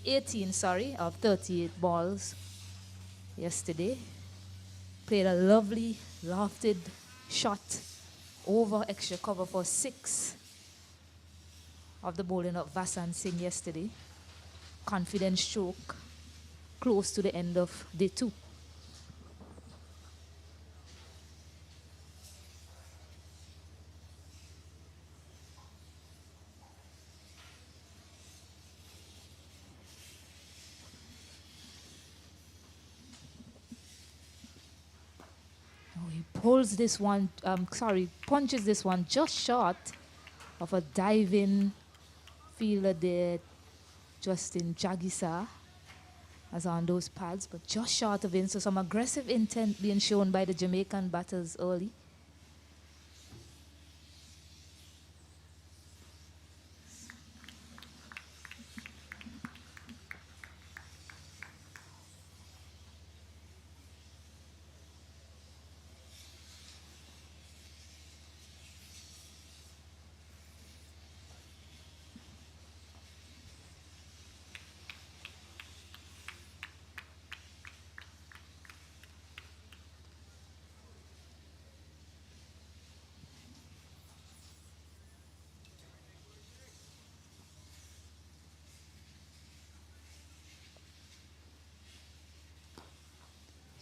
18, of 38 balls yesterday. Played a lovely lofted shot over extra cover for 6 of the bowling of Vasan Singh yesterday. Confident stroke close to the end of day 2. Pulls this one, punches this one just short of a diving fielder there, Justin Jagisa, as on those pads, but just short of him. So some aggressive intent being shown by the Jamaican batters early.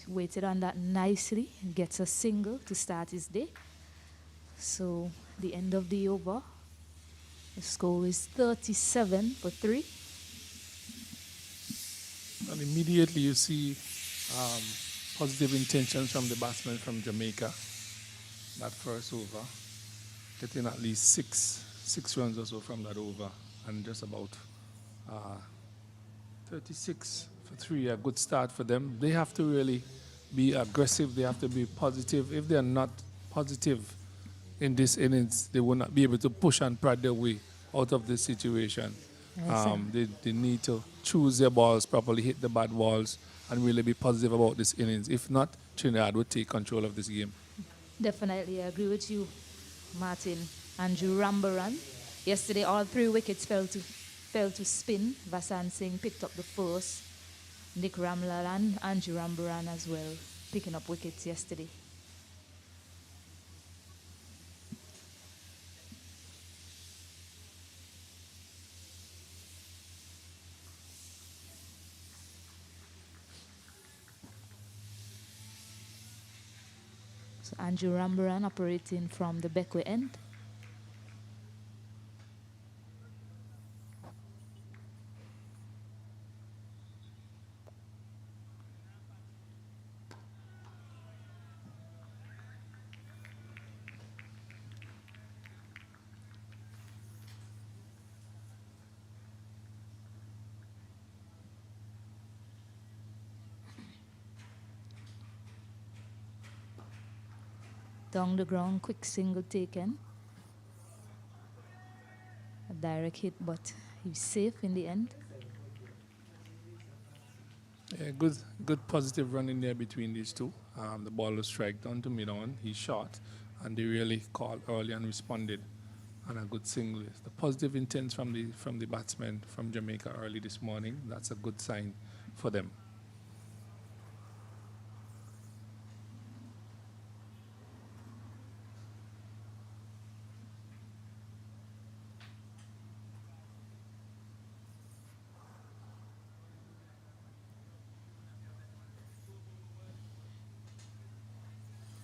Waited on that nicely, gets a single to start his day. So the end of the over, the score is 37 for 3. And immediately you see positive intentions from the batsmen from Jamaica. That first over, getting at least six runs or so from that over, and just about 36 for 3, a good start for them. They have to really be aggressive. They have to be positive. If they are not positive in this innings, they will not be able to push and prod their way out of this situation. They need to choose their balls properly, hit the bad balls, and really be positive about this innings. If not, Trinidad would take control of this game. Definitely, I agree with you, Martin. Andrew Rambaran. Yesterday, all 3 wickets fell to spin. Vasan Singh picked up the first. Nick Ramlal and Andrew Rambaran as well, picking up wickets yesterday. So Andrew Rambaran operating from the Beckway end. Down the ground, quick single taken. A direct hit, but he's safe in the end. Yeah, good positive run in there between these two. The ball was struck down to mid-on. He shot, and they really called early and responded. And a good single. The positive intent from the batsmen from Jamaica early this morning, that's a good sign for them.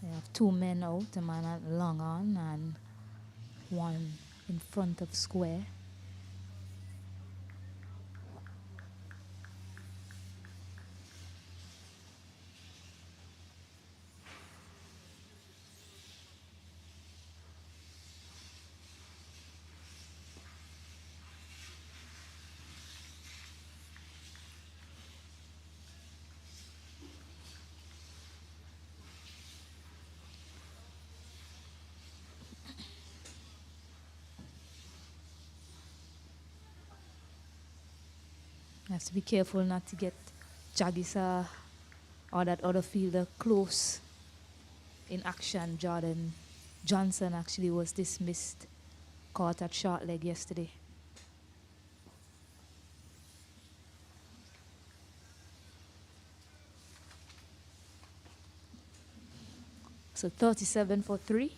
They have 2 men out, a man at long on and one in front of square. You have to be careful not to get Jagisa or that other fielder close in action. Jordan Johnson actually was dismissed, caught at short leg yesterday. So 37 for 3.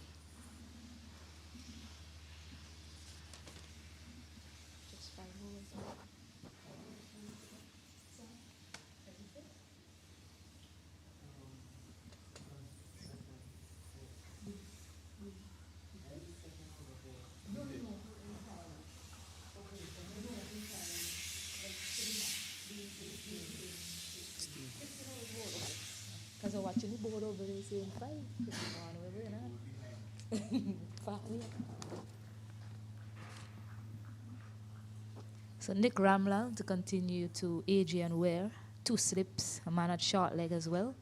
Because I'm watching the board over there saying 5. So Nick Ramlal to continue to Adrian Weer. 2 slips, a man at short leg as well.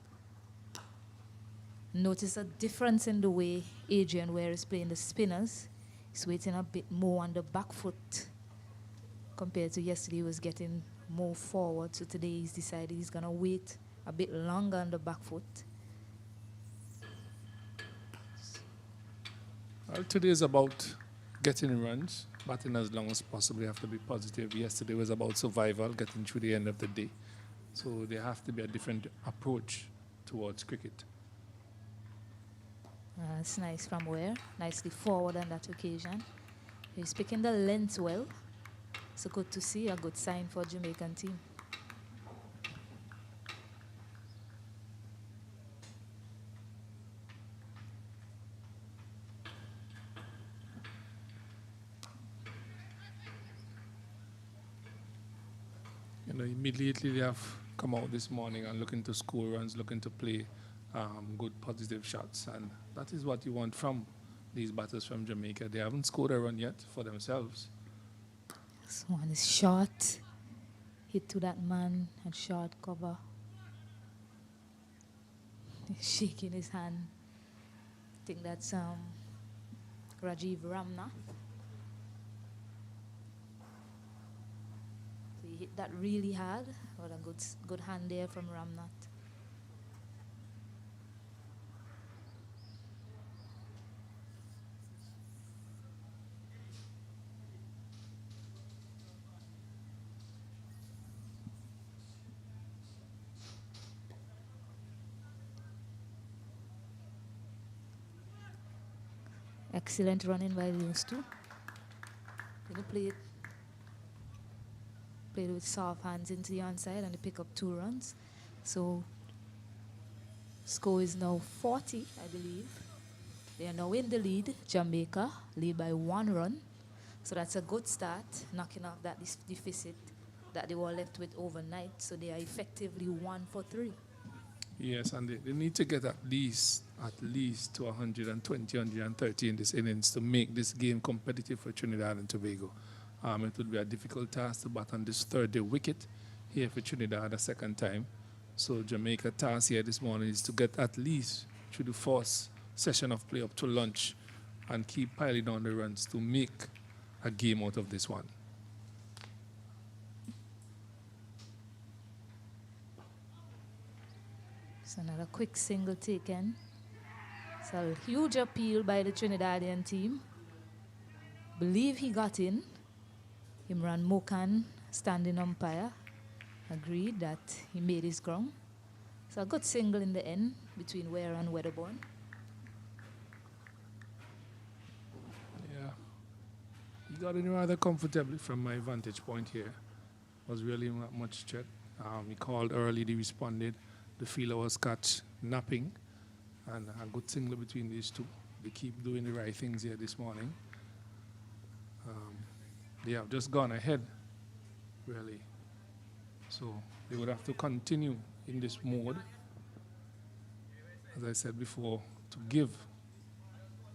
Notice a difference in the way Adrian Weer is playing the spinners. He's waiting a bit more on the back foot compared to yesterday. He was getting more forward. So today he's decided he's going to wait a bit longer on the back foot. Well, today is about getting runs, batting as long as possible. You have to be positive. Yesterday was about survival, getting through the end of the day. So there have to be a different approach towards cricket. That's nice from Weer. Nicely forward on that occasion. He's picking the length well. So good to see, a good sign for Jamaican team. You know, immediately they have come out this morning and looking to score runs, looking to play good positive shots. And that is what you want from these batters from Jamaica. They haven't scored a run yet for themselves. This one is short. Hit to that man at short cover. He's shaking his hand. I think that's Rajiv Ramnath. So he hit that really hard. What a good hand there from Ramnath. Excellent running by those two. They played with soft hands into the onside and they pick up 2 runs. So score is now 40, I believe. They are now in the lead. Jamaica lead by 1 run. So that's a good start, knocking off that deficit that they were left with overnight. So they are effectively 1 for 3. Yes, and they need to get at least to 120, 130 in this innings to make this game competitive for Trinidad and Tobago. It would be a difficult task to bat on this 3rd-day wicket here for Trinidad a second time. So Jamaica task here this morning is to get at least through the 4th session of play up to lunch and keep piling on the runs to make a game out of this one. So another quick single taken. So a huge appeal by the Trinidadian team. Believe he got in. Imran Mokan, standing umpire, agreed that he made his ground. So a good single in the end between Weer and Wedderburn. Yeah. He got in rather comfortably from my vantage point here. Was really not much threat. He called early, he responded. The fielder was caught napping, and a good single between these two. They keep doing the right things here this morning. They have just gone ahead, really. So they would have to continue in this mode, as I said before, to give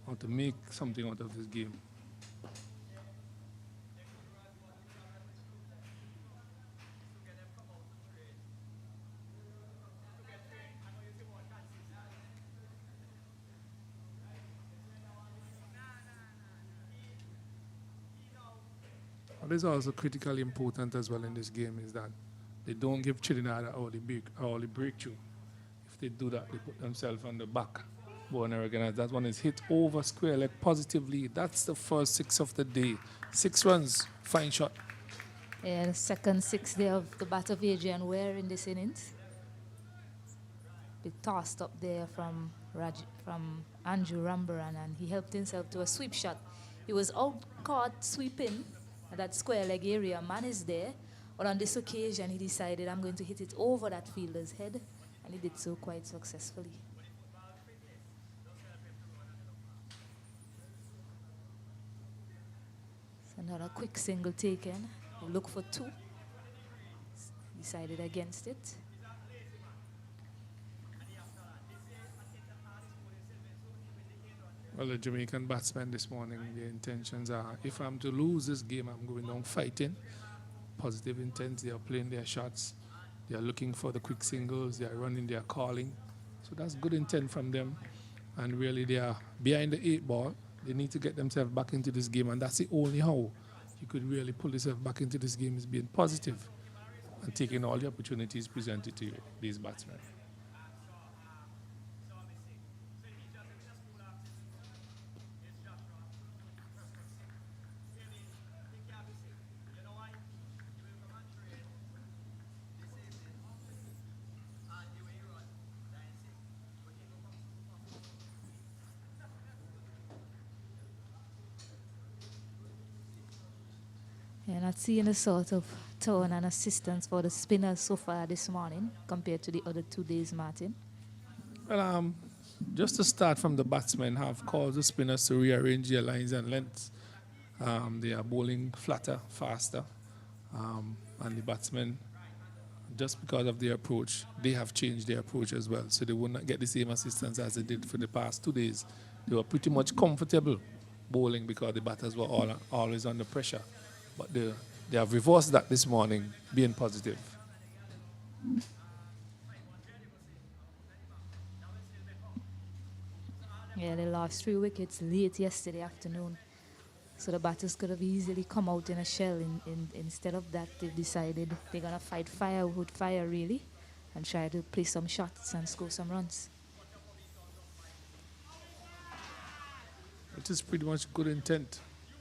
or to make something out of this game. What is also critically important as well in this game is that they don't give Trinidad an early breakthrough. If they do that, they put themselves on the back burner again. As that one is hit over square leg positively. That's the first 6 of the day. 6 runs, fine shot. Yeah, the second 6 there of the bat of Adrian Weer in this innings. Bit tossed up there from from Andrew Rambaran, and he helped himself to a sweep shot. He was out caught sweeping at that square leg area. Man is there, but on this occasion he decided, I'm going to hit it over that fielder's head, and he did so quite successfully. So another quick single taken. He looked for two. Decided against it. Well, the Jamaican batsmen this morning, their intentions are, if I'm to lose this game, I'm going down fighting. Positive intent, they are playing their shots. They are looking for the quick singles, they are running, they are calling. So that's good intent from them. And really, they are behind the 8 ball. They need to get themselves back into this game, and that's the only how you could really pull yourself back into this game, is being positive and taking all the opportunities presented to you, these batsmen. And not seeing a sort of turn and assistance for the spinners so far this morning compared to the other 2 days, Martin. Well, just to start from the batsmen, have caused the spinners to rearrange their lines and lengths. They are bowling flatter, faster. And the batsmen, just because of their approach, they have changed their approach as well. So they will not get the same assistance as they did for the past 2 days. They were pretty much comfortable bowling because the batters were always under pressure. But they have reversed that this morning, being positive. Yeah, they lost 3 wickets late yesterday afternoon. So the batters could have easily come out in a shell. Instead of that, they've decided they're going to fight fire with fire, really, and try to play some shots and score some runs. It is pretty much good intent.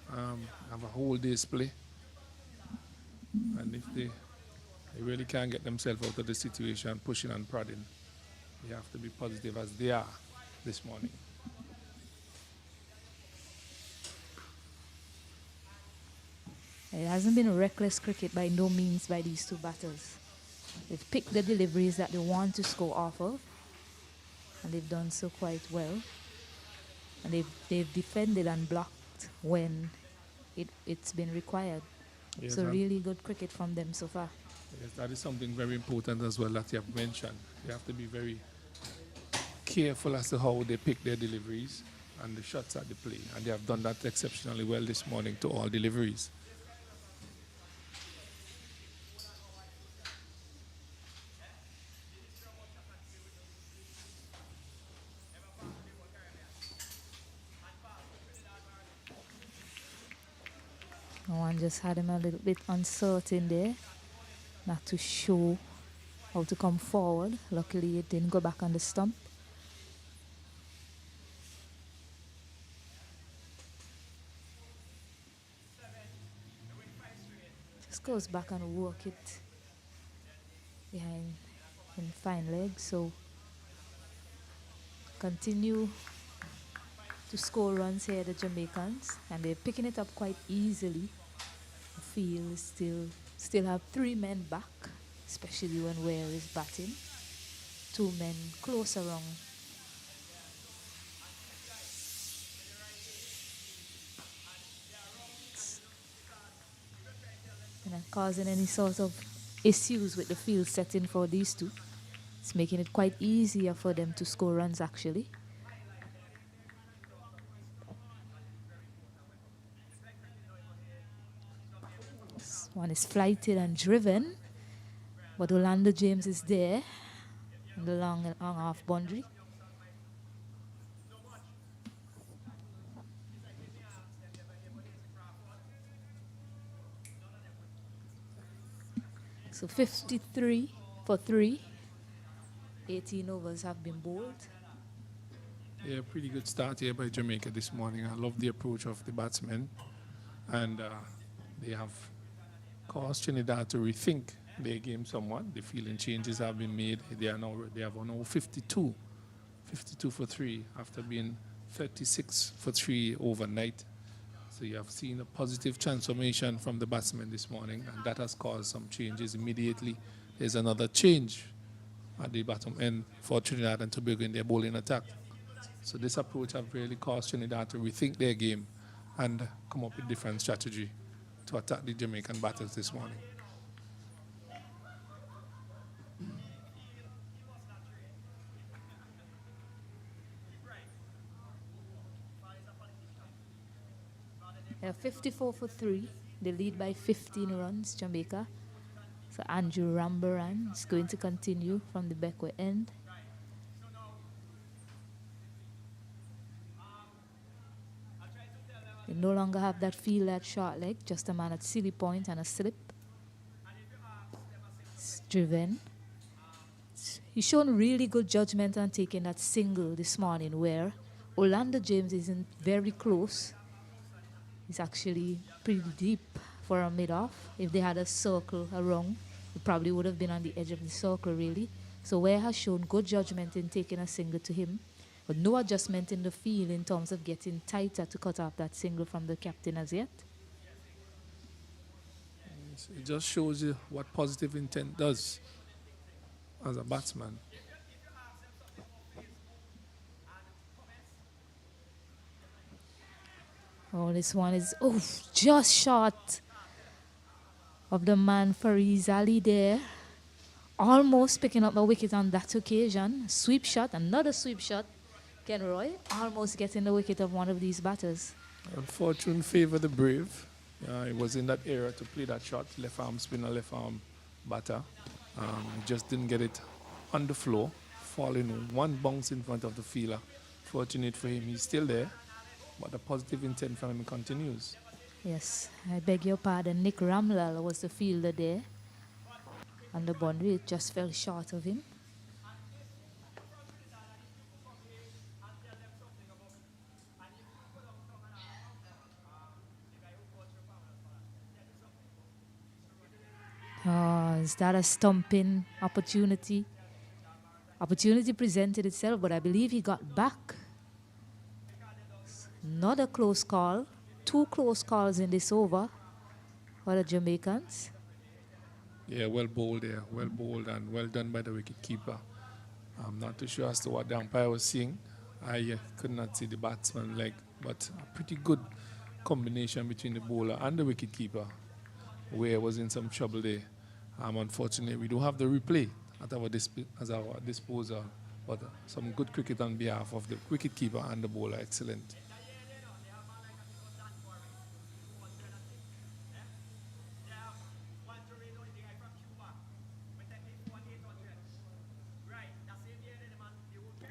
Have a whole day's play. And if they really can't get themselves out of the situation, pushing and prodding, they have to be positive as they are this morning. It hasn't been reckless cricket by no means by these 2 batters. They've picked the deliveries that they want to score off of, and they've done so quite well. And they've defended and blocked when it's been required. Yes, so really good cricket from them so far. Yes, that is something very important as well that you have mentioned. You have to be very careful as to how they pick their deliveries and the shots at the play. And they have done that exceptionally well this morning to all deliveries. One just had him a little bit uncertain there, not too sure how to come forward. Luckily, it didn't go back on the stump. Just goes back and work it behind in fine leg. So continue to score runs here, the Jamaicans, and they're picking it up quite easily. The field still have 3 men back, especially when Weer is batting. 2 men close around. And not causing any sort of issues with the field setting for these 2. It's making it quite easier for them to score runs, actually. One is flighted and driven, but Orlando James is there in the long and off boundary. So 53 for 3. 18 overs have been bowled. Yeah, pretty good start here by Jamaica this morning. I love the approach of the batsmen. And they have caused Trinidad to rethink their game somewhat. The fielding changes have been made. They have now 52 52 for 3 after being 36 for 3 overnight. So you have seen a positive transformation from the batsmen this morning, and that has caused some changes immediately. There's another change at the bottom end for Trinidad and Tobago in their bowling attack. So this approach has really caused Trinidad to rethink their game and come up with different strategy to attack the Jamaican batters this morning. They're 54 for 3. They lead by 15 runs, Jamaica. So Andrew Rambaran is going to continue from the backward end. They no longer have that field at short leg, just a man at silly point and a slip. It's driven. He's shown really good judgment on taking that single this morning where Orlando James isn't very close. He's actually pretty deep for a mid-off. If they had a circle around, it probably would have been on the edge of the circle, really. So Ware has shown good judgment in taking a single to him, but no adjustment in the field in terms of getting tighter to cut off that single from the captain as yet. It just shows you what positive intent does as a batsman. Oh, this one is, just short of the man Fariz Ali there. Almost picking up a wicket on that occasion. Sweep shot, another sweep shot. Ken Roy almost getting the wicket of one of these batters. Unfortunately, favor the brave. It was in that era to play that shot. Left arm spinner, left arm batter. He just didn't get it on the floor. Falling one bounce in front of the fielder. Fortunate for him, he's still there. But the positive intent from him continues. Yes, I beg your pardon. Nick Ramlal was the fielder there. And the boundary, it just fell short of him. Is that a stumping opportunity? Opportunity presented itself, but I believe he got back. Not a close call. 2 close calls in this over for the Jamaicans. Yeah, well bowled there. Well bowled and well done by the wicketkeeper. I'm not too sure as to what the umpire was seeing. I could not see the batsman leg, but a pretty good combination between the bowler and the wicketkeeper. Where was in some trouble there. Unfortunately, we don't have the replay at our disposal, but some good cricket on behalf of the wicketkeeper and the bowler. Excellent.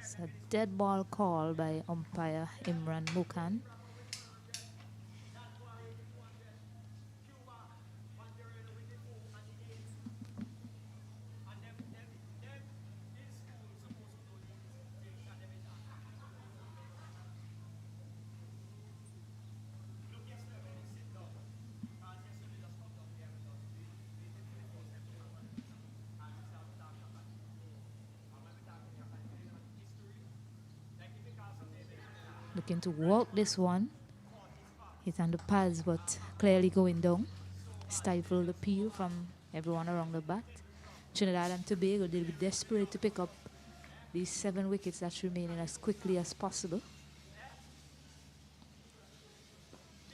It's a dead ball call by umpire Imran Mukhan. Looking to walk this one. Hit on the pads, but clearly going down. Stifle the appeal from everyone around the bat. Trinidad and Tobago, they'll be desperate to pick up these 7 wickets that's remaining as quickly as possible.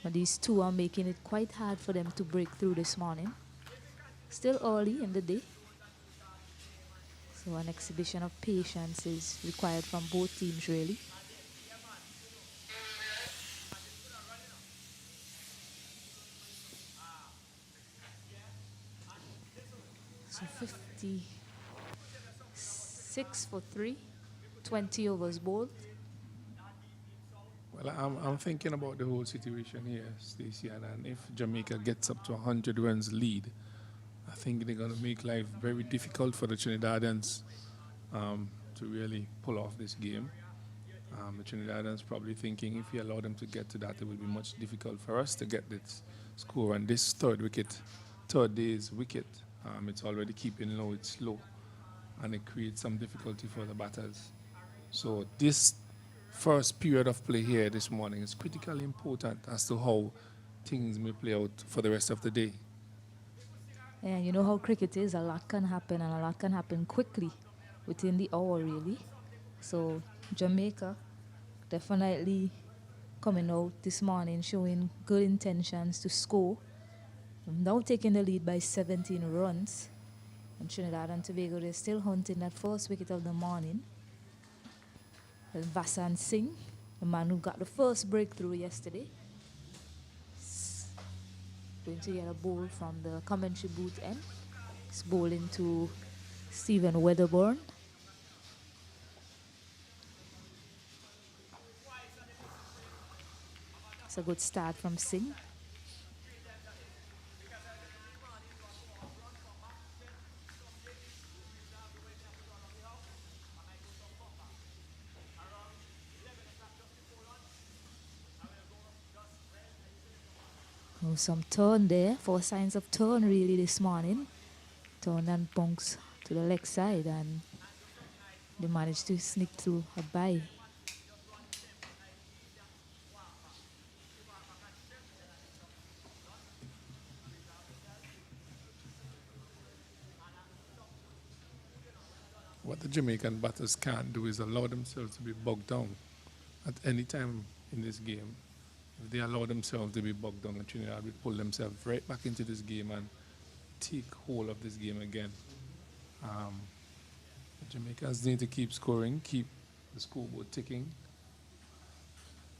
But these 2 are making it quite hard for them to break through this morning. Still early in the day. So an exhibition of patience is required from both teams, really. So 56 for 3, 20 overs bowled. Well, I'm thinking about the whole situation here, Stacey, and if Jamaica gets up to 100 runs lead, I think they're going to make life very difficult for the Trinidadians to really pull off this game. The Trinidadians probably thinking if we allow them to get to that, it will be much difficult for us to get this score. And this third day's wicket, it's already keeping low, it's slow, and it creates some difficulty for the batters. So this first period of play here this morning is critically important as to how things may play out for the rest of the day. And you know how cricket is, a lot can happen and a lot can happen quickly within the hour really. So Jamaica definitely coming out this morning showing good intentions to score. Now taking the lead by 17 runs. And Trinidad and Tobago, they're still hunting that first wicket of the morning. And Vasan Singh, the man who got the first breakthrough yesterday, is going to get a bowl from the commentary booth end. He's bowling to Stephen Wedderburn. It's a good start from Singh. Oh, some turn there, 4 signs of turn really this morning. Turn and bunks to the leg side, and they managed to sneak through a bye. What the Jamaican batters can't do is allow themselves to be bogged down at any time in this game. If they allow themselves to be bogged down, Trinidad will pull themselves right back into this game and take hold of this game again. The Jamaicans need to keep scoring, keep the scoreboard ticking,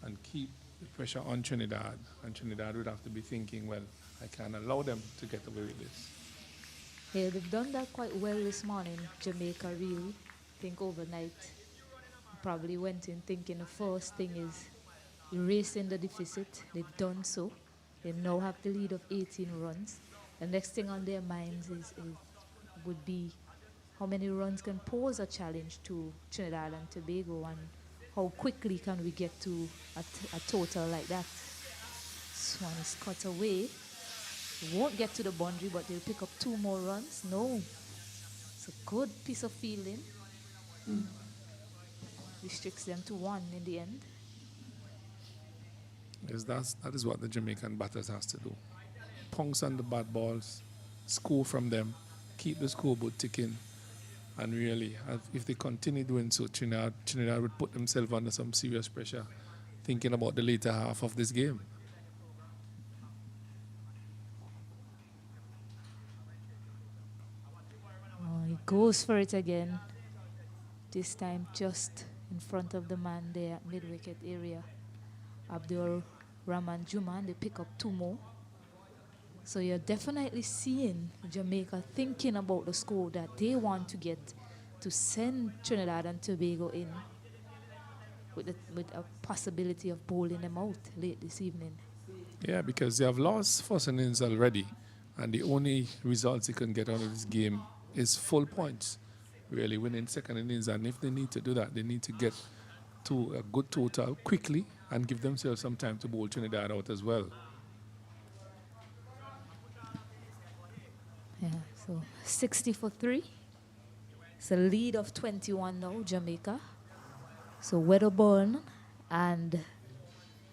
and keep the pressure on Trinidad. And Trinidad would have to be thinking, well, I can't allow them to get away with this. Yeah, they've done that quite well this morning, Jamaica really. I think overnight, probably went in thinking the first thing is erasing the deficit. They've done so. They now have the lead of 18 runs. The next thing on their minds would be how many runs can pose a challenge to Trinidad and Tobago, and how quickly can we get to a total like that. This one is cut away. Won't get to the boundary, but they'll pick up 2 more runs. No. It's a good piece of fielding. Restricts them to 1 in the end. Yes, that is what the Jamaican batters has to do. Pounce on the bad balls, score from them, keep the scoreboard ticking, and really, if they continue doing so, Trinidad would put themselves under some serious pressure, thinking about the later half of this game. He goes for it again. This time just in front of the man there at mid-wicket area. Abdul Rahman Juman, they pick up 2 more. So you're definitely seeing Jamaica thinking about the score that they want to get to send Trinidad and Tobago in with a possibility of bowling them out late this evening. Yeah, because they have lost first innings already, and the only results they can get out of this game is full points, really winning second innings. And if they need to do that, they need to get to a good total quickly and give themselves some time to bowl Trinidad out as well. Yeah, so 60 for 3. It's a lead of 21 now, Jamaica. So Wedderburn and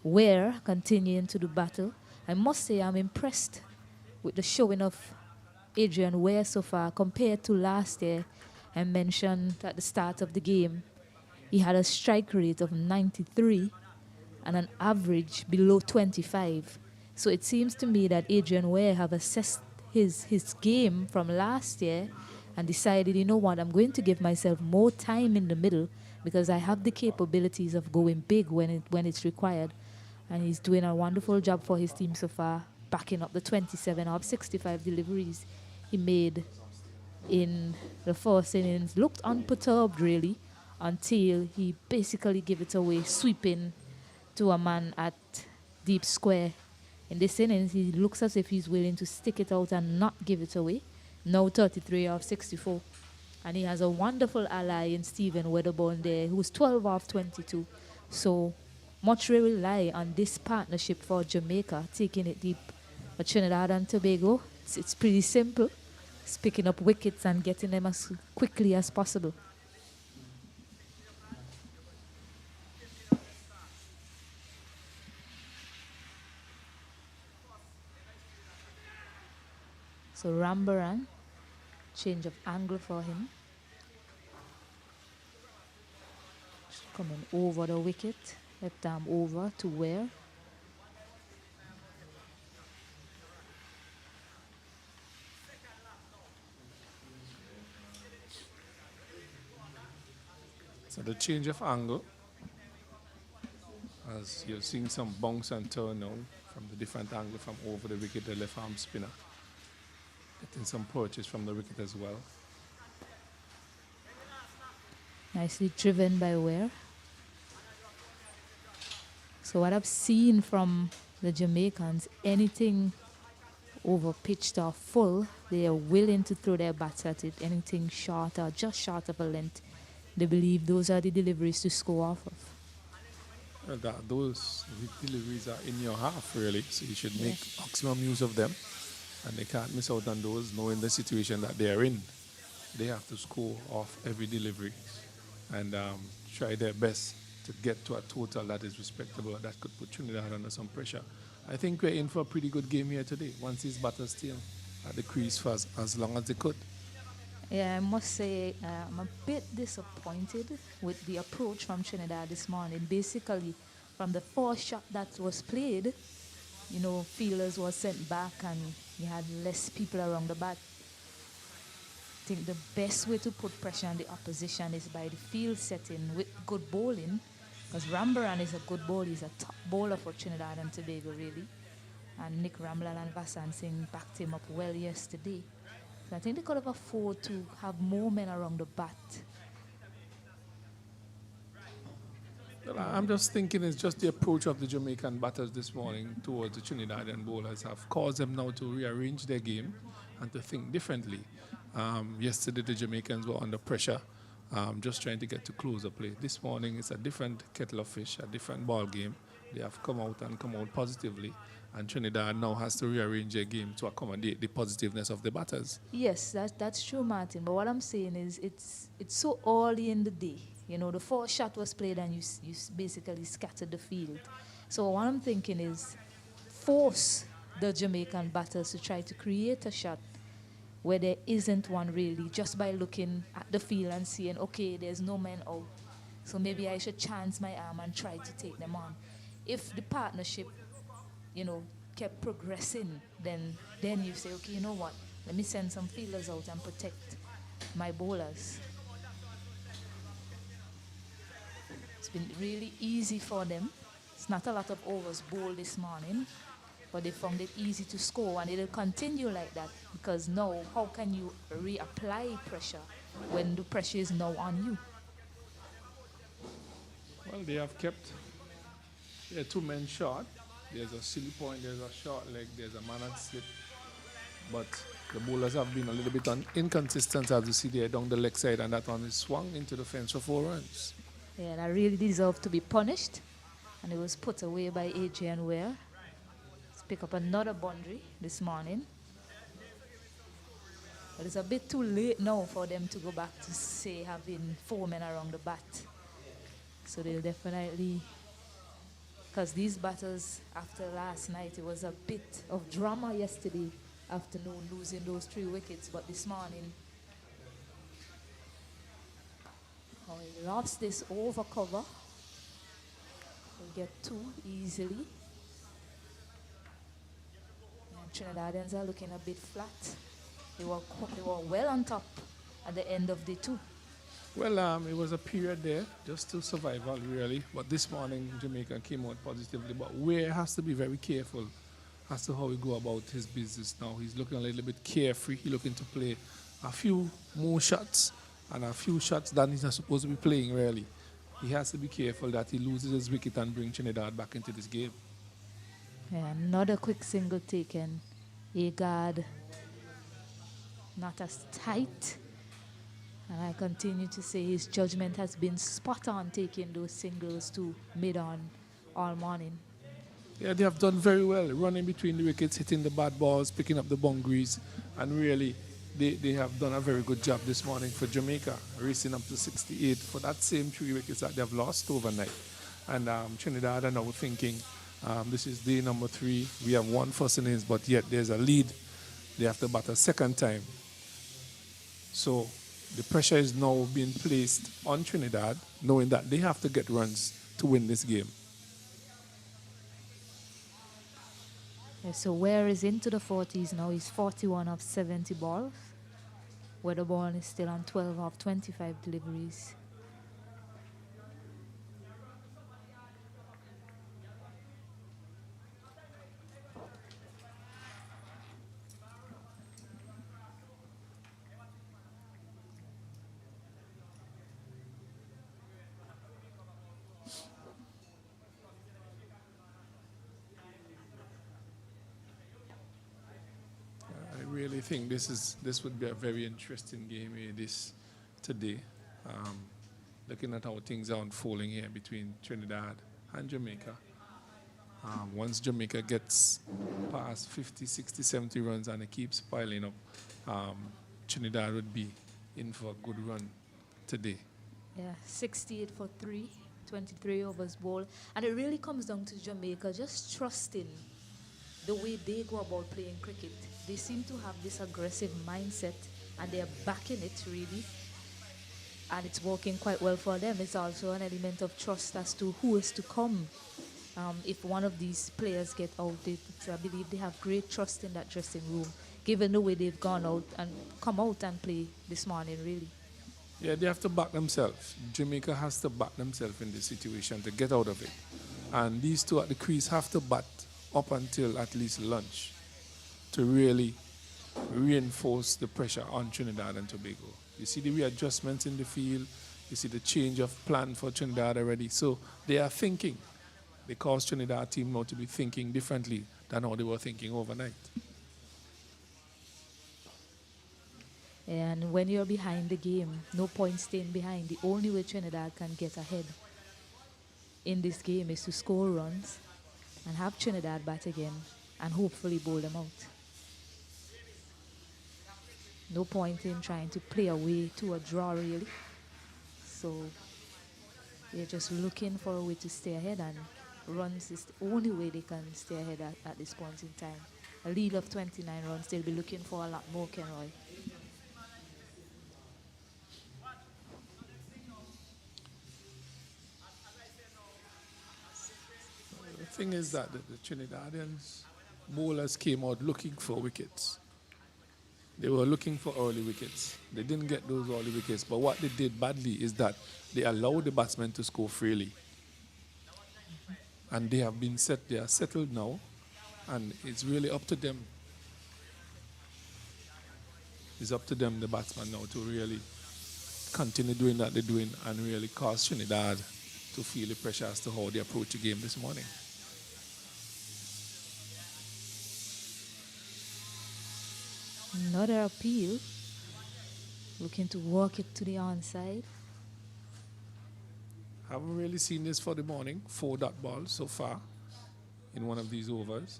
Weer continuing to do battle. I must say I'm impressed with the showing of Adrian Weer so far compared to last year. I mentioned at the start of the game, he had a strike rate of 93 and an average below 25. So it seems to me that Adrian Weer have assessed his game from last year and decided, you know what, I'm going to give myself more time in the middle because I have the capabilities of going big when it's required. And he's doing a wonderful job for his team so far, backing up the 27 of 65 deliveries he made in the first innings. Looked unperturbed, really, until he basically gave it away, sweeping to a man at deep square. In this innings, he looks as if he's willing to stick it out and not give it away. Now 33 of 64. And he has a wonderful ally in Stephen Wedderburn there, who's 12 of 22. So much will rely on this partnership for Jamaica, taking it deep. But Trinidad and Tobago, it's pretty simple. It's picking up wickets and getting them as quickly as possible. So Rambaran, change of angle for him. Coming over the wicket, left arm over to Weer. So the change of angle, as you're seeing some bounce and turn now from the different angle from over the wicket, the left arm spinner. Getting some purchase from the wicket as well. Nicely driven by Weer. So what I've seen from the Jamaicans, anything over pitched or full, they are willing to throw their bats at it. Anything short or just short of a length, they believe those are the deliveries to score off of. Those deliveries are in your half, really, so you should make maximum use of them. And they can't miss out on those, knowing the situation that they are in. They have to score off every delivery and try their best to get to a total that is respectable, that could put Trinidad under some pressure. I think we're in for a pretty good game here today, once these batters stay at the crease for as long as they could. Yeah, I must say I'm a bit disappointed with the approach from Trinidad this morning. Basically, from the first shot that was played, you know, fielders were sent back and you had less people around the bat. I think the best way to put pressure on the opposition is by the field setting with good bowling, because Rambaran is a good bowler. He's a top bowler for Trinidad and Tobago, really. And Nick Ramlal and Vasan Singh backed him up well yesterday. So I think they could have afforded to have more men around the bat. Well, I'm just thinking it's just the approach of the Jamaican batters this morning towards the Trinidadian bowlers have caused them now to rearrange their game and to think differently. Yesterday the Jamaicans were under pressure, just trying to get to closer play. This morning it's a different kettle of fish, a different ball game. They have come out positively, and Trinidad now has to rearrange their game to accommodate the positiveness of the batters. Yes, that's true, Martin. But what I'm saying is it's so early in the day. You know, the first shot was played and you basically scattered the field. So what I'm thinking is force the Jamaican batters to try to create a shot where there isn't one really, just by looking at the field and seeing, okay, there's no man out. So maybe I should chance my arm and try to take them on. If the partnership, you know, kept progressing, then you say, okay, you know what, let me send some fielders out and protect my bowlers. It's been really easy for them. It's not a lot of overs bowled this morning, but they found it easy to score, and it'll continue like that, because now, how can you reapply pressure when the pressure is now on you? Well, they have kept their two men short. There's a silly point, there's a short leg, there's a man and slip. But the bowlers have been a little bit inconsistent, as you see there down the leg side, and that one is swung into the fence for 4 runs. Yeah, that really deserved to be punished, and it was put away by Adrian Weer. Let's pick up another boundary this morning. But it's a bit too late now for them to go back to, say, having 4 men around the bat. So they'll definitely, because these batters, after last night, it was a bit of drama yesterday afternoon, losing those 3 wickets, but this morning, he lost this over cover. He'll get 2 easily. And Trinidadians are looking a bit flat. They were well on top at the end of day 2. Well, it was a period there, just to survival, really. But this morning, Jamaica came out positively. But Weer has to be very careful as to how he go about his business now. He's looking a little bit carefree. He's looking to play a few more shots and a few shots that he's not supposed to be playing, really. He has to be careful that he loses his wicket and bring Trinidad back into this game. Yeah, another quick single taken. Agard not as tight. And I continue to say his judgment has been spot on, taking those singles to mid-on all morning. Yeah, they have done very well, running between the wickets, hitting the bad balls, picking up the boundaries, and really they have done a very good job this morning for Jamaica, racing up to 68 for that same 3 wickets that they have lost overnight. And Trinidad are now thinking, this is day number 3. We have won first innings, but yet there's a lead They have to bat a second time. So the pressure is now being placed on Trinidad, knowing that they have to get runs to win this game. Yeah, so Ware is into the 40s now. He's 41 of 70 balls. Weatherborn is still on 12 of 25 deliveries. I really think this would be a very interesting game here today. Looking at how things are unfolding here between Trinidad and Jamaica. Once Jamaica gets past 50, 60, 70 runs and it keeps piling up, Trinidad would be in for a good run today. Yeah, 68 for 3, 23 overs ball. And it really comes down to Jamaica just trusting the way they go about playing cricket. They seem to have this aggressive mindset and they're backing it really. And it's working quite well for them. It's also an element of trust as to who is to come. If one of these players get out, I believe they have great trust in that dressing room, given the way they've gone out and come out and play this morning, really. Yeah, they have to back themselves. Jamaica has to back themselves in this situation to get out of it. And these two at the crease have to bat up until at least lunch to really reinforce the pressure on Trinidad and Tobago. You see the readjustments in the field. You see the change of plan for Trinidad already. So they are thinking. They cause Trinidad team now to be thinking differently than how they were thinking overnight. And when you're behind the game, no point staying behind. The only way Trinidad can get ahead in this game is to score runs and have Trinidad bat again and hopefully bowl them out. No point in trying to play away to a draw, really. So they're just looking for a way to stay ahead, and runs is the only way they can stay ahead at this point in time. A lead of 29 runs, they'll be looking for a lot more, Kenroy. The thing is that the Trinidadians bowlers came out looking for wickets. They were looking for early wickets. They didn't get those early wickets, but what they did badly is that they allowed the batsmen to score freely. And they have been set, they are settled now, and it's really up to them. It's up to them, the batsmen now, to really continue doing that they're doing and really cause Trinidad to feel the pressure as to how they approach the game this morning. Another appeal, looking to work it to the onside. Haven't really seen this for the morning, 4 dot balls so far in one of these overs.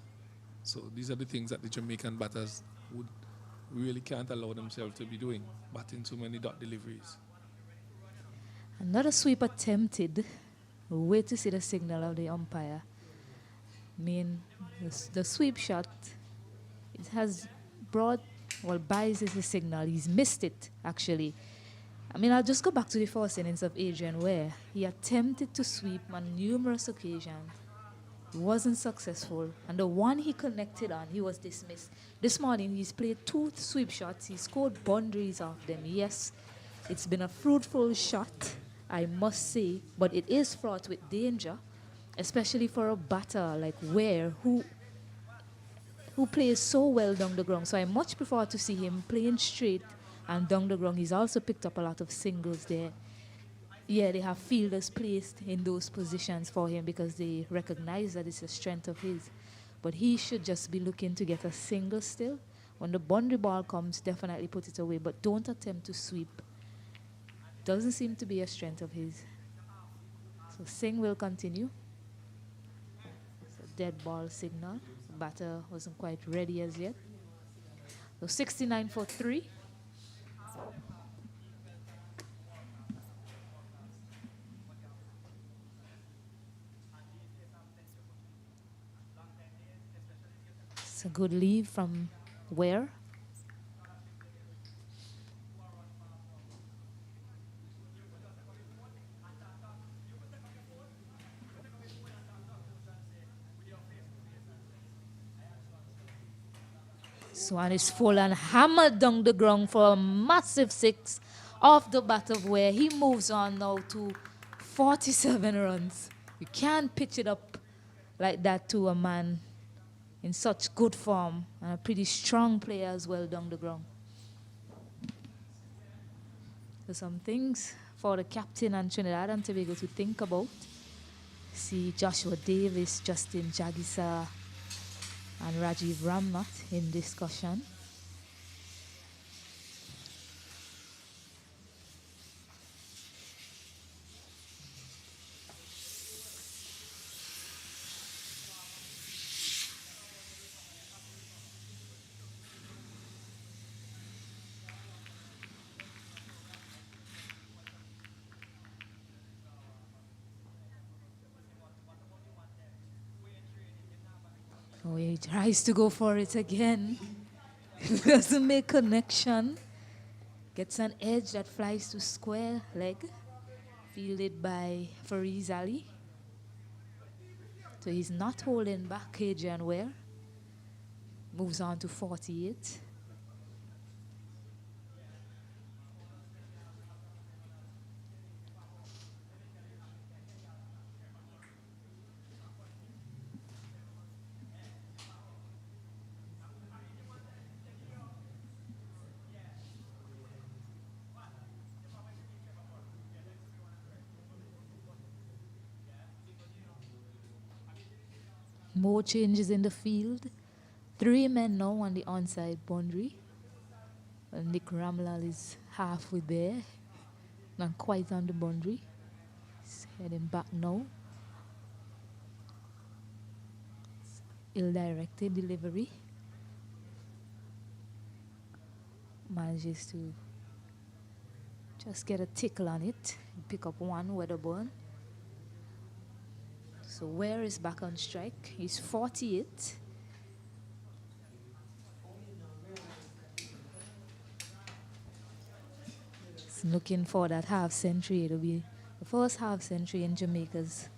So these are the things that the Jamaican batters would really can't allow themselves to be doing, batting so many dot deliveries. Another sweep attempted. We'll wait to see the signal of the umpire. I mean, the sweep shot, it has brought, well, Bias is the signal. He's missed it, actually. I mean, I'll just go back to the first innings of Adrian Weer. He attempted to sweep on numerous occasions. He wasn't successful. And the one he connected on, he was dismissed. This morning, he's played 2 sweep shots. He scored boundaries off them. Yes, it's been a fruitful shot, I must say, but it is fraught with danger, especially for a batter like Weer, who plays so well down the ground. So I much prefer to see him playing straight and down the ground. He's also picked up a lot of singles there. Yeah, they have fielders placed in those positions for him because they recognize that it's a strength of his. But he should just be looking to get a single still. When the boundary ball comes, definitely put it away, but don't attempt to sweep. Doesn't seem to be a strength of his. So Singh will continue. It's a dead ball signal. The batter wasn't quite ready as yet. So 69 for 3. It's a good leave from Ware. Swan is full and hammered down the ground for a massive 6 off the bat of Weer. He moves on now to 47 runs. You can't pitch it up like that to a man in such good form and a pretty strong player as well down the ground. So some things for the captain and Trinidad and Tobago to think about. See Joshua Davis, Justin Jagisa, and Rajiv Ramnath in discussion. Oh, he tries to go for it again. Doesn't make connection. Gets an edge that flies to square leg. Fielded by Fariz Ali. So he's not holding back Adrian Weer. Moves on to 48. More changes in the field. 3 men now on the onside boundary. And Nick Ramlal is halfway there. Not quite on the boundary. He's heading back now. Ill-directed delivery. Manages to just get a tickle on it. Pick up one Weatherburn. So Weer is back on strike. He's 48. He's looking for that half century. It'll be the first half century in Jamaica's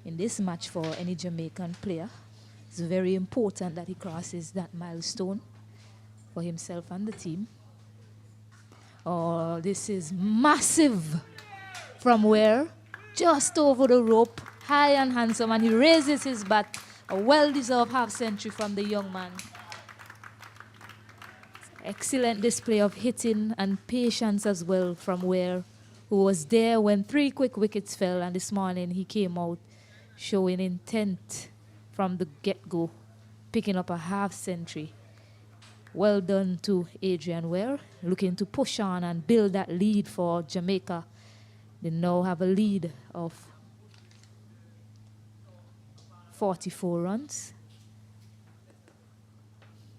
in this match for any Jamaican player. It's very important that he crosses that milestone for himself and the team. Oh, this is massive from Weer. Just over the rope. High and handsome, and he raises his bat. A well-deserved half-century from the young man. Excellent display of hitting and patience as well from Weer, who was there when 3 quick wickets fell, and this morning he came out showing intent from the get-go, picking up a half-century. Well done to Adrian Weer, looking to push on and build that lead for Jamaica. They now have a lead of 44 runs.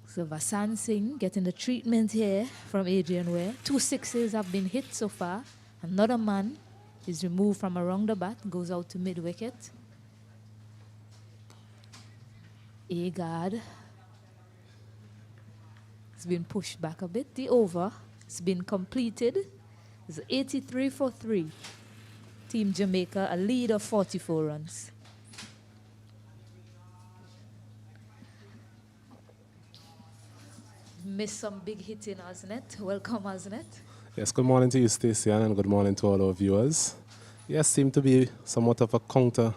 So Vasan Singh getting the treatment here from Adrian Weer. 2 sixes have been hit so far. Another man is removed from around the bat, goes out to mid-wicket. Agard has been pushed back a bit. The over has been completed. It's 83 for 3. Team Jamaica, a lead of 44 runs. Missed some big hitting, Asnet. Welcome, Asnet. Yes, good morning to you, Stacey, and good morning to all our viewers. Yes, seemed to be somewhat of a counter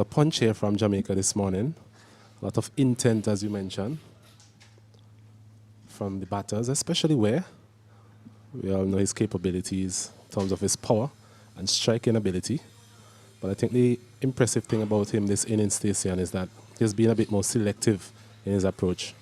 punch here from Jamaica this morning. A lot of intent, as you mentioned, from the batters, especially Weer. We all know his capabilities in terms of his power and striking ability. But I think the impressive thing about him this inning, Stacey, is that he's been a bit more selective in his approach.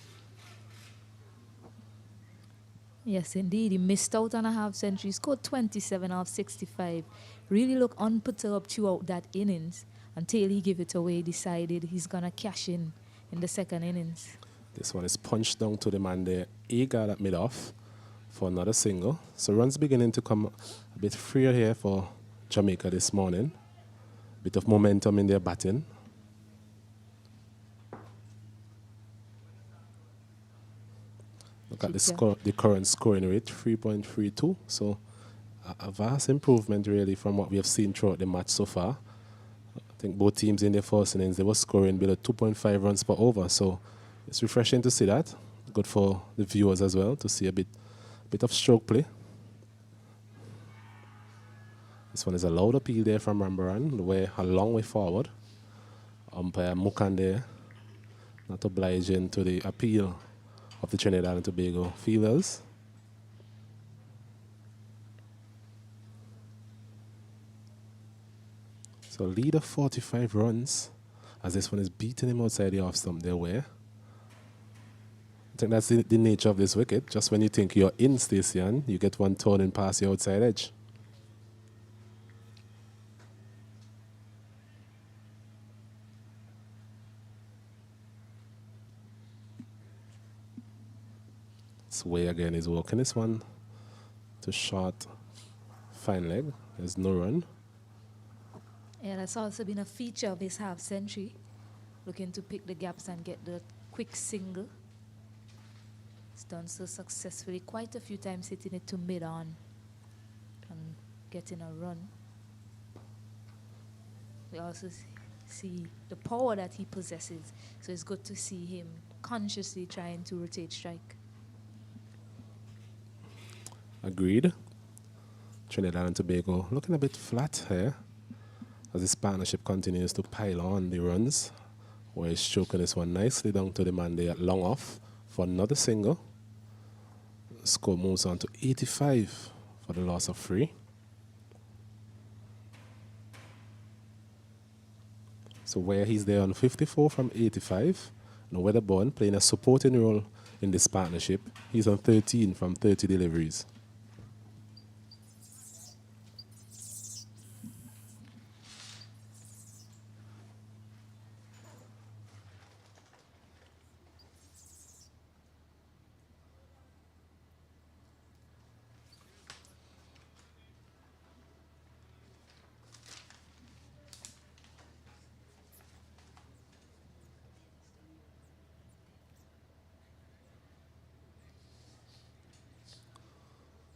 Yes, indeed. He missed out on a half-century. Scored 27 off 65. Really looked unperturbed throughout that innings until he gave it away. Decided he's going to cash in the second innings. This one is punched down to the man there. Eager at mid-off for another single. So runs beginning to come a bit freer here for Jamaica this morning. Bit of momentum in their batting. Look at the current scoring rate, 3.32. So a vast improvement really from what we have seen throughout the match so far. I think both teams in their first innings, they were scoring below 2.5 runs per over. So It's refreshing to see that. Good for the viewers as well to see a bit of stroke play. This one is a loud appeal there from Rambaran, the way a long way forward. Umpire Mukan there, not obliging to the appeal of the Trinidad and Tobago fielders. So lead of 45 runs as this one is beating him outside the off stump their way. I think that's the nature of this wicket. Just when you think you're in, Stacey, you get one turning past the outside edge. Way again is walking this one to short, fine leg. There's no run. Yeah, that's also been a feature of his half century, looking to pick the gaps and get the quick single. He's done so successfully quite a few times, hitting it to mid-on and getting a run. We also see the power that he possesses, so it's good to see him consciously trying to rotate strike. Agreed. Trinidad and Tobago looking a bit flat here as this partnership continues to pile on the runs, where he's stroking this one nicely down to the man there at long off for another single. Score moves on to 85 for the loss of 3. So where he's there on 54 from 85, and Weatherborn playing a supporting role in this partnership, he's on 13 from 30 deliveries.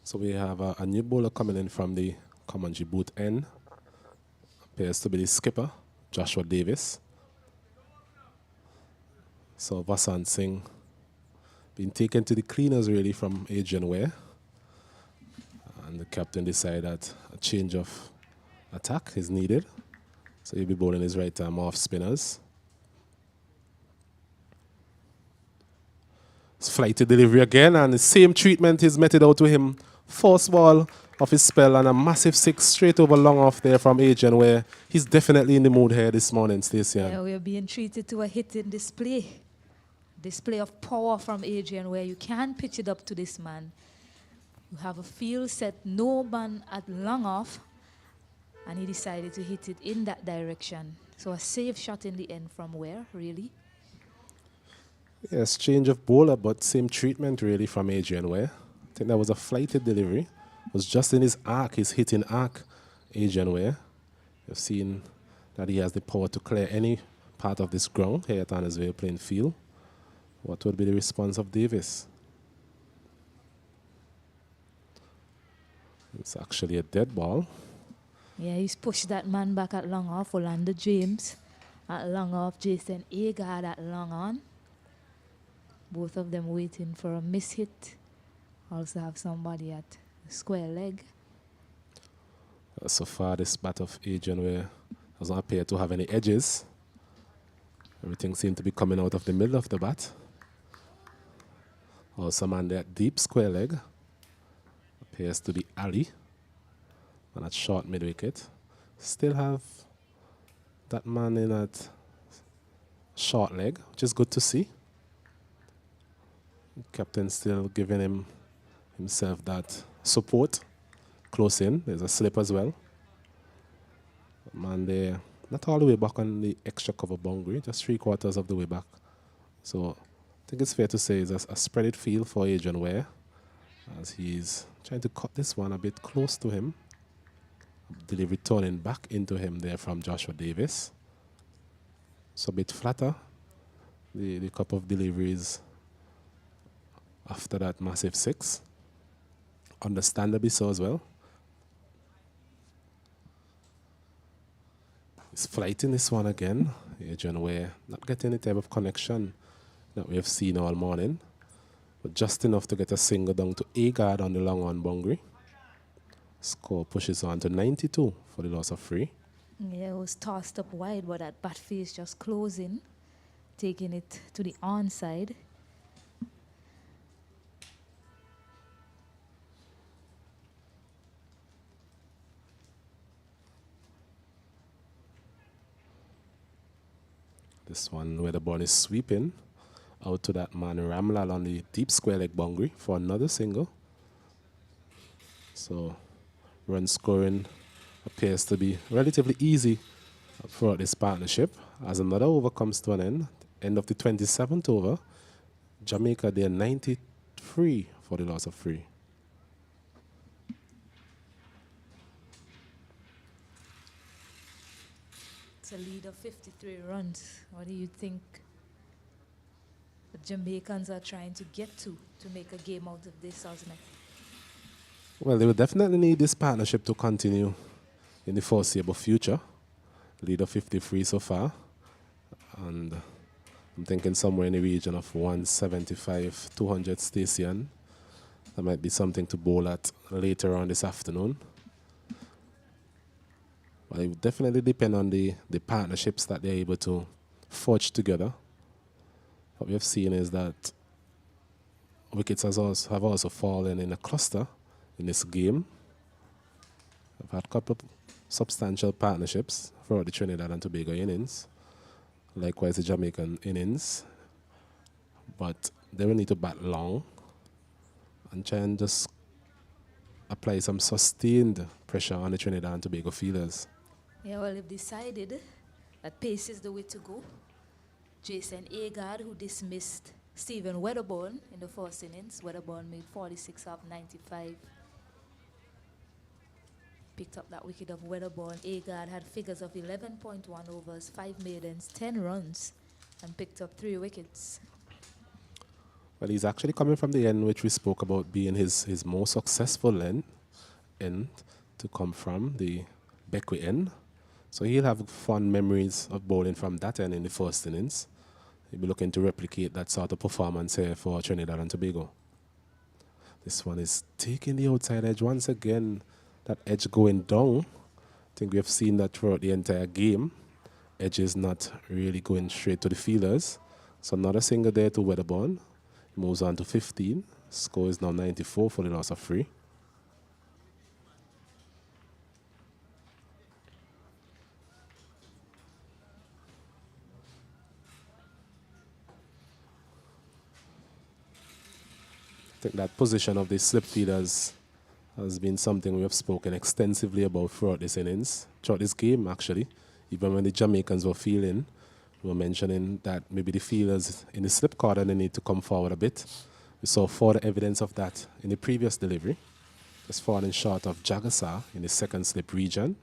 So we have a new bowler coming in from the commentary booth end. Appears to be the skipper, Joshua Davis. So Vasant Singh been taken to the cleaners really from Adrian Weer. And the captain decided that a change of attack is needed. So he'll be bowling his right arm off spinners. It's flighty delivery again, and the same treatment is meted out to him. First ball of his spell and a massive 6 straight over long off there from Adrian, where he's definitely in the mood here this morning, Stacey. Yeah, we're being treated to a hitting display. Display of power from Adrian, where you can pitch it up to this man. You have a field set, no man at long off, and he decided to hit it in that direction. So a safe shot in the end from where, really? Yes, change of bowler, but same treatment really from Adrian Weer. I think that was a flighted delivery. It was just in his arc, his hitting arc, Adrian Weer. You've seen that he has the power to clear any part of this ground here at Annesville playing field. What would be the response of Davis? It's actually a dead ball. Yeah, he's pushed that man back at long off. Orlando James at long off. Jason Agard at long on. Both of them waiting for a miss hit. Also have somebody at square leg. So far, this bat of Adrian Weer doesn't appear to have any edges. Everything seems to be coming out of the middle of the bat. Also, man there at deep square leg appears to be Ali. And at short mid wicket, still have that man in at short leg, which is good to see. Captain still giving himself that support close in. There's a slip as well. Man there, not all the way back on the extra cover boundary, just 3/4 of the way back. So I think it's fair to say it's a spreaded field for Adrian Weer as he's trying to cut this one a bit close to him. Delivery turning back into him there from Joshua Davis. So a bit flatter, the cup of deliveries after that massive 6. Understandably so as well. He's flighting this one again. Adrian Weer not getting any type of connection that we have seen all morning, but just enough to get a single down to Agard on the long on boundary. Score pushes on to 92 for the loss of 3. Yeah, it was tossed up wide, but that bat face just closing, taking it to the onside. This one where the ball is sweeping out to that man Ramlal on the deep square leg boundary for another single. So run scoring appears to be relatively easy throughout this partnership. As another over comes to an end of the 27th over, Jamaica they're 93 for the loss of 3. It's a lead of 53 runs. What do you think the Jamaicans are trying to get to make a game out of this, Osman? Well, they will definitely need this partnership to continue in the foreseeable future. Lead of 53 so far. And I'm thinking somewhere in the region of 175, 200 station. That might be something to bowl at later on this afternoon. But it would definitely depend on the partnerships that they're able to forge together. What we have seen is that wickets have also fallen in a cluster in this game. I've had a couple of substantial partnerships throughout the Trinidad and Tobago innings. Likewise the Jamaican innings. But they will need to bat long and try and just apply some sustained pressure on the Trinidad and Tobago fielders. Yeah, well, they've decided that pace is the way to go. Jason Agard, who dismissed Stephen Wedderburn in the first innings. Wedderburn made 46 off 95. Picked up that wicket of Wedderburn. Agard had figures of 11.1 overs, 5 maidens, 10 runs, and picked up 3 wickets. Well, he's actually coming from the end which we spoke about being his most successful end to come from, the Beckwith end. So he'll have fond memories of bowling from that end in the first innings. He'll be looking to replicate that sort of performance here for Trinidad and Tobago. This one is taking the outside edge once again. That edge going down. I think we have seen that throughout the entire game. Edge is not really going straight to the fielders. So another single there to Wedderburn. Moves on to 15. Score is now 94 for the loss of 3. I think that position of the slip feeders has been something we have spoken extensively about throughout this innings, throughout this game actually. Even when the Jamaicans were fielding, we were mentioning that maybe the fielders in the slip corner they need to come forward a bit. We saw further evidence of that in the previous delivery. Just falling short of Jagassar in the second slip region.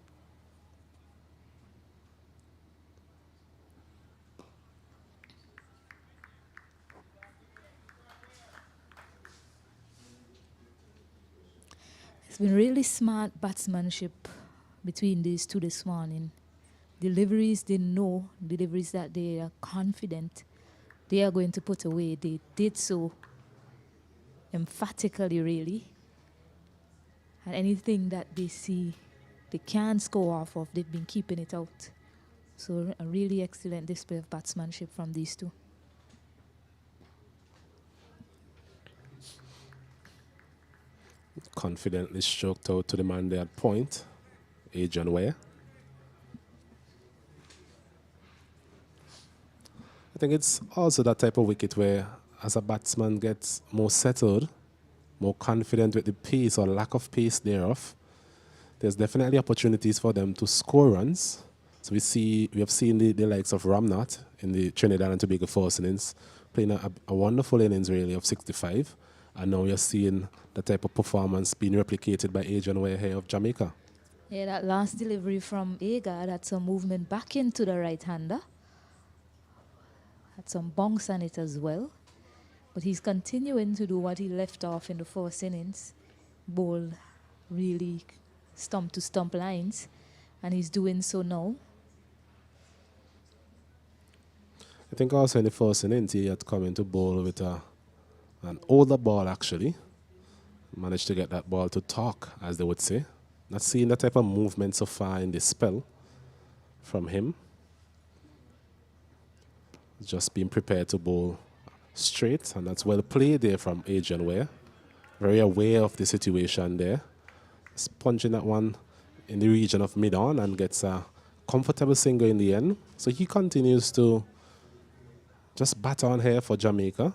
It's been really smart batsmanship between these two this morning. Deliveries they know, deliveries that they are confident they are going to put away. They did so emphatically, really. And anything that they see they can score off of, they've been keeping it out. So a really excellent display of batsmanship from these two. Confidently stroked out to the man there at point, Adrian Weer. I think it's also that type of wicket where as a batsman gets more settled, more confident with the pace or lack of pace thereof, there's definitely opportunities for them to score runs. So we have seen the likes of Ramnath in the Trinidad and Tobago first innings, playing a wonderful innings really of 65. And now you're seeing the type of performance being replicated by Adrian Weer here of Jamaica. Yeah, that last delivery from Agard had some movement back into the right-hander. Had some bounce on it as well. But he's continuing to do what he left off in the first innings. Bowl really stump-to-stump lines. And he's doing so now. I think also in the first innings he had come into bowl with an older ball actually. Managed to get that ball to talk, as they would say. Not seeing that type of movement so far in this spell from him. Just being prepared to bowl straight, and that's well played there from Adrian Weer. Very aware of the situation there. Punching that one in the region of mid-on and gets a comfortable single in the end. So he continues to just bat on here for Jamaica,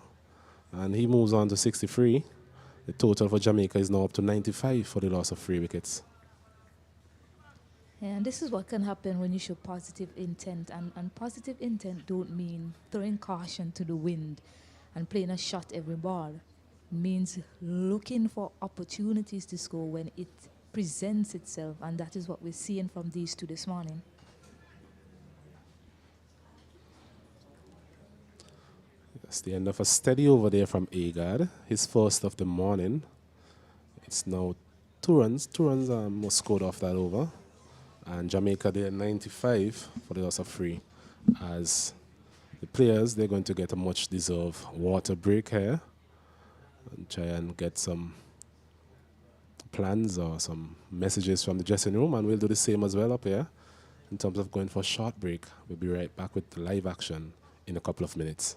and he moves on to 63. The total for Jamaica is now up to 95 for the loss of 3 wickets. And this is what can happen when you show positive intent. And positive intent don't mean throwing caution to the wind and playing a shot every ball. It means looking for opportunities to score when it presents itself. And that is what we're seeing from these two this morning. That's the end of a steady over there from Agard. His first of the morning. It's now 2 runs. 2 runs was scored off that over. And Jamaica, they're 95 for the loss of 3. As the players, they're going to get a much-deserved water break here and try and get some plans or some messages from the dressing room. And we'll do the same as well up here in terms of going for a short break. We'll be right back with live action in a couple of minutes.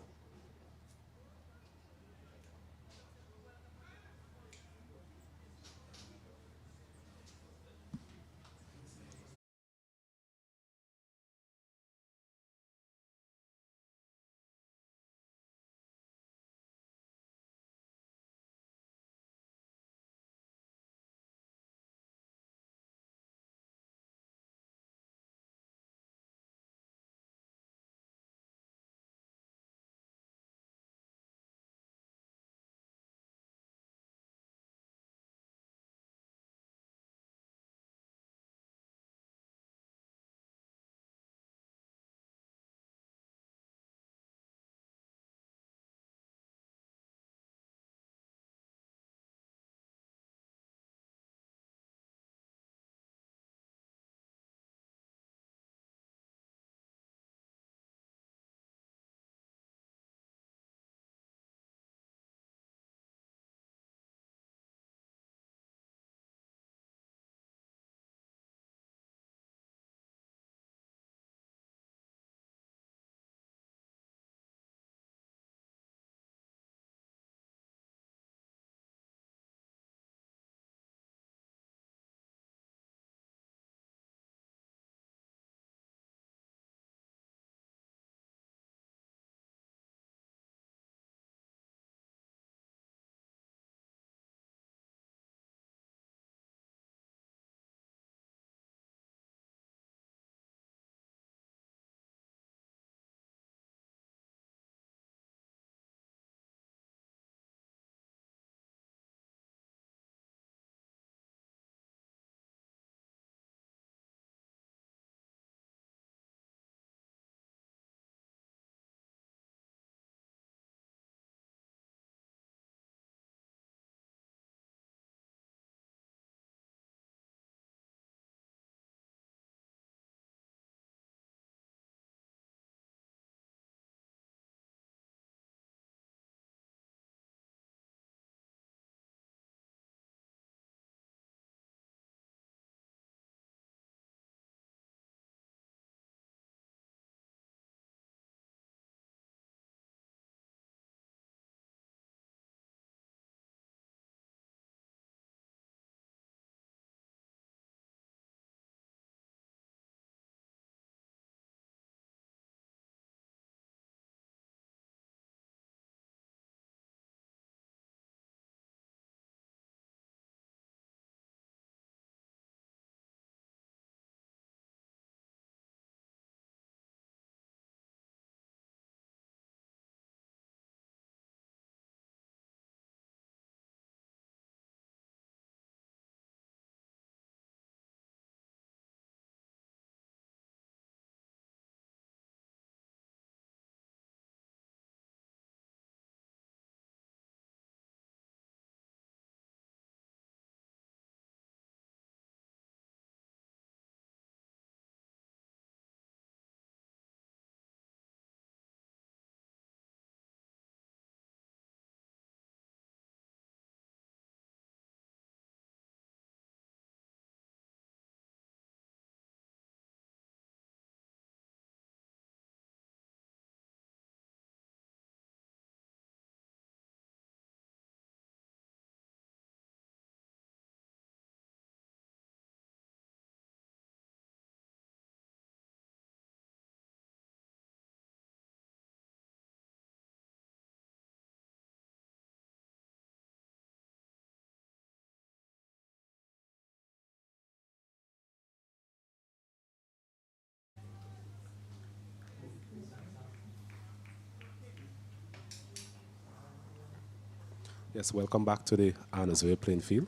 Yes, welcome back to the Irresponsible playing field.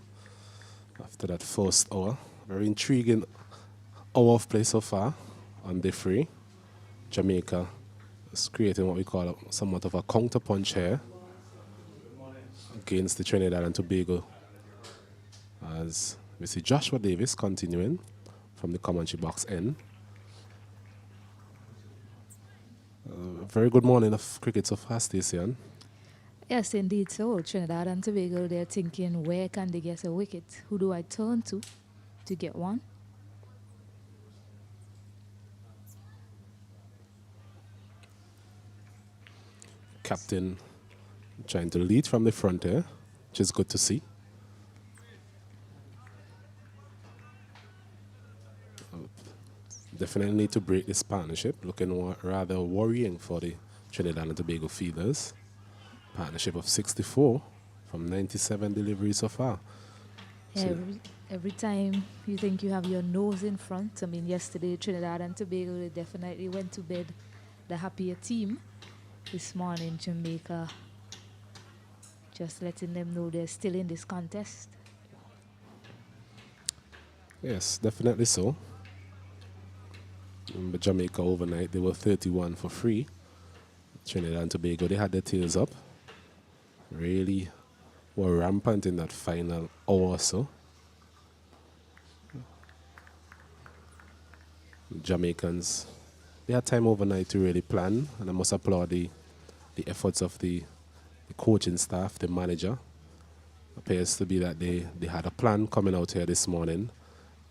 After that first hour, very intriguing hour of play so far on day 3. Jamaica is creating what we call somewhat of a counter punch here against the Trinidad and Tobago. As we see Joshua Davis continuing from the commentary box end. Very good morning of cricket so far, Stacey. Yes, indeed so. Trinidad and Tobago, they're thinking, where can they get a wicket? Who do I turn to get one? Captain trying to lead from the front here, which is good to see. Definitely need to break this partnership. Looking rather worrying for the Trinidad and Tobago fielders. Partnership of 64 from 97 deliveries so far. Yeah, So every time you think you have your nose in front, I mean, yesterday Trinidad and Tobago, they definitely went to bed the happier team. This morning, Jamaica, just letting them know they're still in this contest. yes, definitely so. Remember Jamaica overnight, they were 31 for 3. Trinidad and Tobago, they had their tails up. Really were rampant in that final hour or so. Jamaicans, they had time overnight to really plan, and I must applaud the efforts of the coaching staff, the manager. Appears to be that they had a plan coming out here this morning,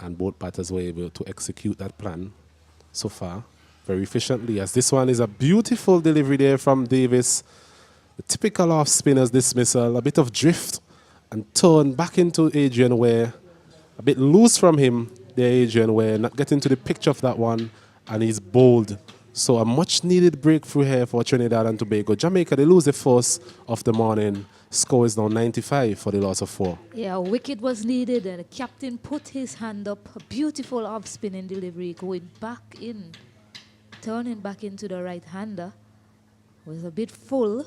and both batters were able to execute that plan so far very efficiently. As this one is a beautiful delivery there from Davis. The typical off spinner's dismissal, a bit of drift and turn back into Adrian Weer. A bit loose from him there, Adrian Weer, not getting to the picture of that one, and he's bowled. So a much needed breakthrough here for Trinidad and Tobago. Jamaica, they lose the first of the morning. Score is now 95 for the loss of 4. Yeah, a wicket was needed, and the captain put his hand up. A beautiful off-spinning delivery, going back in, turning back into the right-hander. Was a bit full.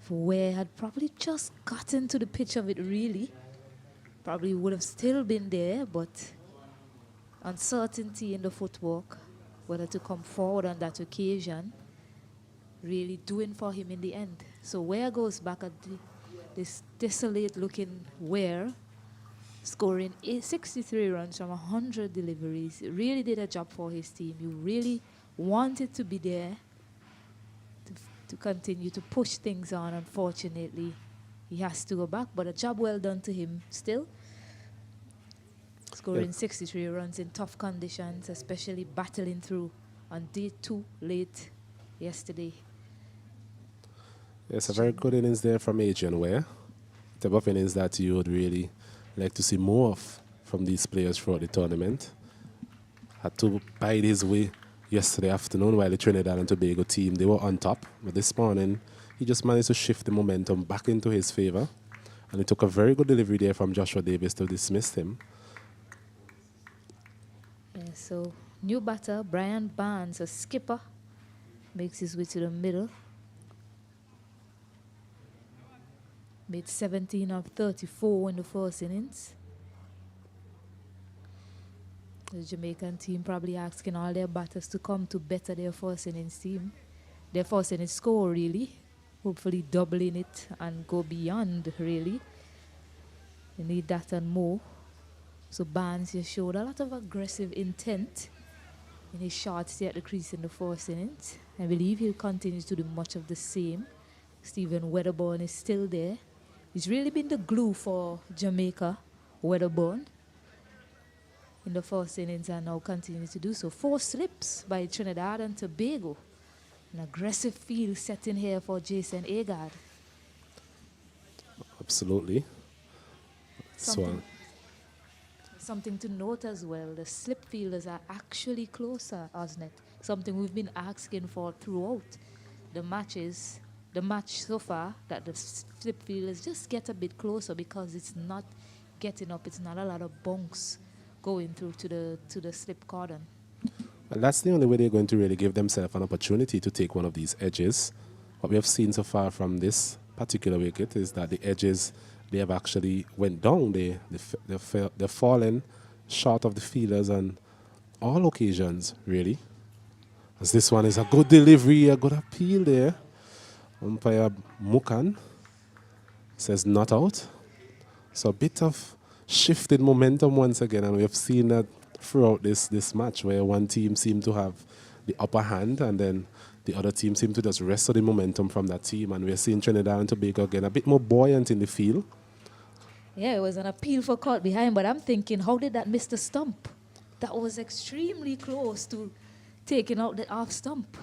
Where had probably just gotten to the pitch of it, really. Probably would have still been there, but uncertainty in the footwork, whether to come forward on that occasion, really doing for him in the end. So Ware goes back at this desolate-looking Ware, scoring 63 runs from 100 deliveries. It really did a job for his team. You really wanted to be there to continue to push things on. Unfortunately, he has to go back, but a job well done to him still. Scoring 63 runs in tough conditions, especially battling through on day 2 late yesterday. Yes, a very good innings there from Adrian Weer. The type of innings that you would really like to see more of from these players throughout the tournament. Had to bide his way yesterday afternoon while the Trinidad and Tobago team, they were on top. But this morning, he just managed to shift the momentum back into his favor. And it took a very good delivery there from Joshua Davis to dismiss him. Yeah, so new batter, Brian Barnes, a skipper, makes his way to the middle. Made 17 of 34 in the first innings. The Jamaican team probably asking all their batters to come to better their first innings team. Their first innings score, really. Hopefully doubling it and go beyond, really. They need that and more. So Barnes just showed a lot of aggressive intent in his shots at the crease in the first innings. I believe he'll continue to do much of the same. Stephen Wedderburn is still there. He's really been the glue for Jamaica, Wedderburn, in the first innings and now continue to do so. 4 slips by Trinidad and Tobago. An aggressive field set in here for Jason Agard. Absolutely. Something to note as well, the slip fielders are actually closer, Osnet. Something we've been asking for throughout the match so far, that the slip fielders just get a bit closer because it's not getting up, it's not a lot of bunks going through to the slip cordon. And that's the only way they're going to really give themselves an opportunity to take one of these edges. What we have seen so far from this particular wicket is that the edges, they have actually went down. They're fallen short of the fielders on all occasions, really. As this one is a good delivery, a good appeal there. Umpire Mukan says not out. So a bit of shifted momentum once again, and we have seen that throughout this match where one team seemed to have the upper hand and then the other team seemed to just wrest the momentum from that team, and we're seeing Trinidad and Tobago again a bit more buoyant in the field. Yeah, it was an appeal for caught behind, but I'm thinking, how did that miss the stump? That was extremely close to taking out the off stump.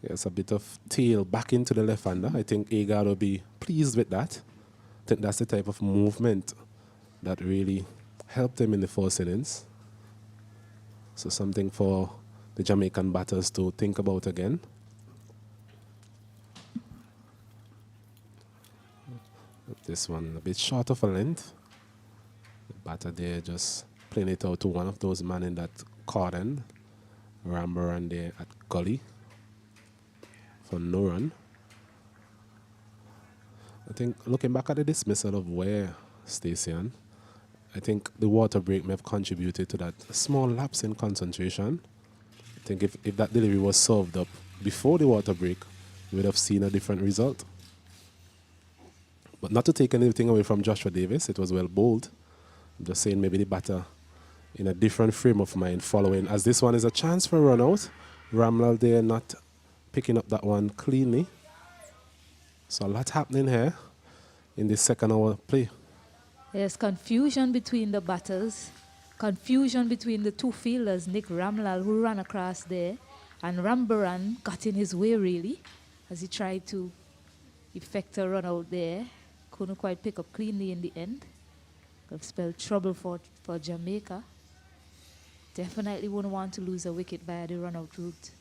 Yes, a bit of tail back into the left-hander. I think Agard will be pleased with that. I think that's the type of movement that really helped him in the first innings. So something for the Jamaican batters to think about again. This one a bit short of a length. The batter there just playing it out to one of those men in that cordon. Rambaran there at gully for no run. I think looking back at the dismissal of Weer, Stacey, I think the water break may have contributed to that small lapse in concentration. I think if that delivery was served up before the water break, we would have seen a different result. But not to take anything away from Joshua Davis, it was well bowled. I'm just saying maybe the batter in a different frame of mind following, as this one is a chance for a run out. Ramlal there not picking up that one cleanly. So a lot happening here in this second hour play. There's confusion between the batters, confusion between the two fielders, Nick Ramlal, who ran across there, and Rambaran got in his way really as he tried to effect a run out there. Couldn't quite pick up cleanly in the end. Could have spelled trouble for Jamaica. Definitely wouldn't want to lose a wicket via the run out route.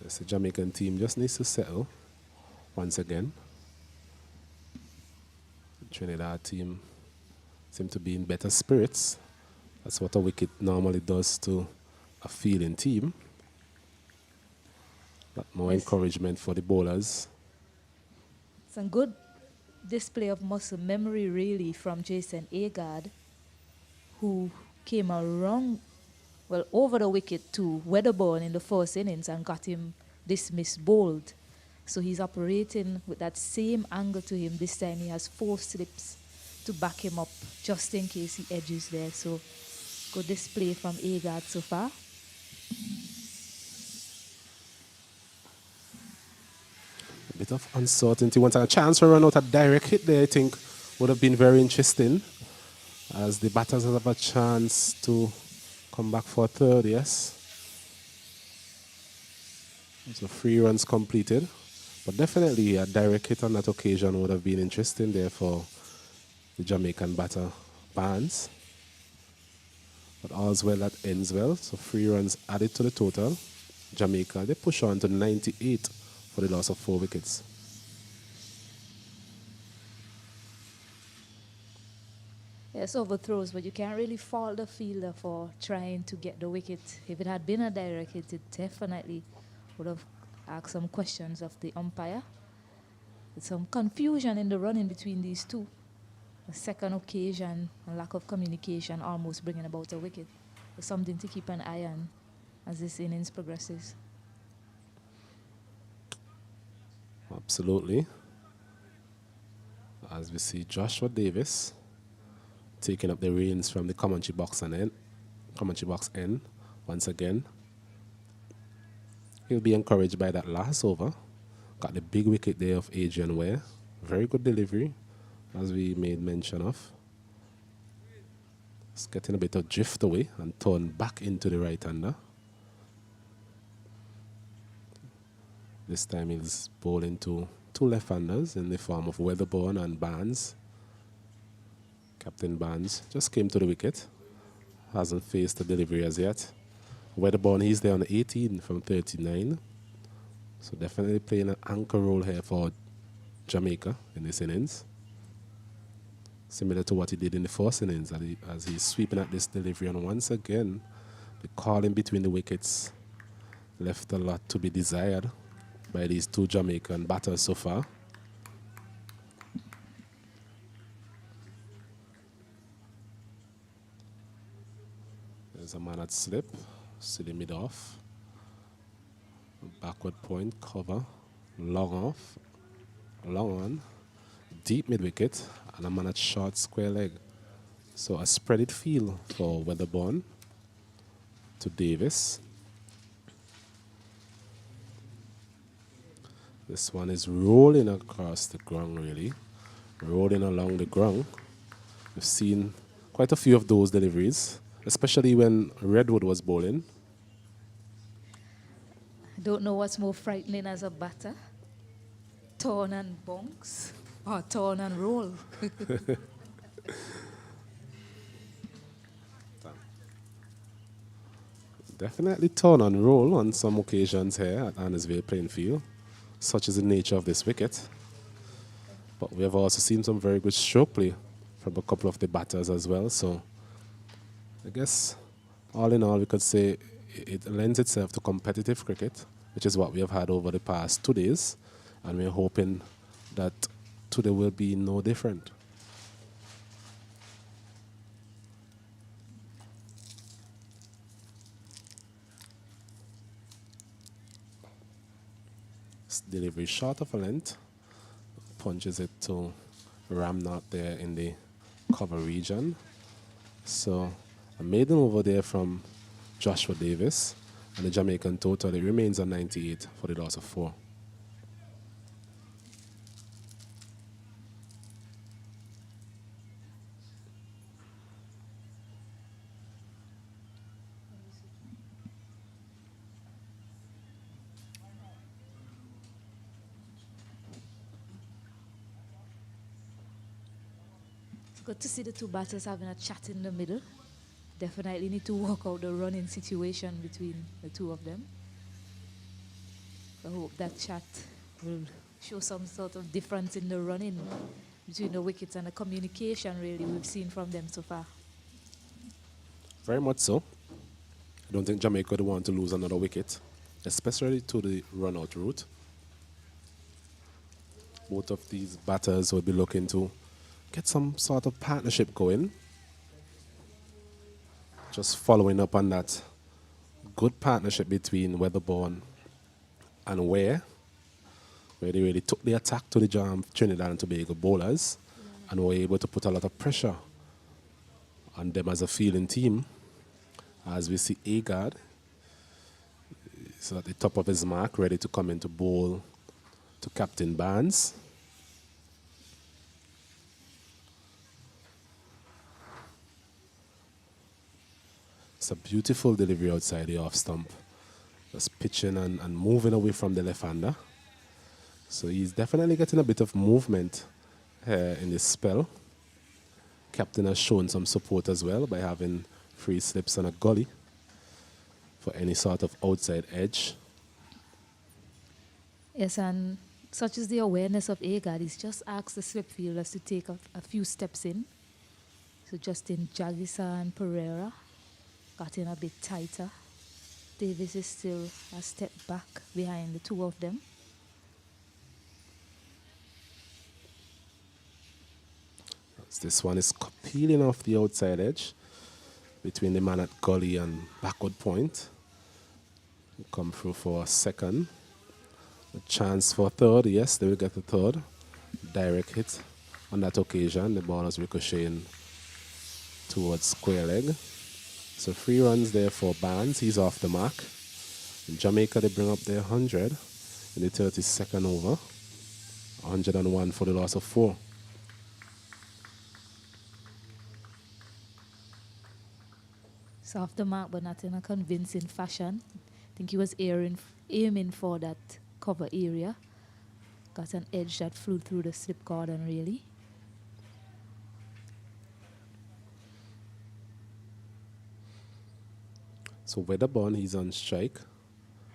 The Jamaican team just needs to settle once again. The Trinidad team seem to be in better spirits. That's what a wicket normally does to a fielding team. But more encouragement for the bowlers. Some good display of muscle memory really from Jason Agard, who came around, well, over the wicket to Weatherborn in the first innings and got him dismissed bowled. So he's operating with that same angle to him. This time he has 4 slips to back him up just in case he edges there. So good display from Agard so far. A bit of uncertainty. Once a chance to run out a direct hit there, I think would have been very interesting, as the batters have a chance to come back for a third, yes. So 3 runs completed. But definitely a direct hit on that occasion would have been interesting there for the Jamaican batter Barnes. But all's well that ends well. So 3 runs added to the total. Jamaica, they push on to 98 for the loss of 4 wickets. Yes, overthrows, but you can't really fault the fielder for trying to get the wicket. If it had been a direct hit, it definitely would have asked some questions of the umpire. There's some confusion in the running between these two. The second occasion, a lack of communication almost bringing about a wicket. It's something to keep an eye on as this innings progresses. Absolutely. As we see Joshua Davis taking up the reins from the commentary box end once again. He'll be encouraged by that last over. Got the big wicket there of Adrian Weer. Very good delivery, as we made mention of. It's getting a bit of drift away and turn back into the right-hander. This time he's bowling to 2 left-handers in the form of Weatherborn and Barnes. Captain Barnes just came to the wicket. Hasn't faced the delivery as yet. Weatherborn, he's there on 18 from 39. So definitely playing an anchor role here for Jamaica in this innings. Similar to what he did in the first innings, as he's sweeping at this delivery. And once again, the calling between the wickets left a lot to be desired. by these two Jamaican batters so far. There's a man at slip, silly mid off. Backward point, cover, long off, long on, deep mid wicket, and a man at short square leg. So a spreaded field for Weatherborn to Davis. This one is rolling across the ground, really. Rolling along the ground. We've seen quite a few of those deliveries, especially when Redwood was bowling. I don't know what's more frightening as a batter. Turn and bounce or turn and roll. Definitely turn and roll on some occasions here at Annesville playing field. Such is the nature of this wicket. But we have also seen some very good stroke play from a couple of the batters as well. So I guess all in all we could say it lends itself to competitive cricket, which is what we have had over the past 2 days. And we're hoping that today will be no different. Delivery short of a length, punches it to Ramnot there in the cover region. So a maiden over there from Joshua Davis, and the Jamaican total, it remains on 98 for the loss of 4. Good to see the two batters having a chat in the middle. Definitely need to work out the running situation between the two of them. I hope that chat will show some sort of difference in the running between the wickets and the communication really we've seen from them so far. Very much so. I don't think Jamaica would want to lose another wicket, especially to the run-out route. Both of these batters will be looking to get some sort of partnership going. Just following up on that good partnership between Weatherborn and Weer, where they really took the attack to the Trinidad and Tobago bowlers and were able to put a lot of pressure on them as a fielding team. As we see Agard is at the top of his mark, ready to come in to bowl to Captain Barnes. It's a beautiful delivery outside the off stump. Just pitching and moving away from the left-hander. So he's definitely getting a bit of movement here in this spell. Captain has shown some support as well by having free slips and a gully for any sort of outside edge. Yes, and such is the awareness of Agard. He's just asked the slip fielders to take a few steps in. So Justin Jagisa and Pereira got in a bit tighter. Davis is still a step back behind the two of them. This one is peeling off the outside edge between the man at gully and backward point. Come through for a second. A chance for a third. Yes, they will get the third. Direct hit on that occasion. The ball is ricocheting towards square leg. So 3 runs there for Barnes. He's off the mark. In Jamaica, they bring up their 100 in the 32nd over. 101 for the loss of 4. So off the mark, but not in a convincing fashion. I think he was aiming for that cover area. Got an edge that flew through the slip cordon, really. So Weatherborn, he's on strike,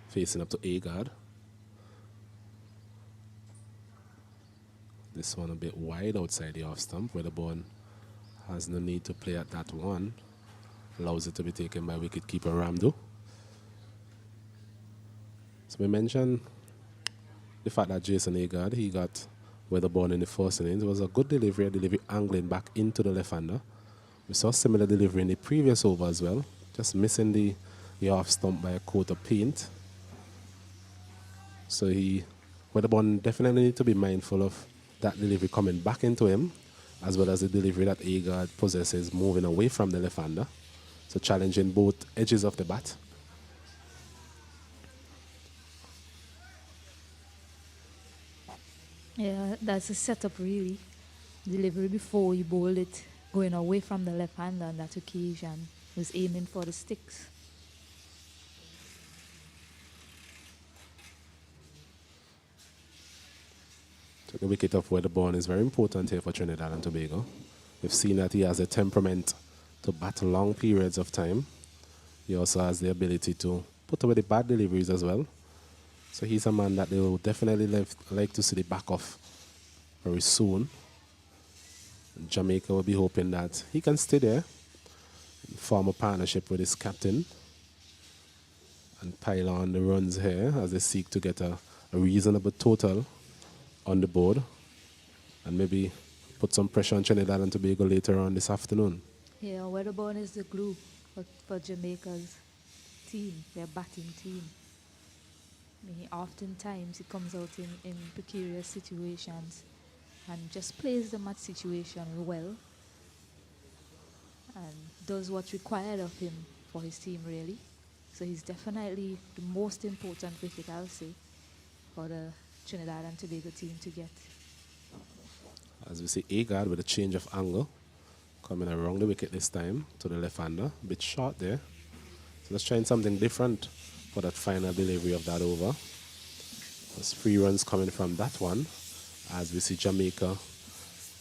facing up to Agard. This one a bit wide outside the off stump. Weatherborn has no need to play at that one. Allows it to be taken by wicketkeeper Ramdo. So we mentioned the fact that Jason Agard, he got Weatherborn in the first innings. It was a good delivery, a delivery angling back into the left-hander. We saw similar delivery in the previous over as well, just missing the off stump by a coat of paint. So Weatherborn definitely need to be mindful of that delivery coming back into him, as well as the delivery that Agard possesses moving away from the left-hander. So challenging both edges of the bat. Yeah, that's a setup really. Delivery before he bowled it, going away from the left hander on that occasion, was aiming for the sticks. So the wicket of Weatherborn is very important here for Trinidad and Tobago. We've seen that he has a temperament to bat long periods of time. He also has the ability to put away the bad deliveries as well. So he's a man that they will definitely like to see the back of very soon. And Jamaica will be hoping that he can stay there, form a partnership with his captain, and pile on the runs here as they seek to get a reasonable total on the board, and maybe put some pressure on Trinidad and Tobago later on this afternoon. Yeah, Weatherborn is the glue for Jamaica's team, their batting team. I mean, oftentimes he comes out in precarious situations and just plays the match situation well and does what's required of him for his team, really. So he's definitely the most important wicket, I'll say, for the Trinidad and Tobago team to get. As we see Agard with a change of angle, coming around the wicket this time to the left-hander, a bit short there. So let's try something different for that final delivery of that over. There's 3 runs coming from that one, as we see Jamaica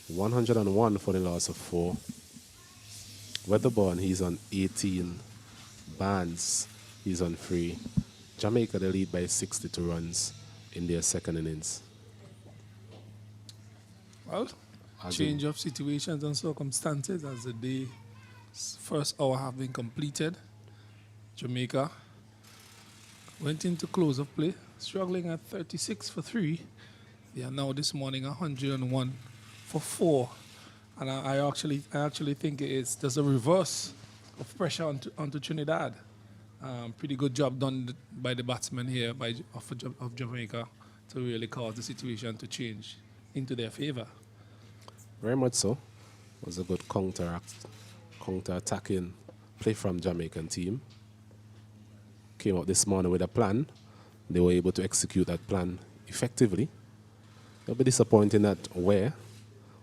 101 for the loss of 4. Weatherborn, he's on 18. Barnes, he's on 3. Jamaica, they lead by 62 runs in their second innings. Well, change of situations and circumstances as the day's first hour have been completed. Jamaica went into close of play, struggling at 36 for 3. They are now this morning 101 for 4. And I actually think there's a reverse of pressure onto Trinidad. Pretty good job done by the batsmen here of Jamaica to really cause the situation to change into their favor. Very much so. It was a good counter-attacking play from Jamaican team. Came out this morning with a plan. They were able to execute that plan effectively. It'll be disappointing that Weer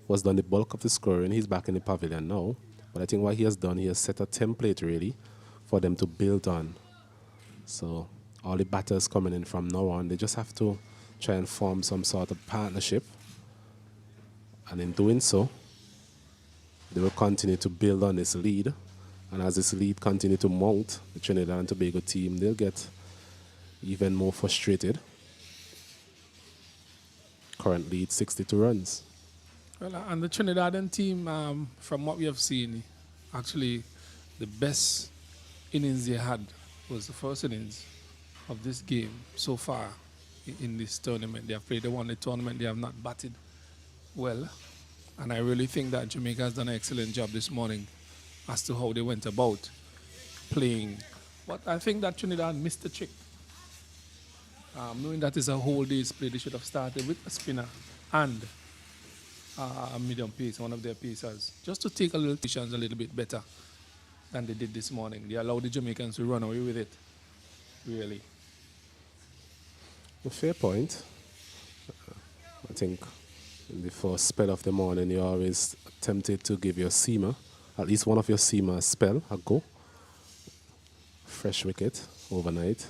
was done the bulk of the scoring. He's back in the pavilion now. But I think what he has done, he has set a template really for them to build on. So all the batters coming in from now on, they just have to try and form some sort of partnership. And in doing so, they will continue to build on this lead. And as this lead continues to mount, the Trinidad and Tobago team, they'll get even more frustrated. Current lead, 62 runs. Well, and the Trinidadian team, from what we have seen, actually the best innings they had was the first innings of this game so far in this tournament. They have played the one tournament, they have not batted well. And I really think that Jamaica has done an excellent job this morning as to how they went about playing. But I think that Trinidad missed the trick. Knowing that it's a whole day's play, they should have started with a spinner and a medium pace, one of their pacers, just to take a little bit better than they did this morning. They allowed the Jamaicans to run away with it, really. A fair point. I think in the first spell of the morning, you're always tempted to give your seamer, at least one of your seamers, a spell, a go. Fresh wicket overnight.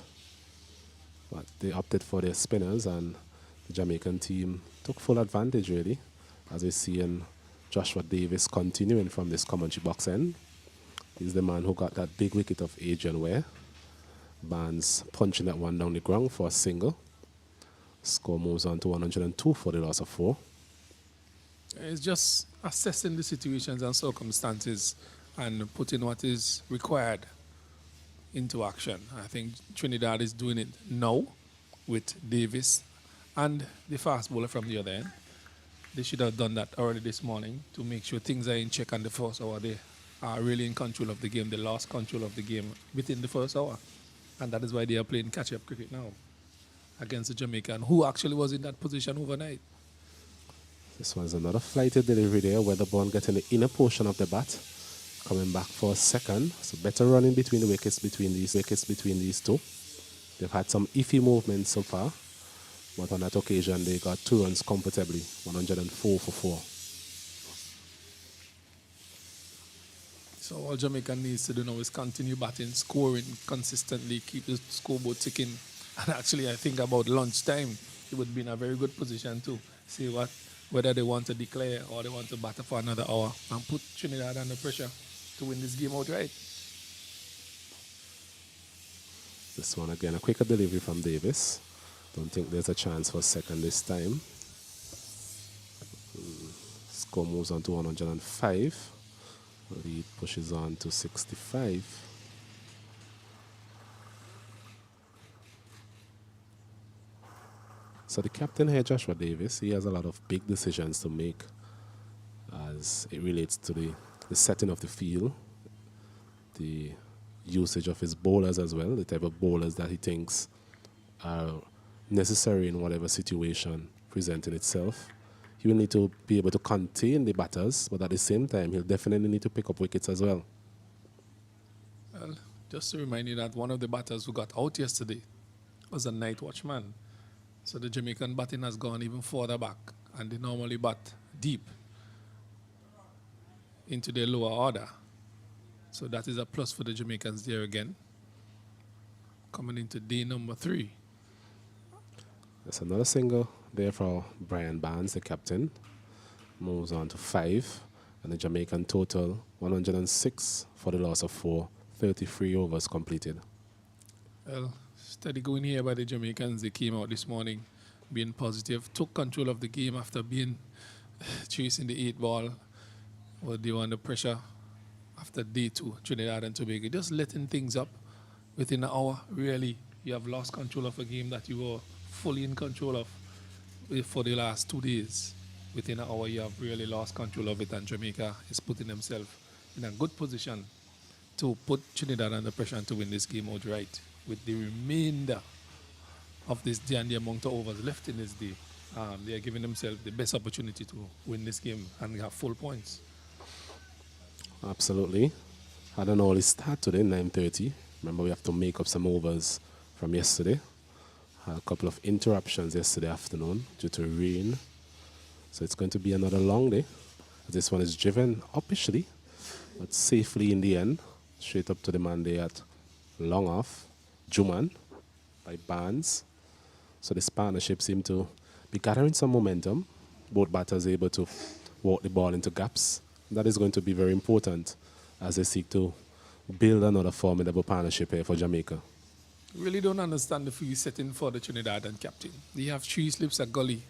But they opted for their spinners, and the Jamaican team took full advantage, really, as we see in Joshua Davis continuing from this commentary box end. He's the man who got that big wicket of Adrian Weer. Barnes punching that one down the ground for a single. Score moves on to 102 for the loss of 4. It's just assessing the situations and circumstances and putting what is required into action. I think Trinidad is doing it now with Davis and the fast bowler from the other end. They should have done that early this morning to make sure things are in check on the first hour. They are really in control of the game. They lost control of the game within the first hour. And that is why they are playing catch-up cricket now against the Jamaican, who actually was in that position overnight. This one's another flighted delivery there. Weatherbourne getting the inner portion of the bat. Coming back for a second. So better running between the wickets between these two. They've had some iffy movements so far. But on that occasion, they got 2 runs comfortably, 104 for 4. So all Jamaica needs to do now is continue batting, scoring consistently, keep the scoreboard ticking. And actually, I think about lunchtime, it would be in a very good position to see whether they want to declare or they want to bat for another hour and put Trinidad under pressure to win this game outright. This one again, a quicker delivery from Davis. Don't think there's a chance for a second this time. Score moves on to 105. Lead pushes on to 65. So the captain here, Joshua Davis, he has a lot of big decisions to make as it relates to the setting of the field, the usage of his bowlers as well, the type of bowlers that he thinks are necessary in whatever situation presenting itself. He will need to be able to contain the batters, but at the same time, he'll definitely need to pick up wickets as well. Well, just to remind you that one of the batters who got out yesterday was a night watchman. So the Jamaican batting has gone even further back, and they normally bat deep into their lower order. So that is a plus for the Jamaicans there again. Coming into day number 3. That's another single there for Brian Barnes, the captain. Moves on to 5. And the Jamaican total 106 for the loss of 4. 33 overs completed. Well, steady going here by the Jamaicans. They came out this morning being positive. Took control of the game after being chasing the 8 ball. Well, they were under pressure after day 2, Trinidad and Tobago. Just letting things up within an hour. Really, you have lost control of a game that you were fully in control of for the last 2 days. Within an hour, you have really lost control of it, and Jamaica is putting themselves in a good position to put Trinidad under pressure and to win this game outright. With the remainder of this day and the amount of overs left in this day, they are giving themselves the best opportunity to win this game and have full points. Absolutely. Had an early start today, 9:30. Remember, we have to make up some overs from yesterday. Had a couple of interruptions yesterday afternoon due to rain. So it's going to be another long day. This one is driven uppishly, but safely in the end. Straight up to the man there at long off, Juman by Barnes. So this partnership seemed to be gathering some momentum. Both batters able to walk the ball into gaps. That is going to be very important as they seek to build another formidable partnership here for Jamaica. Really don't understand the field setting for the Trinidadian captain. They have 3 slips, a gully,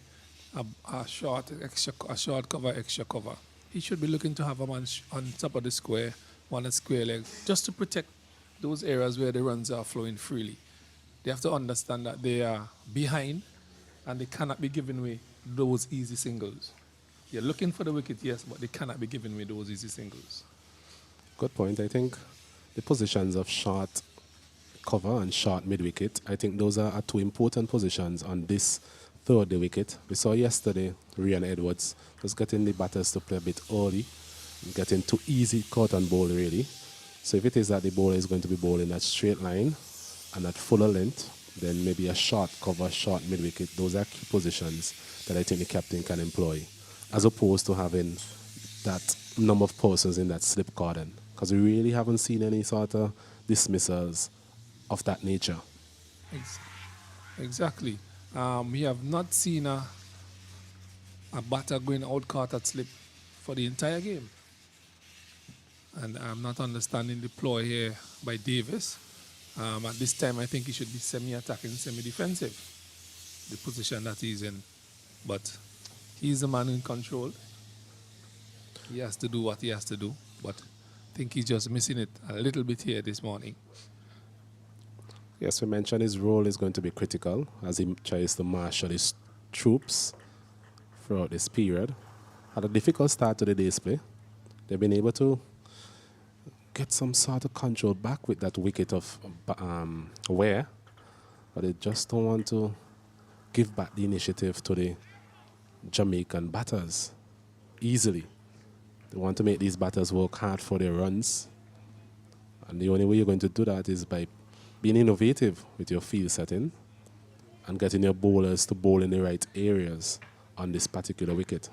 a short cover, extra cover. He should be looking to have a man on top of the square, one a square leg, just to protect those areas where the runs are flowing freely. They have to understand that they are behind and they cannot be giving away those easy singles. You're looking for the wicket, yes, but they cannot be giving away those easy singles. Good point. I think the positions of short cover and short mid-wicket, I think those are 2 important positions on this third day wicket. We saw yesterday, Ryan Edwards was getting the batters to play a bit early, getting too easy caught and bowl really. So if it is that the bowler is going to be bowling that straight line and at fuller length, then maybe a short cover, short mid-wicket, those are key positions that I think the captain can employ, as opposed to having that number of persons in that slip cordon. Because we really haven't seen any sort of dismissals of that nature. Exactly. We have not seen a batter going out caught at slip for the entire game. And I'm not understanding the ploy here by Davis. At this time, I think he should be semi-attacking, semi-defensive, the position that he's in. But he's the man in control. He has to do what he has to do. But I think he's just missing it a little bit here this morning. Yes, we mentioned his role is going to be critical as he tries to marshal his troops throughout this period. Had a difficult start to the day's play. They've been able to get some sort of control back with that wicket of Weer, but they just don't want to give back the initiative to the Jamaican batters easily. They want to make these batters work hard for their runs, and the only way you're going to do that is by being innovative with your field setting and getting your bowlers to bowl in the right areas on this particular wicket.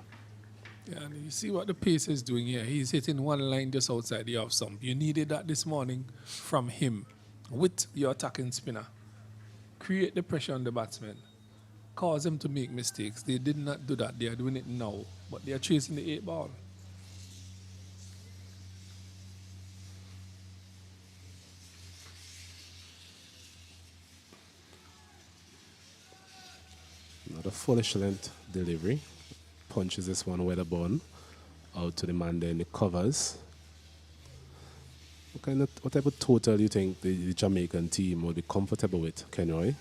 Yeah, and you see what the pace is doing here. He's hitting one line just outside the off stump. You needed that this morning from him with your attacking spinner. Create the pressure on the batsmen. Cause them to make mistakes. They did not do that. They are doing it now. But they are chasing the 8 ball. Another foolish length delivery. Punches this one weatherborn out to the man there in the covers. What type of total do you think the Jamaican team will be comfortable with, Kenroy,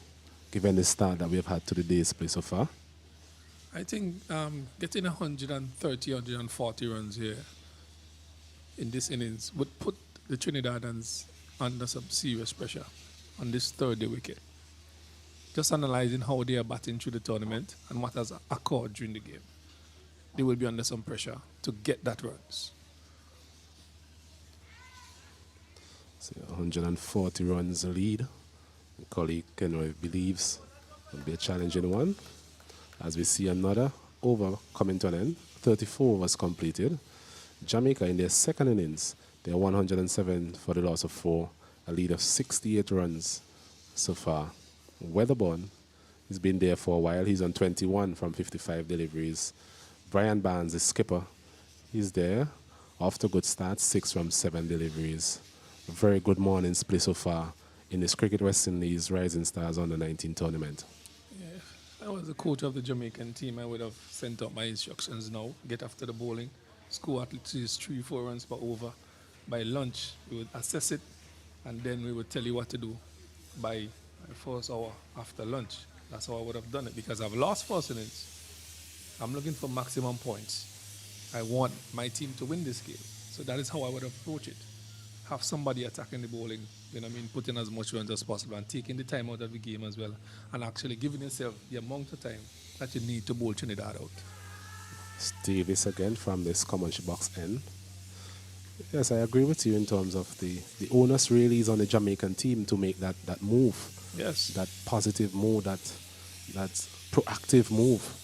given the start that we've had to the day's play so far? I think getting 130, 140 runs here in this innings would put the Trinidadians under some serious pressure on this third day wicket. Just analysing how they are batting through the tournament and what has occurred during the game. They will be under some pressure to get that runs. So 140 runs lead. My colleague Kenroy believes will be a challenging one. As we see another over coming to an end. 34 was completed. Jamaica in their second innings, they're 107 for the loss of 4, a lead of 68 runs so far. Weatherborn, he's been there for a while. He's on 21 from 55 deliveries. Brian Barnes, the skipper, he's there. Off to a good start, 6 from 7 deliveries. A very good morning's play so far in this Cricket West Indies Rising Stars Under-19 tournament. Yeah, if I was the coach of the Jamaican team, I would have sent out my instructions now. Get after the bowling, score at least 3-4 runs per over. By lunch, we would assess it, and then we would tell you what to do by the first hour after lunch. That's how I would have done it, because I've lost first innings. I'm looking for maximum points. I want my team to win this game. So that is how I would approach it. Have somebody attacking the bowling, you know what I mean, putting as much runs as possible and taking the time out of the game as well, and actually giving yourself the amount of time that you need to bowl Trinidad out. Davis again from this commentary box end. Yes, I agree with you in terms of the onus really is on the Jamaican team to make that move. Yes. That positive move, that proactive move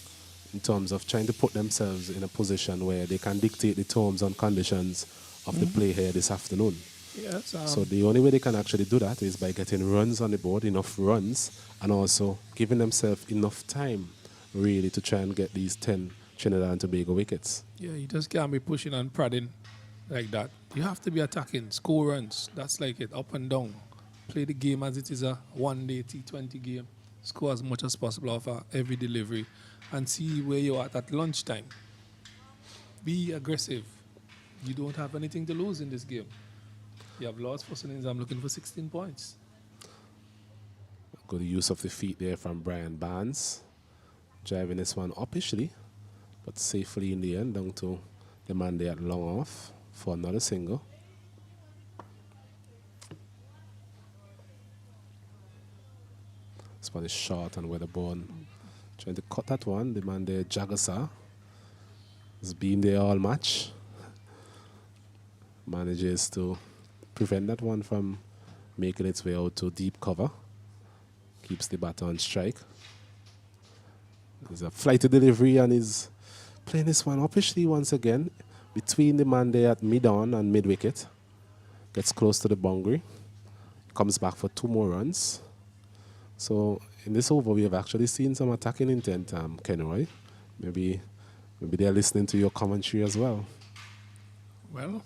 in terms of trying to put themselves in a position where they can dictate the terms and conditions of the play here this afternoon. Yes. So the only way they can actually do that is by getting runs on the board, enough runs, and also giving themselves enough time really to try and get these 10 Trinidad and Tobago wickets. Yeah, you just can't be pushing and prodding like that. You have to be attacking, score runs. That's like it, up and down. Play the game as it is a one-day T20 game. Score as much as possible off every delivery and see where you're at lunchtime. Be aggressive. You don't have anything to lose in this game. You have lost first innings. I'm looking for 16 points. Good use of the feet there from Brian Barnes. Driving this one uppishly, but safely in the end, down to the man there at long off for another single. This one is short and weatherborn. Trying to cut that one. The man there, Jagasa, has been there all match. Manages to prevent that one from making its way out to deep cover. Keeps the batter on strike. There's a flighty delivery and he's playing this one uppishly once again between the man there at mid-on and mid-wicket. Gets close to the boundary. Comes back for 2 more runs. So in this over, we have actually seen some attacking intent, Kenroy. Maybe they're listening to your commentary as well. Well,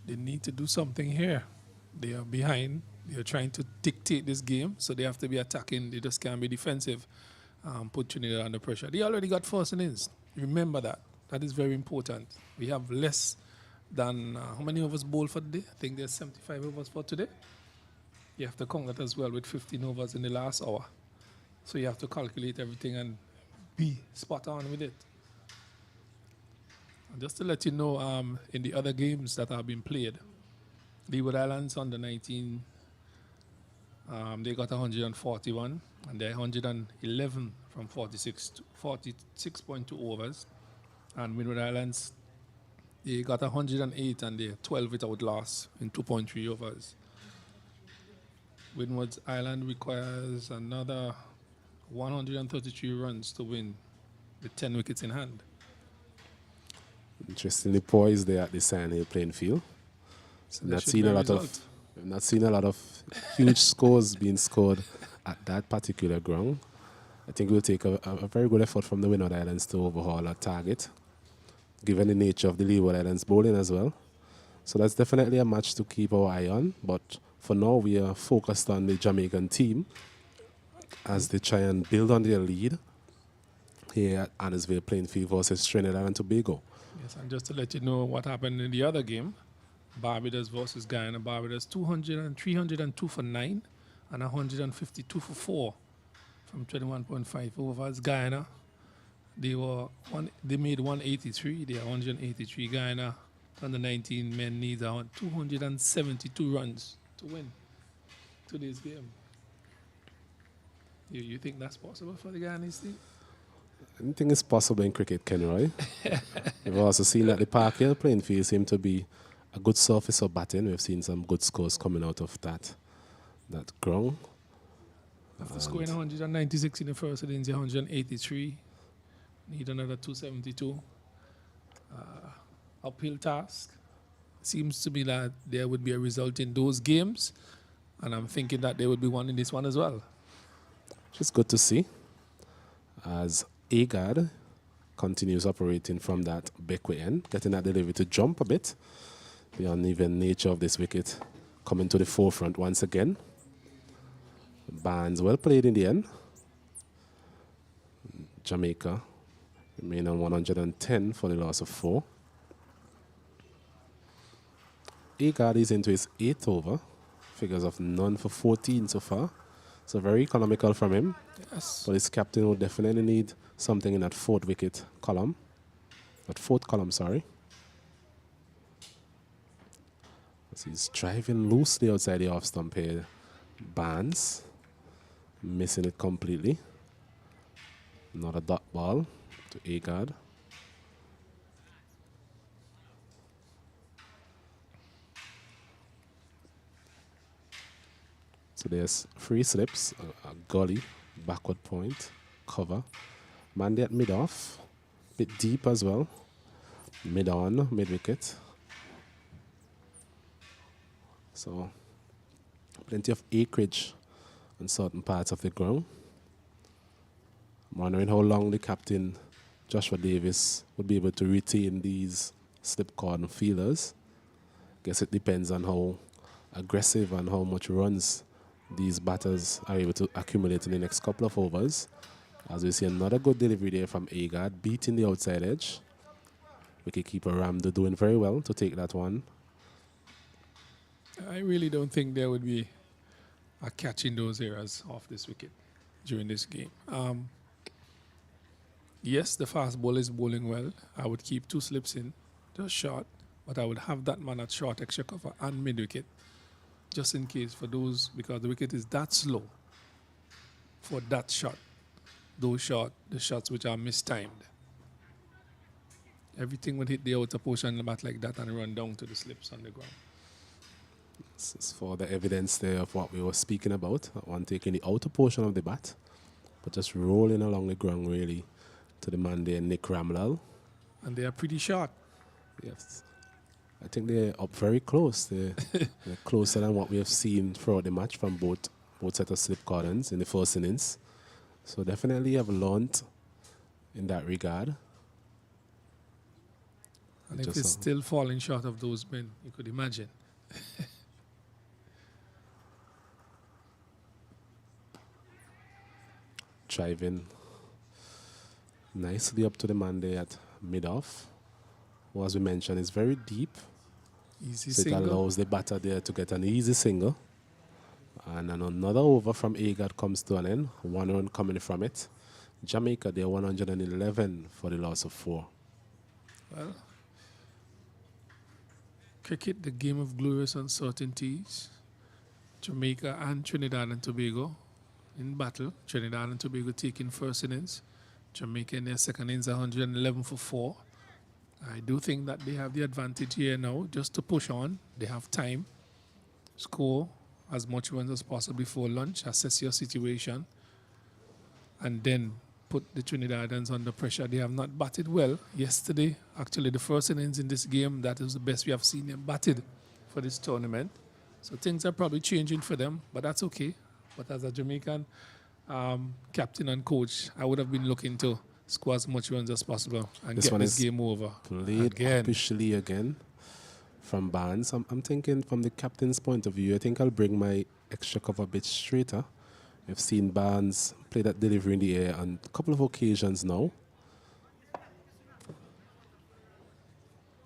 they need to do something here. They are behind. They are trying to dictate this game, so they have to be attacking. They just can't be defensive. Put Trinidad under pressure. They already got first innings. Remember that. That is very important. We have less than, how many overs bowled for today? I think there's 75 overs for today. You have to count that as well with 15 overs in the last hour. So you have to calculate everything and be spot on with it. And just to let you know, in the other games that have been played, Leeward Islands under 19, they got 141 and they're 111 from 46.2 overs. And Windward Islands, they got 108 and they're 12 without loss in 2.3 overs. Windwards Island requires another 133 runs to win with 10 wickets in hand. Interestingly poised there at the Sandhill playing field. So We've not seen a lot of huge scores being scored at that particular ground. I think it will take a very good effort from the Windward Islands to overhaul our target, given the nature of the Leeward Islands bowling as well. So that's definitely a match to keep our eye on. But for now, we are focused on the Jamaican team as they try and build on their lead here at Annisville playing field versus Trinidad and Tobago. Yes, and just to let you know what happened in the other game, Barbados versus Guyana. Barbados 302 for 9 and 152 for 4 from 21.5 overs. Guyana, they made 183. They are 183. Guyana under 19 men needs 272 runs to win today's game. You think that's possible for the Guyanese team? Anything is possible in cricket, Kenroy. We've also seen that the Park Hill playing field seemed to be a good surface for batting. We've seen some good scores coming out of that ground. After scoring 196 in the first innings, 183. Need another 272. Uphill task. Seems to be that there would be a result in those games. And I'm thinking that there would be one in this one as well. Just good to see as Agard continues operating from that backway end, getting that delivery to jump a bit. The uneven nature of this wicket coming to the forefront once again. Barnes well played in the end. Jamaica remain on 110 for the loss of 4. Agard is into his 8th over. Figures of none for 14 so far. So very economical from him. Yes. But his captain will definitely need something in that 4th wicket column. That 4th column, sorry. As he's driving loosely outside the off stump here. Barnes missing it completely. Not a dot ball to Agard. So there's 3 slips, a gully, backward point, cover. Mandy at mid-off, bit deep as well. Mid-on, mid-wicket. So plenty of acreage on certain parts of the ground. I'm wondering how long the captain, Joshua Davis, would be able to retain these slip cordon fielders. Guess it depends on how aggressive and how much runs these batters are able to accumulate in the next couple of overs. As we see another good delivery there from Agard, beating the outside edge. Wicketkeeper Ramdo doing very well to take that one. I really don't think there would be a catch in those areas off this wicket during this game. Yes, the fast bowler is bowling well. I would keep 2 slips in, just short, but I would have that man at short, extra cover and mid-wicket, just in case for those, because the wicket is that slow for that shot. The shots which are mistimed. Everything would hit the outer portion of the bat like that and run down to the slips on the ground. This is for the evidence there of what we were speaking about. That one taking the outer portion of the bat, but just rolling along the ground really to the man there, Nick Ramlal. And they are pretty short. Yes. I think they're up very close. They're closer than what we have seen throughout the match from both sets of slip cordons in the first innings. So definitely have learned in that regard. And if it's still falling short of those men, you could imagine. Driving nicely up to the man there at mid-off. Who, as we mentioned, is very deep. Easy so single. It allows the batter there to get an easy single. And then another over from Agard comes to an end. 1 run coming from it. Jamaica, they're 111 for the loss of 4. Well, cricket, the game of glorious uncertainties. Jamaica and Trinidad and Tobago in battle. Trinidad and Tobago taking first innings. Jamaica in their second innings 111 for 4. I do think that they have the advantage here now just to push on. They have time. Score as much runs as possible before lunch. Assess your situation. And then put the Trinidadians under pressure. They have not batted well yesterday. Actually, the first innings in this game, that is the best we have seen them batted for this tournament. So things are probably changing for them, but that's okay. But as a Jamaican captain and coach, I would have been looking to score as much runs as possible and get this game over. Played again. Officially again from Barnes. I'm thinking from the captain's point of view, I think I'll bring my extra cover a bit straighter. I've seen Barnes play that delivery in the air on a couple of occasions now.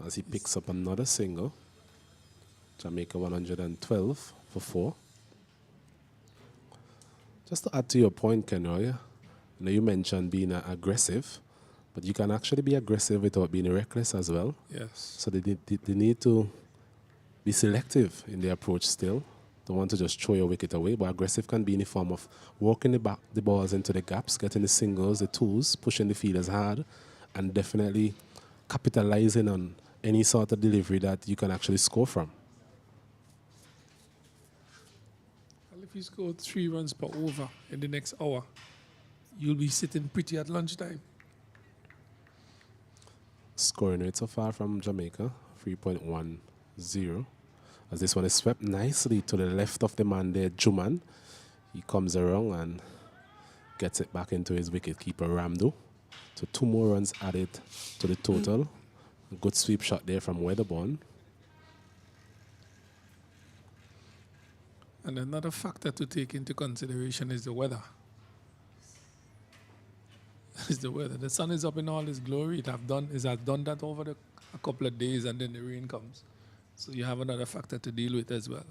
As he picks up another single. Jamaica 112 for 4. Just to add to your point, Kenroy, you mentioned being aggressive, but you can actually be aggressive without being reckless as well. Yes. So they need to be selective in their approach still. Don't want to just throw your wicket away, but aggressive can be in the form of walking the balls into the gaps, getting the singles, the twos, pushing the fielders hard, and definitely capitalizing on any sort of delivery that you can actually score from. Well, if you score 3 runs per over in the next hour, you'll be sitting pretty at lunchtime. Scoring rate so far from Jamaica, 3.10. As this one is swept nicely to the left of the man there, Juman. He comes around and gets it back into his wicketkeeper, Ramdo. So 2 more runs added to the total. A good sweep shot there from Weatherborn. And another factor to take into consideration is the weather. Is the weather. The sun is up in all its glory. It has done that over a couple of days, and then the rain comes. So you have another factor to deal with as well.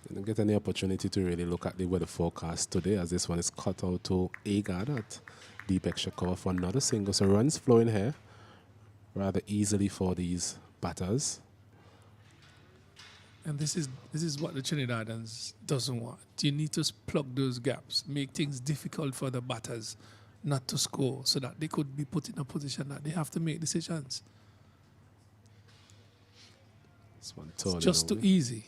You don't get any opportunity to really look at the weather forecast today, as this one is cut out to Agard at deep extra cover for another single. So runs flowing here rather easily for these batters. And this is what the Trinidadians doesn't want. You need to plug those gaps, make things difficult for the batters not to score, so that they could be put in a position that they have to make decisions. This one It's just too easy.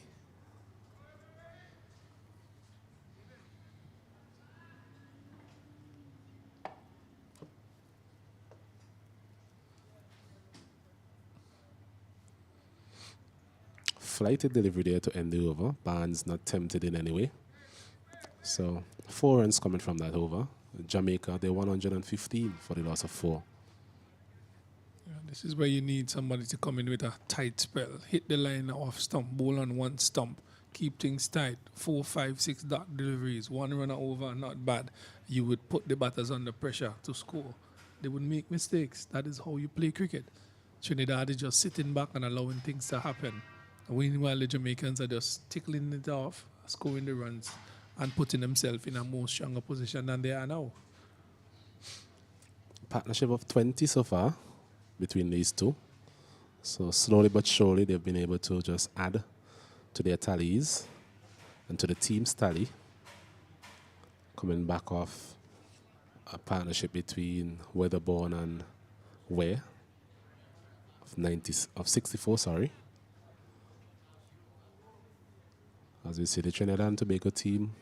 Flighted delivery there to end the over. Barnes not tempted in any way. So 4 runs coming from that over. Jamaica, they're 115 for the loss of 4. Yeah, this is where you need somebody to come in with a tight spell. Hit the line off stump, bowl on one stump. Keep things tight. 4, 5, 6 dot deliveries. 1 runner over, not bad. You would put the batters under pressure to score. They would make mistakes. That is how you play cricket. Trinidad is just sitting back and allowing things to happen. Meanwhile, the Jamaicans are just tickling it off, scoring the runs, and putting themselves in a more stronger position than they are now. Partnership of 20 so far between these two. So slowly but surely they've been able to just add to their tallies and to the team's tally. Coming back off a partnership between Weatherborn and Weer of 64, sorry. As we see the Trinidad and Tobago team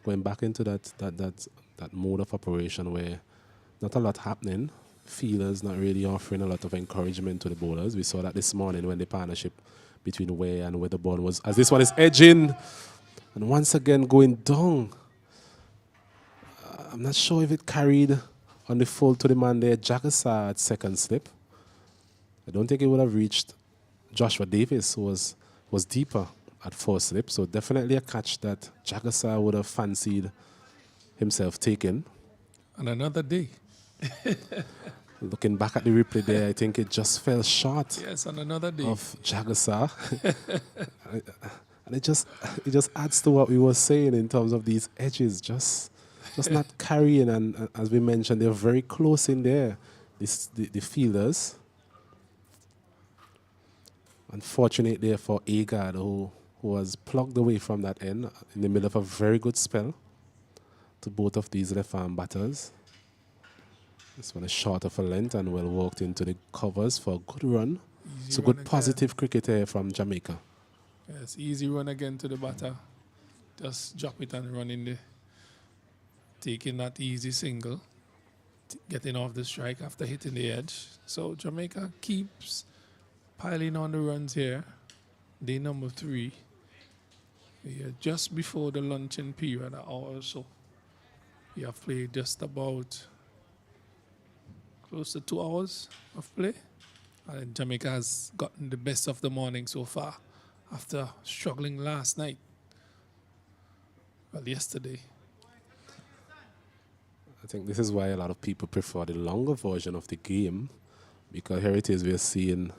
going back into that mode of operation where not a lot happening. Fielders not really offering a lot of encouragement to the bowlers. We saw that this morning when the partnership between Weer and Weatherborn was, as this one is edging and once again going down. I'm not sure if it carried on the full to the man there, Jagasa at second slip. I don't think it would have reached Joshua Davis, who was deeper at 4 slip. So definitely a catch that Jagasa would have fancied himself taking. And another day. Looking back at the replay there, I think it just fell short Yes, on another day. of Jagasa. And it just adds to what we were saying in terms of these edges, just not carrying. And as we mentioned, they're very close in there. The fielders. Unfortunate there for Agard, who was plugged away from that end in the middle of a very good spell to both of these left arm batters. This one is short of a length and well walked into the covers for a good run. It's a good positive cricket here from Jamaica. Yes, easy run again to the batter. Just drop it and run in there. Taking that easy single. Getting off the strike after hitting the edge. So Jamaica keeps piling on the runs here. Day number 3. We are just before the luncheon period, an hour or so. We have played just about close to 2 hours of play. And Jamaica has gotten the best of the morning so far after struggling last night. Well, yesterday. I think this is why a lot of people prefer the longer version of the game, because here it is, we're seeing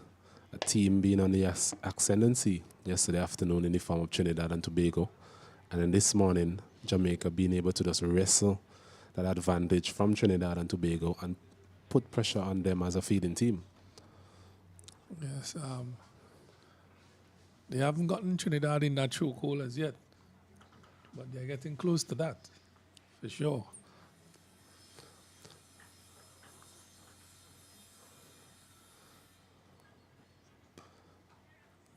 a team being on the ascendancy yesterday afternoon in the form of Trinidad and Tobago. And then this morning, Jamaica being able to just wrestle that advantage from Trinidad and Tobago and put pressure on them as a fielding team. Yes, they haven't gotten Trinidad in that chokehold as yet, but they're getting close to that, for sure.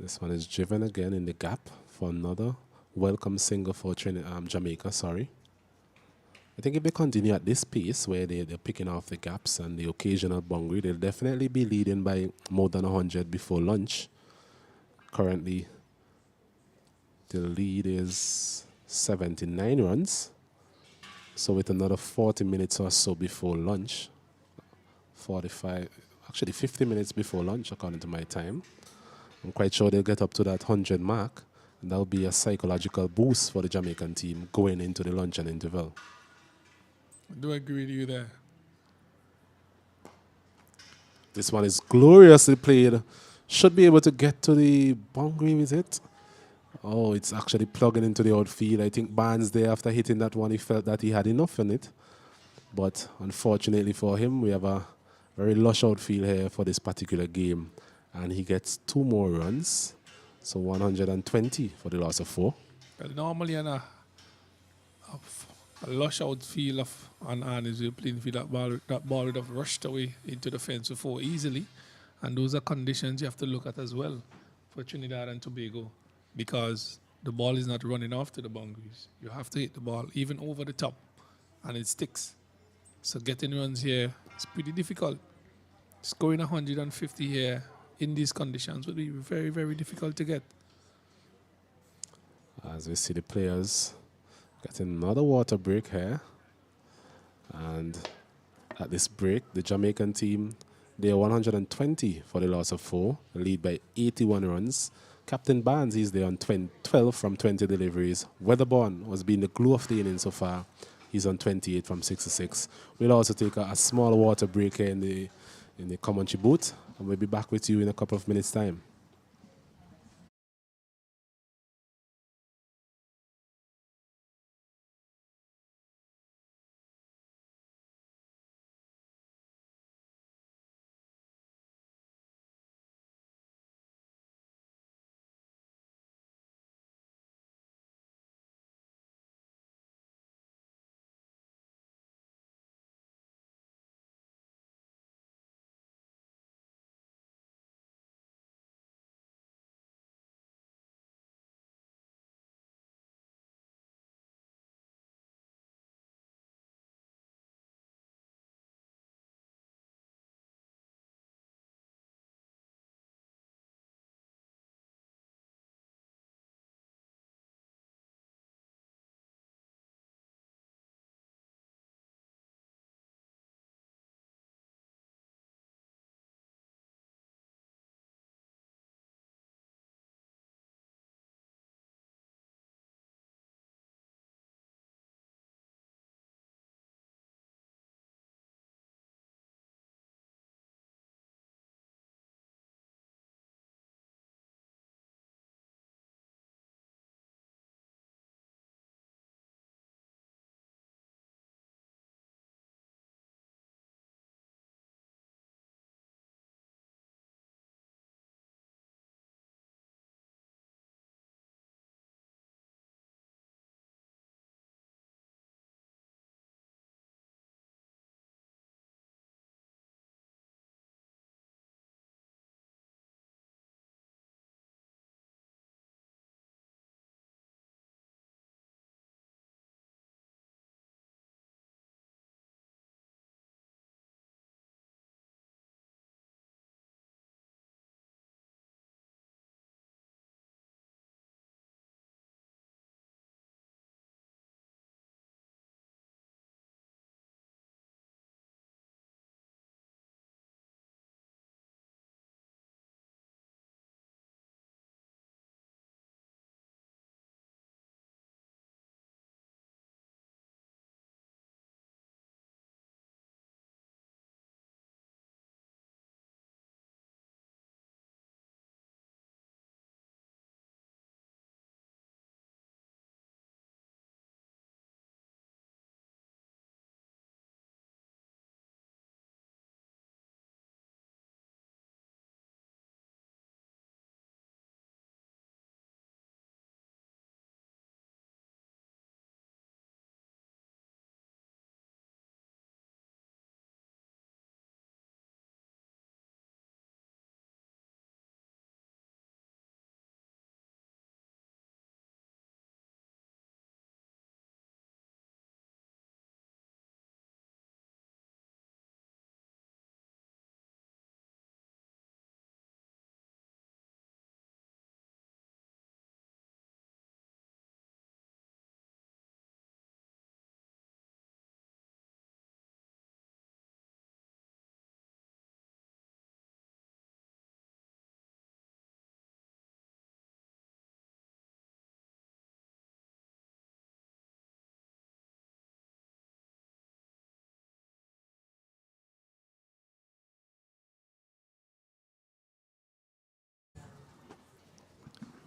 This one is driven again in the gap for another welcome single for Jamaica. I think if they continue at this pace where they're picking off the gaps and the occasional boundary, they'll definitely be leading by more than 100 before lunch. Currently, the lead is 79 runs. So with another 40 minutes or so before lunch, 50 minutes before lunch according to my time, I'm quite sure they'll get up to that 100 mark, and that'll be a psychological boost for the Jamaican team going into the luncheon interval. I do agree with you there. This one is gloriously played. Should be able to get to the boundary with it. Oh, it's actually plugging into the outfield. I think Barnes there, after hitting that one, he felt that he had enough in it. But unfortunately for him, we have a very lush outfield here for this particular game. And he gets 2 more runs. So 120 for the loss of 4. Well, normally on a lush outfield of an is you're playing for that ball would have rushed away into the fence before easily. And those are conditions you have to look at as well for Trinidad and Tobago, because the ball is not running off to the boundaries. You have to hit the ball even over the top, and it sticks. So getting runs here is pretty difficult. Scoring 150 here in these conditions would be very, very difficult to get. As we see the players getting another water break here. And at this break, the Jamaican team, they are 120 for the loss of 4, lead by 81 runs. Captain Barnes is there on 12 from 20 deliveries. Weatherborn was being the glue of the inning so far. He's on 28 from 66. We'll also take a small water break here in the commentary booth, and we'll be back with you in a couple of minutes' time.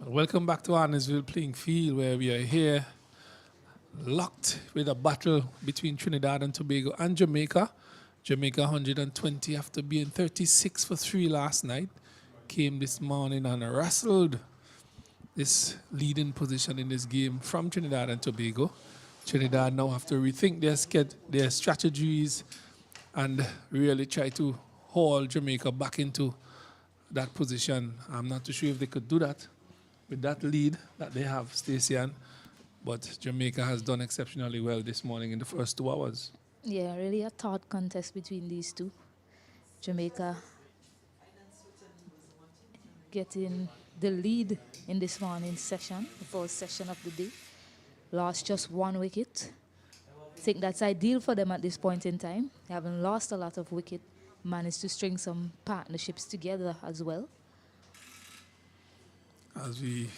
Welcome back to Arnesville Playing Field, where we are here locked with a battle between Trinidad and Tobago and Jamaica. Jamaica 120 after being 36 for 3 last night. Came this morning and wrestled this leading position in this game from Trinidad and Tobago. Trinidad now have to rethink their strategies and really try to haul Jamaica back into that position. I'm not too sure if they could do that with that lead that they have, Stacey, but Jamaica has done exceptionally well this morning in the first 2 hours. Yeah, really a taut contest between these two. Jamaica getting the lead in this morning's session, the first session of the day. Lost just 1 wicket. I think that's ideal for them at this point in time. They haven't lost a lot of wicket, managed to string some partnerships together as well. As we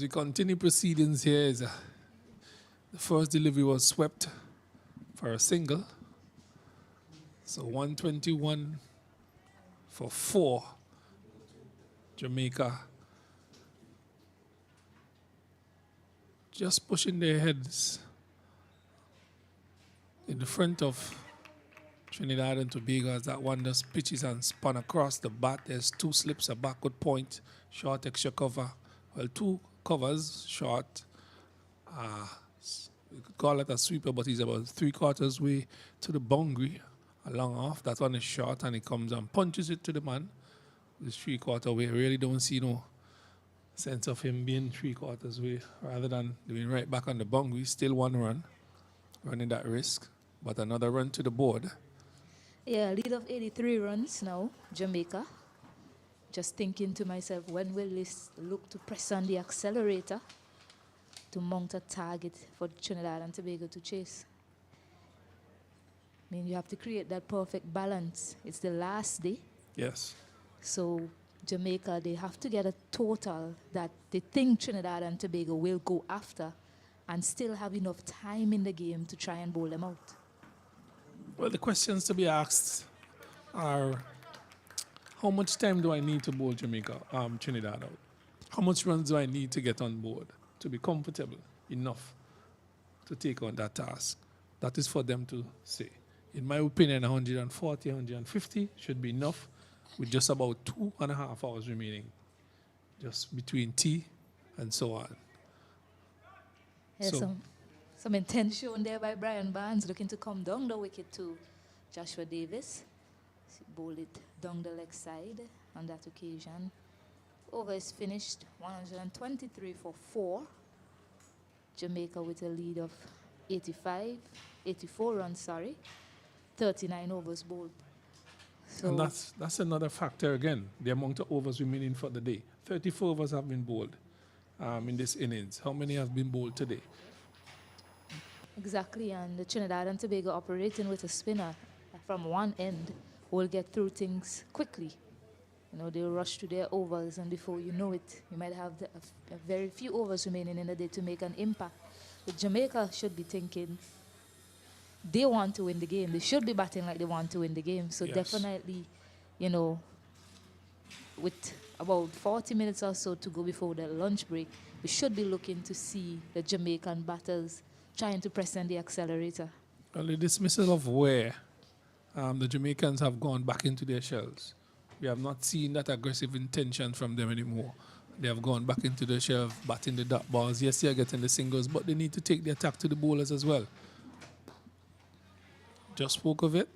continue proceedings here, the first delivery was swept for a single. So 121 for 4. Jamaica just pushing their heads in the front of Trinidad and Tobago as that one just pitches and spun across the bat. There's 2 slips, a backward point, short extra cover. Well, 2 covers short. We could call it a sweeper, but he's about 3/4 way to the boundary. Along off, that one is short, and he comes and punches it to the man. This 3/4 way. I really don't see no sense of him being 3/4 way rather than doing right back on the boundary. Still 1 run, running that risk, but another run to the board. Yeah, lead of 83 runs now, Jamaica. Just thinking to myself, when will this look to press on the accelerator to mount a target for Trinidad and Tobago to chase? I mean, you have to create that perfect balance. It's the last day. Yes. So Jamaica, they have to get a total that they think Trinidad and Tobago will go after and still have enough time in the game to try and bowl them out. Well, the questions to be asked are, how much time do I need to bowl Trinidad out? How much runs do I need to get on board to be comfortable enough to take on that task? That is for them to say. In my opinion, 140, 150 should be enough with just about 2.5 hours remaining, just between tea and so on. Yeah, some intent shown there by Brian Barnes, looking to come down the wicket to Joshua Davis. Bowl it down the leg side on that occasion. Over is finished 123 for 4. Jamaica with a lead of 84 runs, 39 overs bowled. So and that's another factor again, the amount of overs remaining for the day. 34 overs have been bowled in this innings. How many have been bowled today? Exactly, and the Trinidad and Tobago operating with a spinner from one end will get through things quickly. You know, they'll rush to their overs, and before you know it, you might have a very few overs remaining in the day to make an impact. But Jamaica should be thinking they want to win the game. They should be batting like they want to win the game. So yes, definitely, you know, with about 40 minutes or so to go before the lunch break, we should be looking to see the Jamaican batters trying to press on the accelerator. Well, the dismissal of Weer, the Jamaicans have gone back into their shells. We have not seen that aggressive intention from them anymore. They have gone back into their shell, batting the dot balls. Yes, they are getting the singles, but they need to take the attack to the bowlers as well. Just spoke of it.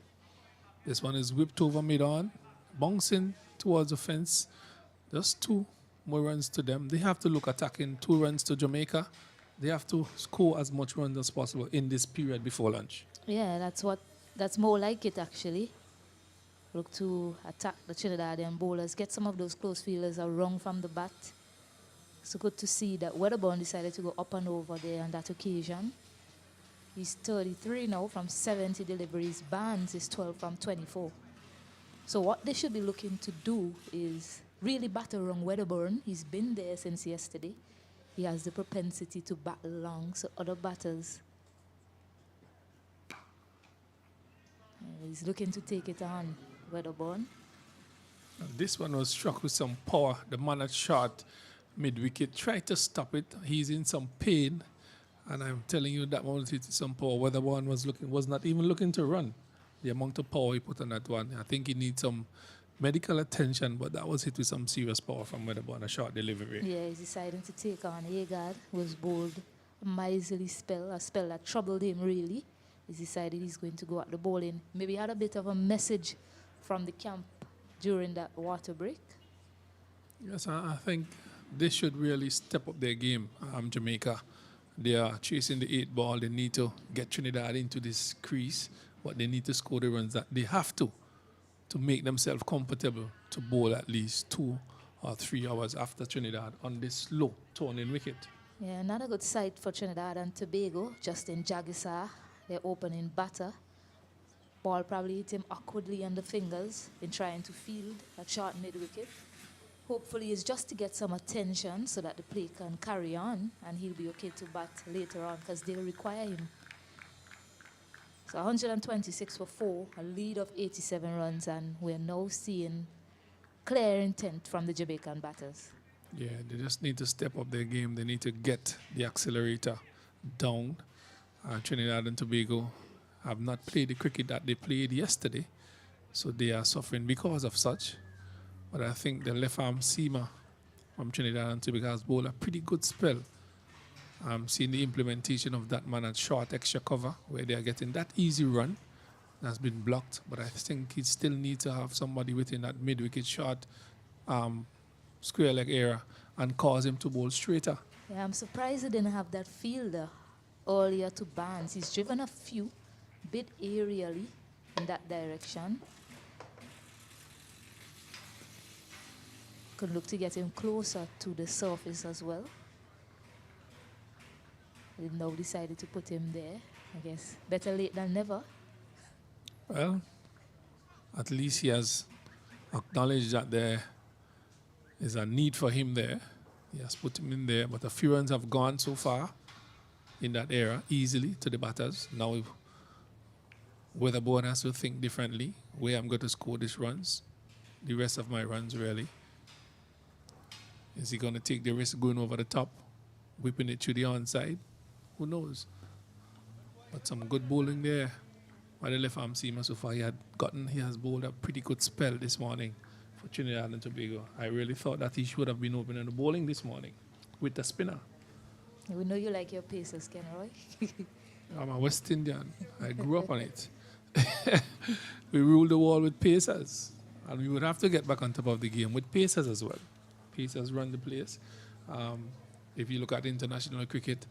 This one is whipped over mid-on, bouncing towards the fence. Just 2 more runs to them. They have to look attacking. 2 runs to Jamaica. They have to score as much runs as possible in this period before lunch. Yeah, that's more like it actually. Look to attack the Trinidadian bowlers, get some of those close fielders around from the bat. So good to see that Weatherburn decided to go up and over there on that occasion. He's 33 now from 70 deliveries. Barnes is 12 from 24. So what they should be looking to do is really bat around Weatherburn. He's been there since yesterday. He has the propensity to bat long, so other batters He's looking to take it on, Weatherburn. This one was struck with some power. The man at short mid-wicket tried to stop it. He's in some pain. And I'm telling you that one was hit with some power. Weatherburn was not even looking to run. The amount of power he put on that one. I think he needs some medical attention, but that was hit with some serious power from Weatherburn, a short delivery. Yeah, he's deciding to take on Agard, who was bowled a miserly spell, a spell that troubled him really. He's decided he's going to go at the bowling. Maybe he had a bit of a message from the camp during that water break. Yes, I think they should really step up their game, Jamaica. They are chasing the 8 ball. They need to get Trinidad into this crease, but they need to score the runs that they have to make themselves comfortable to bowl at least 2 or 3 hours after Trinidad on this low turning wicket. Yeah, another good sight for Trinidad and Tobago, Justin Jagisa, their opening batter. Ball probably hit him awkwardly on the fingers in trying to field that short mid-wicket. Hopefully it's just to get some attention so that the play can carry on and he'll be okay to bat later on because they'll require him. So 126 for 4, a lead of 87 runs, and we're now seeing clear intent from the Jamaican batters. Yeah, they just need to step up their game. They need to get the accelerator down. Trinidad and Tobago have not played the cricket that they played yesterday, so they are suffering because of such. But I think the left arm seamer from Trinidad and Tobago has bowled a pretty good spell. I'm seeing the implementation of that man at short extra cover where they are getting that easy run that's been blocked. But I think he still needs to have somebody within that mid-wicket short square leg area and cause him to bowl straighter. Yeah, I'm surprised he didn't have that fielder earlier to Barnes. He's driven a few, bit aerially in that direction. Could look to get him closer to the surface as well. They now decided to put him there. I guess better late than never. Well, at least he has acknowledged that there is a need for him there. He has put him in there, but a few runs have gone so far in that era easily to the batters. Now Weatherburn has to think differently, where I'm going to score these runs, the rest of my runs really. Is he going to take the risk going over the top, whipping it to the onside? Who knows? But some good bowling there by the left arm seamer so far. He has bowled a pretty good spell this morning for Trinidad and Tobago. I really thought that he should have been opening the bowling this morning with the spinner. We know you like your paces, Kenroy. I'm a West Indian. I grew up on it. We ruled the world with pacers. And we would have to get back on top of the game with pacers as well. Pacers run the place. If you look at international cricket,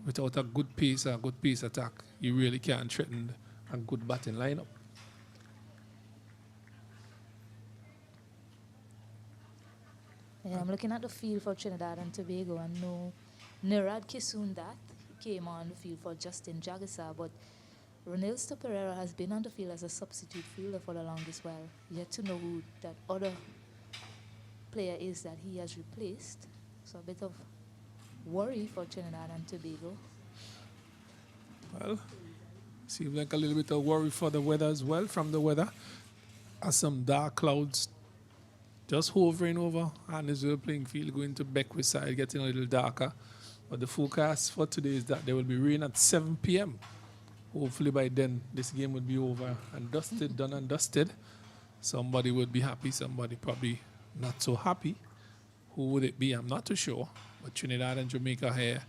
without a good pace attack, you really can't threaten a good batting lineup. Yeah, I'm looking at the field for Trinidad and Tobago and no Nirad Kisundat came on the field for Justin Jagisa, but Ronaldo Pereira has been on the field as a substitute fielder for the longest while. Yet to know who that other player is that he has replaced. So a bit of worry for Trinidad and Tobago. Well, seems like a little bit of worry for the weather as well from the weather. As some dark clouds just hovering over Annisville playing field, going to Beckwith side, getting a little darker. But the forecast for today is that there will be rain at 7 p.m. Hopefully by then this game would be over and dusted, done and dusted. Somebody would be happy, somebody probably not so happy. Who would it be? I'm not too sure. But Trinidad and Jamaica here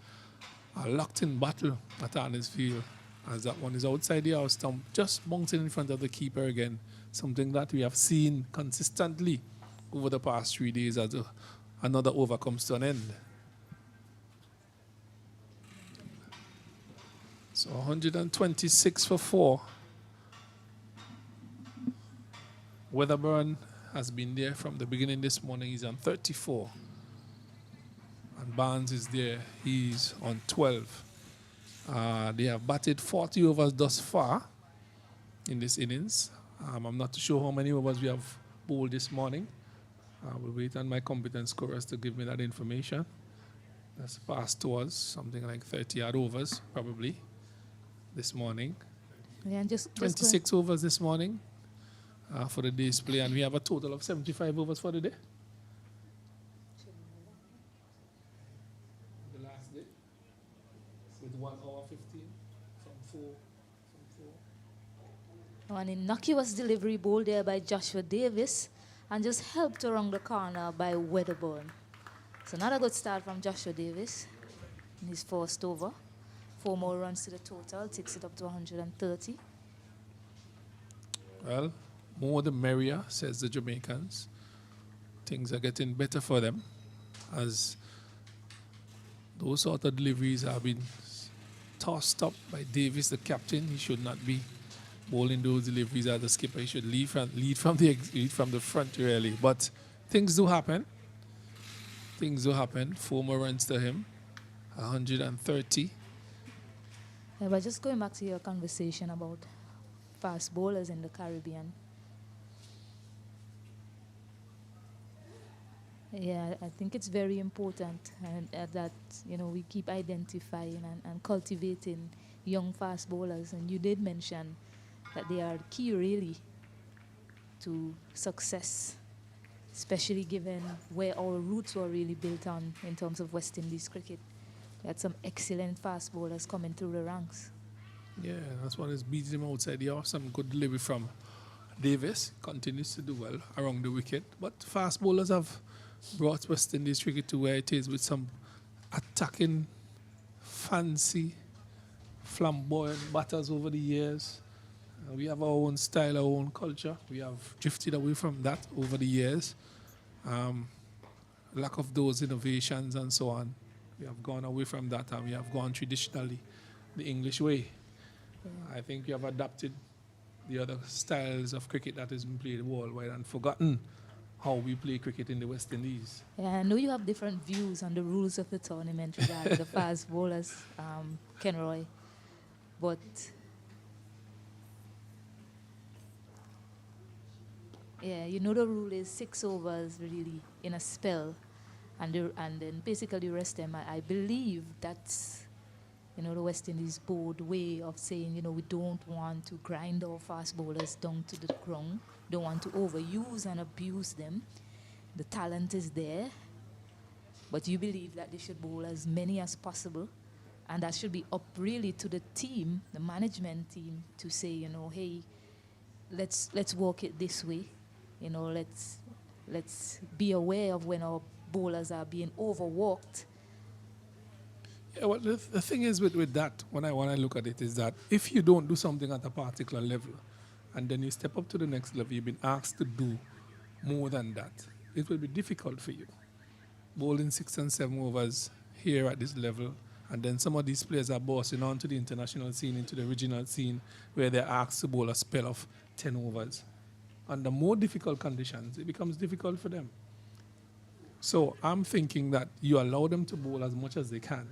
are locked in battle at Annisfield as that one is outside the house stump, just bouncing in front of the keeper again. Something that we have seen consistently over the past 3 days as another over comes to an end. So 126 for 4. Weatherburn has been there from the beginning this morning. He's on 34. And Barnes is there. He's on 12. They have batted 40 overs thus far in this innings. I'm not too sure how many overs we have bowled this morning. I will wait on my competent scorers to give me that information. That's passed to us, something like 30 odd overs probably this morning. Yeah, and just 26 overs this morning for the day's play, and we have a total of 75 overs for the day. The last day, with 1 hour 15 from 4. An innocuous delivery ball there by Joshua Davis and just helped around the corner by Wedderburn. So not a good start from Joshua Davis in his first over. 4 more runs to the total, takes it up to 130. Well, more the merrier, says the Jamaicans. Things are getting better for them as those sort of deliveries have been tossed up by Davis, the captain. He should not be bowling those deliveries as the skipper. He should lead from the front, really. But things do happen. Things do happen. 4 more runs to him, 130. Yeah, but just going back to your conversation about fast bowlers in the Caribbean. Yeah, I think it's very important that we keep identifying and cultivating young fast bowlers. And you did mention that they are key really to success, especially given where our roots were really built on in terms of West Indies cricket. We had some excellent fast bowlers coming through the ranks. Yeah, that's what is beating him outside the off. Some good delivery from Davis. Continues to do well around the wicket. But fast bowlers have brought West Indies cricket to where it is with some attacking, fancy, flamboyant batters over the years. We have our own style, our own culture. We have drifted away from that over the years. Lack of those innovations and so on. We have gone away from that and we have gone traditionally the English way. Yeah. I think we have adapted the other styles of cricket that has been played worldwide and forgotten how we play cricket in the West Indies. Yeah, I know you have different views on the rules of the tournament regarding the fast bowlers, Kenroy. But yeah, the rule is 6 overs really in a spell, and then basically rest them. I believe that's the West Indies board way of saying we don't want to grind our fast bowlers down to the ground, don't want to overuse and abuse them. The talent is there, but you believe that they should bowl as many as possible, and that should be up really to the team, the management team, to say hey, let's work it this way. Let's be aware of when our bowlers are being overworked. Yeah, well, the thing is with that, when I look at it, is that if you don't do something at a particular level, and then you step up to the next level, you've been asked to do more than that, it will be difficult for you. Bowling 6 and 7 overs here at this level, and then some of these players are bossing on to the international scene, into the regional scene, where they're asked to bowl a spell of 10 overs. Under more difficult conditions, it becomes difficult for them. So I'm thinking that you allow them to bowl as much as they can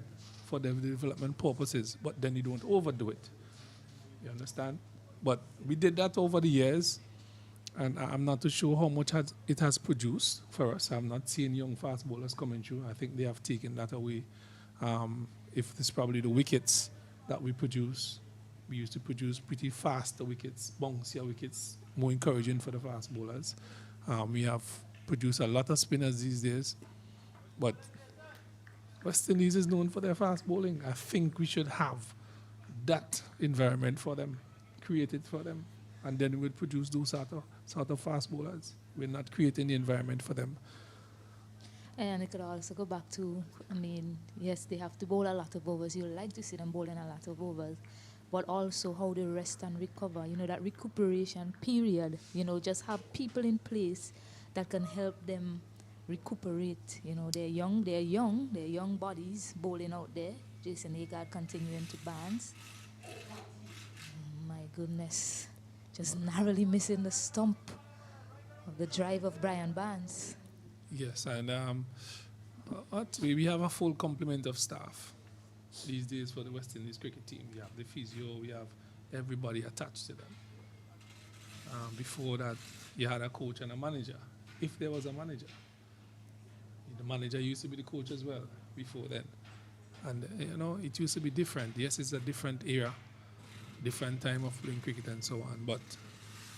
for their development purposes, but then you don't overdo it. You understand? But we did that over the years, and I'm not too sure how much it has produced for us. I'm not seeing young fast bowlers coming through. I think they have taken that away. If it's probably the wickets that we produce, we used to produce pretty faster wickets, bouncier wickets, more encouraging for the fast bowlers. We have produced a lot of spinners these days, but West Indies is known for their fast bowling. I think we should have that environment for them, created for them, and then we would produce those sort of fast bowlers. We're not creating the environment for them. And it could also go back to, yes, they have to bowl a lot of overs. You like to see them bowling a lot of overs, but also how they rest and recover. That recuperation period. Just have people in place that can help them recuperate. They're young bodies bowling out there. Jason Agard continuing to bounce. My goodness, just narrowly missing the stump of the drive of Brian Barnes. Yes, and we have a full complement of staff these days for the West Indies cricket team. We have the physio, we have everybody attached to them. Before that, you had a coach and a manager, if there was a manager. The manager used to be the coach as well before then. And, it used to be different. Yes, it's a different era. different time of playing cricket and so on. But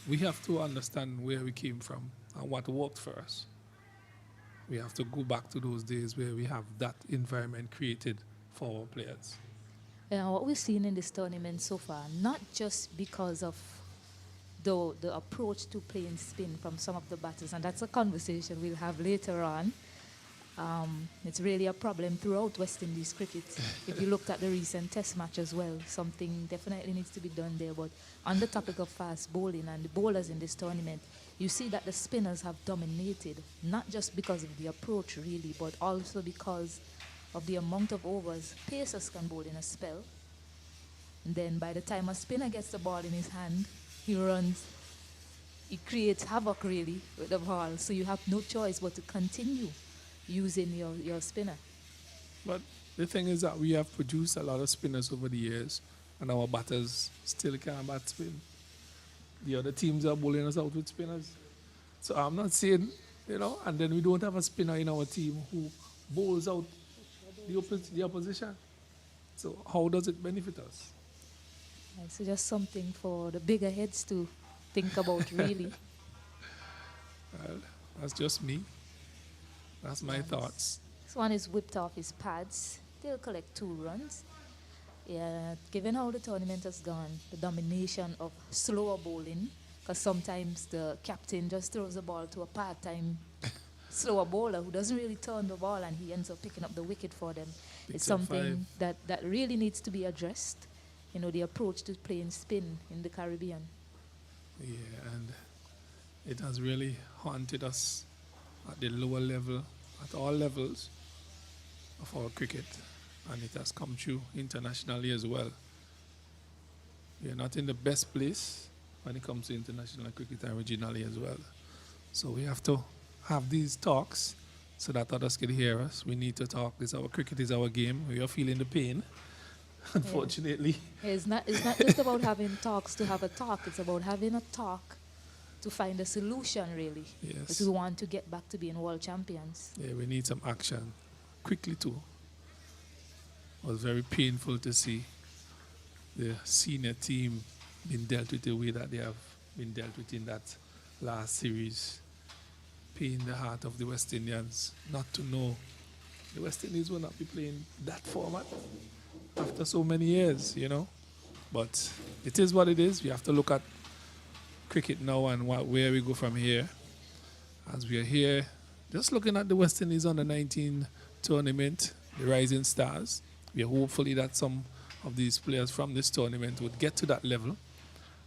we have to understand where we came from and what worked for us. We have to go back to those days where we have that environment created for our players. What we've seen in this tournament so far, not just because of the approach to playing spin from some of the batters, and that's a conversation we'll have later on. It's really a problem throughout West Indies cricket. If you looked at the recent test match as well, something definitely needs to be done there. But on the topic of fast bowling and the bowlers in this tournament, you see that the spinners have dominated, not just because of the approach really, but also because of the amount of overs pacers can bowl in a spell. And then by the time a spinner gets the ball in his hand, he runs, he creates havoc really with the ball. So you have no choice but to continue using your spinner. But the thing is that we have produced a lot of spinners over the years, and our batters still can't bat spin. The other teams are bowling us out with spinners. So I'm not saying, and then we don't have a spinner in our team who bowls out the opposition. So how does it benefit us? It's just something for the bigger heads to think about, really. Well, that's just me. That's my thoughts. This one is whipped off his pads. They'll collect 2 runs. Yeah, given how the tournament has gone, the domination of slower bowling, because sometimes the captain just throws the ball to a part-time slower bowler who doesn't really turn the ball, and he ends up picking up the wicket for them. It's something that really needs to be addressed. The approach to playing spin in the Caribbean. Yeah, and it has really haunted us at the lower level, at all levels of our cricket, and it has come true internationally as well. We are not in the best place when it comes to international cricket and regionally as well. So we have to have these talks so that others can hear us. We need to talk. Our cricket is our game. We are feeling the pain, unfortunately. Yeah. It's not just about having talks to have a talk. It's about having a talk to find a solution, really. Yes. Because we want to get back to being world champions. Yeah, we need some action quickly too. It was very painful to see the senior team being dealt with the way that they have been dealt with in that last series. Pain the heart of the West Indians not to know the West Indies will not be playing that format after so many years, But it is what it is. We have to look at cricket now and where we go from here. As we are here, just looking at the West Indies under-19 tournament, the Rising Stars. We are hopefully that some of these players from this tournament would get to that level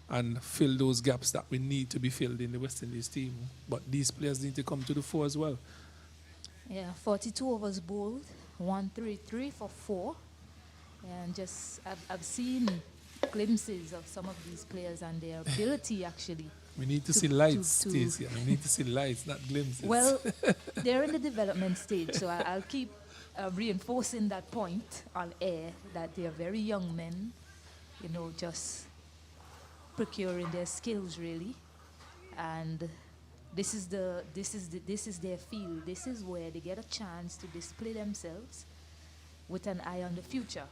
and fill those gaps that we need to be filled in the West Indies team. But these players need to come to the fore as well. Yeah, 42 overs bowled, 133 for 4. And I've seen glimpses of some of these players and their ability, actually. We need to see lights, Stacey. We need to see lights, not glimpses. Well, they're in the development stage, so I'll keep reinforcing that point on air, that they are very young men, just procuring their skills, really. And this is their field. This is where they get a chance to display themselves with an eye on the future.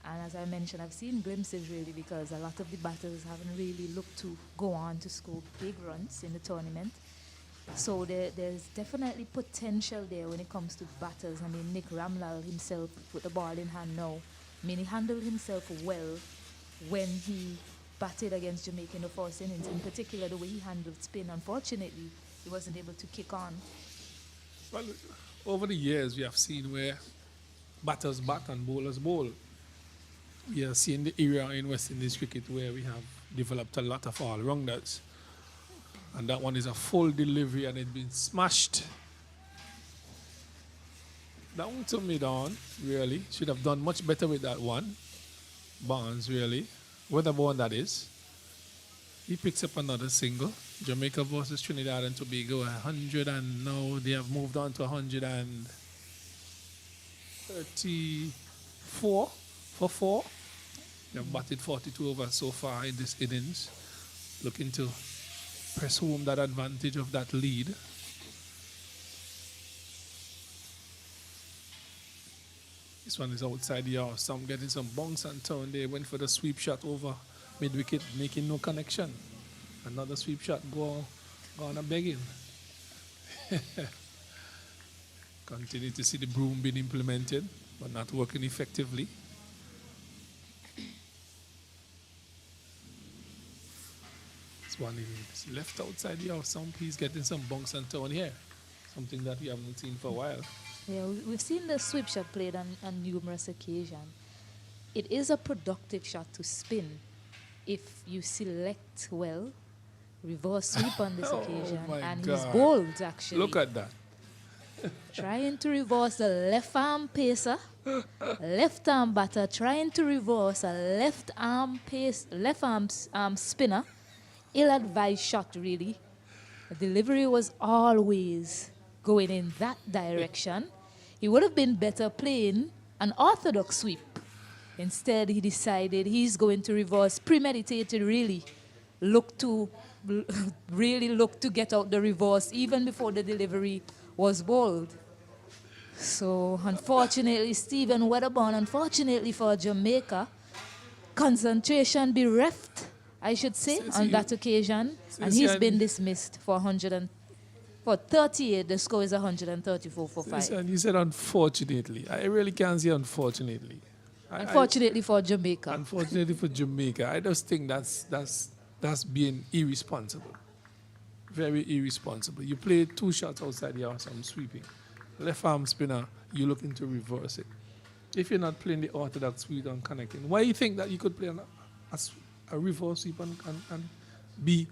And as I mentioned, I've seen glimpses, really, because a lot of the batters haven't really looked to go on to score big runs in the tournament. So there's definitely potential there when it comes to batters. I mean, Nick Ramlal himself with the ball in hand now. I mean, he handled himself well when he batted against Jamaica in the first innings, in particular the way he handled spin. Unfortunately, he wasn't able to kick on. Well, over the years, we have seen where batters bat and bowlers bowl. We are seeing the era in West Indies cricket where we have developed a lot of all-rounders. And that one is a full delivery and it's been smashed. That one took me down, really. Should have done much better with that one. Barnes, really. Whatever one that is. He picks up another single. Jamaica versus Trinidad and Tobago, 100, and now they have moved on to 134 for 4. They have batted 42 overs so far in this innings. Looking to press home that advantage of that lead. This one is outside the house. Some getting some bounce and turn. They went for the sweep shot over mid wicket, making no connection. Another sweep shot go on a begging. Continue to see the broom being implemented, but not working effectively. This one is left outside the house. He's getting some bounce and turn here. Something that we haven't seen for a while. Yeah, we've seen the sweep shot played on numerous occasions. It is a productive shot to spin if you select well. Reverse sweep on this occasion, and he's bowled actually. Look at that. Trying to reverse the left arm pacer, left arm batter, trying to reverse a left arm spinner. Ill-advised shot, really. The delivery was always going in that direction. He would have been better playing an orthodox sweep. Instead, he decided he's going to reverse, premeditated, really. Look to get out the reverse even before the delivery was bowled. So, unfortunately, Stephen Wedderburn, unfortunately for Jamaica, concentration bereft, I should say, on that occasion. And he's been dismissed for 38. The score is 134 for 5. And you said unfortunately. I really can't say unfortunately. Unfortunately for Jamaica. Unfortunately for Jamaica. I just think that's being irresponsible. Very irresponsible. You play 2 shots outside the house, I'm sweeping. Left arm spinner, you're looking to reverse it. If you're not playing the orthodox sweep and connecting, why do you think that you could play a reverse sweep and be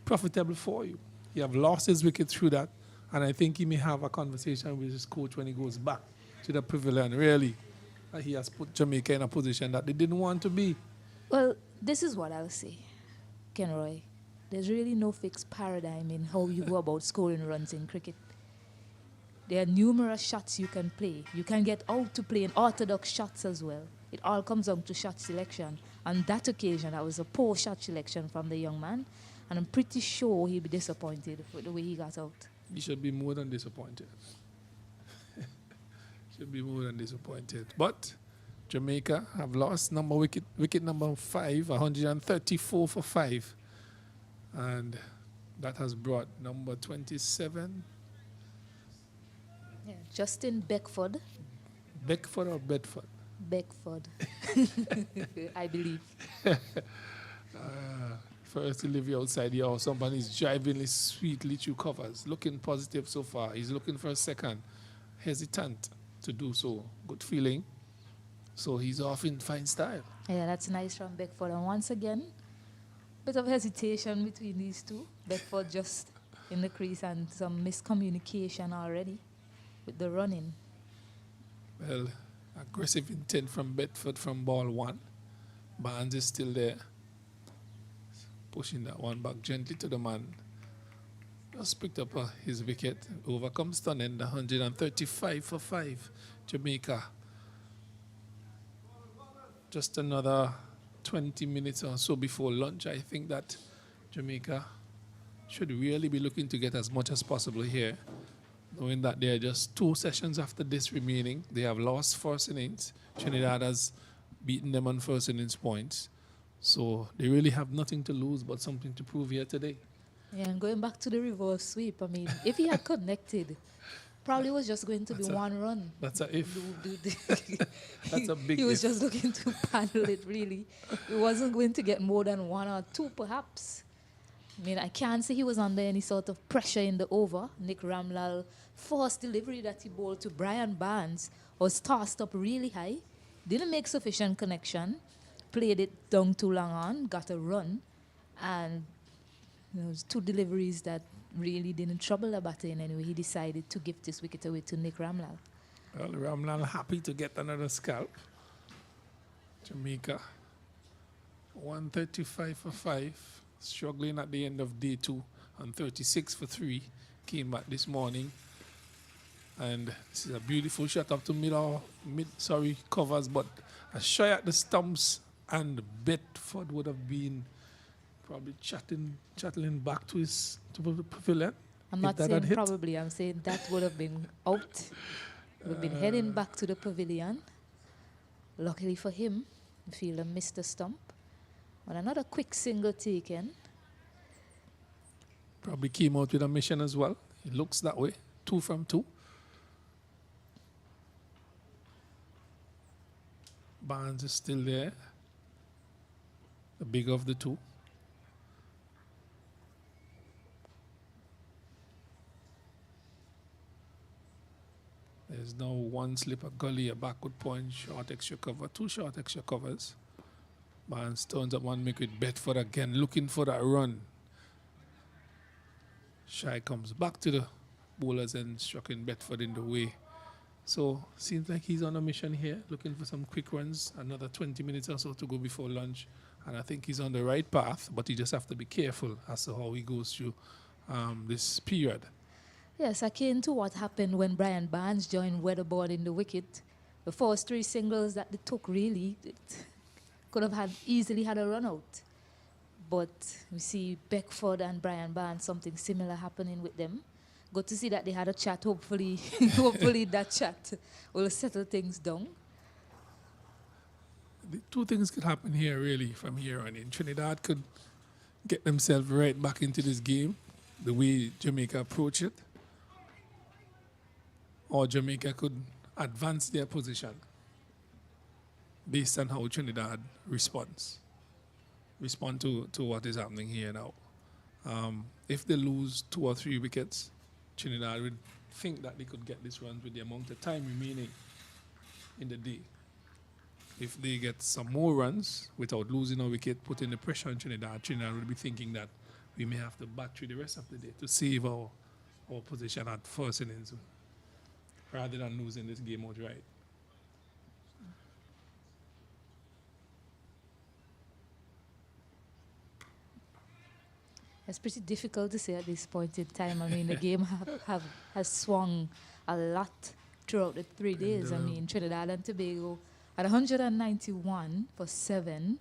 profitable for you? He have lost his wicket through that, and I think he may have a conversation with his coach when he goes back to the pavilion. Really, he has put Jamaica in a position that they didn't want to be. Well, this is what I'll say, Kenroy. There's really no fixed paradigm in how you go about scoring runs in cricket. There are numerous shots you can play. You can get out to play in orthodox shots as well. It all comes down to shot selection. On that occasion, that was a poor shot selection from the young man, and I'm pretty sure he'll be disappointed with the way he got out. He should be more than disappointed. Should be more than disappointed. But Jamaica have lost wicket number 5, 134 for 5. And that has brought number 27. Yeah, Justin Beckford. Beckford or Bedford? Beckford, I believe. First delivery outside the house. Somebody's driving sweetly through covers. Looking positive so far. He's looking for a second. Hesitant to do so. Good feeling. So he's off in fine style. Yeah, that's nice from Beckford. And once again, bit of hesitation between these two. Beckford just in the crease and some miscommunication already with the running. Well, aggressive intent from Bedford from ball 1. Barnes is still there. Pushing that one back gently to the man. Just picked up his wicket. Overcomes Stunning, 135 for 5. Jamaica. Just another 20 minutes or so before lunch. I think that Jamaica should really be looking to get as much as possible here, knowing that there are just 2 sessions after this remaining. They have lost first innings. Trinidad has beaten them on first innings points. So they really have nothing to lose but something to prove here today. Yeah, and going back to the reverse sweep, I mean, if he had connected, probably was just going to be 1 run. That's a if. That's a big He was if. just looking to paddle it, really. He wasn't going to get more than 1 or 2, perhaps. I mean, I can't say he was under any sort of pressure in the over. Nick Ramlal, first delivery that he bowled to Brian Barnes was tossed up really high. Didn't make sufficient connection. Played it down too long on, got a run. And it was 2 deliveries that really didn't trouble the batter in any way. He decided to give this wicket away to Nick Ramlal. Well, Ramlal happy to get another scalp. Jamaica, 135 for 5. Struggling at the end of day 2 and 36 for 3. Came back this morning. And this is a beautiful shot up to mid covers, but a shot at the stumps, and Bedford would have been probably chattling back to the pavilion. I'm not saying probably, I'm saying that would have been out. We've been heading back to the pavilion. Luckily for him, the fielder missed the stump. And another quick single taken. Probably came out with a mission as well. It looks that way. 2 from 2. Barnes is still there. The bigger of the two. There's now one slip, a gully, a backward point, short extra cover, 2 short extra covers. Barnes turns up one make with Bedford again, looking for that run. Shy comes back to the bowlers and struck in Bedford in the way. So seems like he's on a mission here, looking for some quick runs. Another 20 minutes or so to go before lunch. And I think he's on the right path, but he just have to be careful as to how he goes through this period. Yes, akin to what happened when Brian Barnes joined Weatherboard in the wicket. The first 3 singles that they took, really, it could have easily had a run out. But we see Beckford and Brian Barnes, something similar happening with them. Good to see that they had a chat. Hopefully, hopefully that chat will settle things down. The 2 things could happen here, really, from here on in. Trinidad could get themselves right back into this game, the way Jamaica approach it. Or Jamaica could advance their position based on how Trinidad respond to what is happening here now. If they lose 2 or 3 wickets, Trinidad would think that they could get this run with the amount of time remaining in the day. If they get some more runs without losing a wicket, putting the pressure on Trinidad, Trinidad will be thinking that we may have to bat through the rest of the day to save our position at first innings rather than losing this game outright. It's pretty difficult to say at this point in time. I mean, the game has swung a lot throughout the 3 days. I mean, Trinidad and Tobago at 191 for 7,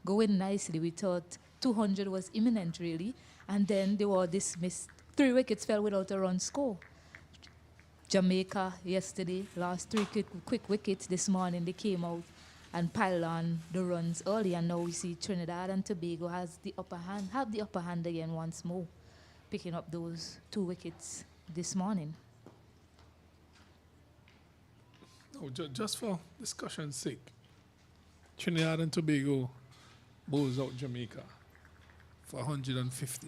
going nicely. We thought 200 was imminent, really. And then they were dismissed. 3 wickets fell without a run score. Jamaica yesterday, last 3 quick wickets. This morning they came out and piled on the runs early, and now we see Trinidad and Tobago have the upper hand again once more, picking up those 2 wickets this morning. Oh, just for discussion's sake, Trinidad and Tobago bowls out Jamaica for 150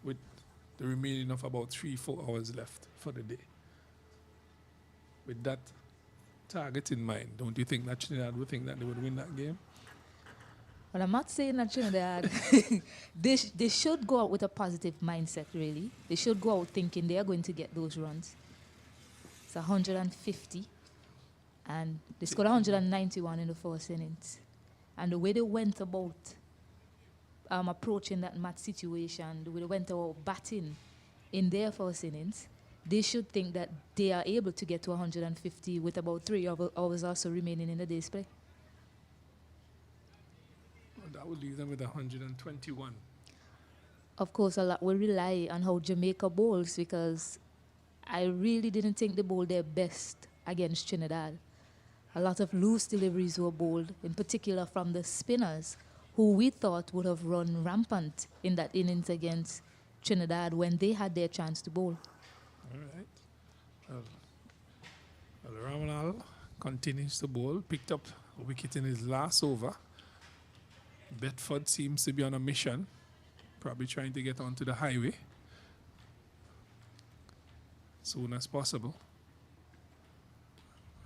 with the remaining of about 3-4 hours left for the day. With that target in mind, don't you think that Trinidad would think that they would win that game? Well, I'm not saying that Trinidad, they should go out with a positive mindset, really. They should go out thinking they are going to get those runs. It's 150, and they scored 191 in the first innings. And the way they went about approaching that match situation, the way they went about batting in their first innings, they should think that they are able to get to 150 with about 3 hours also remaining in the day's play. Well, that would leave them with 121. Of course, a lot will rely on how Jamaica bowls, because I really didn't think they bowled their best against Trinidad. A lot of loose deliveries were bowled, in particular from the spinners, who we thought would have run rampant in that innings against Trinidad when they had their chance to bowl. All right. Well, Ramanal continues to bowl, picked up a wicket in his last over. Bedford seems to be on a mission, probably trying to get onto the highway soon as possible.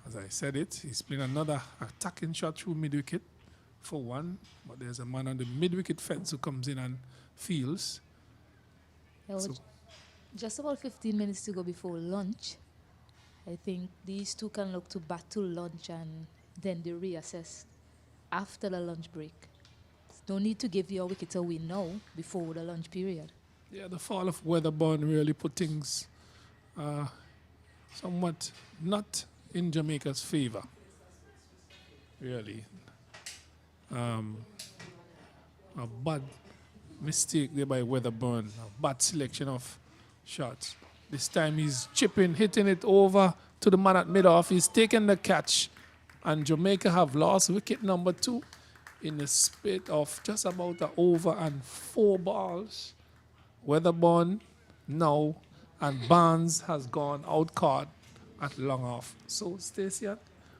As I said it, he's playing another attacking shot through mid-wicket for 1, but there's a man on the mid-wicket fence who comes in and fields. So Just about 15 minutes to go before lunch. I think these two can look to battle lunch, and then they reassess after the lunch break. No need to give your wicket away now before the lunch period. Yeah, the fall of Weatherbourne really put things somewhat not in Jamaica's favor, really. A bad mistake there by Weatherbourne, a bad selection of shots. This time he's chipping, hitting it over to the man at mid-off. He's taken the catch. And Jamaica have lost wicket number 2 in the spit of just about an over and 4 balls. Weatherborn now, and Barnes has gone out card at long off. So, Stacey,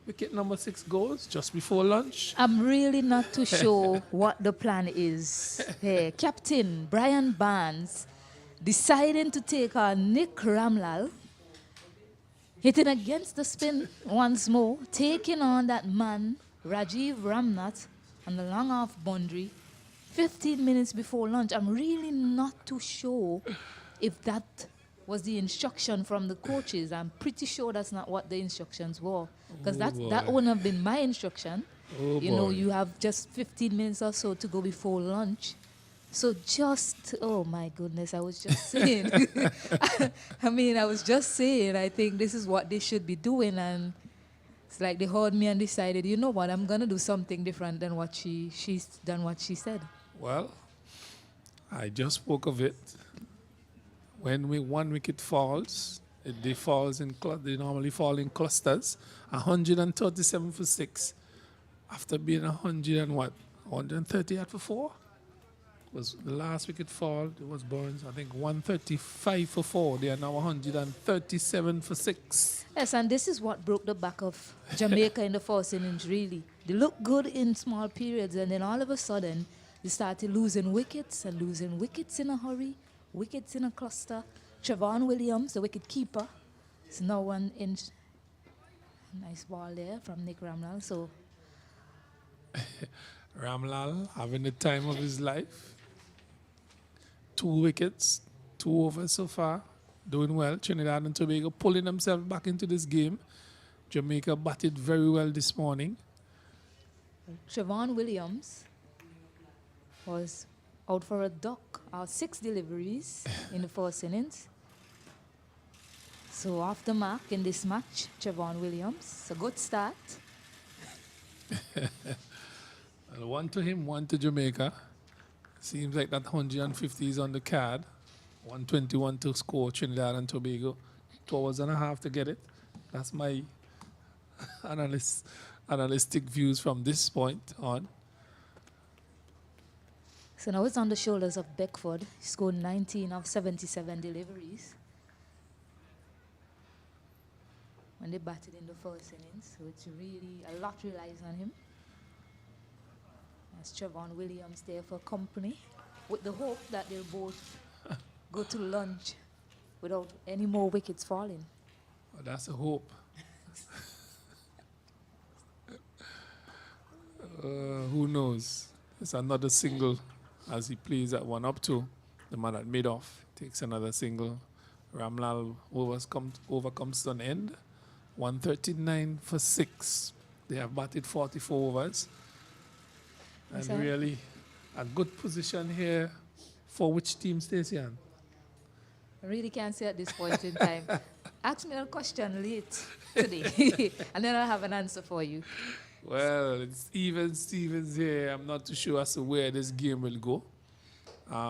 wicket number 6 goes just before lunch. I'm really not too sure what the plan is. Hey, Captain Brian Barnes deciding to take on Nick Ramlal, hitting against the spin once more, taking on that man, Rajiv Ramnath, on the long off boundary, 15 minutes before lunch. I'm really not too sure if that was the instruction from the coaches. I'm pretty sure that's not what the instructions were, because that wouldn't have been my instruction. You know, you have just 15 minutes or so to go before lunch. So just, oh my goodness, I was just saying. I was just saying, I think this is what they should be doing. And it's like they heard me and decided, you know what, I'm going to do something different than what she said. Well, I just spoke of it. When one wicket falls, they normally fall in clusters. 137 for 6. After being 130 for 4? Was the last wicket fall, it was Burns, I think 135 for 4. They are now 137 for 6. Yes, and this is what broke the back of Jamaica in the first innings, really. They looked good in small periods, and then all of a sudden, they started losing wickets and losing wickets in a hurry, wickets in a cluster. Trevon Williams, the wicket keeper, is now 1 inch. Nice ball there from Nick Ramlal. So Ramlal having the time of his life. 2 wickets, 2 overs so far. Doing well. Trinidad and Tobago pulling themselves back into this game. Jamaica batted very well this morning. Trevon Williams was out for a duck. 6 deliveries in the first innings. So off the mark in this match, Trevon Williams. A good start. And 1 to him, 1 to Jamaica. Seems like that 150 is on the card. 121 to score Trinidad and Tobago. 2 hours and a half to get it. That's my analytic views from this point on. So now it's on the shoulders of Beckford. He scored 19 of 77 deliveries when they batted in the first innings. So it's really, a lot relies on him. That's Trevon Williams there for company, with the hope that they'll both go to lunch without any more wickets falling. Oh, that's a hope. Who knows? It's another single as he plays that one up to the man at mid-off. Takes another single. Ramlal overcomes to an end. 139 for 6. They have batted 44 overs. And really a good position here for which team, Stacey Ann? I really can't say at this point in time. Ask me a question late today, and then I'll have an answer for you. Well, it's even Stevens here. I'm not too sure as to where this game will go.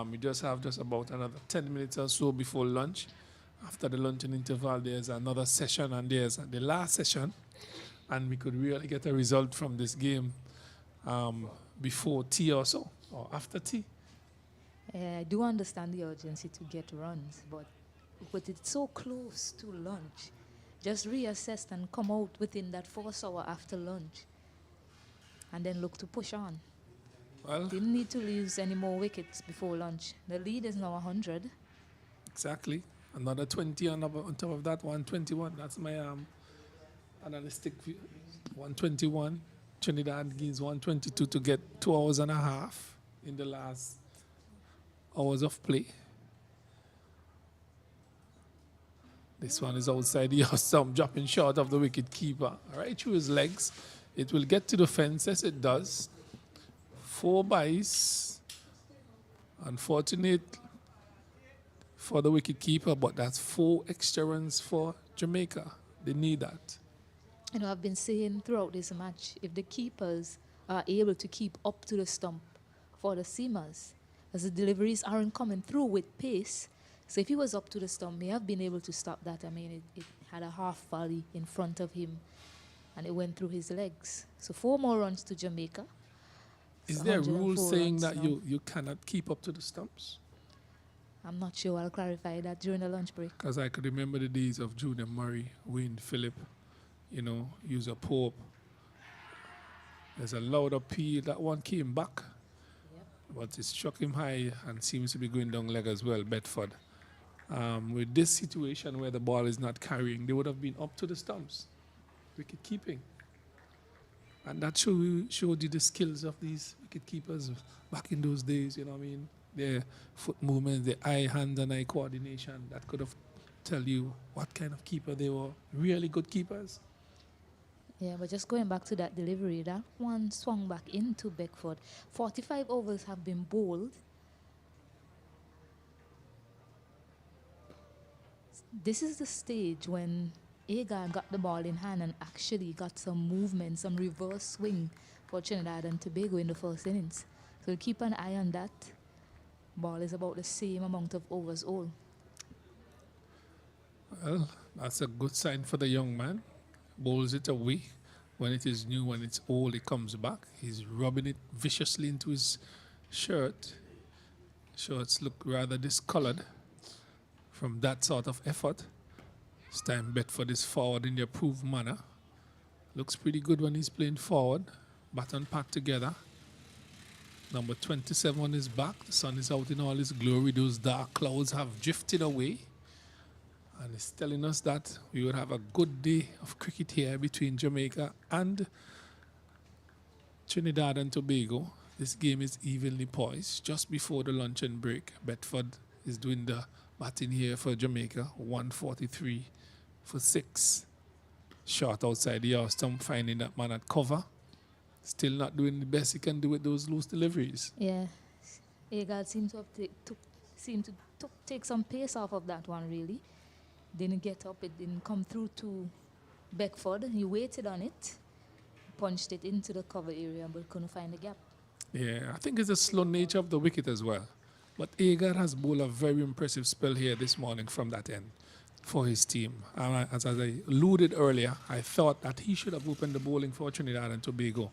We just have about another 10 minutes or so before lunch. After the luncheon interval, there's another session, and there's the last session. And we could really get a result from this game before tea or so, or after tea. I do understand the urgency to get runs, but it's so close to lunch, just reassess and come out within that 1 hour after lunch, and then look to push on. Well, didn't need to lose any more wickets before lunch. The lead is now 100. Exactly. Another 20 on top of that, 121. That's my analytic view. 121. Trinidad gains 122 to get 2 hours and a half in the last hours of play. This one is outside the stump, dropping short of the wicket keeper. Right through his legs. It will get to the fence, as it does. 4 byes. Unfortunate for the wicket keeper, but that's 4 extra runs for Jamaica. They need that. You know, I've been saying throughout this match, if the keepers are able to keep up to the stump for the seamers, as the deliveries aren't coming through with pace, So if he was up to the stump, may have been able to stop that. I mean, it had a half volley in front of him, and it went through his legs. So 4 more runs to Jamaica. Is So there a rule 104 saying runs that now. you cannot keep up to the stumps? I'm not sure. I'll clarify that during the lunch break. Because I could remember the days of Junior Murray, Wayne Phillip, User Pope. There's a loud appeal. That one came back, but it struck him high and seems to be going down leg as well, Bedford. With this situation where the ball is not carrying, they would have been up to the stumps. Wicket keeping. And that showed you the skills of these wicket keepers back in those days, you know what I mean? Their foot movements, their hand and eye coordination, that could have tell you what kind of keeper they were. Really good keepers. Yeah, but just going back to that delivery, that one swung back into Beckford. 45 overs have been bowled. This is the stage when Agar got the ball in hand and actually got some movement, some reverse swing for Trinidad and Tobago in the first innings. So keep an eye on that. Ball is about the same amount of overs all. Well, that's a good sign for the young man. Bowls it away. When it is new, when it's old, it comes back. He's rubbing it viciously into his shirt. Shirts look rather discolored from that sort of effort. This time Bedford is forward in the approved manner. Looks pretty good when he's playing forward. Bat and pat together. Number 27 on his back. The sun is out in all his glory. Those dark clouds have drifted away. And it's telling us that we would have a good day of cricket here between Jamaica and Trinidad and Tobago. This game is evenly poised. Just before the luncheon break, Bedford is doing the batting here for Jamaica. 143 for 6. Short outside the off stump, finding that man at cover. Still not doing the best he can do with those loose deliveries. Yeah, Agar seemed to have take some pace off of that one, really. Didn't get up, it didn't come through to Beckford. He waited on it, punched it into the cover area, but couldn't find the gap. Yeah, I think it's the slow nature of the wicket as well. But Agar has bowled a very impressive spell here this morning from that end for his team. As I alluded earlier, I thought that he should have opened the bowling for Trinidad and Tobago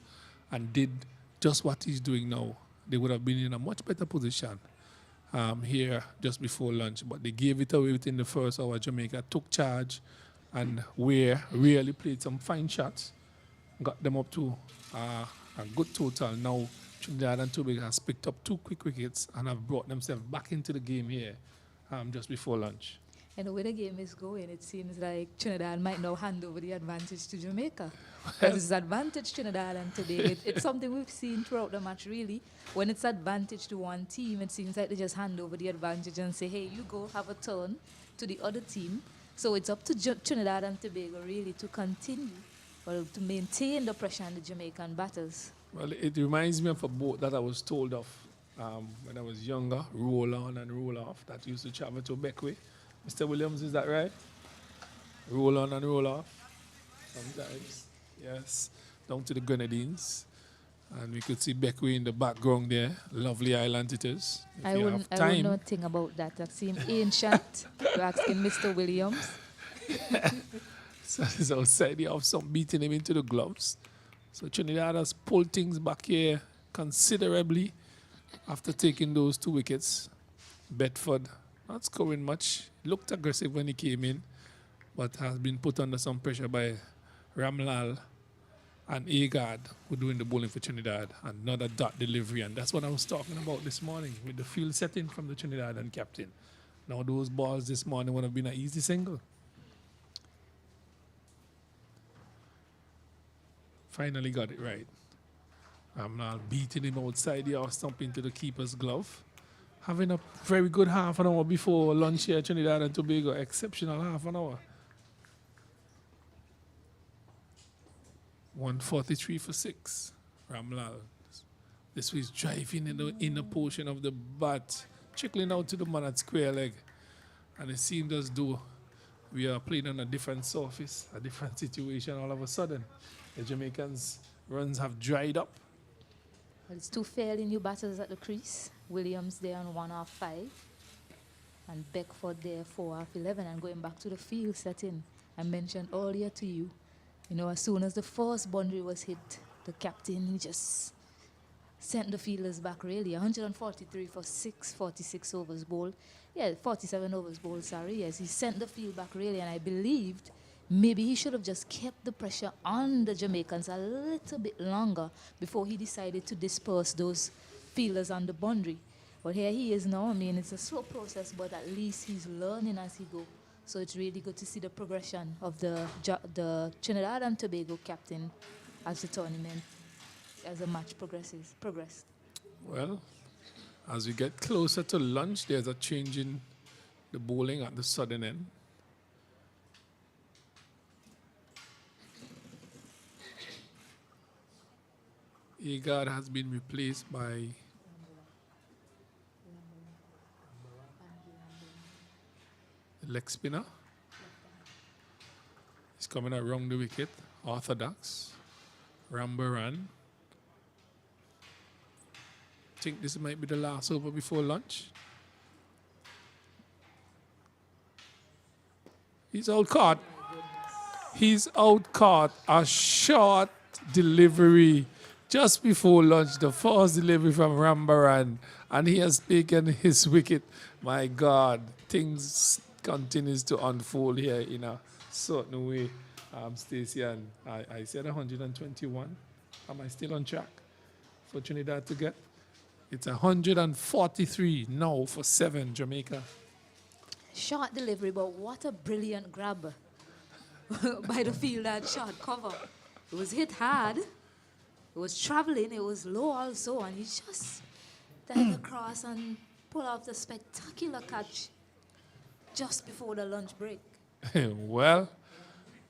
and did just what he's doing now. They would have been in a much better position here just before lunch, but they gave it away within the first hour. Jamaica took charge, and Weer really played some fine shots, got them up to a good total. Now Trinidad and Tobago has picked up 2 quick wickets and have brought themselves back into the game here just before lunch. And the way the game is going, it seems like Trinidad might now hand over the advantage to Jamaica. Because it's advantage Trinidad and Tobago. It's something we've seen throughout the match, really. When it's advantage to one team, it seems like they just hand over the advantage and say, hey, you go have a turn to the other team. So it's up to Trinidad and Tobago, really, to continue, well, to maintain the pressure on the Jamaican batters. Well, it reminds me of a boat that I was told of when I was younger, roll on and roll off, that used to travel to Beckway. Mr. Williams, is that right? Roll on and roll off. Sometimes, yes. Down to the Grenadines. And we could see Beckway in the background there. Lovely island it is. I wouldn't know think about that. That seems ancient. You're asking Mr. Williams. So it's outside the off stump, beating him into the gloves. So Trinidad has pulled things back here considerably after taking those 2 wickets. Bedford not scoring much. Looked aggressive when he came in, but has been put under some pressure by Ramlal and Agard, who are doing the bowling for Trinidad. Another dot delivery, and that's what I was talking about this morning with the field setting from the Trinidad and captain. Now those balls this morning would have been an easy single. Finally got it right. Ramlal beating him outside the off stump into the keeper's glove. Having a very good half an hour before lunch here at Trinidad and Tobago. Exceptional half an hour. 143 for 6. Ramlal. This was driving in the inner portion of the bat, trickling out to the man at square leg. And it seemed as though we are playing on a different surface, a different situation all of a sudden. The Jamaicans' runs have dried up. Well, it's 2 fairly new batters at the crease. Williams there on 1 off 5. and Beckford there for half 11 and going back to the field setting. I mentioned earlier to you, as soon as the first boundary was hit, the captain, he just sent the fielders back really. 143 for 46 overs bowled. Yeah, 47 overs bowled, sorry. Yes, he sent the field back really, and I believed maybe he should have just kept the pressure on the Jamaicans a little bit longer before he decided to disperse those fielders on the boundary. But here he is now. I mean, it's a slow process, but at least he's learning as he goes. So it's really good to see the progression of the Trinidad and Tobago captain as the tournament, as the match progressed. Well, as we get closer to lunch, there's a change in the bowling at the southern end. Agard has been replaced by the leg spinner. He's coming around the wicket, orthodox, Rambaran. Think this might be the last over before lunch. He's out caught. He's out caught. A short delivery just before lunch. The first delivery from Rambaran. And he has taken his wicket. My God, things continues to unfold here in a certain way. Stacey, and I said 121. Am I still on track for Trinidad to get? It's 143 now for 7, Jamaica. Short delivery, but what a brilliant grab by the fielder at short cover. It was hit hard. It was traveling. It was low also, and he just dived across and pulled off the spectacular catch just before the lunch break. Well,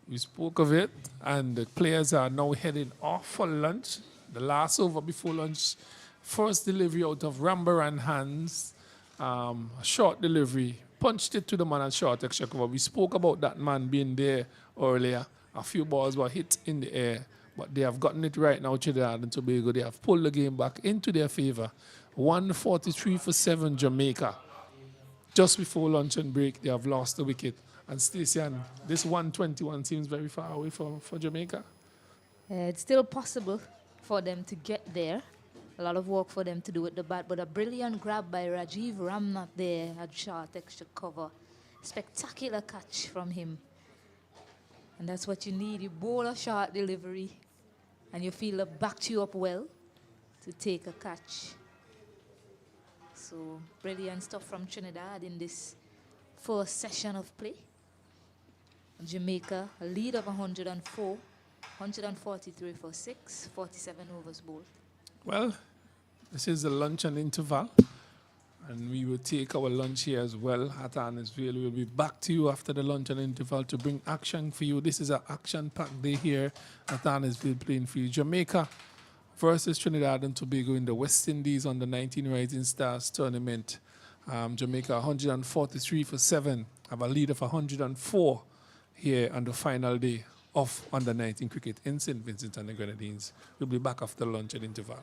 we spoke of it, and the players are now heading off for lunch. The last over before lunch, first delivery out of Rambaran hands, a short delivery, punched it to the man at short extra cover. We spoke about that man being there earlier. A few balls were hit in the air, but they have gotten it right now, Trinidad and Tobago. They have pulled the game back into their favor. 143 for 7, Jamaica. Just before lunch and break, they have lost the wicket. And Stacey, this 121 seems very far away for Jamaica. It's still possible for them to get there. A lot of work for them to do with the bat, but a brilliant grab by Rajiv Ramnath there at short extra cover. Spectacular catch from him. And that's what you need. You bowl a short delivery and your fielder backed you up well to take a catch. So brilliant stuff from Trinidad in this first session of play. Jamaica, a lead of 104, 143 for 6, 47 overs bowled. Well, this is the lunch and interval, and we will take our lunch here as well at Irresponsible. We'll be back to you after the lunch and interval to bring action for you. This is an action-packed day here at Irresponsible playing field. Jamaica versus Trinidad and Tobago in the West Indies on the 19 Rising Stars tournament. Jamaica 143 for 7, have a lead of 104 here on the final day of under-19 cricket in St. Vincent and the Grenadines. We'll be back after lunch and interval.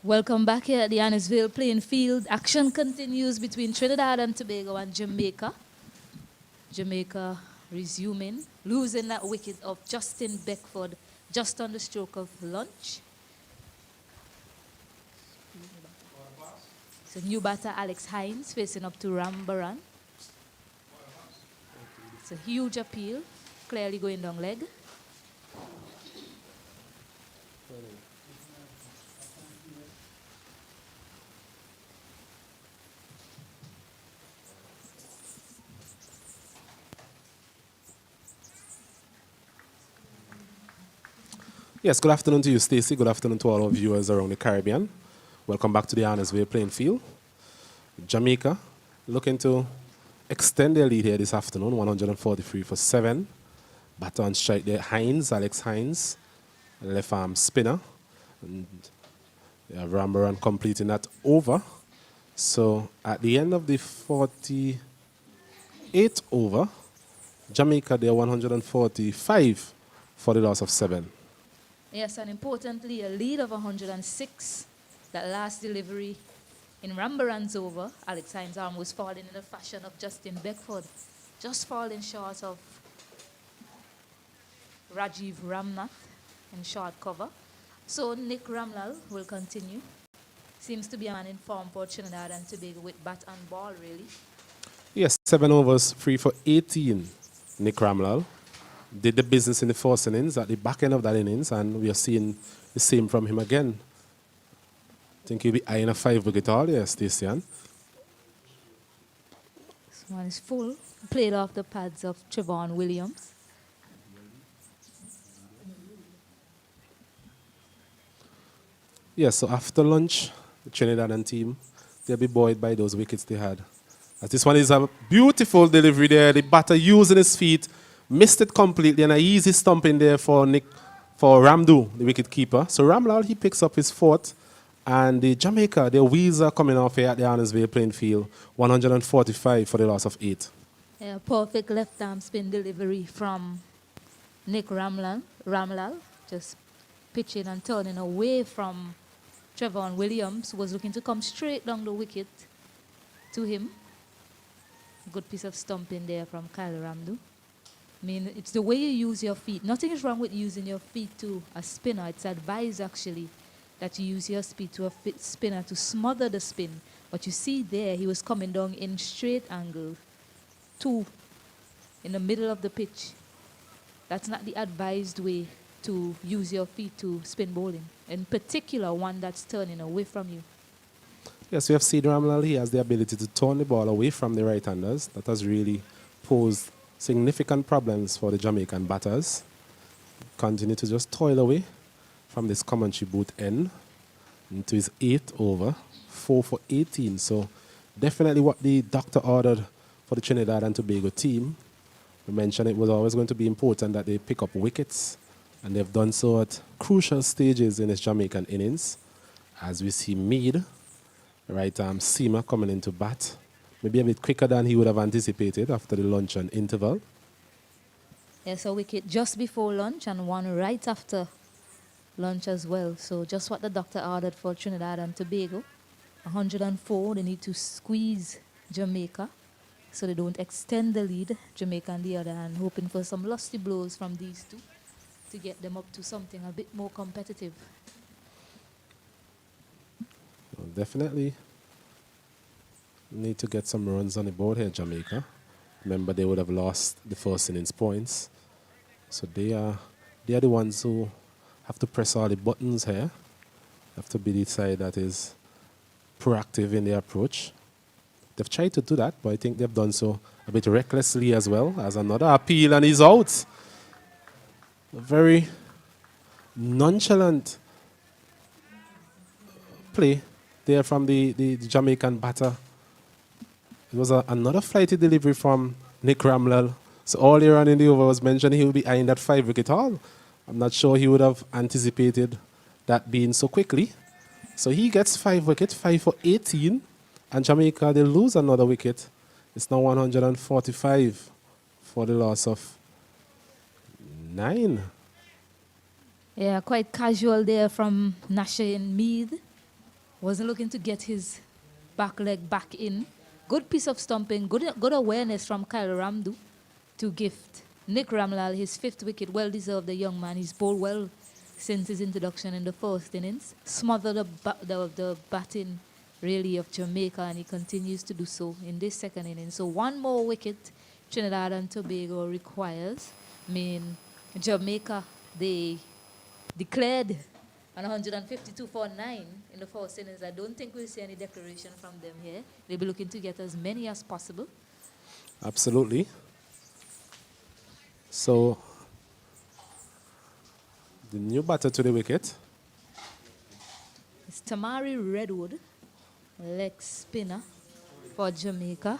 Welcome back here at the Annisville playing field. Action continues between Trinidad and Tobago and Jamaica. Jamaica resuming, losing that wicket of Justin Beckford just on the stroke of lunch. So new batter Alex Hines facing up to Rambaran. It's a huge appeal, clearly going down leg. Yes, good afternoon to you, Stacey. Good afternoon to all our viewers around the Caribbean. Welcome back to the Annisville playing field. Jamaica looking to extend their lead here this afternoon, 143 for 7. Batter on strike there, Alex Hines, left arm spinner. And Rambaran completing that over. So at the end of the 48th over, Jamaica they're 145 for the loss of 7. Yes, and importantly, a lead of 106. That last delivery in Rambaran's over, Alex Hines' arm was falling in the fashion of Justin Beckford, just falling short of Rajiv Ramnath in short cover. So Nick Ramlal will continue. Seems to be a man in form for Trinidad and Tobago with bat and ball, really. Yes, 7 overs, 3 for 18. Nick Ramlal did the business in the first innings, at the back end of that innings, and we are seeing the same from him again. I think he'll be eyeing a 5-wicket haul, yes, Stacey. This one is full. Played off the pads of Trevon Williams. Yes, so after lunch, the Trinidad and team, they'll be buoyed by those wickets they had. As this one is a beautiful delivery there. The batter using his feet, missed it completely, and an easy stump in there for Ramdu, the wicket keeper. So Ramlal, he picks up his 4th. And the Jamaica, their wheels are coming off here at the Annisville playing field, 145 for the loss of 8. Yeah, perfect left arm spin delivery from Nick Ramlal, just pitching and turning away from Trevon Williams, who was looking to come straight down the wicket to him. Good piece of stumping there from Kyle Ramdu. I mean, it's the way you use your feet. Nothing is wrong with using your feet to a spinner. It's advised, actually, that you use your speed to a spinner to smother the spin. But you see there, he was coming down in straight angle, 2 in the middle of the pitch. That's not the advised way to use your feet to spin bowling, in particular one that's turning away from you. Yes, we have seen Ramlal. He has the ability to turn the ball away from the right-handers. That has really posed significant problems for the Jamaican batters. Continue to just toil away from this commentary booth end into his 8th over, 4 for 18. So definitely what the doctor ordered for the Trinidad and Tobago team. We mentioned it was always going to be important that they pick up wickets, and they've done so at crucial stages in this Jamaican innings. As we see Mead, right arm seamer, coming into bat. Maybe a bit quicker than he would have anticipated after the lunch and interval. Yes, a wicket just before lunch and one right after lunch as well. So just what the doctor ordered for Trinidad and Tobago. 104, they need to squeeze Jamaica so they don't extend the lead. Jamaica on the other hand hoping for some lusty blows from these two to get them up to something a bit more competitive. Well, definitely need to get some runs on the board here, Jamaica. Remember, they would have lost the first innings points. So they are the ones who have to press all the buttons here. Have to be the side that is proactive in their approach. They've tried to do that, but I think they've done so a bit recklessly as well. As another appeal, and he's out. A very nonchalant play there from the Jamaican batter. It was another flighty delivery from Nick Ramlal. So earlier on in the over was mentioned he will be eyeing that 5-wicket haul. I'm not sure he would have anticipated that being so quickly. So he gets 5 wickets, 5 for 18. And Jamaica, they lose another wicket. It's now 145 for the loss of 9. Yeah, quite casual there from Nasha and Mead. wasn't looking to get his back leg back in. Good piece of stumping, good awareness from Kyle Ramdu to gift Nick Ramlal his 5th wicket. Well deserved, the young man. He's bowled well since his introduction in the first innings. Smothered the batting really of Jamaica, and he continues to do so in this second innings. So one more wicket Trinidad and Tobago requires. I mean, Jamaica, they declared on 152 for 9 in the first innings. I don't think we'll see any declaration from them here. They'll be looking to get as many as possible. Absolutely. So, the new batter to the wicket. It's Tamari Redwood, leg spinner for Jamaica.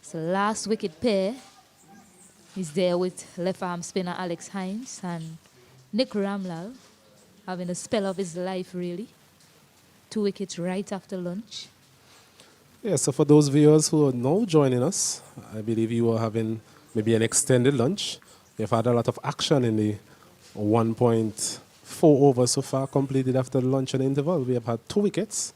So last wicket pair is there with left arm spinner Alex Hines and Nick Ramlal having a spell of his life, really. 2 wickets right after lunch. Yeah, so for those viewers who are now joining us, I believe you are having maybe an extended lunch. You've had a lot of action in the 1.4 overs so far completed after the lunch and interval. We have had 2 wickets.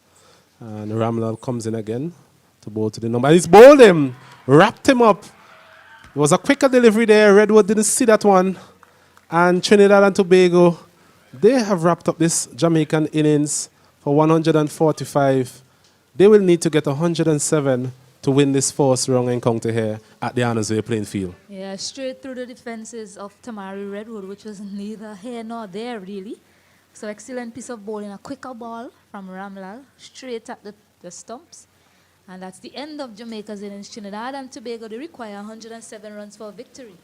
And Ramlal comes in again to bowl to the number. And he's bowled him, wrapped him up. It was a quicker delivery there. Redwood didn't see that one. And Trinidad and Tobago, they have wrapped up this Jamaican innings for 145. They will need to get 107 to win this first round encounter here at the Annesville playing field. Yeah, straight through the defenses of Tamari Redwood, which was neither here nor there, really. So excellent piece of bowling, a quicker ball from Ramlal, straight at the stumps. And that's the end of Jamaica's innings. Trinidad and Tobago, they require 107 runs for victory.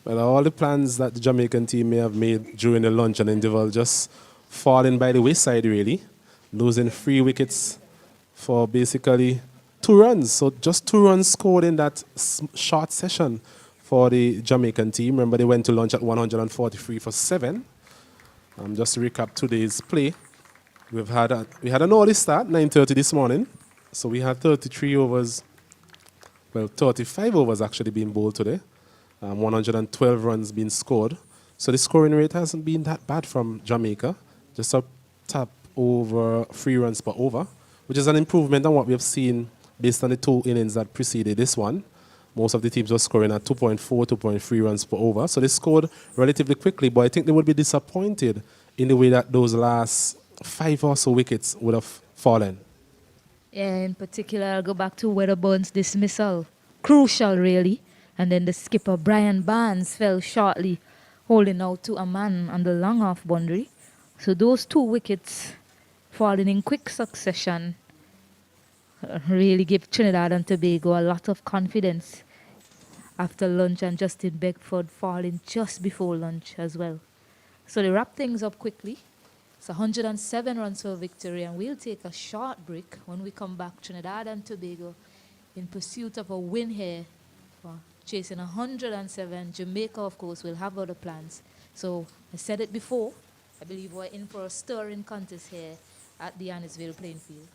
Well, all the plans that the Jamaican team may have made during the lunch and interval just falling by the wayside, really. Losing 3 wickets for basically 2 runs. So just 2 runs scored in that short session for the Jamaican team. Remember, they went to lunch at 143 for 7. Just to recap today's play, we had an early start, 9:30 this morning. So we had 33 overs, well, 35 overs actually being bowled today. 112 runs being scored. So the scoring rate hasn't been that bad from Jamaica. Just a tap over 3 runs per over, which is an improvement on what we have seen based on the 2 innings that preceded this one. Most of the teams were scoring at 2.4, 2.3 runs per over. So they scored relatively quickly, but I think they would be disappointed in the way that those last 5 or so wickets would have fallen. Yeah, in particular, I'll go back to Wedderburn's dismissal. Crucial, really. And then the skipper, Brian Barnes, fell shortly, holding out to a man on the long off boundary. So those 2 wickets falling in quick succession really give Trinidad and Tobago a lot of confidence after lunch, and Justin Beckford falling just before lunch as well. So they wrap things up quickly. It's 107 runs for victory, and we'll take a short break. When we come back, Trinidad and Tobago in pursuit of a win here, chasing 107. Jamaica, of course, will have other plans. So I said it before, I believe we're in for a stirring contest here at the Annesville playing field.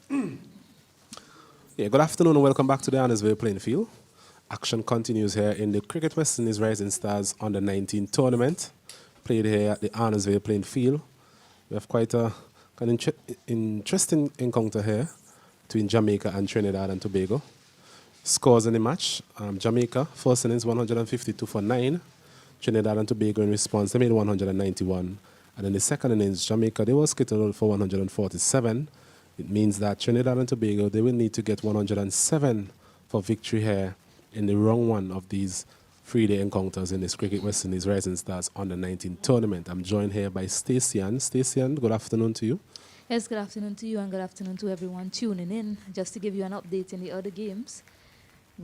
Yeah, good afternoon and welcome back to the Irresponsible playing field. Action continues here in the Cricket West Indies Rising Stars Under 19 tournament, played here at the Irresponsible playing field. We have quite an interesting encounter here between Jamaica and Trinidad and Tobago. Scores in the match: Jamaica first innings 152 for 9. Trinidad and Tobago in response they made 191, and in the second innings Jamaica they were skittled for 147. It means that Trinidad and Tobago they will need to get 107 for victory here in the round one of these 3-day encounters in this Cricket West Indies Rising Stars Under 19 tournament. I'm joined here by Stacey-Ann. Stacey-Ann, good afternoon to you. Yes, good afternoon to you and good afternoon to everyone tuning in. Just to give you an update in the other games.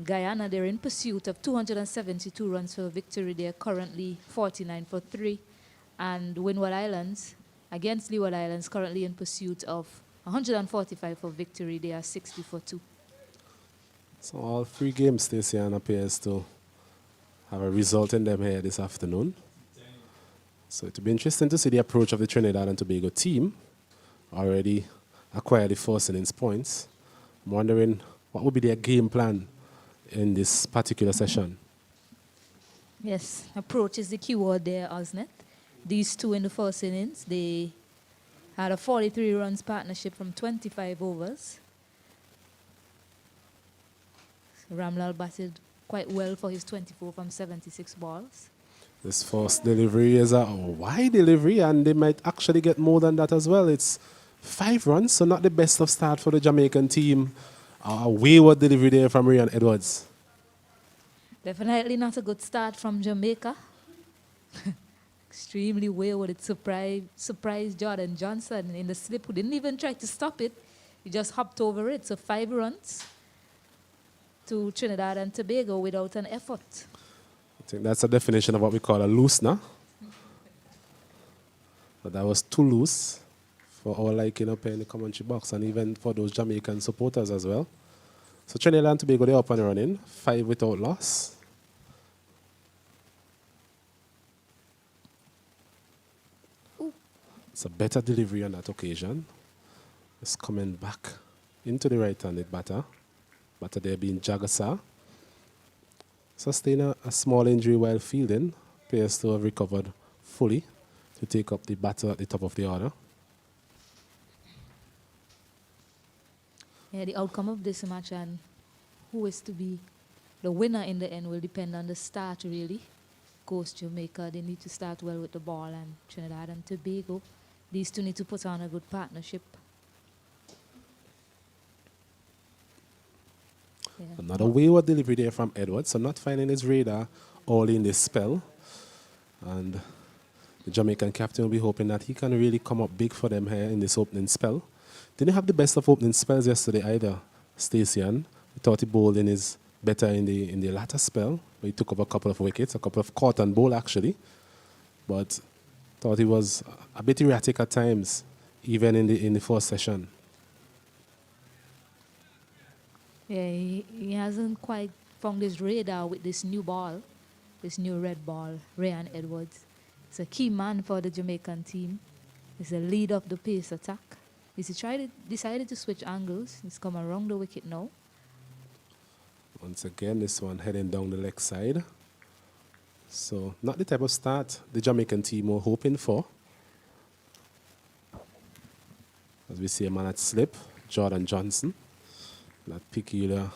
Guyana, they're in pursuit of 272 runs for victory. They're currently 49 for 3. And Windward Islands, against Leeward Islands, currently in pursuit of 145 for victory. They are 60 for 2. So all 3 games, Stacey-Ann appears to have a result in them here this afternoon. So it will be interesting to see the approach of the Trinidad and Tobago team. Already acquired the first innings points. I'm wondering what would be their game plan in this particular session. Yes, approach is the key word there, Osnet. These two in the first innings, they had a 43 runs partnership from 25 overs. Ramlal batted quite well for his 24 from 76 balls. This first delivery is a wide delivery, and they might actually get more than that as well. It's 5 runs, so not the best of start for the Jamaican team. A wayward delivery there from Ryan Edwards. Definitely not a good start from Jamaica. Extremely wayward. It surprised Jordan Johnson in the slip, who didn't even try to stop it. He just hopped over it. So 5 runs to Trinidad and Tobago without an effort. I think that's a definition of what we call a loosener. But that was too loose for our liking up in the commentary box, and even for those Jamaican supporters as well. So Trinidad and Tobago, they're up and running, 5 without loss. Ooh. It's a better delivery on that occasion. It's coming back into the right-handed batter. Batter there being Jagasa. Sustained a small injury while fielding. Appears to have recovered fully to take up the batter at the top of the order. Yeah, the outcome of this match and who is to be the winner in the end will depend on the start, really. Coast Jamaica, they need to start well with the ball, and Trinidad and Tobago, these two need to put on a good partnership. Yeah. Another wayward delivery there from Edwards, so not finding his radar all in this spell. And the Jamaican captain will be hoping that he can really come up big for them here in this opening spell. Didn't have the best of opening spells yesterday either, Stacey-Ann. I thought he bowled in his better in the latter spell, where he took up a couple of wickets, a couple of caught and bowl actually. But thought he was a bit erratic at times, even in the first session. Yeah, he hasn't quite found his radar with this new ball, this new red ball, Ryan Edwards. He's a key man for the Jamaican team. He's the lead of the pace attack. He decided to switch angles. He's come around the wicket now. Once again, this one heading down the leg side. So not the type of start the Jamaican team were hoping for. As we see a man at slip, Jordan Johnson. That peculiar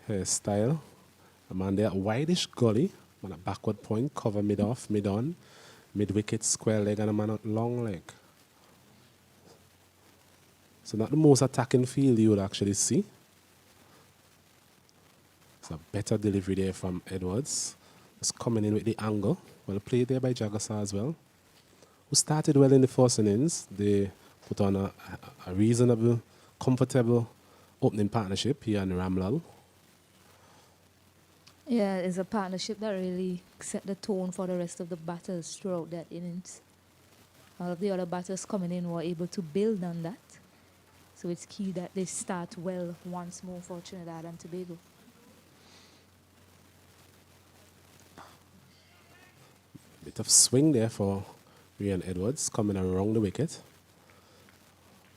hairstyle. A man there, whitish gully, man at backward point, cover mid-off, mid-on, mid-wicket, square leg, and a man at long leg. So not the most attacking field you would actually see. It's a better delivery there from Edwards. It's coming in with the angle. Well played there by Jagasa as well, who started well in the first innings. They put on a reasonable, comfortable opening partnership here in Ramlal. Yeah, it's a partnership that really set the tone for the rest of the batters throughout that innings. All of the other batters coming in were able to build on that. So it's key that they start well once more for Trinidad and Tobago. Bit of swing there for Ryan Edwards coming around the wicket.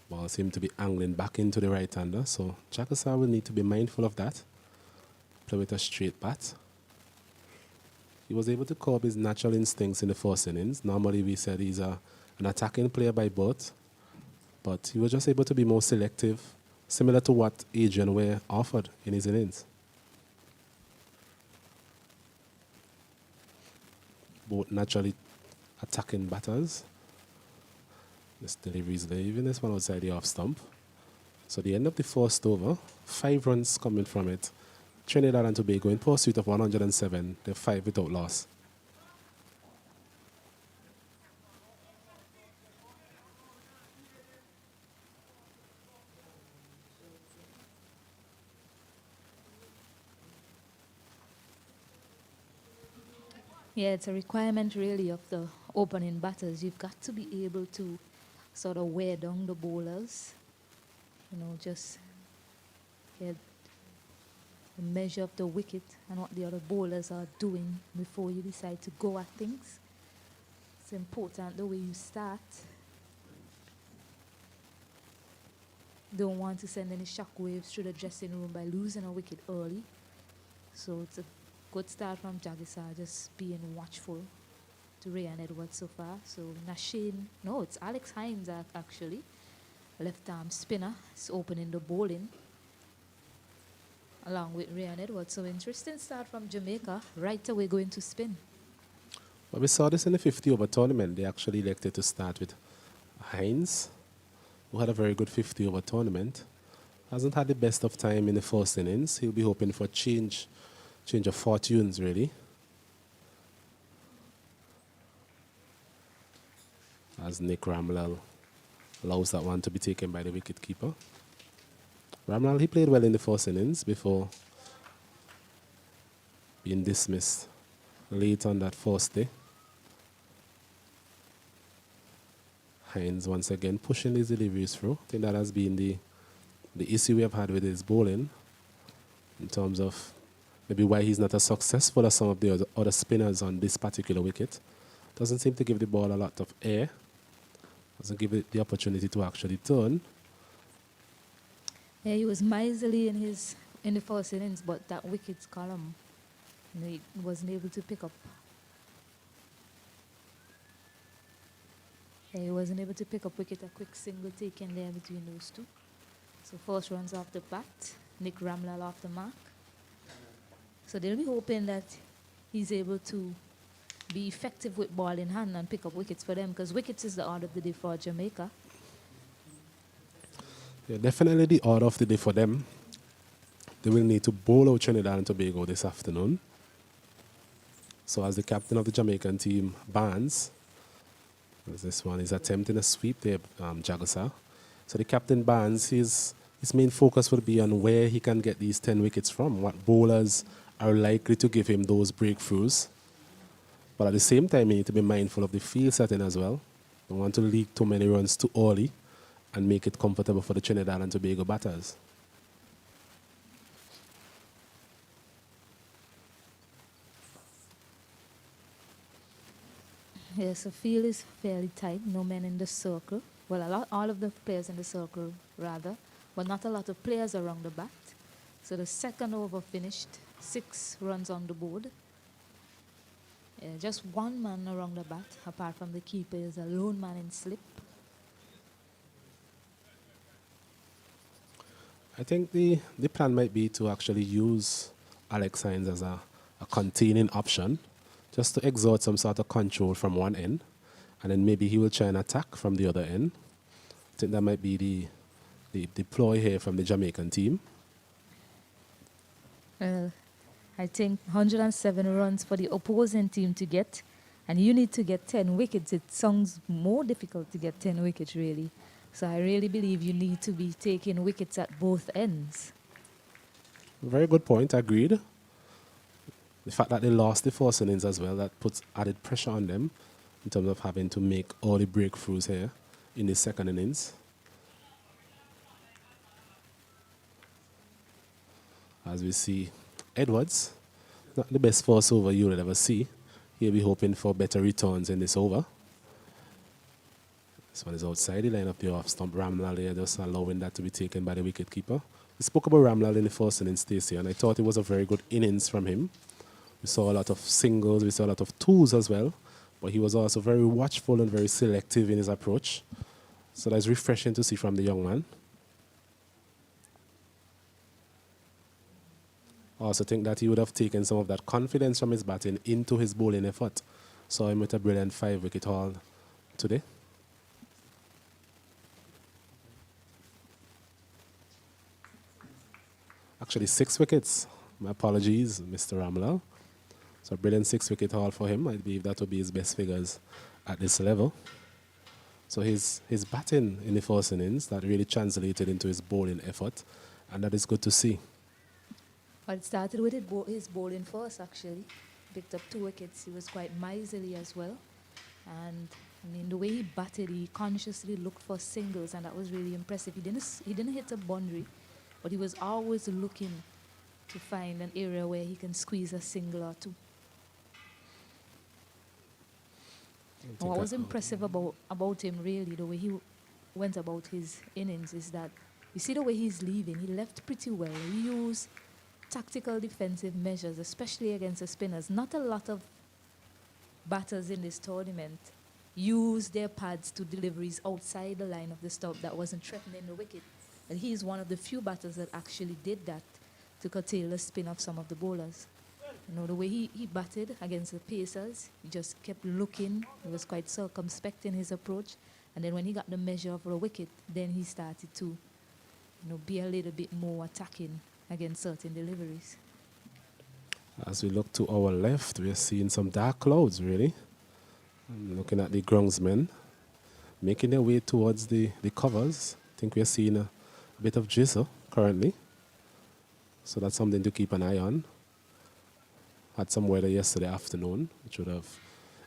Ball ball seemed to be angling back into the right-hander, so Jagasa will need to be mindful of that. Play with a straight bat. He was able to curb his natural instincts in the first innings. Normally we said he's an attacking player by birth, but he was just able to be more selective, similar to what Adrian Weer offered in his innings. Both naturally attacking batters. This delivery is there, even this one outside the off stump. So the end of the first over, 5 runs coming from it. Trinidad and Tobago in pursuit of 107, they're 5 without loss. Yeah, it's a requirement really of the opening batters. You've got to be able to sort of wear down the bowlers. You know, just get a measure of the wicket and what the other bowlers are doing before you decide to go at things. It's important the way you start. Don't want to send any shockwaves through the dressing room by losing a wicket early. So it's a good start from Jagisa, just being watchful to Ray and Edwards so far. So it's Alex Hines actually. Left arm spinner is opening the bowling along with Ray and Edwards. So interesting start from Jamaica, right away going to spin. Well, we saw this in the 50 over tournament. They actually elected to start with Hines, who had a very good 50 over tournament. Hasn't had the best of time in the first innings. He'll be hoping for change of fortunes, really. As Nick Ramlal allows that one to be taken by the wicketkeeper. Ramlal, he played well in the first innings before being dismissed late on that first day. Hines once again pushing his deliveries through. I think that has been the issue we have had with his bowling in terms of maybe why he's not as successful as some of the other spinners on this particular wicket. Doesn't seem to give the ball a lot of air. Doesn't give it the opportunity to actually turn. Yeah, he was miserly in the first innings, but that wicket's column, he wasn't able to pick up. Yeah, he wasn't able to pick up wicket, a quick single taken there between those two. So first runs off the bat, Nick Ramlal off the mark. So they'll be hoping that he's able to be effective with ball in hand and pick up wickets for them, because wickets is the order of the day for Jamaica. Yeah, definitely the order of the day for them. They will need to bowl out Trinidad and Tobago this afternoon. So as the captain of the Jamaican team, Barnes, this one is attempting a sweep there, Jagasa. So the captain Barnes, his main focus will be on where he can get these 10 wickets from, what bowlers are likely to give him those breakthroughs. But at the same time, you need to be mindful of the field setting as well. Don't want to leak too many runs too early and make it comfortable for the Trinidad and Tobago batters. Yes, the field is fairly tight. No men in the circle. Well, all of the players in the circle, rather, but not a lot of players around the bat. So the second over finished, 6 runs on the board. Just one man around the bat, apart from the keeper, is a lone man in slip. I think the plan might be to actually use Alex Hines as a containing option, just to exert some sort of control from one end, and then maybe he will try and attack from the other end. I think that might be the ploy here from the Jamaican team. I think 107 runs for the opposing team to get, and you need to get 10 wickets. It sounds more difficult to get 10 wickets, really. So I really believe you need to be taking wickets at both ends. Very good point, agreed. The fact that they lost the first innings as well, that puts added pressure on them in terms of having to make all the breakthroughs here in the second innings. As we see, Edwards, not the best first over you will ever see. He'll be hoping for better returns in this over. This one is outside the line of the off stump. Ramlal there just allowing that to be taken by the wicket keeper. We spoke about Ramlal in the first innings, Stacey, and I thought it was a very good innings from him. We saw a lot of singles, we saw a lot of twos as well, but he was also very watchful and very selective in his approach. So that's refreshing to see from the young man. I also think that he would have taken some of that confidence from his batting into his bowling effort. Saw him with a brilliant 5-wicket haul today. Actually, 6 wickets. My apologies, Mr. Ramlal. So a brilliant 6-wicket haul for him. I believe that will be his best figures at this level. So his batting in the first innings, that really translated into his bowling effort, and that is good to see. Well, it started with his bowling first, actually. Picked up 2 wickets. He was quite miserly as well. And, I mean, the way he batted, he consciously looked for singles, and that was really impressive. He didn't hit a boundary, but he was always looking to find an area where he can squeeze a single or 2. And what was impressive about him, really, the way he went about his innings, is that you see the way he's leaving. He left pretty well. He used tactical defensive measures, especially against the spinners. Not a lot of batters in this tournament use their pads to deliveries outside the line of the stump that wasn't threatening the wicket. And he's one of the few batters that actually did that to curtail the spin of some of the bowlers. You know, the way he batted against the Pacers, he just kept looking. He was quite circumspect in his approach. And then when he got the measure of the wicket, then he started to, you know, be a little bit more attacking against certain deliveries. As we look to our left, we are seeing some dark clouds, really. Looking at the groundsmen making their way towards the covers. I think we are seeing a bit of drizzle currently. So that's something to keep an eye on. Had some weather yesterday afternoon, which would have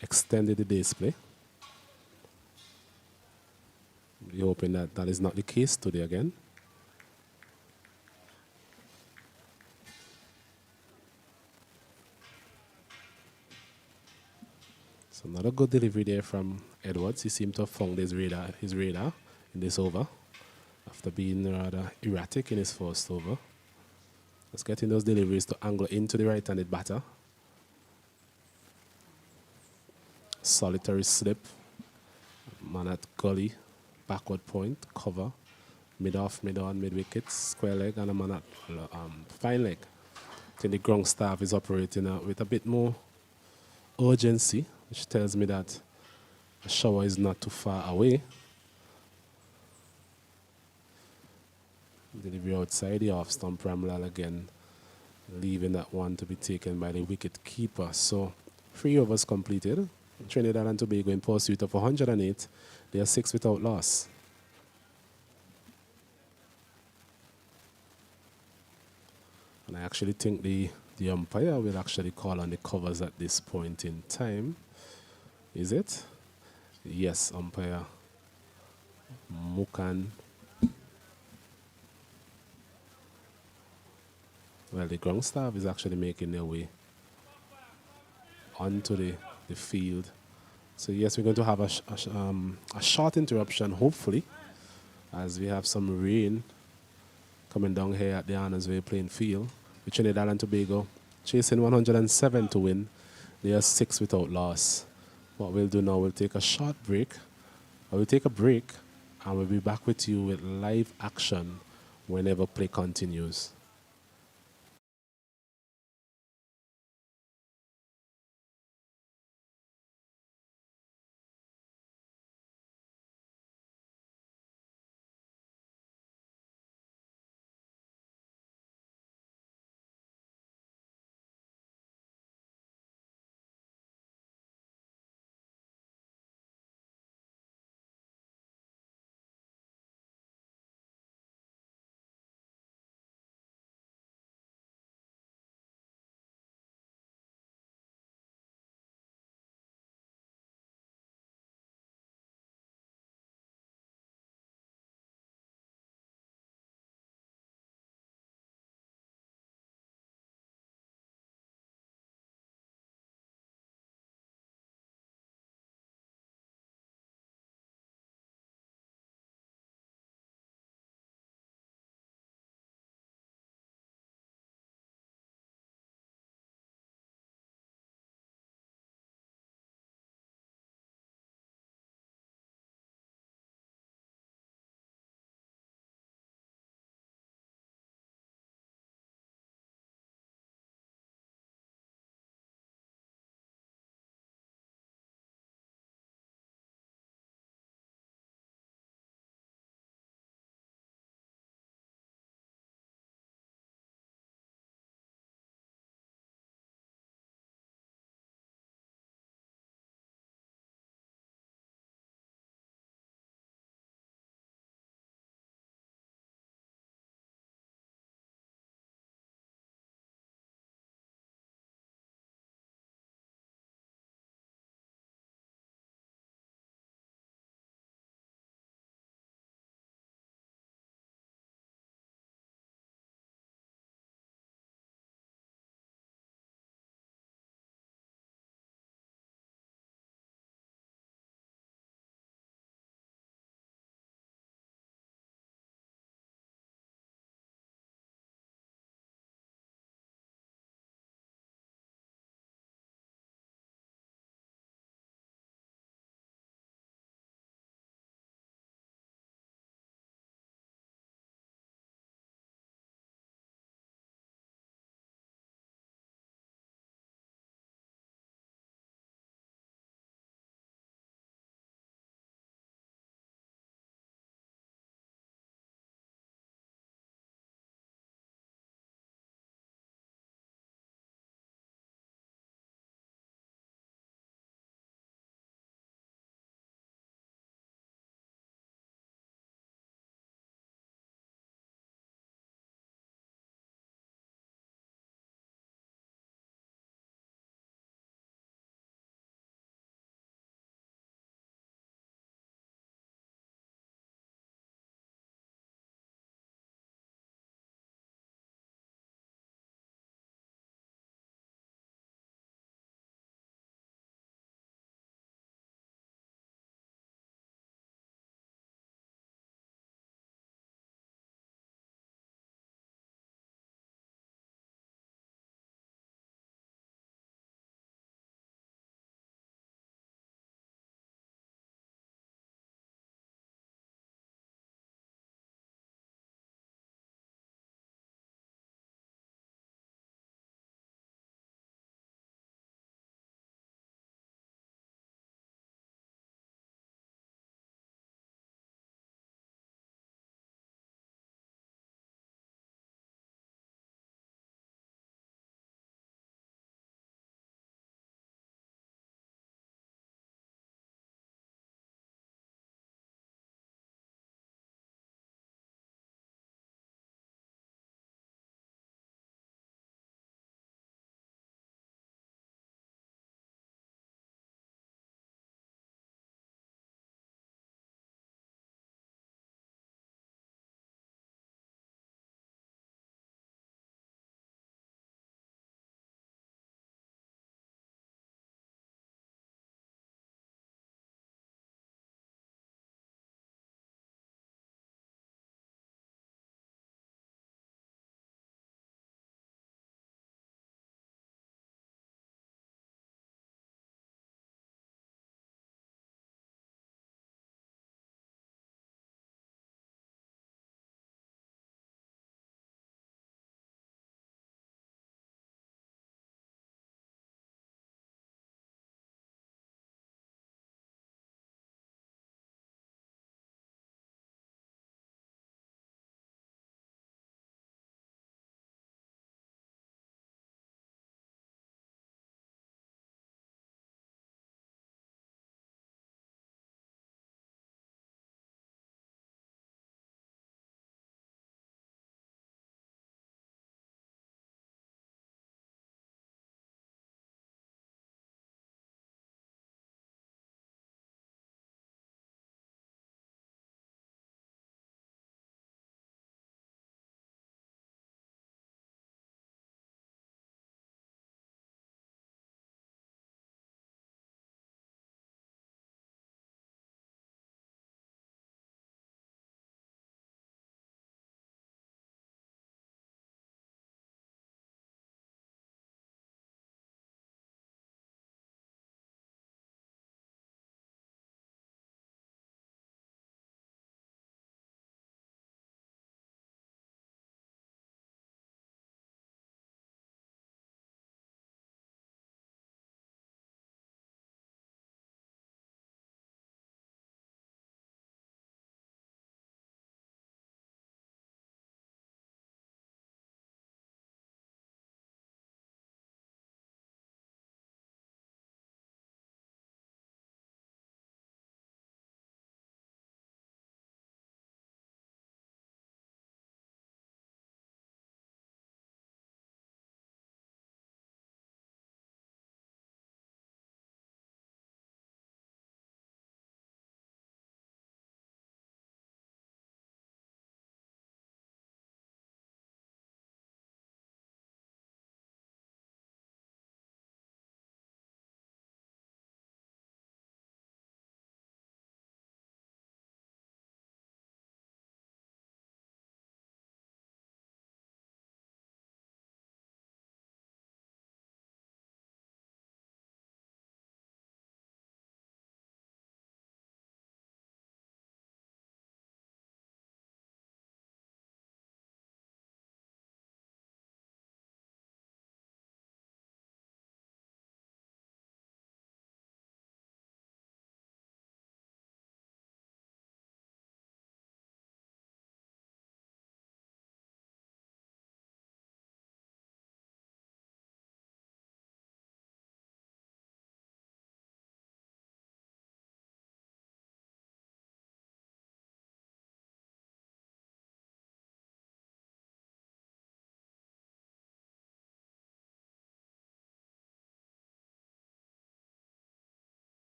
extended the day's play. We're hoping that that is not the case today again. So another good delivery there from Edwards. He seemed to have found his radar in this over after being rather erratic in his first over. Just getting those deliveries to angle into the right-handed batter. Solitary slip. Man at gully. Backward point. Cover. Mid-off, mid-on, mid-wicket. Square leg. And a man at fine leg. I think the ground staff is operating with a bit more urgency, which tells me that the shower is not too far away. Delivery outside the off stump. Ramlal again, leaving that one to be taken by the wicket keeper. So 3 overs completed. Trinidad and Tobago in pursuit of 108. They are 6 without loss. And I actually think the umpire will actually call on the covers at this point in time. Is it? Yes, umpire Mukan. Well, the ground staff is actually making their way onto the field. So yes, we're going to have a short interruption, hopefully, as we have some rain coming down here at the Arnorsville playing field. With Trinidad and Tobago chasing 107 to win. They are 6 without loss. What we'll do now, we'll take a short break. We'll take a break, and we'll be back with you with live action whenever play continues.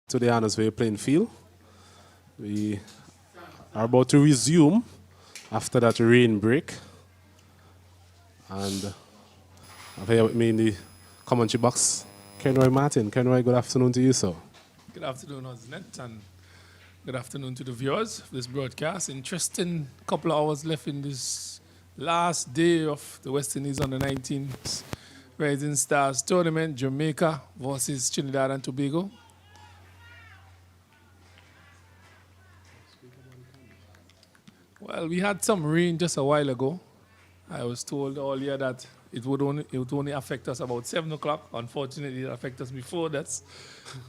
To the Irresponsible playing field. We are about to resume after that rain break. And I've here with me in the commentary box, Kenroy Martin. Kenroy, good afternoon to you, sir. Good afternoon, Osnet, and good afternoon to the viewers of this broadcast. Interesting couple of hours left in this last day of the West Indies on the 19th Rising Stars tournament, Jamaica versus Trinidad and Tobago. Well, we had some rain just a while ago. I was told earlier that it would only affect us about 7 o'clock. Unfortunately, it affected us before that.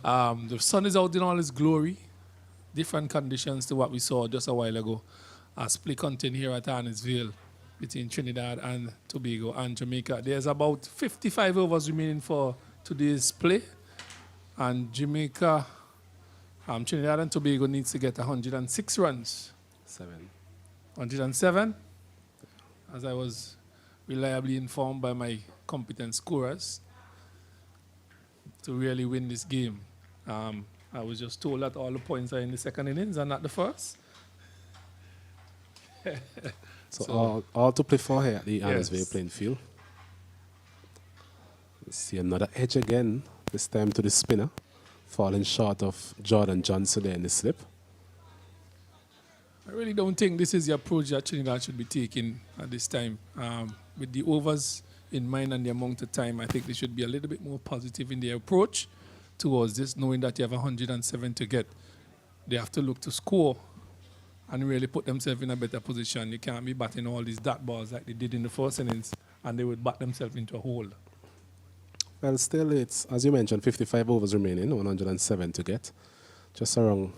The sun is out in all its glory. Different conditions to what we saw just a while ago. A split content here at Irresponsible between Trinidad and Tobago and Jamaica. There's about 55 overs remaining for today's play. And Jamaica, Trinidad and Tobago needs to get 106 runs. 107, as I was reliably informed by my competent scorers, to really win this game. I was just told that all the points are in the second innings and not the first. So all to play for here at the Irresponsible playing field. Let's see another edge again, this time to the spinner, falling short of Jordan Johnson there in the slip. I really don't think this is the approach that Trinidad should be taking at this time. With the overs in mind and the amount of time, I think they should be a little bit more positive in their approach towards this, knowing that you have 107 to get. They have to look to score and really put themselves in a better position. You can't be batting all these dot balls like they did in the first innings, and they would bat themselves into a hole. Well, still, it's, as you mentioned, 55 overs remaining, 107 to get. Just around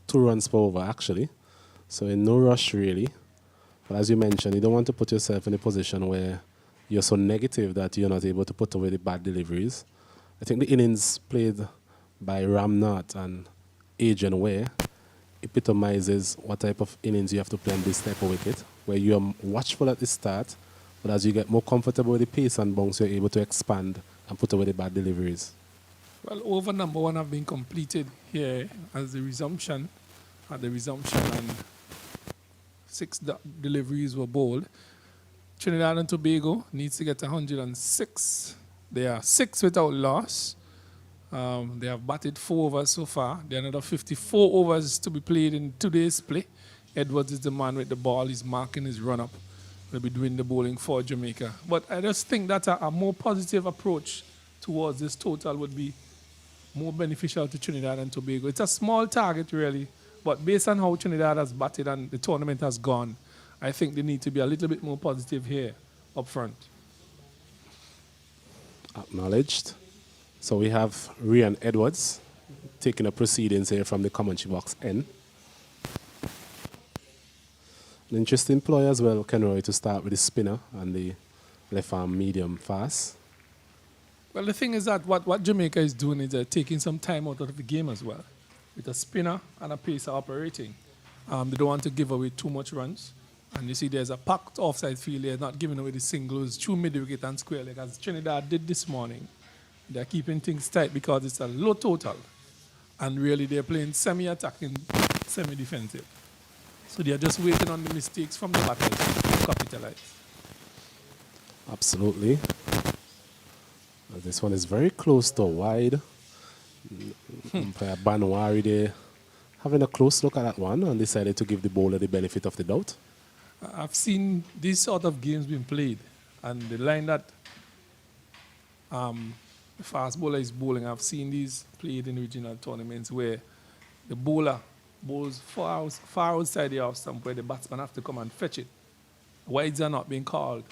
2 runs per over, actually. So in no rush, really. But as you mentioned, you don't want to put yourself in a position where you're so negative that you're not able to put away the bad deliveries. I think the innings played by Ramnath and Adrian Weer epitomizes what type of innings you have to play on this type of wicket, where you are watchful at the start, but as you get more comfortable with the pace and bounce, you're able to expand and put away the bad deliveries. Well, over number 1 have been completed here as the resumption. At the resumption, and 6 deliveries were bowled. Trinidad and Tobago needs to get 106. They are 6 without loss. They have batted 4 overs so far. There are another 54 overs to be played in today's play. Edwards is the man with the ball. He's marking his run-up. Will be doing the bowling for Jamaica. But I just think that a more positive approach towards this total would be more beneficial to Trinidad and Tobago. It's a small target, really. But based on how Trinidad has batted and the tournament has gone, I think they need to be a little bit more positive here up front. Acknowledged. So we have Rian Edwards taking the proceedings here from the commentary box N. An interesting ploy as well, Kenroy, to start with the spinner and the left arm medium fast. Well, the thing is that what Jamaica is doing is taking some time out of the game as well. With a spinner and a pacer operating. They don't want to give away too much runs. And you see there's a packed offside field here, not giving away the singles, through mid-wicket and square leg, as Trinidad did this morning. They're keeping things tight because it's a low total. And really they're playing semi-attacking, semi-defensive. So they're just waiting on the mistakes from the batters to capitalize. Absolutely. This one is very close to wide. Umpire Banwari there having a close look at that one and decided to give the bowler the benefit of the doubt. I've seen these sort of games being played, and the line that the fast bowler is bowling, I've seen these played in regional tournaments where the bowler bowls far outside the off stump where the batsman have to come and fetch it. Wides are not being called,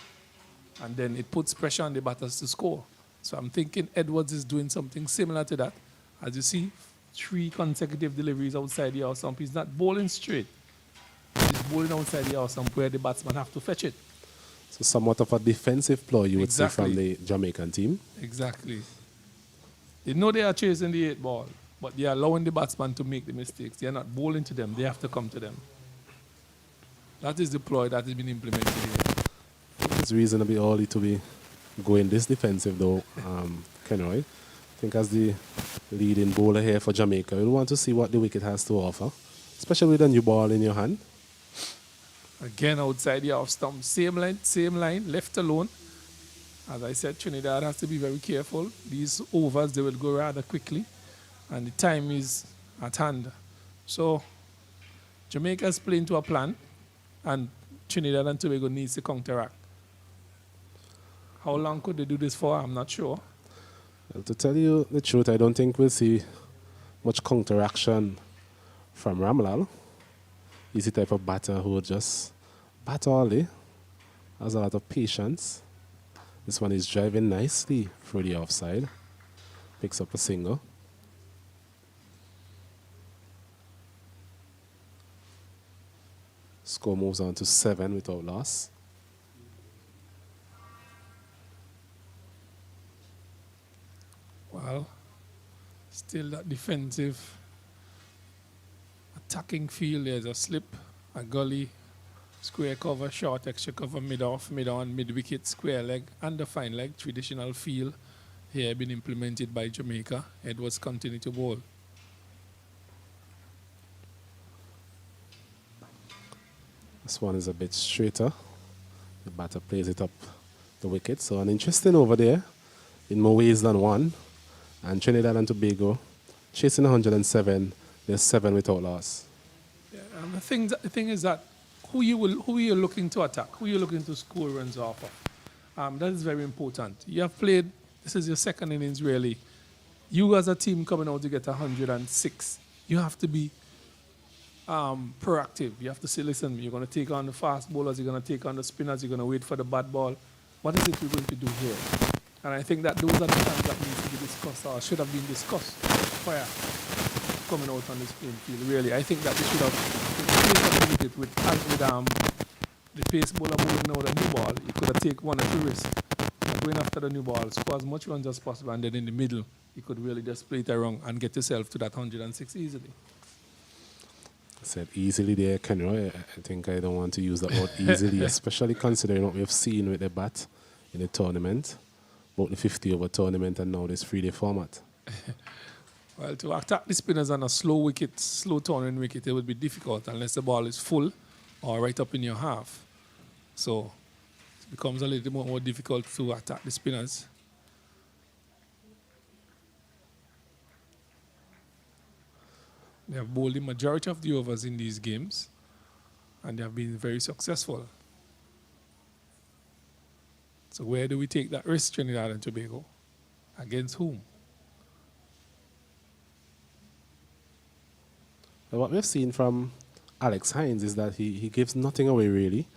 and then it puts pressure on the batters to score. So I'm thinking Edwards is doing something similar to that. As you see, 3 consecutive deliveries outside the off stump. He's not bowling straight. He's bowling outside the off stump where the batsman have to fetch it. So somewhat of a defensive ploy, you would say, from the Jamaican team. Exactly. They know they are chasing the 8 ball, but they are allowing the batsman to make the mistakes. They are not bowling to them. They have to come to them. That is the ploy that has been implemented here. It's reasonably early to be going this defensive, though, Kenroy. I think as the leading bowler here for Jamaica, you'll want to see what the wicket has to offer, especially with a new ball in your hand. Again, outside the off stump, same line, left alone. As I said, Trinidad has to be very careful. These overs, they will go rather quickly, and the time is at hand. So, Jamaica's playing to a plan, and Trinidad and Tobago needs to counteract. How long could they do this for? I'm not sure. Well, to tell you the truth, I don't think we'll see much counteraction from Ramlal. He's the type of batter who will just bat all day, has a lot of patience. This one is driving nicely through the offside. Picks up a single. Score moves on to 7 without loss. Well, still that defensive attacking field. There's a slip, a gully, square cover, short extra cover, mid-off, mid-on, mid-wicket, square leg, and the fine leg. Traditional field here been implemented by Jamaica. Edwards continue to bowl. This one is a bit straighter. The batter plays it up the wicket. So an interesting over there in more ways than one. And Trinidad and Tobago chasing 107. There's 7 without loss. Yeah, and the thing is that who you looking to attack, who you looking to score runs off of. That is very important. You have played, this is your second innings really. You as a team coming out to get 106, you have to be proactive. You have to say, listen, you're going to take on the fast bowlers, you're going to take on the spinners, you're going to wait for the bad ball. What is it we're going to do here? And I think that those are the things that need to be discussed or should have been discussed prior coming out on this playing field. Really, I think that we should have with the pace bowler bowling out a new ball. You could have taken 1 or 2 risks. Going after the new ball, score as much runs as possible, and then in the middle, you could really just play it around and get yourself to that 106 easily. I said easily there, Kenroy. I think I don't want to use that word easily, especially considering what we've seen with the bat in the tournament, both the 50-over tournament and now this 3-day format. Well, to attack the spinners on a slow turning wicket, it would be difficult unless the ball is full or right up in your half. So it becomes a little more difficult to attack the spinners. They have bowled the majority of the overs in these games, and they have been very successful. So where do we take that risk, Trinidad and Tobago? Against whom? Well, what we've seen from Alex Hines is that he gives nothing away, really.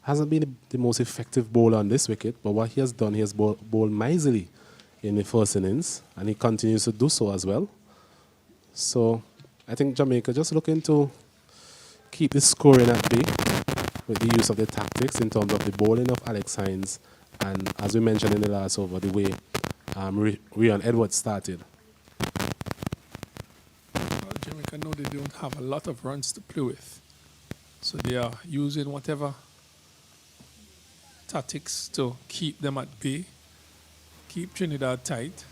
Hasn't been the most effective bowler on this wicket, but what he has done, he has bowled miserly in the first innings, and he continues to do so as well. So I think Jamaica just looking to keep the scoring at bay with the use of the tactics in terms of the bowling of Alex Hines, and as we mentioned in the last over, the way Rian Edwards started. Well, Jamaica know they don't have a lot of runs to play with, so they are using whatever tactics to keep them at bay, keep Trinidad tight,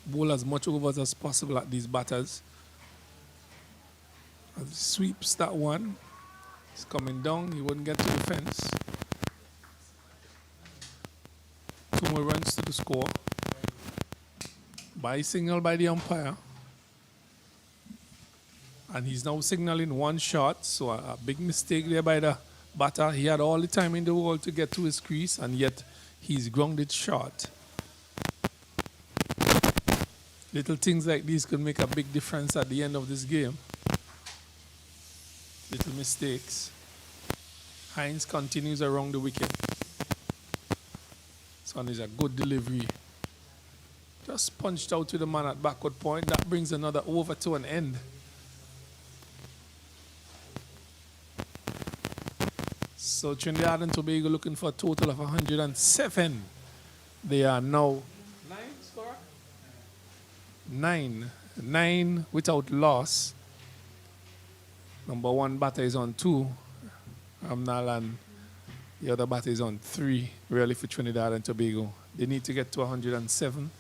bowl as much overs as possible at these batters. As he sweeps that one, he's coming down, he wouldn't get to the fence. 2 more runs to the score. By signal by the umpire. And he's now signaling 1 shot, so a big mistake there by the batter. He had all the time in the world to get to his crease, and yet he's grounded short. Little things like these could make a big difference at the end of this game. Little mistakes. Hines continues around the wicket. This one is a good delivery. Just punched out to the man at backward point. That brings another over to an end. So Trinidad and Tobago looking for a total of 107. They are now 9 score? 9 without loss. Number 1 batter is on 2, Ramnal, and the other batter is on 3, really, for Trinidad and Tobago. They need to get to 107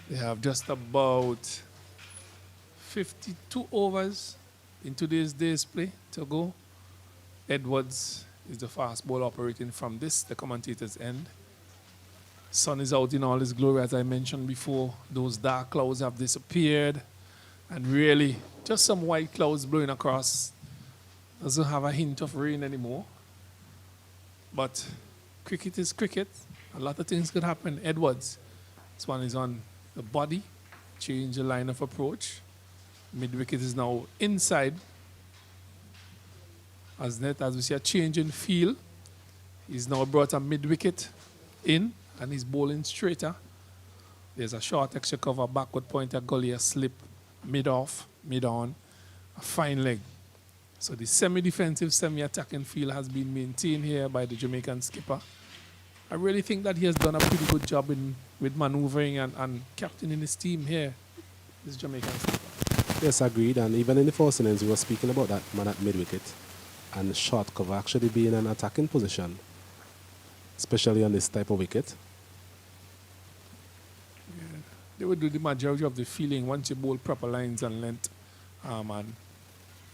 They have just about 52 overs in today's day's play to go. Edwards is the fast ball operating from the commentator's end. Sun is out in all his glory, as I mentioned before. Those dark clouds have disappeared. And really, just some white clouds blowing across. Doesn't have a hint of rain anymore. But cricket is cricket. A lot of things could happen. Edwards, this one is on the body. Change the line of approach. Mid-wicket is now inside. As we see a change in feel, he's now brought a mid-wicket in, and he's bowling straighter. There's a short extra cover, backward pointer, gully, a slip, mid-off, mid-on, a fine leg. So the semi-defensive, semi-attacking feel has been maintained here by the Jamaican skipper. I really think that he has done a pretty good job with manoeuvring and captaining his team here, this Jamaican skipper. Yes, agreed. And even in the first innings, we were speaking about that man at mid-wicket and short cover actually being an attacking position, especially on this type of wicket. Yeah. They would do the majority of the fielding once you bowl proper lines and length. And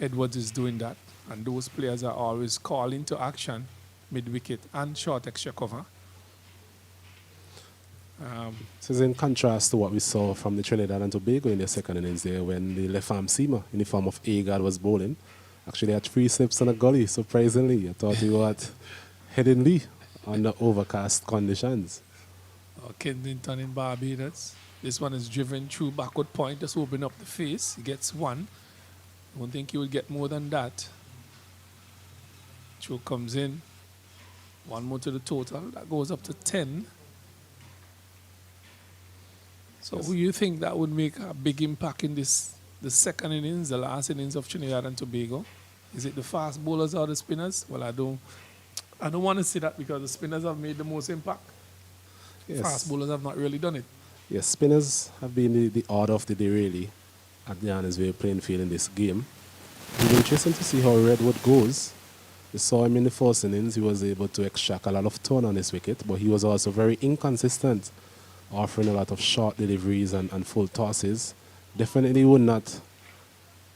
Edwards is doing that. And those players are always called into action, mid-wicket and short extra cover. This is in contrast to what we saw from the Trinidad and Tobago in their second innings there when the left-arm seamer in the form of Agard was bowling. Actually had 3 slips and a gully, surprisingly. I thought he was heading Lee under overcast conditions. Kensington in Barbados. This one is driven through backward point, just open up the face. He gets 1. I don't think he will get more than that. Throw comes in. 1 more to the total. That goes up to 10. So Yes. who you think that would make a big impact in the second innings, the last innings of Trinidad and Tobago? Is it the fast bowlers or the spinners? Well, I don't want to say that because the spinners have made the most impact. Yes. Fast bowlers have not really done it. Yes, spinners have been the order of the day, really, at the Johannesburg playing field in this game. It'll be interesting to see how Redwood goes. We saw him in the first innings. He was able to extract a lot of turn on his wicket, but he was also very inconsistent, offering a lot of short deliveries and full tosses. Definitely would not,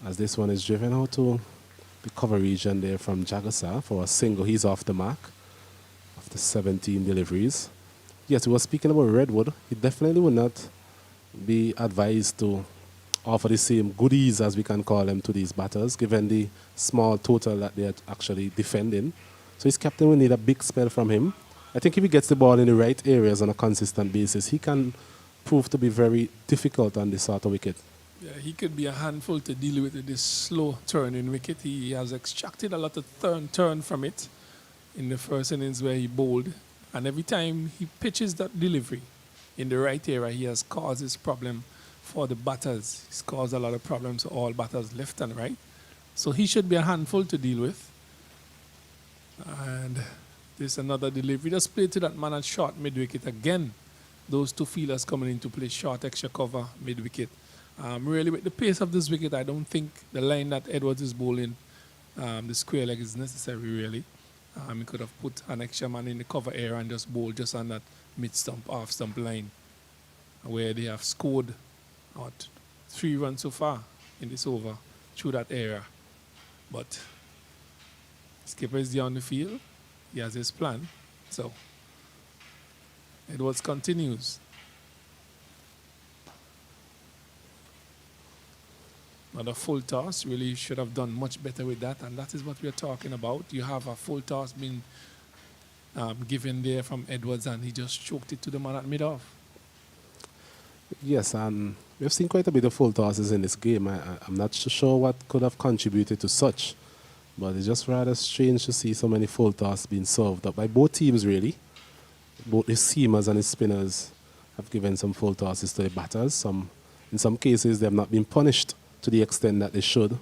as this one is driven out to the cover region there from Jagasa for a single. He's off the mark after 17 deliveries. Yes, we were speaking about Redwood. He definitely would not be advised to offer the same goodies, as we can call them, to these batters, given the small total that they are actually defending. So his captain will need a big spell from him. I think if he gets the ball in the right areas on a consistent basis, he can prove to be very difficult on this sort of wicket. Yeah, he could be a handful to deal with this slow turning wicket. He has extracted a lot of turn from it in the first innings where he bowled. And every time he pitches that delivery in the right area, he has caused this problem for the batters. He's caused a lot of problems for all batters left and right. So he should be a handful to deal with. And there's another delivery. Just play to that man at short mid-wicket again. Those 2 fielders coming in to play short extra cover mid-wicket. Really, with the pace of this wicket, I don't think the line that Edwards is bowling, the square leg, is necessary, really. He could have put an extra man in the cover area and just bowl just on that mid-stump, off-stump line, where they have scored 3 runs so far in this over through that area. But skipper is there on the field. He has his plan. So Edwards continues. Another full toss. Really should have done much better with that, and that is what we are talking about. You have a full toss being given there from Edwards, and he just choked it to the man at mid-off. Yes, and we've seen quite a bit of full tosses in this game. I'm not so sure what could have contributed to such, but it's just rather strange to see so many full tosses being served up by both teams, really. Both the seamers and the spinners have given some full tosses to the batters. In some cases, they have not been punished to the extent that they should.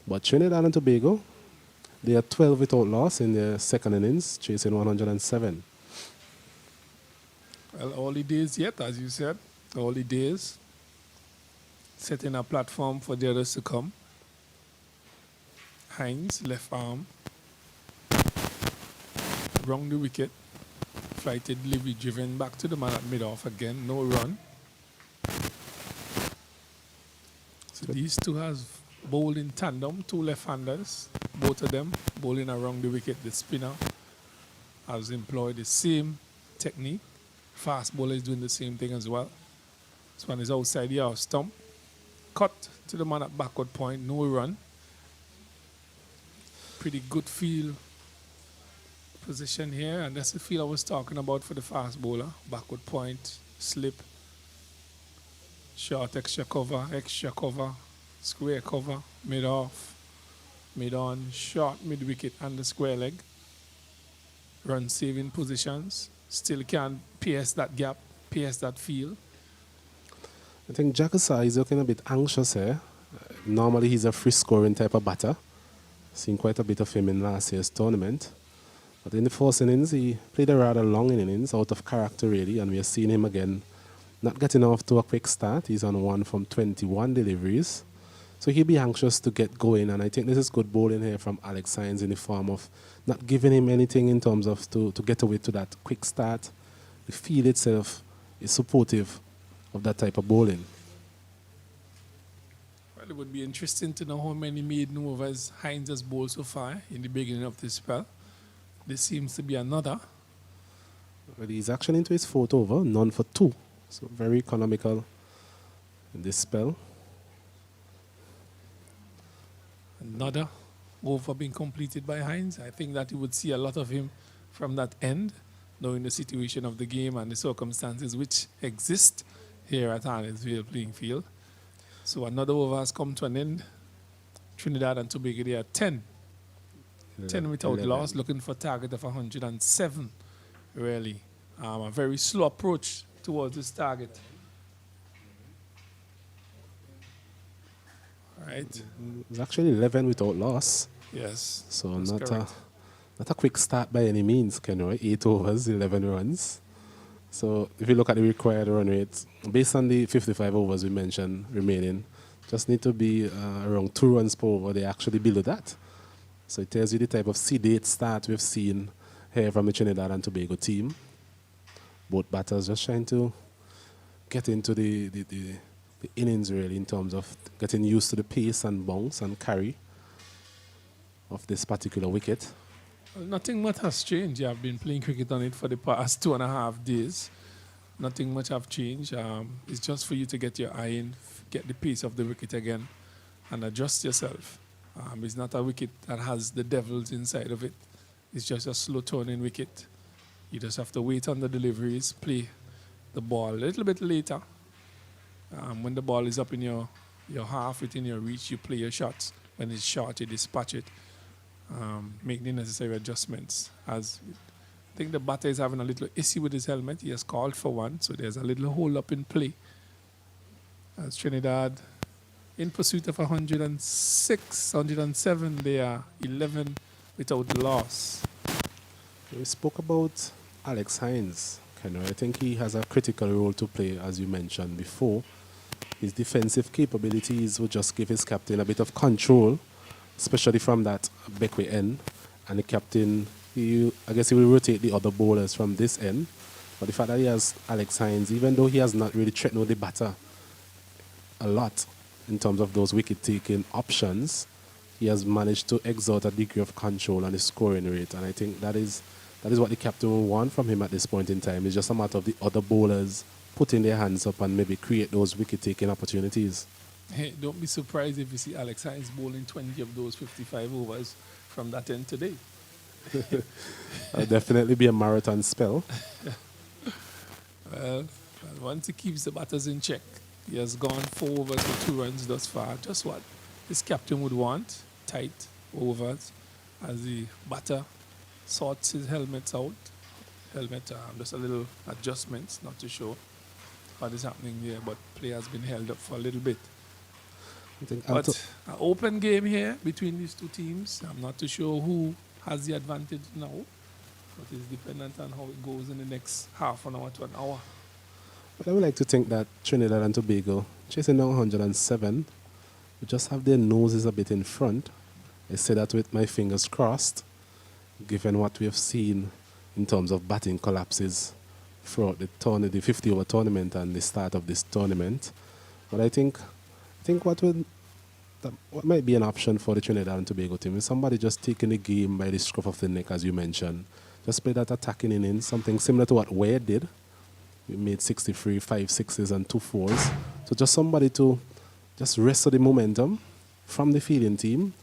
But Trinidad and Tobago, they are 12 without loss in their second innings, chasing 107. Well, early days yet, as you said. Early days. Setting a platform for the others to come. Hines, left arm. Round the wicket. Flighted delivery driven back to the man at mid-off again. No run. So these two have bowled in tandem, two left-handers, both of them bowling around the wicket. The spinner has employed the same technique. Fast bowler is doing the same thing as well. This one is outside the house stump. Cut to the man at backward point, no run. Pretty good field position here, and that's the field I was talking about for the fast bowler. Backward point, slip, short extra cover, square cover, mid off, mid on, short mid wicket and the square leg. Run saving positions, still can pierce that gap, pierce that field. I think Jakasa is looking a bit anxious here. Normally he's a free scoring type of batter. Seen quite a bit of him in last year's tournament. But in the first innings, he played a rather long innings, out of character really, and we are seeing him again not getting off to a quick start. He's on 1 from 21 deliveries. So he'll be anxious to get going, and I think this is good bowling here from Alex Hines in the form of not giving him anything in terms of to get away to that quick start. The field itself is supportive of that type of bowling. Well, it would be interesting to know how many maiden overs Hines has bowled so far in the beginning of this spell. This seems to be another. Well, he's actually into his 4th over, none for 2. So very economical in this spell. Another over being completed by Hines. I think that you would see a lot of him from that end, knowing the situation of the game and the circumstances which exist here at Arnesville playing field. So another over has come to an end. Trinidad and Tobago, they are 10. 10 without 11. loss, looking for a target of 107, really. A very slow approach towards this target. All right. It's actually 11 without loss. Yes. So that's not correct. a quick start by any means, Kenroy. 8 overs, 11 runs. So if you look at the required run rate, based on the 55 overs we mentioned remaining, just need to be around 2 runs per over. They're actually below that. So it tells you the type of sedate start we've seen here from the Trinidad and Tobago team. Both batters just trying to get into the innings really, in terms of getting used to the pace and bounce and carry of this particular wicket. Well, nothing much has changed. I've been playing cricket on it for the past 2.5 days. Nothing much have changed. It's just for you to get your eye in, get the pace of the wicket again, and adjust yourself. It's not a wicket that has the devils inside of it. It's just a slow turning wicket. You just have to wait on the deliveries, play the ball a little bit later. When the ball is up in your half, within your reach, you play your shots. When it's short, you dispatch it. Make the necessary adjustments. As I think the batter is having a little issue with his helmet. He has called for one, so there's a little hole up in play. As Trinidad in pursuit of 106, 107, they are 11 without loss. We spoke about Alex Hines. I think he has a critical role to play, as you mentioned before. His defensive capabilities will just give his captain a bit of control, especially from that backway end. And the captain, I guess he will rotate the other bowlers from this end. But the fact that he has Alex Hines, even though he has not really threatened the batter a lot in terms of those wicket-taking options, he has managed to exert a degree of control on his scoring rate. And I think that is what the captain will want from him at this point in time. It's just a matter of the other bowlers putting their hands up and maybe create those wicket-taking opportunities. Hey, don't be surprised if you see Alex Hines bowling 20 of those 55 overs from that end today. It'll definitely be a marathon spell. Well, once he keeps the batters in check, he has gone 4 overs for 2 runs thus far. Just what this captain would want, tight overs, as the batter sorts his helmets out. Just a little adjustments, not too sure what is happening there, but play has been held up for a little bit. But an open game here between these two teams. I'm not too sure who has the advantage now, but it's dependent on how it goes in the next half an hour to an hour. But I would like to think that Trinidad and Tobago, chasing down 107, we just have their noses a bit in front. I say that with my fingers crossed, given what we have seen in terms of batting collapses throughout the 50-over tournament and the start of this tournament. But I think I think what might be an option for the Trinidad and Tobago team is somebody just taking the game by the scruff of the neck, as you mentioned. Just play that attacking innings, something similar to what Weer did. We made 63, 5 sixes and 2 fours. So just somebody to just wrestle the momentum from the fielding team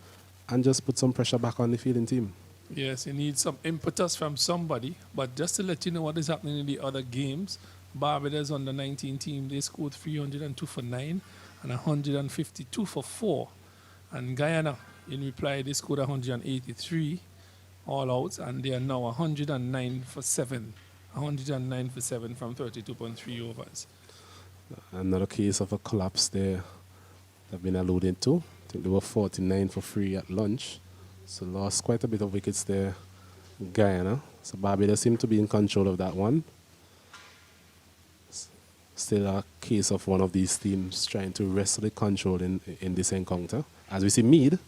and just put some pressure back on the fielding team. Yes, you need some impetus from somebody. But just to let you know what is happening in the other games, Barbados on the 19 team, they scored 302 for 9 and 152 for 4. And Guyana, in reply, they scored 183 all outs, and they are now 109 for 7. 109 for 7 from 32.3 overs. Another case of a collapse there they've been alluded to. I think they were 49 for 3 at lunch. So lost quite a bit of wickets there, Guyana. So Barbados seem to be in control of that one. Still a case of one of these teams trying to wrestle the control in this encounter. As we see Mead,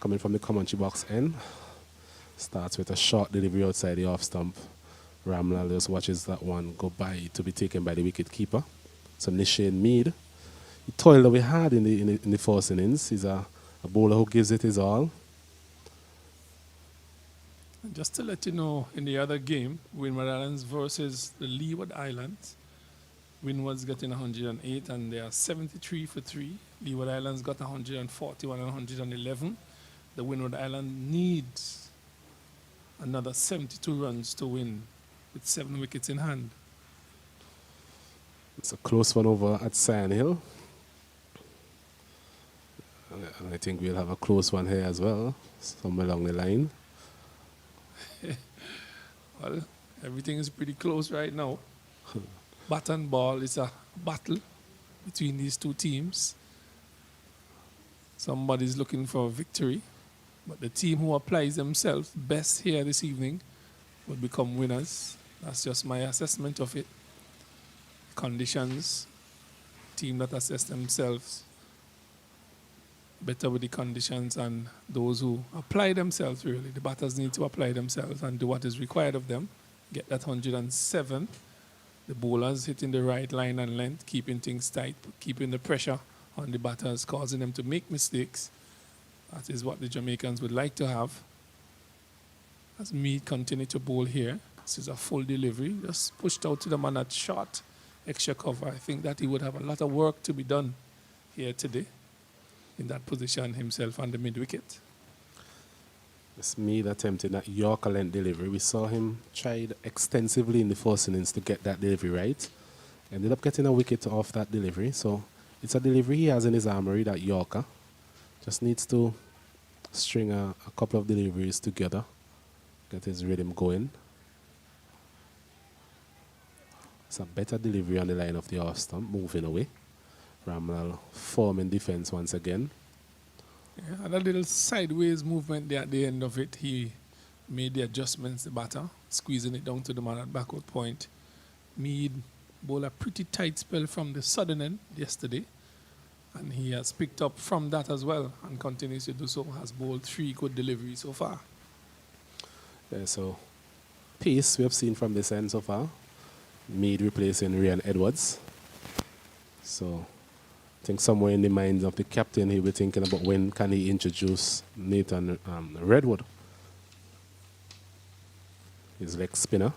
coming from the commentary box end, starts with a short delivery outside the off stump. Ramlal just watches that one go by to be taken by the wicket keeper. So Nishane Mead, he toiled away hard in the first innings. He's a bowler who gives it his all. And just to let you know, in the other game, Windward Islands versus the Leeward Islands, Windwards getting 108 and they are 73 for 3. Leeward Islands got 141 and 111. The Windward Island needs another 72 runs to win with 7 wickets in hand. It's a close one over at Sand Hill. And I think we'll have a close one here as well, somewhere along the line. Well, everything is pretty close right now. Bat and ball is a battle between these two teams. Somebody's looking for a victory, but the team who applies themselves best here this evening will become winners. That's just my assessment of it. Conditions, team that assess themselves better with the conditions, and those who apply themselves, really. The batters need to apply themselves and do what is required of them. Get that 107. The bowlers hitting the right line and length, keeping things tight, keeping the pressure on the batters, causing them to make mistakes. That is what the Jamaicans would like to have. As Mead continue to bowl here, this is a full delivery, just pushed out to the man at short, extra cover. I think that he would have a lot of work to be done here today in that position himself on the mid-wicket. It's Mead attempting that Yorker length delivery. We saw him tried extensively in the first innings to get that delivery right. Ended up getting a wicket off that delivery. So it's a delivery he has in his armory, that Yorker. Just needs to string a couple of deliveries together, get his rhythm going. It's a better delivery on the line of the off stump, moving away. Ramlal forming defense once again. Yeah, and a little sideways movement there at the end of it. He made the adjustments, the batter, squeezing it down to the man at backward point. Mead bowled a pretty tight spell from the southern end yesterday, and he has picked up from that as well and continues to do so. Has bowled 3 good deliveries so far. Yeah, so pace we have seen from this end so far. Mead replacing Ryan Edwards. So I think somewhere in the minds of the captain, he'll be thinking about when can he introduce Nathan Redwood, his leg spinner.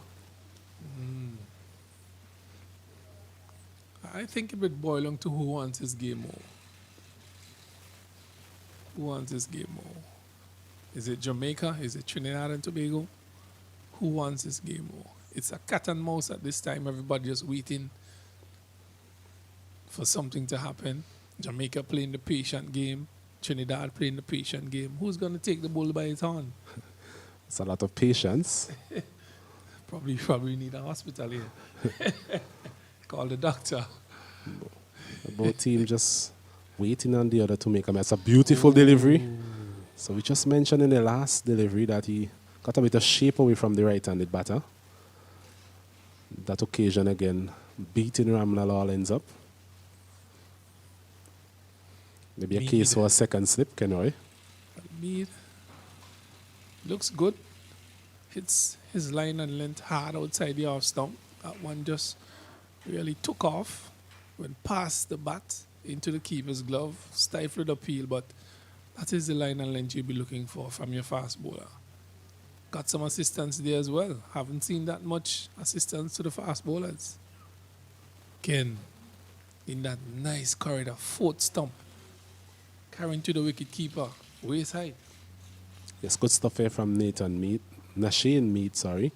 I think it would boil down to who wants his game more. Who wants his game more? Is it Jamaica? Is it Trinidad and Tobago? Who wants his game more? It's a cat and mouse at this time. Everybody just waiting for something to happen. Jamaica playing the patient game. Trinidad playing the patient game. Who's going to take the bull by its horn? It's a lot of patience. Probably need a hospital here. Call the doctor. Both team just waiting on the other to make a mess. A beautiful delivery. So we just mentioned in the last delivery that he got a bit of shape away from the right-handed batter. That occasion again, beating Ramlal all ends up. Maybe a case for a second slip, Kenroy. Mead looks good. Hits his line and length hard outside the off stump. That one just really took off, went past the bat, into the keeper's glove, stifle the appeal, but that is the line and length you'll be looking for from your fast bowler. Got some assistance there as well. Haven't seen that much assistance to the fast bowlers. Again, in that nice corridor, fourth stump, carrying to the wicket keeper, waist height. Yes, good stuff here from Nashane Mead, sorry.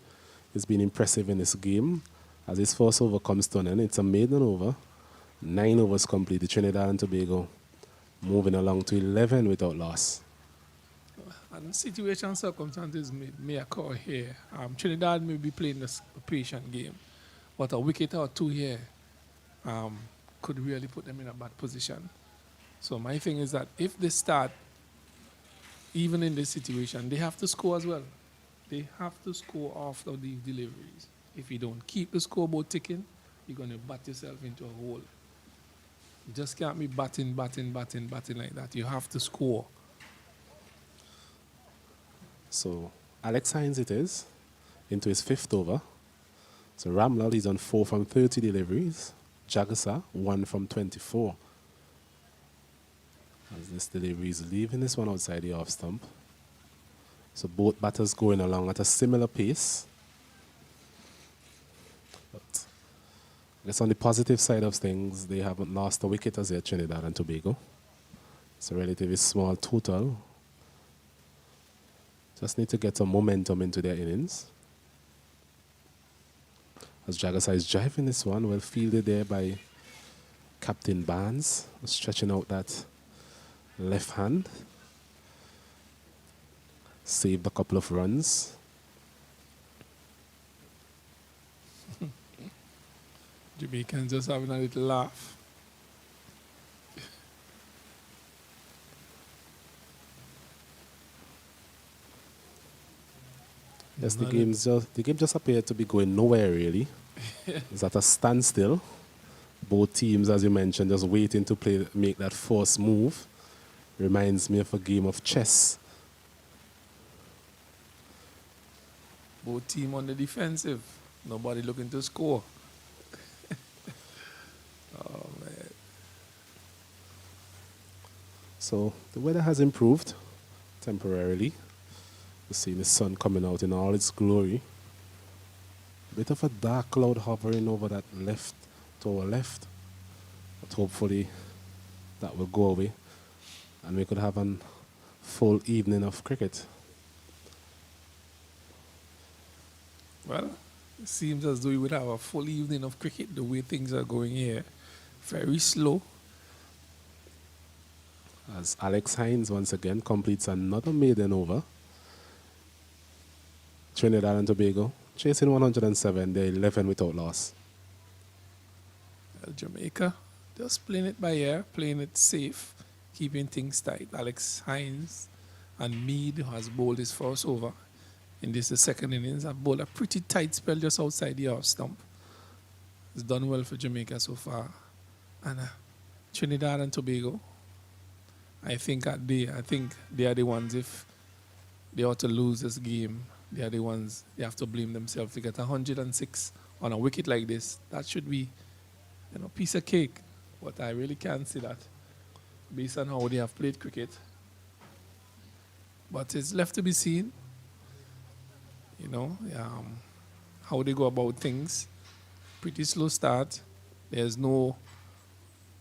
He's been impressive in this game. As his first over comes to an end, it's a maiden over. 9 overs completed. Trinidad and Tobago moving along to 11 without loss. And situation circumstances may occur here. Trinidad may be playing a patient game, but a wicket or two here could really put them in a bad position. So my thing is that if they start, even in this situation, they have to score as well. They have to score after these deliveries. If you don't keep the scoreboard ticking, you're going to bat yourself into a hole. You just can't be batting like that. You have to score. So Alex Hines it is, into his 5th over. So Ramlal, he's on 4 from 30 deliveries. Jagasa, 1 from 24. As this delivery is leaving this one outside the off stump. So both batters going along at a similar pace. But I guess on the positive side of things, they haven't lost a wicket as yet, Trinidad and Tobago. It's a relatively small total. Just need to get some momentum into their innings. As Jagasa is driving this one, well fielded there by Captain Barnes, stretching out that left hand. Saved a couple of runs. Jamaicans just having a little laugh. Yes, the game just appeared to be going nowhere really. It's at a standstill. Both teams, as you mentioned, just waiting to make that first move. Reminds me of a game of chess. Both team on the defensive. Nobody looking to score. Oh, man. So the weather has improved temporarily. We're seeing the sun coming out in all its glory. A bit of a dark cloud hovering over that left to our left. But hopefully that will go away and we could have a full evening of cricket. Well, it seems as though we would have a full evening of cricket the way things are going here. Very slow. As Alex Hines once again completes another maiden over. Trinidad and Tobago chasing 107, they're 11 without loss. Well, Jamaica just playing it by ear, playing it safe, keeping things tight. Alex Hines and Mead, who has bowled his first over in this the second innings, have bowled a pretty tight spell just outside the off stump. It's done well for Jamaica so far. And Trinidad and Tobago, I think they are the ones, if they ought to lose this game, they are the ones, they have to blame themselves to get 106 on a wicket like this. That should be, piece of cake. But I really can't see that based on how they have played cricket. But it's left to be seen, how they go about things. Pretty slow start. There's no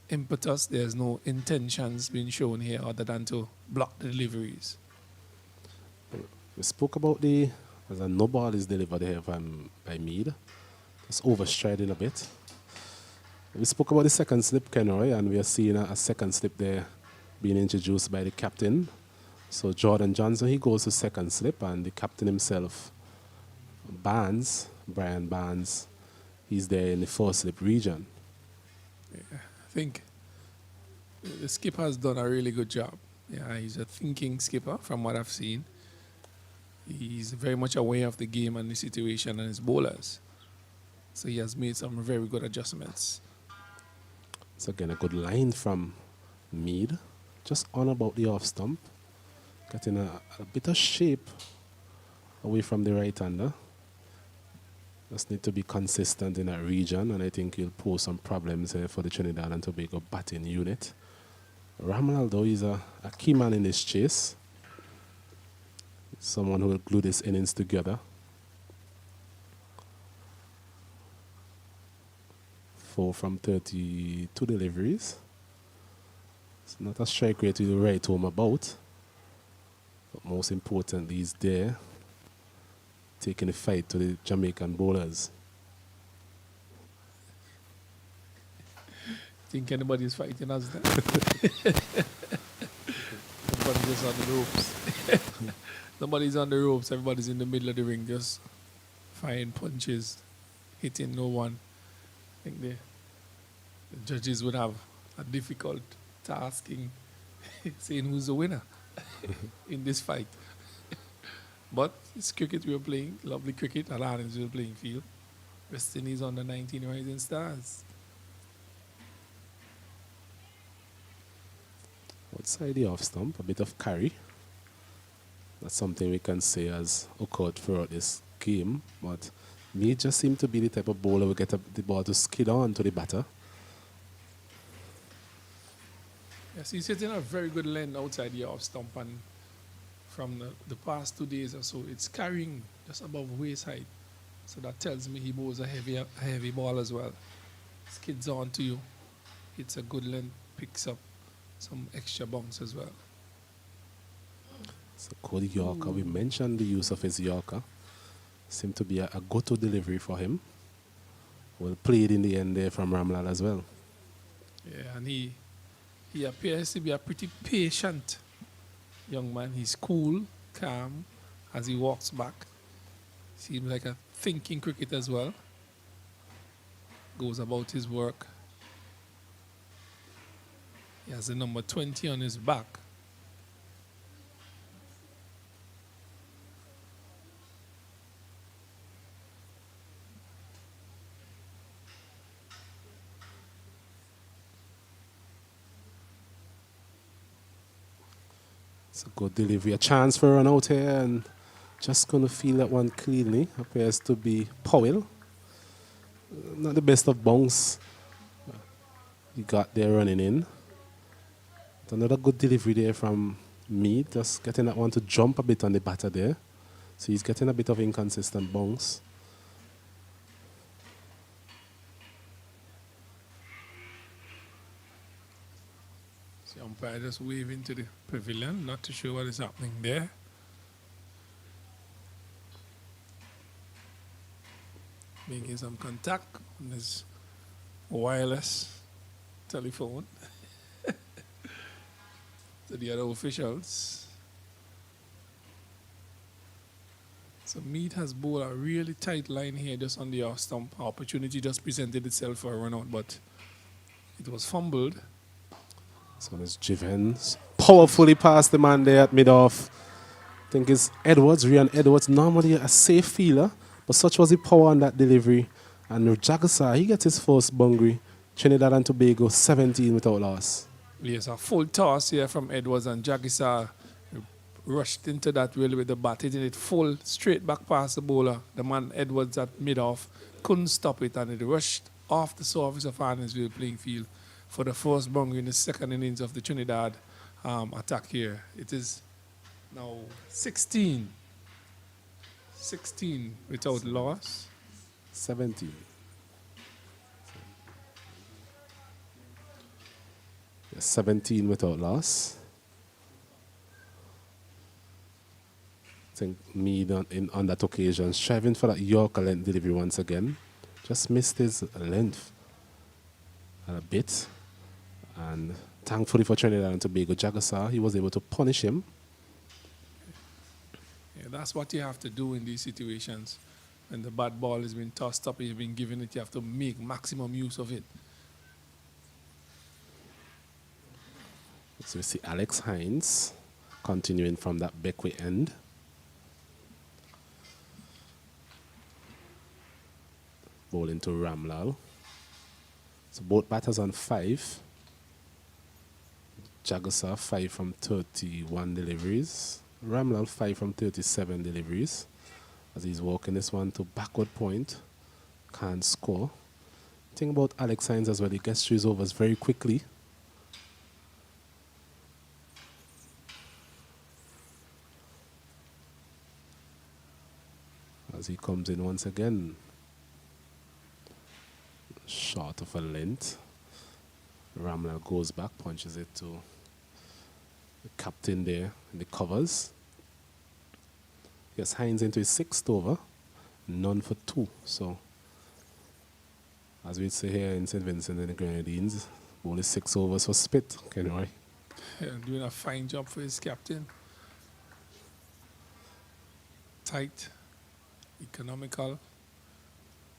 impetus, there's no intentions being shown here other than to block the deliveries. We spoke about as a no ball is delivered here by Mead. Just overstriding a bit. We spoke about the second slip, Kenroy, and we are seeing a second slip there being introduced by the captain. So Jordan Johnson, he goes to second slip, and the captain himself, Brian Barnes, he's there in the first slip region. Yeah, I think the skipper has done a really good job. Yeah, he's a thinking skipper from what I've seen. He's very much aware of the game and the situation and his bowlers. So he has made some very good adjustments. So again, a good line from Mead, just on about the off stump, getting a bit of shape away from the right-hander. Just need to be consistent in that region, and I think he'll pose some problems for the Trinidad and Tobago batting unit. Ramlal, though, is a key man in this chase. Someone who will glue this innings together. 4 from 32 deliveries. It's not a strike rate to write home about. But most importantly, he's there, taking the fight to the Jamaican bowlers. Think anybody's fighting us there? Everybody's just on the ropes. Nobody's on the ropes. Everybody's in the middle of the ring, just firing punches, hitting no one. I think the judges would have a difficult task in saying who's the winner in this fight. But it's cricket we were playing, lovely cricket at Adamsville playing field. West Indies under 19 Rising Stars. Outside the off stump, a bit of carry. That's something we can say has occurred throughout this game. But me just seem to be the type of bowler who get the ball to skid on to the batter. Yes, he's hitting a very good length outside the off stump, and from the past 2 days or so, it's carrying just above waist height. So that tells me he bowls a heavy ball as well. Skids on to you. It's a good length, picks up some extra bounce as well. So Cody Yorker, we mentioned the use of his Yorker. Seemed to be a go-to delivery for him. Well played in the end there from Ramlal as well. Yeah, and he appears to be a pretty patient young man. He's cool, calm as he walks back. Seems like a thinking cricketer as well. Goes about his work. He has the number 20 on his back. It's a good delivery. A chance for a run out here, and just going to feel that one cleanly. Appears to be Powell. Not the best of bounce. He got there running in. Another good delivery there from Mead. Just getting that one to jump a bit on the batter there. So he's getting a bit of inconsistent bounce. The umpire just waving to the pavilion, not too sure what is happening there. Making some contact on his wireless telephone to the other officials. So Mead has bowled a really tight line here just on the off stump. Opportunity just presented itself for a run out, but it was fumbled. So there's Jivens. Powerfully past the man there at mid-off. I think it's Edwards, Ryan Edwards, normally a safe fielder, but such was the power on that delivery. And Jagasa, he gets his first boundary. Trinidad and Tobago, 17 without loss. Yes, a full toss here from Edwards, and Jagisa rushed into that really with the bat, hitting it full straight back past the bowler. The man Edwards at mid-off couldn't stop it, and it rushed off the surface of Adamsville playing field for the first boundary in the second innings of the Trinidad attack here. It is now 16 without loss. 17. Yes, 17 without loss. I think Mead on that occasion, striving for that Yorker length delivery once again. Just missed his length a bit. And thankfully for Trinidad and Tobago, Jagasa, he was able to punish him. Yeah, that's what you have to do in these situations. When the bad ball has been tossed up and you've been given it, you have to make maximum use of it. So we see Alex Hines continuing from that backway end. Bowling to Ramlal. So both batters on 5. Jagasa 5 from 31 deliveries. Ramlal 5 from 37 deliveries. As he's walking this one to backward point. can't score. Thing about Alex Hines as well, he gets through his overs very quickly. As he comes in once again. Short of a length. Ramla goes back, punches it to the captain there in the covers. Gets Hines into his 6th over. None for 2. So, as we'd say here in St. Vincent and the Grenadines, only 6 overs for Spit, Kenroy. Yeah, doing a fine job for his captain. Tight, economical.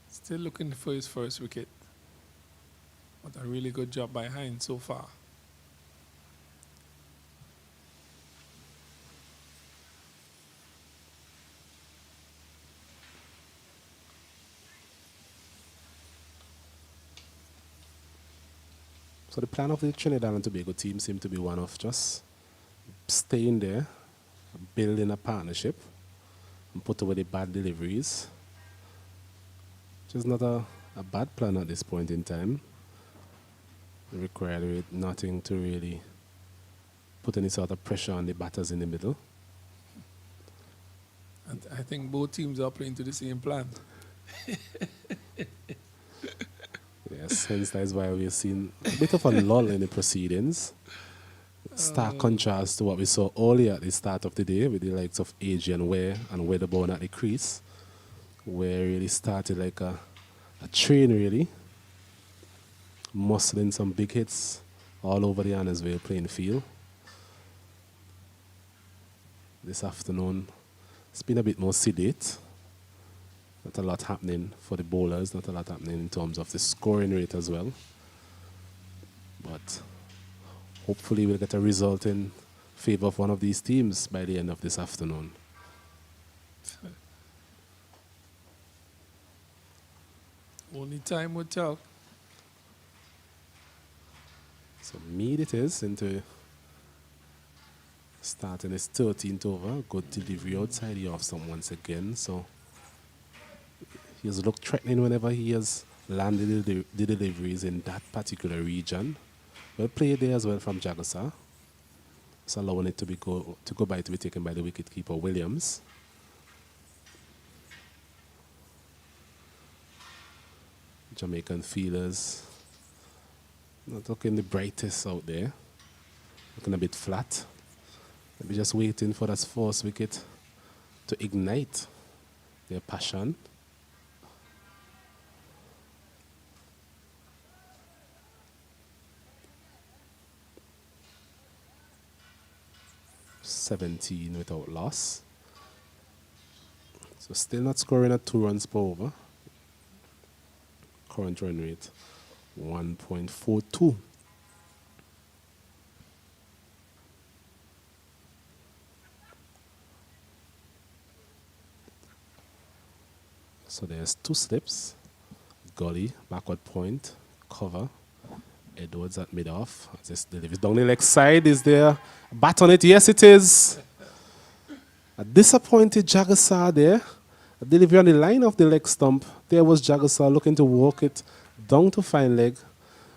Still looking for his first wicket. But a really good job by Hines so far. So the plan of the Trinidad and Tobago team seemed to be one of just staying there, building a partnership, and put away the bad deliveries. Which is not a bad plan at this point in time. It required nothing to really put any sort of pressure on the batters in the middle. And I think both teams are playing to the same plan. Yes, hence that is why we've seen a bit of a lull in the proceedings. Stark contrast to what we saw earlier at the start of the day with the likes of Adrian Weer and Weatherbourne at the crease, where really started like a train really, muscling some big hits all over the Annesvale playing field. This afternoon, it's been a bit more sedate. Not a lot happening for the bowlers, not a lot happening in terms of the scoring rate as well. But hopefully we'll get a result in favor of one of these teams by the end of this afternoon. Only time will tell. So Mead it is into starting his 13th over. Good delivery outside the off stump once again. So he has looked threatening whenever he has landed the deliveries in that particular region. Well played there as well from Jagassar. It's allowing it to go by to be taken by the wicketkeeper Williams. Jamaican fielders not looking the brightest out there. Looking a bit flat. Maybe just waiting for that first wicket to ignite their passion. (17) without loss. So still not scoring at 2 runs per over. Current run rate 1.42. So there's 2 slips. Gully, backward point, cover. Edwards at mid-off. This delivery down the leg side. Is there a bat on it? Yes, it is. A disappointed Jagassar there. A delivery on the line of the leg stump. There was Jagassar looking to walk it down to fine leg.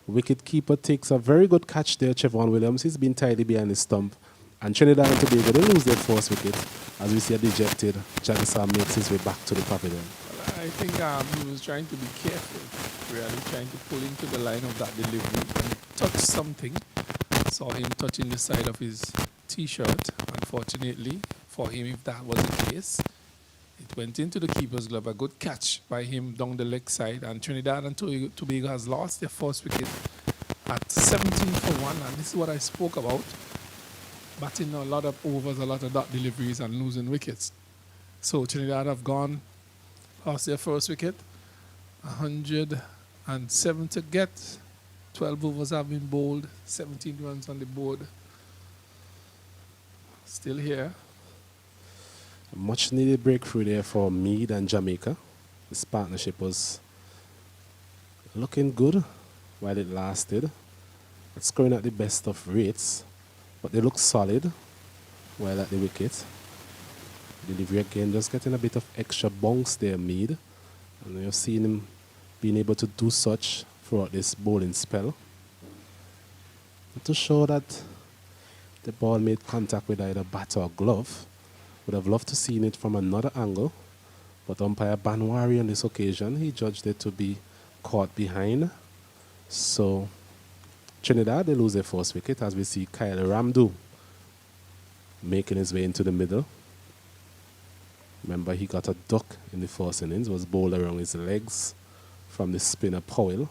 Wicket keeper takes a very good catch there, Trevon Williams. He's been tidy behind the stump. And Trinidad and Tobago, they lose their first wicket. As we see a dejected Jagassar makes his way back to the pavilion. Well, I think he was trying to be careful, really trying to pull into the line of that delivery and touch something. Saw him touching the side of his T-shirt. Unfortunately for him, if that was the case, it went into the keeper's glove. A good catch by him down the leg side. And Trinidad and Tobago has lost their first wicket at 17 for 1. And this is what I spoke about. Batting a lot of overs, a lot of dot deliveries and losing wickets. So Trinidad have gone past their first wicket. 107 to get. 12 overs have been bowled. 17 runs on the board. Still here. A much needed breakthrough there for Mead and Jamaica. This partnership was looking good while it lasted. It's scoring at the best of rates, but they look solid while at the wicket. Delivery again, just getting a bit of extra bounce there, Mead. And you've seen him being able to do such throughout this bowling spell. To show that the ball made contact with either bat or glove. Would have loved to seen it from another angle, but umpire Banwari on this occasion, he judged it to be caught behind. So Trinidad, they lose their first wicket as we see Kyle Ramdu making his way into the middle. Remember, he got a duck in the first innings, was bowled around his legs from the spinner Powell.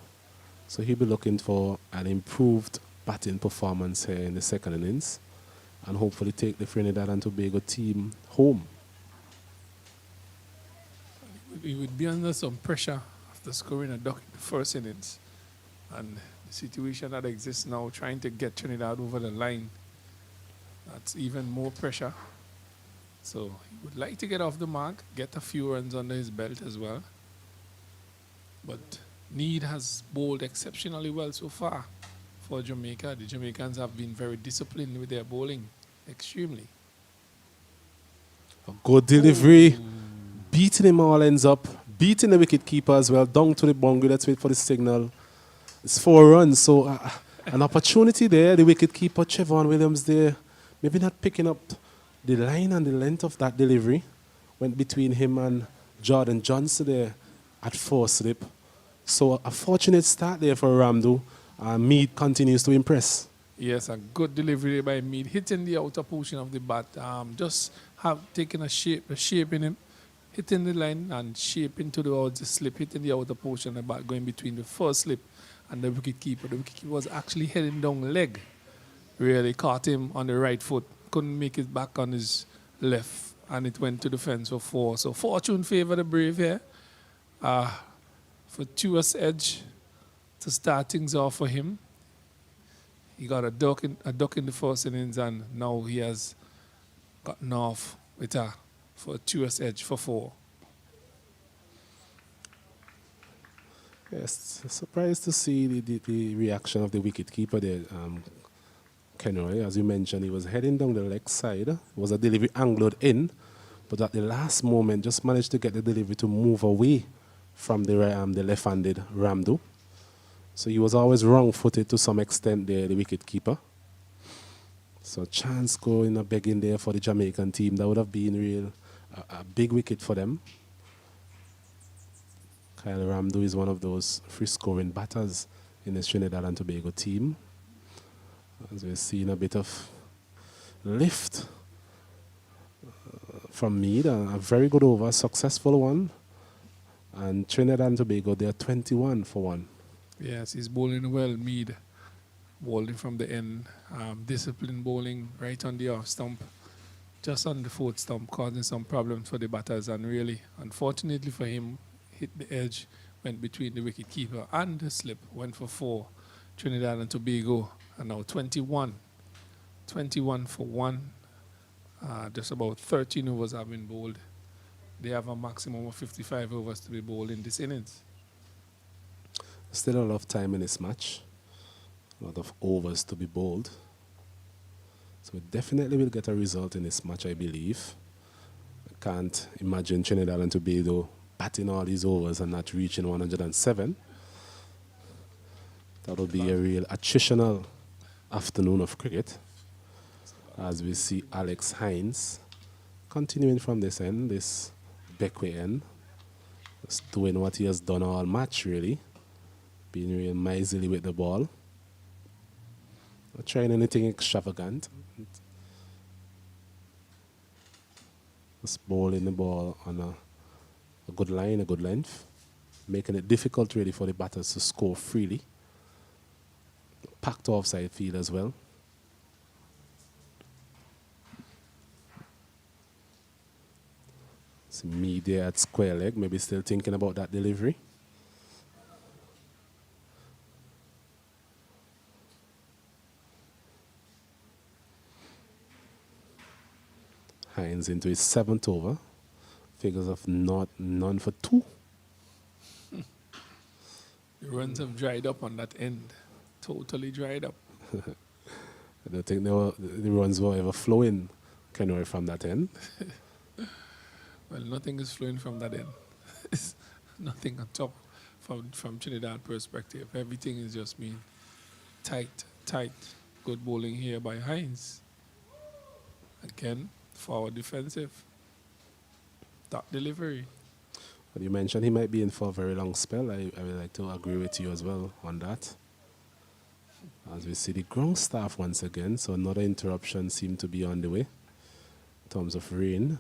So he'll be looking for an improved batting performance here in the second innings and hopefully take the Trinidad and Tobago team home. He would be under some pressure after scoring a duck in the first innings. And the situation that exists now, trying to get Trinidad over the line, that's even more pressure. So he would like to get off the mark, get a few runs under his belt as well. But Need has bowled exceptionally well so far for Jamaica. The Jamaicans have been very disciplined with their bowling, extremely. A good delivery, beating him all ends up, beating the wicket keeper as well, down to the boundary. Let's wait for the signal. It's 4 runs, so an opportunity there. The wicket keeper, Trevon Williams there, maybe not picking up the line and the length of that delivery. Went between him and Jordan Johnson there at 4 slip. So a fortunate start there for Ramdu. Mead continues to impress. Yes, a good delivery by Mead, hitting the outer portion of the bat. Just have taken a shape in him, hitting the line and shaping towards the slip, hitting the outer portion of the bat, going between the first slip and the wicket keeper. The wicket keeper was actually heading down leg. Really caught him on the right foot, couldn't make it back on his left, and it went to the fence for 4. So fortune favored the Brave here. Fortuitous edge to start things off for him. He got a duck in the first innings, and now he has gotten off with a fortuitous edge for 4. Yes, surprised to see the reaction of the wicketkeeper there, Kenroy. As you mentioned, he was heading down the leg side. It was a delivery angled in, but at the last moment just managed to get the delivery to move away from the left-handed Ramdu. So he was always wrong-footed to some extent there, the wicket-keeper. So chance going a begging there for the Jamaican team. That would have been a big wicket for them. Kyle Ramdu is one of those free-scoring batters in the Trinidad and Tobago team. As we're seeing a bit of lift from Mead, a very good over, successful one. And Trinidad and Tobago, they are 21 for 1. Yes, he's bowling well, Mead. Bowling from the end. Disciplined bowling right on the off stump. Just on the 4th stump, causing some problems for the batters. And really, unfortunately for him, hit the edge, went between the wicket keeper and the slip, went for 4. Trinidad and Tobago are now 21. 21 for 1. Just about 13 overs have been bowled. They have a maximum of 55 overs to be bowled in this innings. Still a lot of time in this match. A lot of overs to be bowled. So we definitely will get a result in this match, I believe. I can't imagine Trinidad and Tobago batting all these overs and not reaching 107. That would be a real attritional afternoon of cricket. As we see Alex Hines continuing from this end, this Beckway end. Just doing what he has done all match, really. Being real miserly with the ball. Not trying anything extravagant. Just bowling the ball on a good line, a good length. Making it difficult, really, for the batters to score freely. Packed offside field as well. See me there at square leg, maybe still thinking about that delivery. Hines into his 7th over. Figures of none for 2. The runs have dried up on that end. Totally dried up. I don't think the runs were ever flowing, Kenroy, from that end. Well, nothing is flowing from that end. Nothing at all from Trinidad perspective. Everything is just being tight, tight. Good bowling here by Hines. Again, forward defensive. Dot delivery. But you mentioned he might be in for a very long spell. I would like to agree with you as well on that. As we see the ground staff once again, so another interruption seemed to be on the way in terms of rain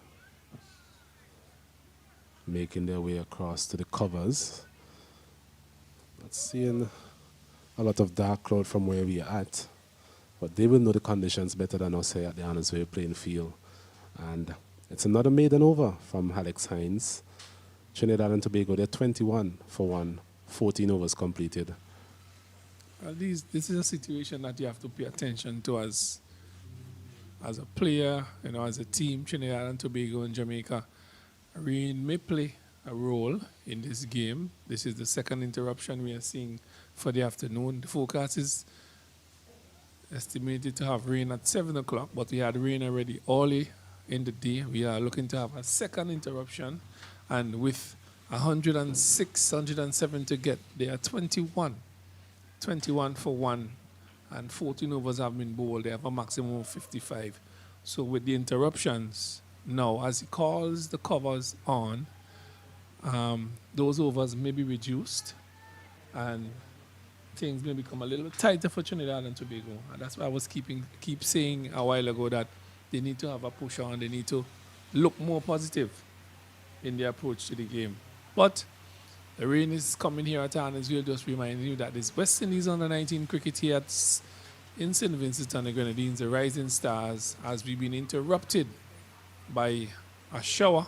making their way across to the covers. Not seeing a lot of dark cloud from where we are at, but they will know the conditions better than us here at the Annesville playing field. And it's another maiden over from Alex Hines. Trinidad and Tobago, they're 21 for 1, 14 overs completed. This is a situation that you have to pay attention to as a player, as a team. Trinidad and Tobago and Jamaica. Rain may play a role in this game. This is the second interruption we are seeing for the afternoon. The forecast is estimated to have rain at 7 o'clock, but we had rain already early in the day. We are looking to have a second interruption, and with 106, 107 to get, they are 21 for 1, and 14 overs have been bowled. They have a maximum of 55. So with the interruptions now, as he calls the covers on, those overs may be reduced, and things may become a little tighter for Trinidad and Tobago. And that's why I was keep saying a while ago that they need to have a push on. They need to look more positive in their approach to the game. But the rain is coming here at Annesville. Just reminding you that this West Indies under-19 cricket here in St. Vincent and the Grenadines, the Rising Stars, has been interrupted by a shower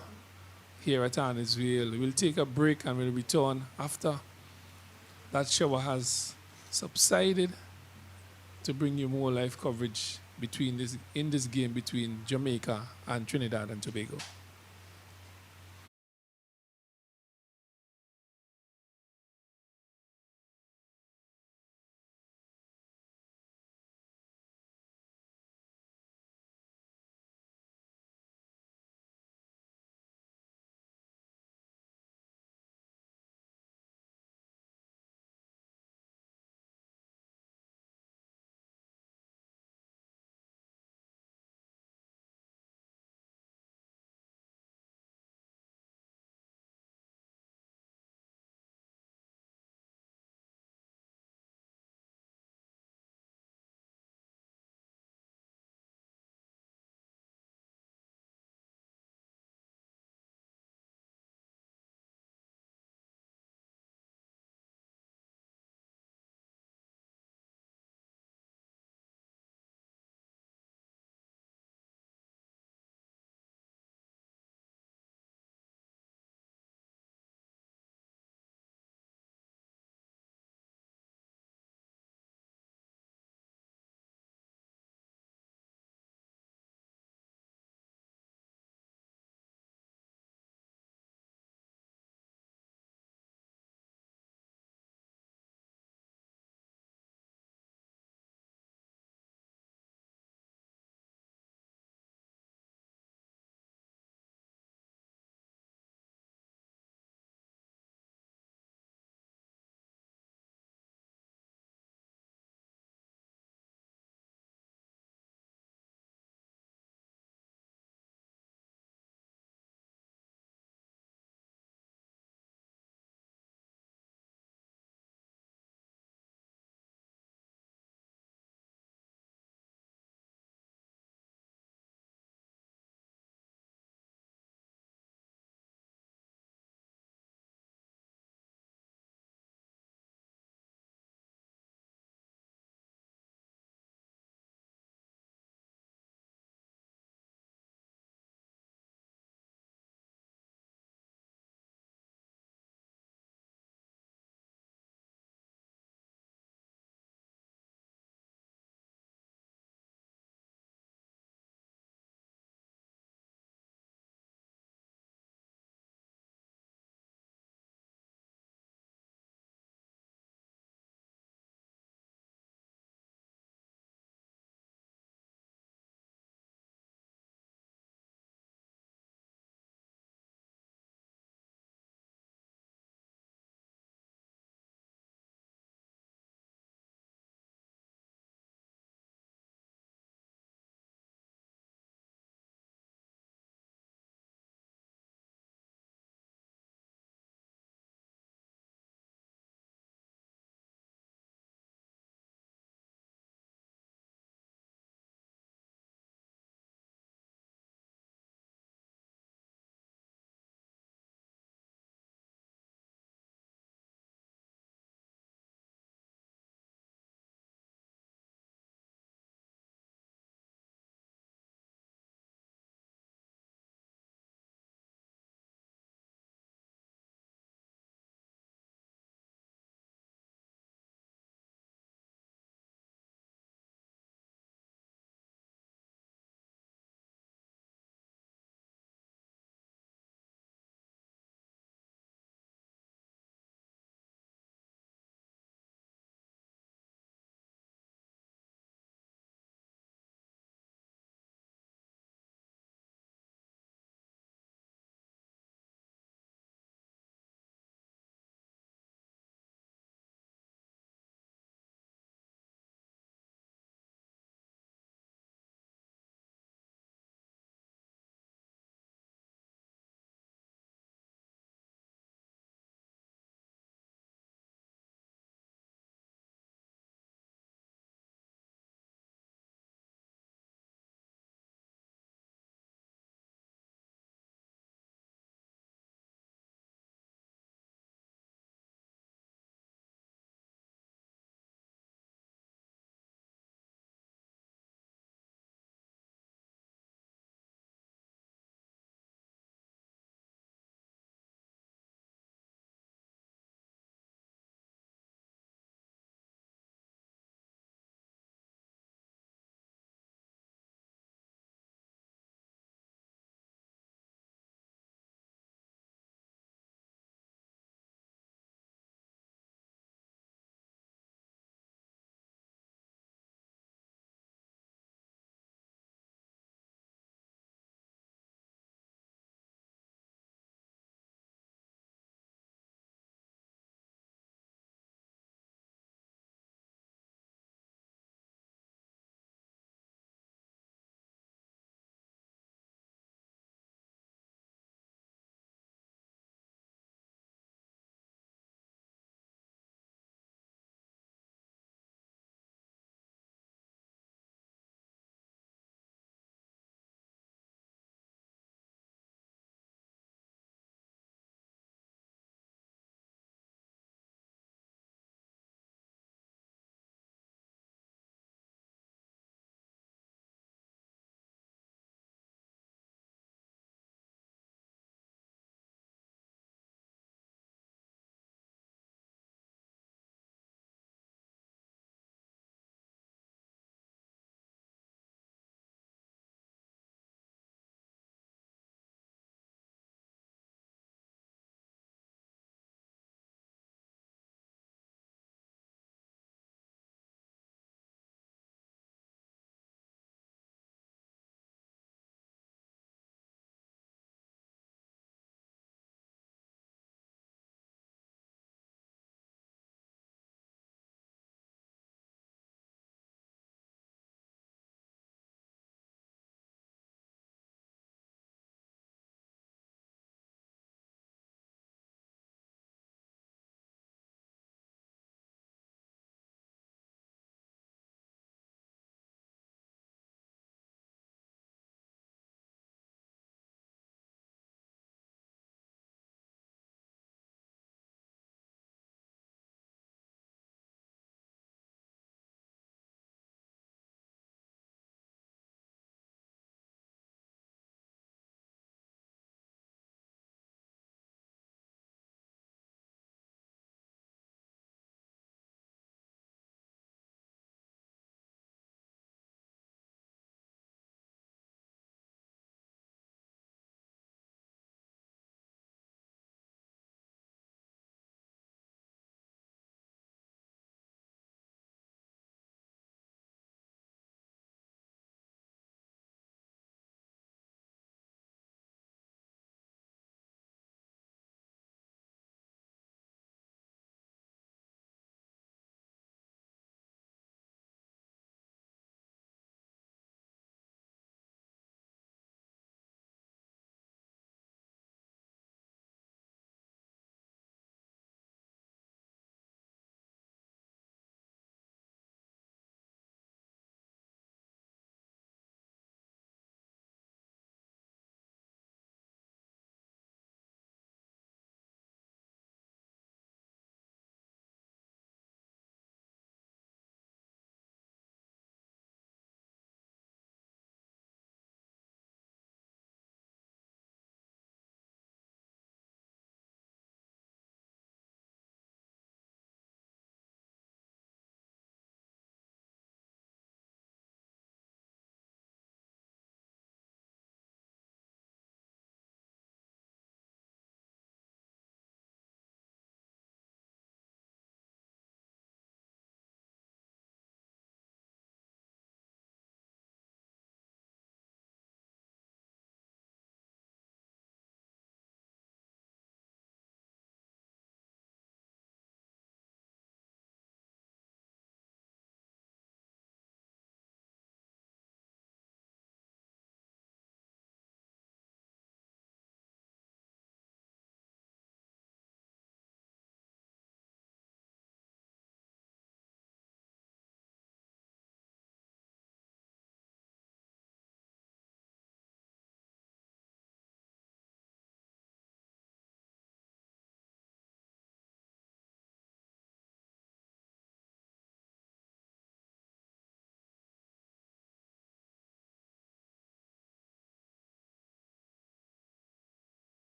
here at Annesville. We'll take a break and we'll return after that shower has subsided to bring you more live coverage in this game between Jamaica and Trinidad and Tobago.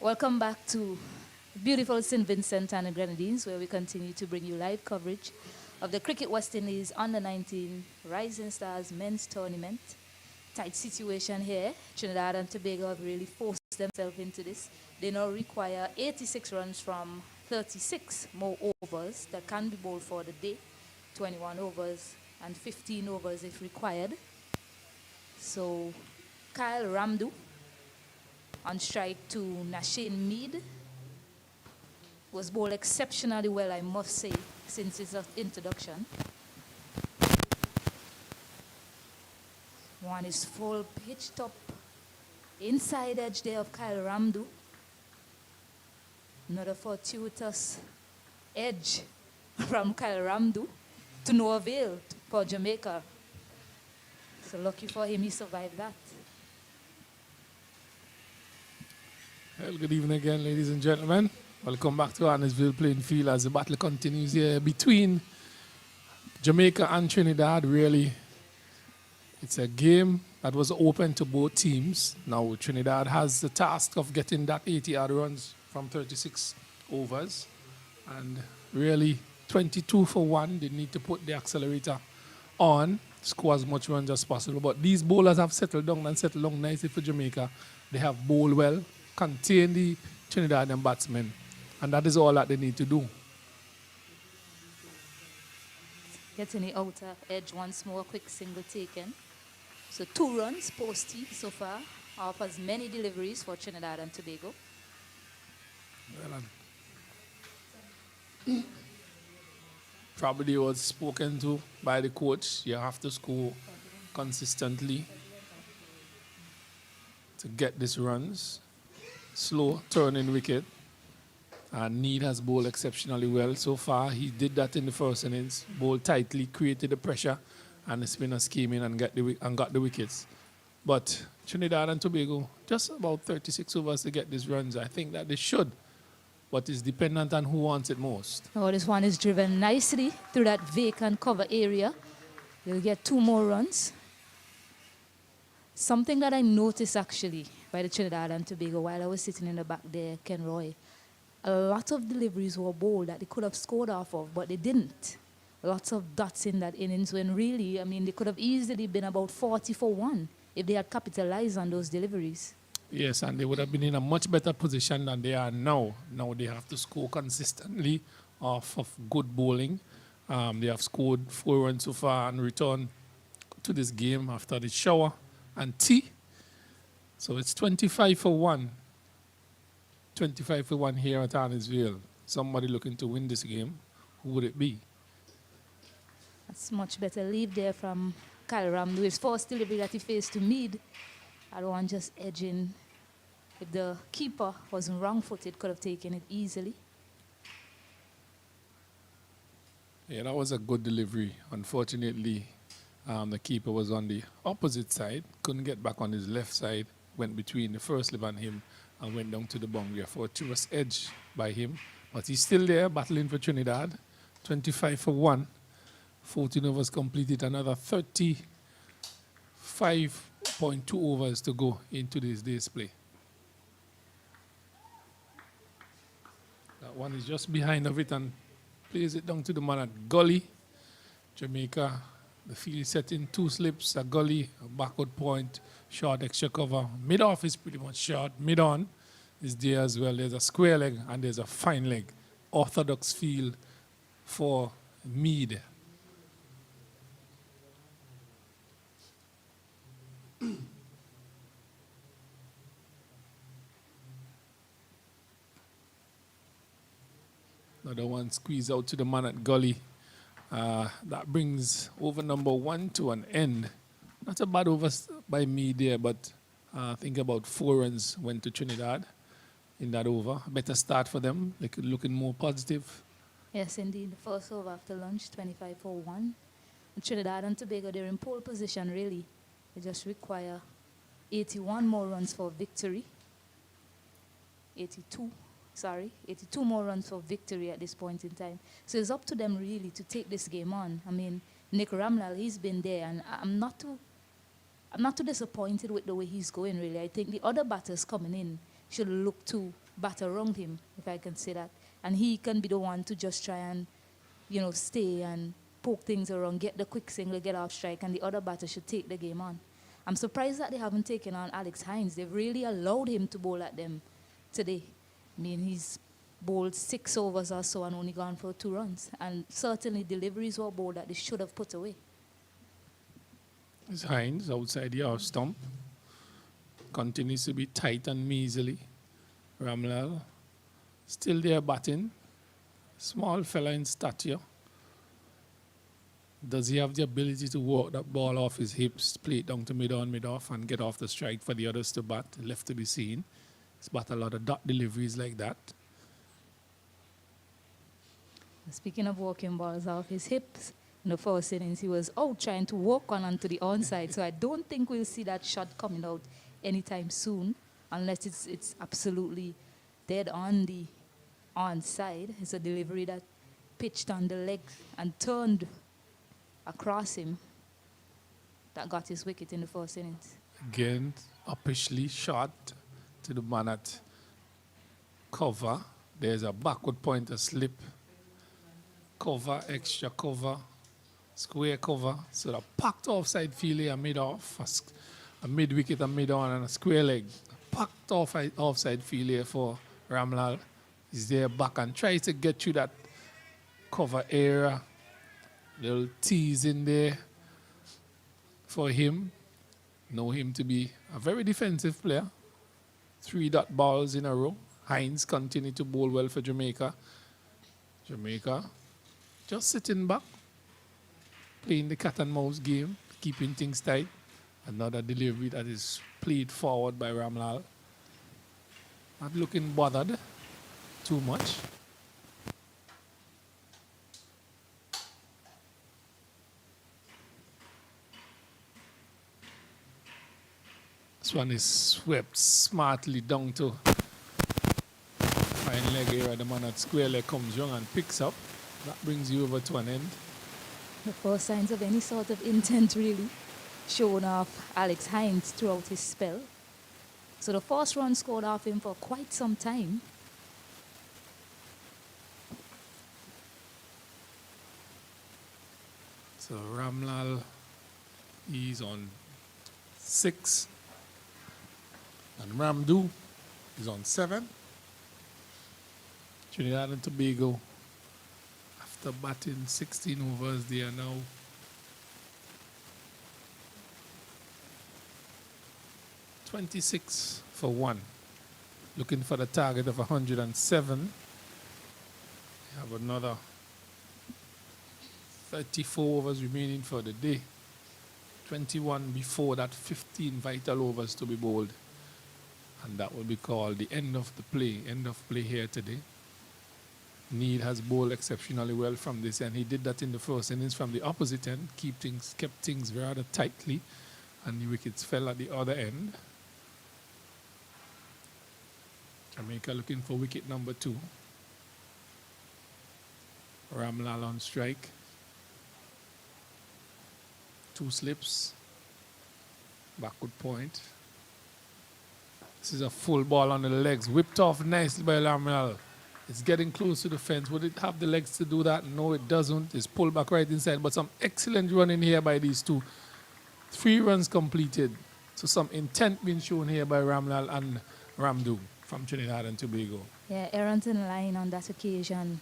Welcome back to beautiful St. Vincent and the Grenadines, where we continue to bring you live coverage of the Cricket West Indies Under-19 Rising Stars Men's Tournament. Tight situation here. Trinidad and Tobago have really forced themselves into this. They now require 86 runs from 36 more overs that can be bowled for the day, 21 overs and 15 overs if required. So Kyle Ramdu on strike to Nashane Mead was bowled exceptionally well, I must say, since his introduction. One is full pitched up inside edge there of Kyle Ramdu. Another fortuitous edge from Kyle Ramdu to no avail for Jamaica. So lucky for him, he survived that. Well, good evening again, ladies and gentlemen. Welcome back to Annisville playing field as the battle continues here between Jamaica and Trinidad. Really, it's a game that was open to both teams. Now, Trinidad has the task of getting that 80-odd runs from 36 overs. And really, 22 for 1. They need to put the accelerator on, score as much runs as possible. But these bowlers have settled down nicely for Jamaica. They have bowled well, contain the Trinidadian batsmen, and that is all that they need to do. Getting the outer edge once more, quick single taken. So 2 runs post-tee so far, off as many deliveries for Trinidad and Tobago. Well, probably was spoken to by the coach. You have to score consistently to get these runs. Slow turning wicket. And Need has bowled exceptionally well so far. He did that in the first innings, bowled tightly, created the pressure, and the spinners came in and got the wickets. But Trinidad and Tobago, just about 36 overs to get these runs. I think that they should, but it's dependent on who wants it most. Oh, this one is driven nicely through that vacant cover area. They'll get 2 more runs. Something that I noticed actually by the Trinidad and Tobago while I was sitting in the back there, Ken Roy, a lot of deliveries were bowled that they could have scored off of, but they didn't. Lots of dots in that innings when really, I mean, they could have easily been about 40 for 1 if they had capitalized on those deliveries. Yes, and they would have been in a much better position than they are now. Now they have to score consistently off of good bowling. They have scored 4 runs so far and returned to this game after the shower and tea. So it's 25 for 1. 25 for 1 here at Annisville. Somebody looking to win this game. Who would it be? That's much better lead there from Kyle Ramdu. His first delivery that he faced to Mead. I don't want just edging. If the keeper wasn't wrong-footed, could have taken it easily. Yeah, that was a good delivery. Unfortunately, the keeper was on the opposite side. Couldn't get back on his left side. Went between the first slip and him and went down to the boundary. A fortuitous edge by him. But he's still there, battling for Trinidad. 25 for 1. 14 overs completed. Another 35.2 overs to go into this day's play. That one is just behind of it and plays it down to the man at gully. Jamaica, the field set in 2 slips, a gully, a backward point, short extra cover. Mid-off is pretty much short. Mid-on is there as well. There's a square leg and there's a fine leg. Orthodox field for Mead. Another one squeeze out to the man at gully. That brings over number 1 to an end. Not a bad over by me there, but I think about 4 runs went to Trinidad in that over. A better start for them. They could looking more positive. Yes, indeed. The first over after lunch, 25 for 1. And Trinidad and Tobago, they're in pole position, really. They just require 81 more runs for victory. 82 more runs for victory at this point in time. So it's up to them really to take this game on. I mean, Nick Ramlal, he's been there, and I'm not too disappointed with the way he's going, really. I think the other batters coming in should look to batter around him, if I can say that. And he can be the one to just try and, stay and poke things around, get the quick single, get off strike, and the other batter should take the game on. I'm surprised that they haven't taken on Alex Hines. They've really allowed him to bowl at them today. I mean, he's bowled 6 overs or so and only gone for 2 runs. And certainly deliveries were bowled that they should have put away. It's Hines outside the off stump. Continues to be tight and measly. Ramlal still there batting. Small fella in stature. Does he have the ability to walk that ball off his hips, play it down to mid-on, mid-off, and get off the strike for the others to bat? Left to be seen. He's bat a lot of dot deliveries like that. Speaking of walking balls off his hips, in the first innings, he was out trying to walk on onto the onside. So I don't think we'll see that shot coming out anytime soon, unless it's absolutely dead on the onside. It's a delivery that pitched on the leg and turned across him that got his wicket in the first innings. Again, uppishly shot to the man at cover. There's a backward pointer slip. Cover, extra cover, square cover. So the packed offside field here, mid-off, a mid-wicket, a mid-on, and a square leg. Packed offside field here for Ramlal. He's there back and tries to get through that cover area. Little tease in there for him. Know him to be a very defensive player. 3 dot balls in a row. Hines continued to bowl well for Jamaica. Jamaica just sitting back, playing the cat and mouse game, keeping things tight. Another delivery that is played forward by Ramlal. Not looking bothered too much. This one is swept smartly down to fine leg area. The man at square leg comes young and picks up. That brings you over to an end. The first signs of any sort of intent really shown off Alex Hines throughout his spell. So the first run scored off him for quite some time. So Ramlal is on 6. And Ramdu is on 7. Trinidad and Tobago, after batting 16 overs, they are now 26 for 1. Looking for the target of 107. We have another 34 overs remaining for the day. 21 before that, 15 vital overs to be bowled. And that will be called the end of the play, end of play here today. Need has bowled exceptionally well from this end. He did that in the first innings from the opposite end, kept things rather tightly, and the wickets fell at the other end. Jamaica looking for wicket number 2. Ramlal on strike. 2 slips. Backward point. This is a full ball on the legs, whipped off nicely by Ramlal. It's getting close to the fence. Would it have the legs to do that? No, it doesn't. It's pulled back right inside. But some excellent running here by these two. 3 runs completed. So some intent being shown here by Ramlal and Ramdu from Trinidad and Tobago. Yeah, Errington line on that occasion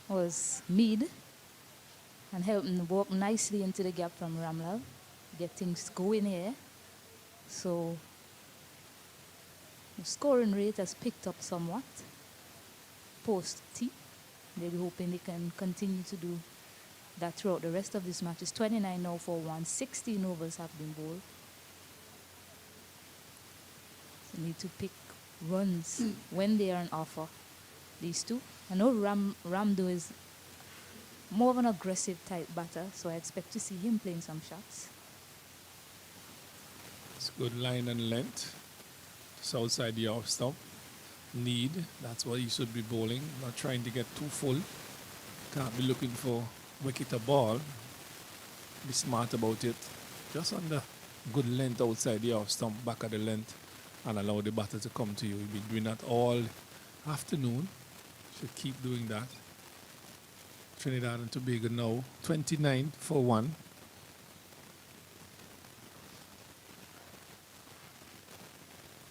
was mid and helped him walk nicely into the gap from Ramlal. Get things going here. So the scoring rate has picked up somewhat post-tea. They're hoping they can continue to do that throughout the rest of this match. It's 29 now for 1. 16 overs have been bowled. So need to pick runs when they are on offer, these two. I know Ramdu is more of an aggressive type batter, so I expect to see him playing some shots. It's good line and length. Just outside the off stump. Need, that's what he should be bowling. Not trying to get too full. Can't be looking for wicket or ball. Be smart about it. Just on the good length outside the off stump, back of the length. and allow the batter to come to you. You've been doing that all afternoon. Should keep doing that. Trinidad and Tobago now 29 for 1.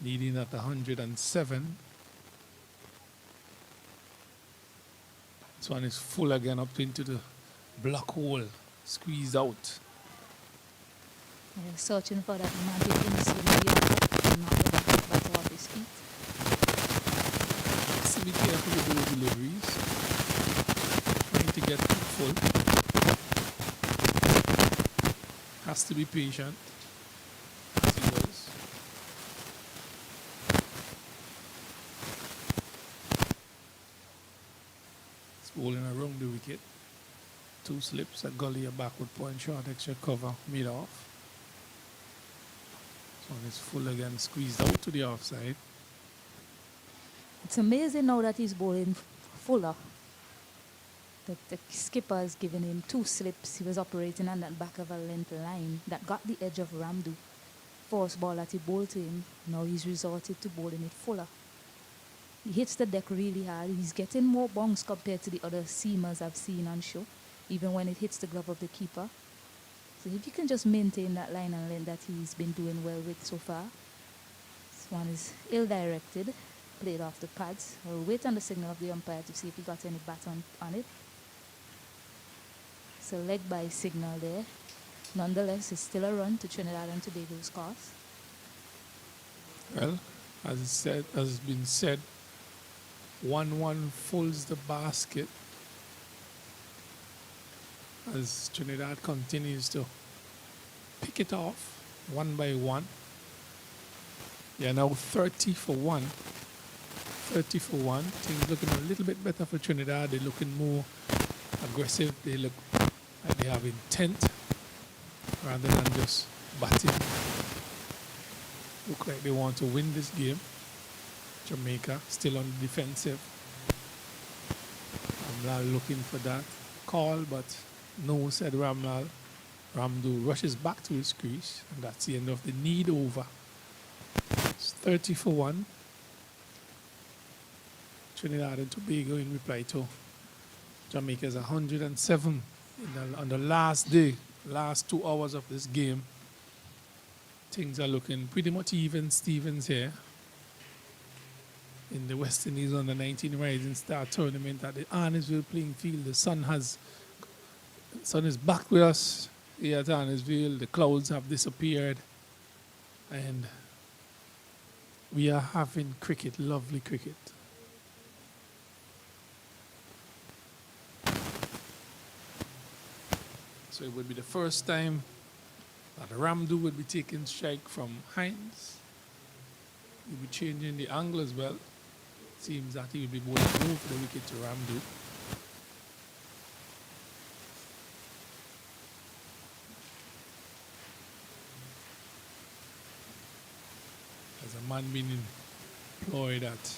Leading at 107. This one is full again up into the block hole. Squeezed out. Searching for that magic inside the yard and not the batter off his feet. Has to be careful with those deliveries. Trying to get full. Has to be patient. As he does. It's bowling around the wicket. 2 slips, a gully, a backward point shot, extra cover, mid off. This one is full again, squeezed out to the offside. It's amazing now that he's bowling fuller. The skipper has given him 2 slips. He was operating on that back of a length line that got the edge of Ramdu. Force ball that he bowled to him. Now he's resorted to bowling it fuller. He hits the deck really hard. He's getting more bonks compared to the other seamers I've seen on show, even when it hits the glove of the keeper. So if you can just maintain that line and length that he's been doing well with so far. This one is ill-directed, played off the pads. I'll wait on the signal of the umpire to see if he got any bat on it. So leg by signal there. Nonetheless, it's still a run to Trinidad and Tobago's cause. Well, as has been said, 1-1 fills the basket as Trinidad continues to pick it off 1 by 1. Yeah, now 30 for 1. 30 for 1. Things looking a little bit better for Trinidad. They're looking more aggressive. They look like they have intent rather than just batting. Look like they want to win this game. Jamaica still on the defensive. Ramlal looking for that call, but no, said Ramlal. Ramdu rushes back to his crease, and that's the end of the need over. It's 30 for 1. Trinidad and Tobago in reply to Jamaica's 107 on the last day, last 2 hours of this game. Things are looking pretty much even Stevens here in the West Indies under 19 Rising Star tournament at the Arnesville playing field. The sun is back with us here at Arnesville. The clouds have disappeared and we are having cricket, lovely cricket. So it would be the first time that Ramdu would be taking strike from Hines. He'll be changing the angle as well. Seems that he will be bowling over the wicket to Ramdu. As a man being employed at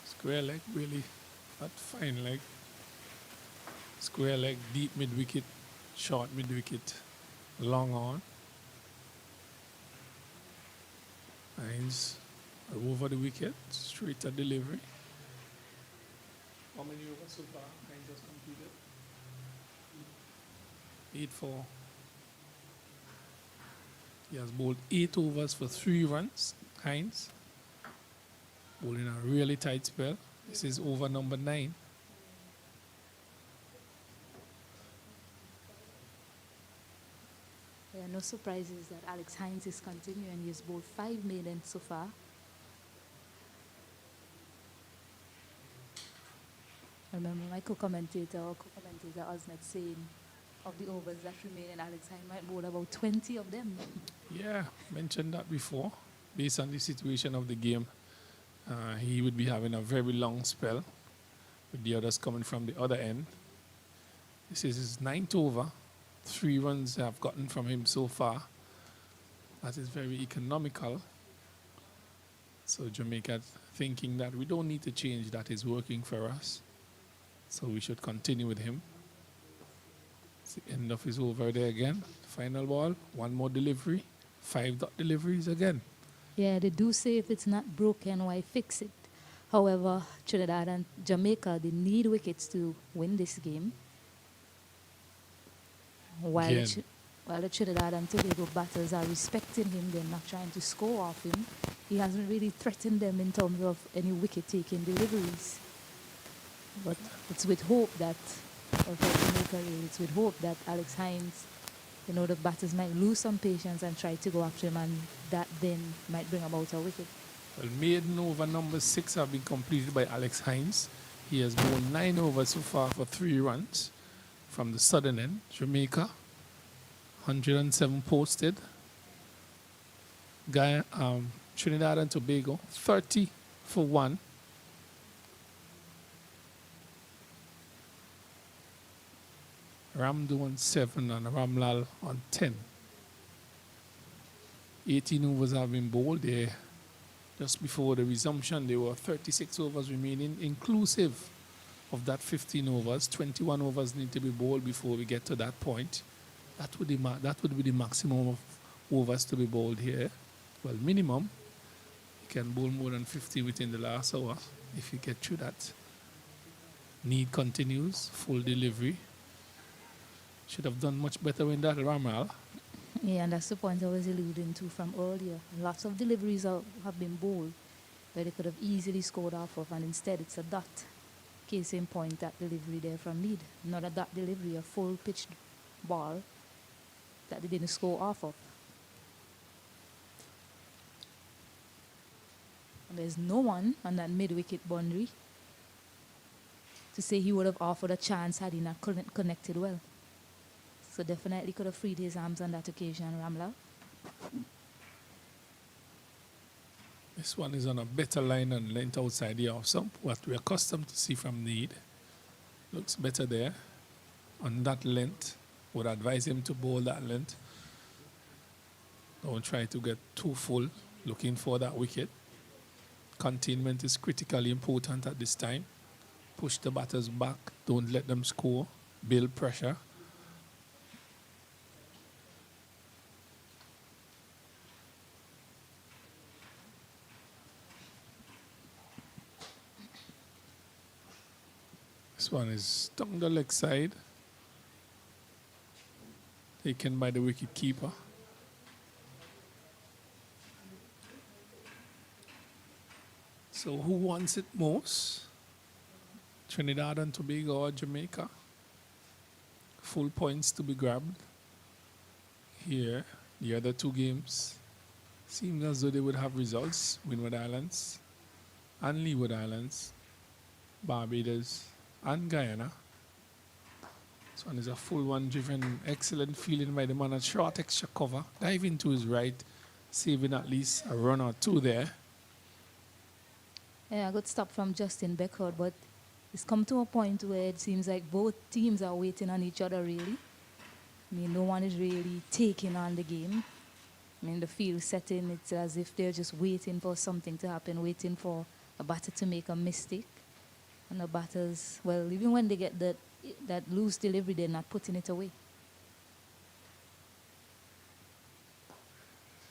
square leg, really not fine leg. Square leg, deep mid wicket, short mid wicket, long on. Hines over the wicket, straight to delivery. How many overs so far? Hines has completed 8-4. He has bowled 8 overs for 3 runs. Hines bowling a really tight spell. This is over number 9. There are no surprises that Alex Hines is continuing. He's bowled 5 maidens so far. I remember my co-commentator Osmet saying of the overs that remain in Alex Hines might bowl about 20 of them. Yeah, mentioned that before. Based on the situation of the game, he would be having a very long spell with the others coming from the other end. This is his 9th over. 3 runs have gotten from him so far. That is very economical. So Jamaica thinking that we don't need to change, that is working for us. So we should continue with him. It's the end of his over there again. Final ball, 1 more delivery, 5 dot deliveries again. Yeah, they do say if it's not broken, why fix it? However, Trinidad and Jamaica, they need wickets to win this game. While, Again. while the Trinidad and Tobago batters are respecting him, they're not trying to score off him. He hasn't really threatened them in terms of any wicket-taking deliveries. But it's with hope that, or for Jamaica, really, it's with hope that Alex Hines, the batters might lose some patience and try to go after him, and that then might bring about a wicket. Well, maiden over number 6 have been completed by Alex Hines. He has bowled 9 overs so far for 3 runs from the southern end. Jamaica, 107 posted. Trinidad and Tobago, 30 for 1. Ramdu on 7 and Ramlal on 10. 18 overs have been bowled there. Just before the resumption, there were 36 overs remaining, inclusive of that 15 overs. 21 overs need to be bowled before we get to that point. That would be the maximum of overs to be bowled here. Well, minimum. You can bowl more than 50 within the last hour if you get through that. Need continues, full delivery. Should have done much better in that, Ramal. Yeah, and that's the point I was alluding to from earlier. Lots of deliveries have been bowled where they could have easily scored off of, and instead it's a dot. Case in point, that delivery there from Mead. Not a dot delivery, a full pitched ball that they didn't score off of. And there's no one on that mid-wicket boundary to say he would have offered a chance had he not connected well. So definitely could have freed his arms on that occasion, Ramla. This one is on a better line and length outside the off stump, what we're accustomed to see from Need. Looks better there. On that length, would advise him to bowl that length. Don't try to get too full, looking for that wicket. Containment is critically important at this time. Push the batters back, don't let them score, build pressure. This one is down the leg side, taken by the wicket keeper. So who wants it most? Trinidad and Tobago or Jamaica? Full points to be grabbed. Here, the other 2 games seems as though they would have results. Windward Islands and Leeward Islands, Barbados and Guyana. This one is a full one driven, excellent feeling by the man at short extra cover. Diving to his right, saving at least a run or 2 there. Yeah, a good stop from Justin Beckford, but it's come to a point where it seems like both teams are waiting on each other, really. I mean, no one is really taking on the game. I mean, the field setting, it's as if they're just waiting for something to happen, waiting for a batter to make a mistake. And the batters, well, even when they get that loose delivery, they're not putting it away.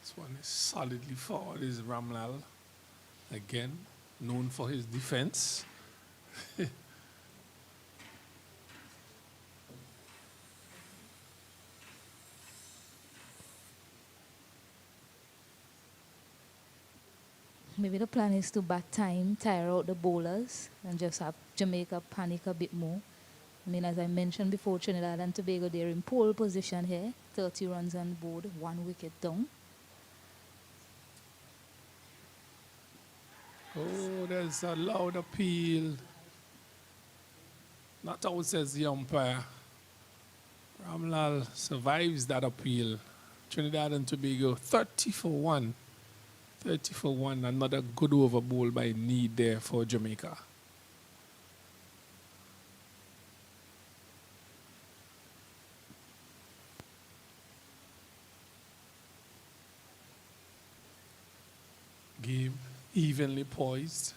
This one is solidly forward. Is Ramlal, again, known for his defense. Maybe the plan is to bat time, tire out the bowlers, and just have Jamaica panic a bit more. I mean, as I mentioned before, Trinidad and Tobago, they're in pole position here. 30 runs on board, 1 wicket down. Oh, there's a loud appeal. Not out, says the umpire. Ramlal survives that appeal. Trinidad and Tobago, 30 for 1. 30 for 1. Another good over bowl by Need there for Jamaica. Game evenly poised.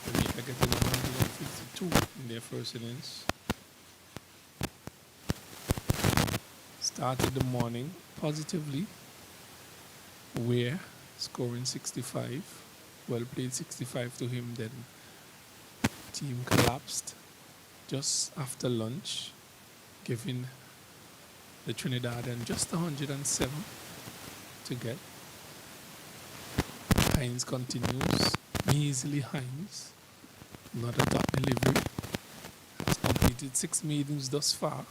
Jamaica getting 152 in their first innings. started the morning positively. Weer scoring 65. Well played 65 to him. Then team collapsed just after lunch, giving the Trinidadian just 107 to get. Hines continues. Measly Hines. Not a top delivery. Has completed 6 meetings thus far.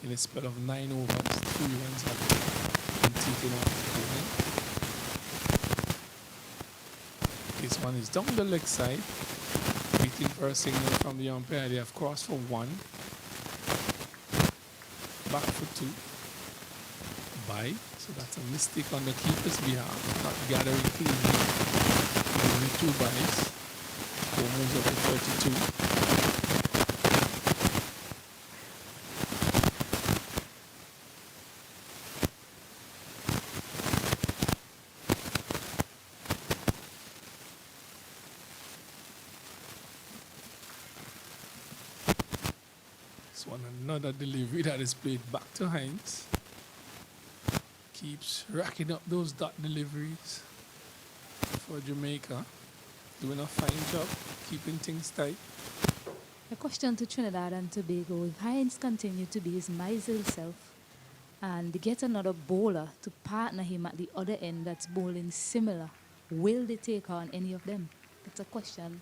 In a spell of 9 overs, 3 runs have been taken off his opponent. This one is down the leg side. Waiting for a signal from the umpire. They have crossed for 1. Back for 2. Bye. So that's a mistake on the keeper's behalf. Not gathering cleanly. Only 2 byes. 4 moves up to 32. This one, another delivery that is played back to Hines. Keeps racking up those dot deliveries for Jamaica. Doing a fine job, keeping things tight. A question to Trinidad and Tobago. If Hines continue to be his miserly self and get another bowler to partner him at the other end that's bowling similar, will they take on any of them? That's a question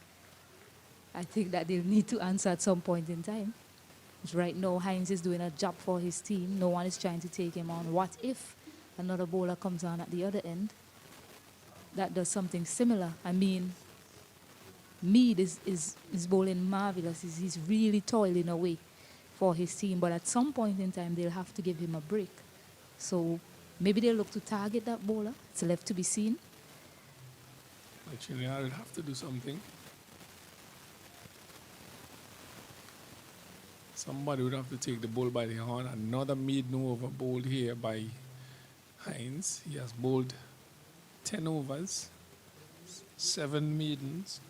I think that they'll need to answer at some point in time. Because right now, Hines is doing a job for his team. No one is trying to take him on. What if another bowler comes on at the other end that does something similar? I mean, Mead is bowling marvelous. He's really toiling away for his team. But at some point in time, they'll have to give him a break. So maybe they'll look to target that bowler. It's left to be seen. Actually, I'll have to do something. Somebody would have to take the bull by the horn. Another mid no over bowled here by Hines. He has bowled 10 overs, 7 maidens,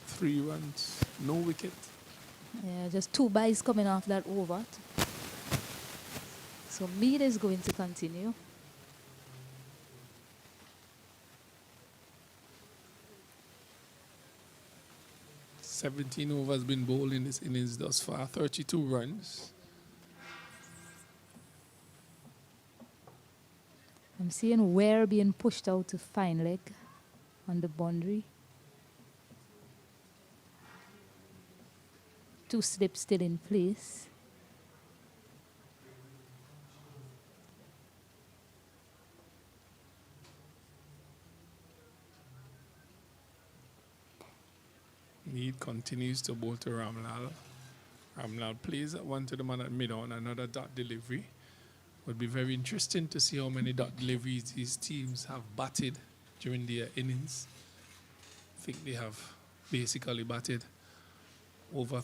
3 runs, no wicket. Yeah, just 2 byes coming off that over. So Mead is going to continue. Seventeen overs been bowled in this innings thus far, 32 runs. I'm seeing Weer being pushed out to fine leg on the boundary. 2 slips still in place. Mead continues to bowl to Ramlal. Ramlal plays that one to the man at mid-on, another dot delivery. Would be very interesting to see how many dot deliveries these teams have batted during their innings. I think they have basically batted over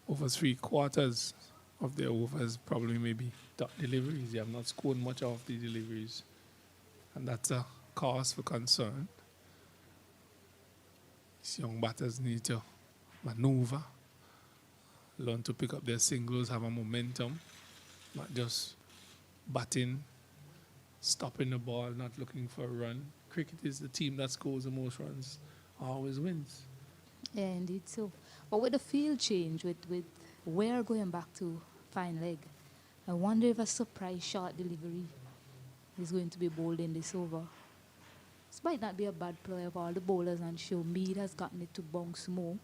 3/4 of their overs, probably maybe dot deliveries. They have not scored much of the deliveries. And that's a cause for concern. These young batters need to maneuver, learn to pick up their singles, have a momentum, not just batting, stopping the ball, not looking for a run. Cricket is the team that scores the most runs, always wins. Yeah, indeed so. But with the field change, with Weer going back to fine leg, I wonder if a surprise short delivery is going to be bowled in this over. This might not be a bad play of all the bowlers, and sure Mead has gotten it to bounce more.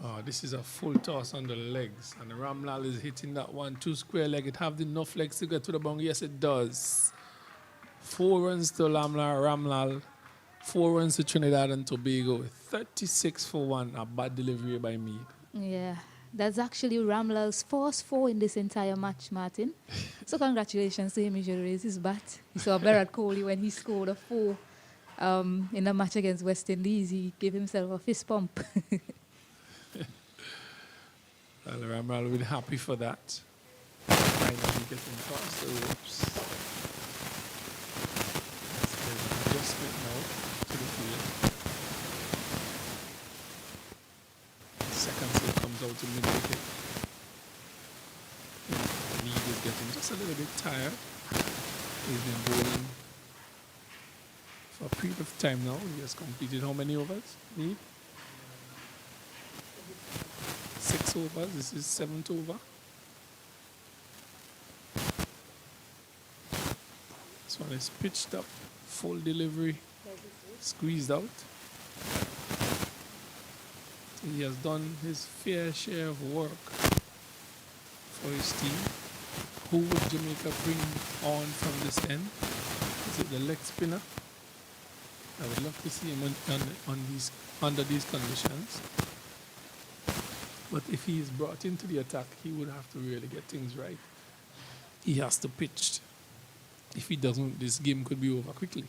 Oh, this is a full toss on the legs, and Ramlal is hitting that one 2 square leg. It have enough legs to get to the boundary. Yes, it does. 4 runs to Ramlal, 4 runs to Trinidad and Tobago. 36 for 1. A bad delivery by Mead. Yeah, that's actually Ramlal's first 4 in this entire match, Martin. So congratulations to him. He should raise his bat. You saw Virat Kohli when he scored a 4 in the match against West Indies. He gave himself a fist pump. Well, Ramlal will be happy for that. Finally getting past the ropes. There's an adjustment now to the field. looks a little bit tired. He's been bowling for a period of time now. He has completed how many overs? Need? 6 overs. This is 7th over. This one is pitched up, full delivery, squeezed out. He has done his fair share of work for his team. Who would Jamaica bring on from this end? Is it the leg spinner? I would love to see him under these conditions. But if he is brought into the attack, he would have to really get things right. He has to pitch. If he doesn't, this game could be over quickly.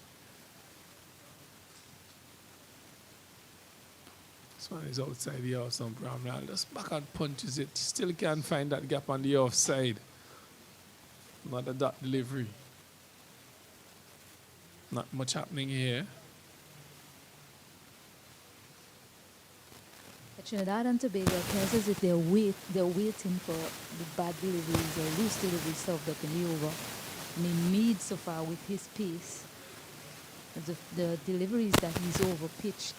This one is outside the off stump. Ramlal just back and punches it. Still can't find that gap on the offside. Not a dot delivery. Not much happening here. Trinidad and Tobago appears as if they're waiting for the bad deliveries or loose deliveries served up in the over. I mean, Mead so far with his pace, the deliveries that he's over pitched,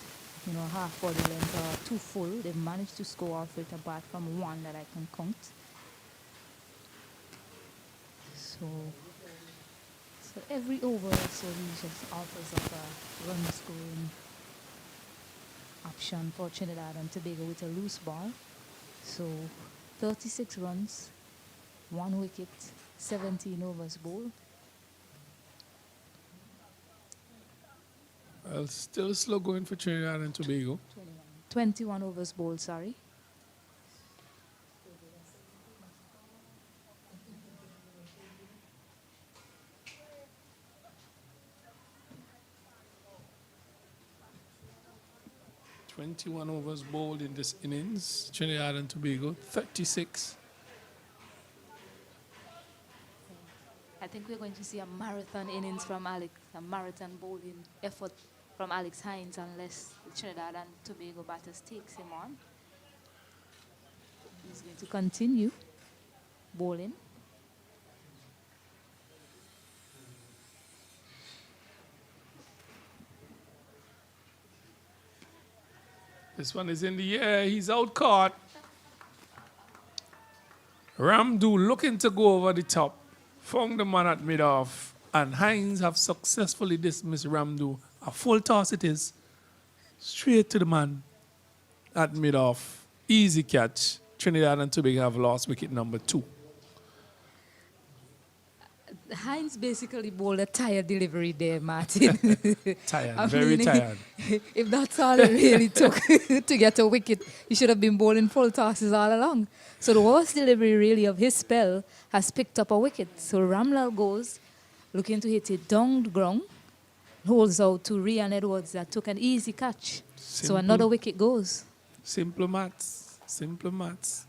half body length are too full. They've managed to score off it apart from one that I can count. So every over, so he just offers up a run scoring option for Trinidad and Tobago with a loose ball. So 36 runs, 1 wicket, 17 overs bowled. Well, still slow going for Trinidad and Tobago. 21 overs bowled, sorry. Twenty-one overs bowled in this innings. Trinidad and Tobago, 36. I think we're going to see a marathon innings from Alex, a marathon bowling effort from Alex Hines unless the Trinidad and Tobago batters takes him on. He's going to continue bowling. This one is in the air. He's out caught. Ramdu looking to go over the top. Found the man at mid-off. And Hines have successfully dismissed Ramdu. A full toss it is. Straight to the man at mid-off. Easy catch. Trinidad and Tobago have lost wicket number 2. Hines basically bowled a tired delivery there, Martin. Tired, very tired. If that's all it really took to get a wicket, he should have been bowling full tosses all along. So the worst delivery really of his spell has picked up a wicket. So Ramlal goes, looking to hit it down the ground, holds out to Rian Edwards that took an easy catch. So another wicket goes. Simple maths. Simple maths.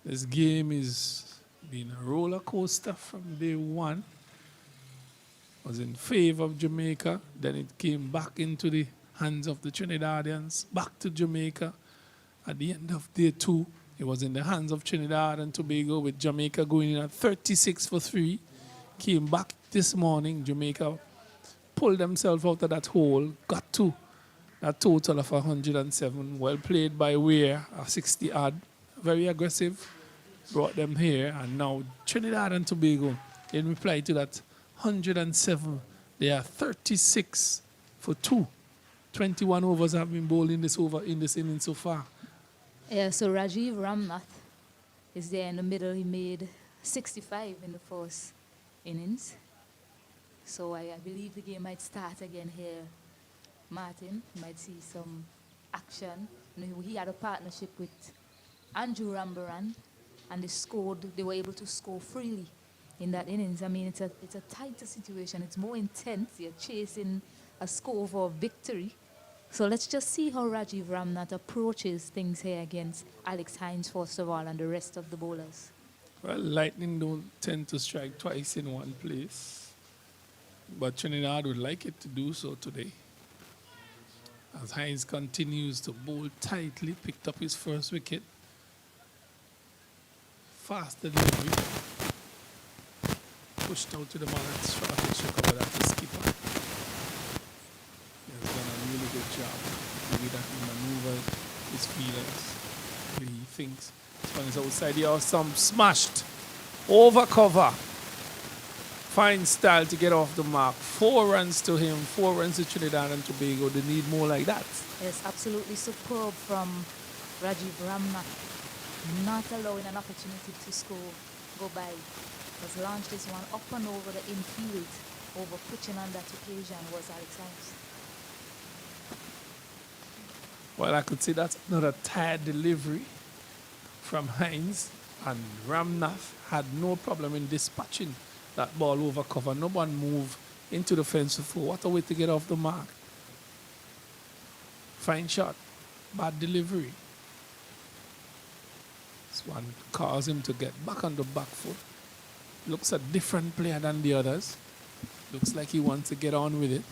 This game is been a roller coaster from day one. Was in favor of Jamaica. Then it came back into the hands of the Trinidadians. Back to Jamaica. At the end of day 2, it was in the hands of Trinidad and Tobago with Jamaica going in at 36 for 3. Came back this morning. Jamaica pulled themselves out of that hole. Got to a total of 107. Well played by Weer, a 60 odd. Very aggressive. Brought them here, and now Trinidad and Tobago, in reply to that 107, they are 36 for 2. 21 overs have been bowled in this inning so far. Yeah, so Rajiv Ramnath is there in the middle. He made 65 in the first innings. So I believe the game might start again here. Martin might see some action. He had a partnership with Andrew Rambaran. And they were able to score freely in that innings. I mean, it's a tighter situation. It's more intense. You're chasing a score for victory. So let's just see how Rajiv Ramnath approaches things here against Alex Hines, first of all, and the rest of the bowlers. Well, Lightning don't tend to strike twice in one place. But Trinidad would like it to do so today. As Hines continues to bowl tightly, picked up his first wicket. Fast delivery. pushed out to the man at short extra cover. That's the skipper. He has done a really good job. The way that he maneuvers his feelers. The way he thinks. This one is outside here. Some smashed. Over cover. Fine style to get off the mark. 4 runs to him. 4 runs to Trinidad and Tobago. They need more like that. Yes, absolutely superb from Rajiv Ramnath. Not allowing an opportunity to score go by. Has launched this one up and over the infield. Over pitching on that occasion was Alex Hines. Well, I could say that's another tired delivery from Hines. And Ramnath had no problem in dispatching that ball over cover. No one moved into the fence before. What a way to get off the mark. Fine shot. Bad delivery. This one caused him to get back on the back foot. Looks a different player than the others. Looks like he wants to get on with it.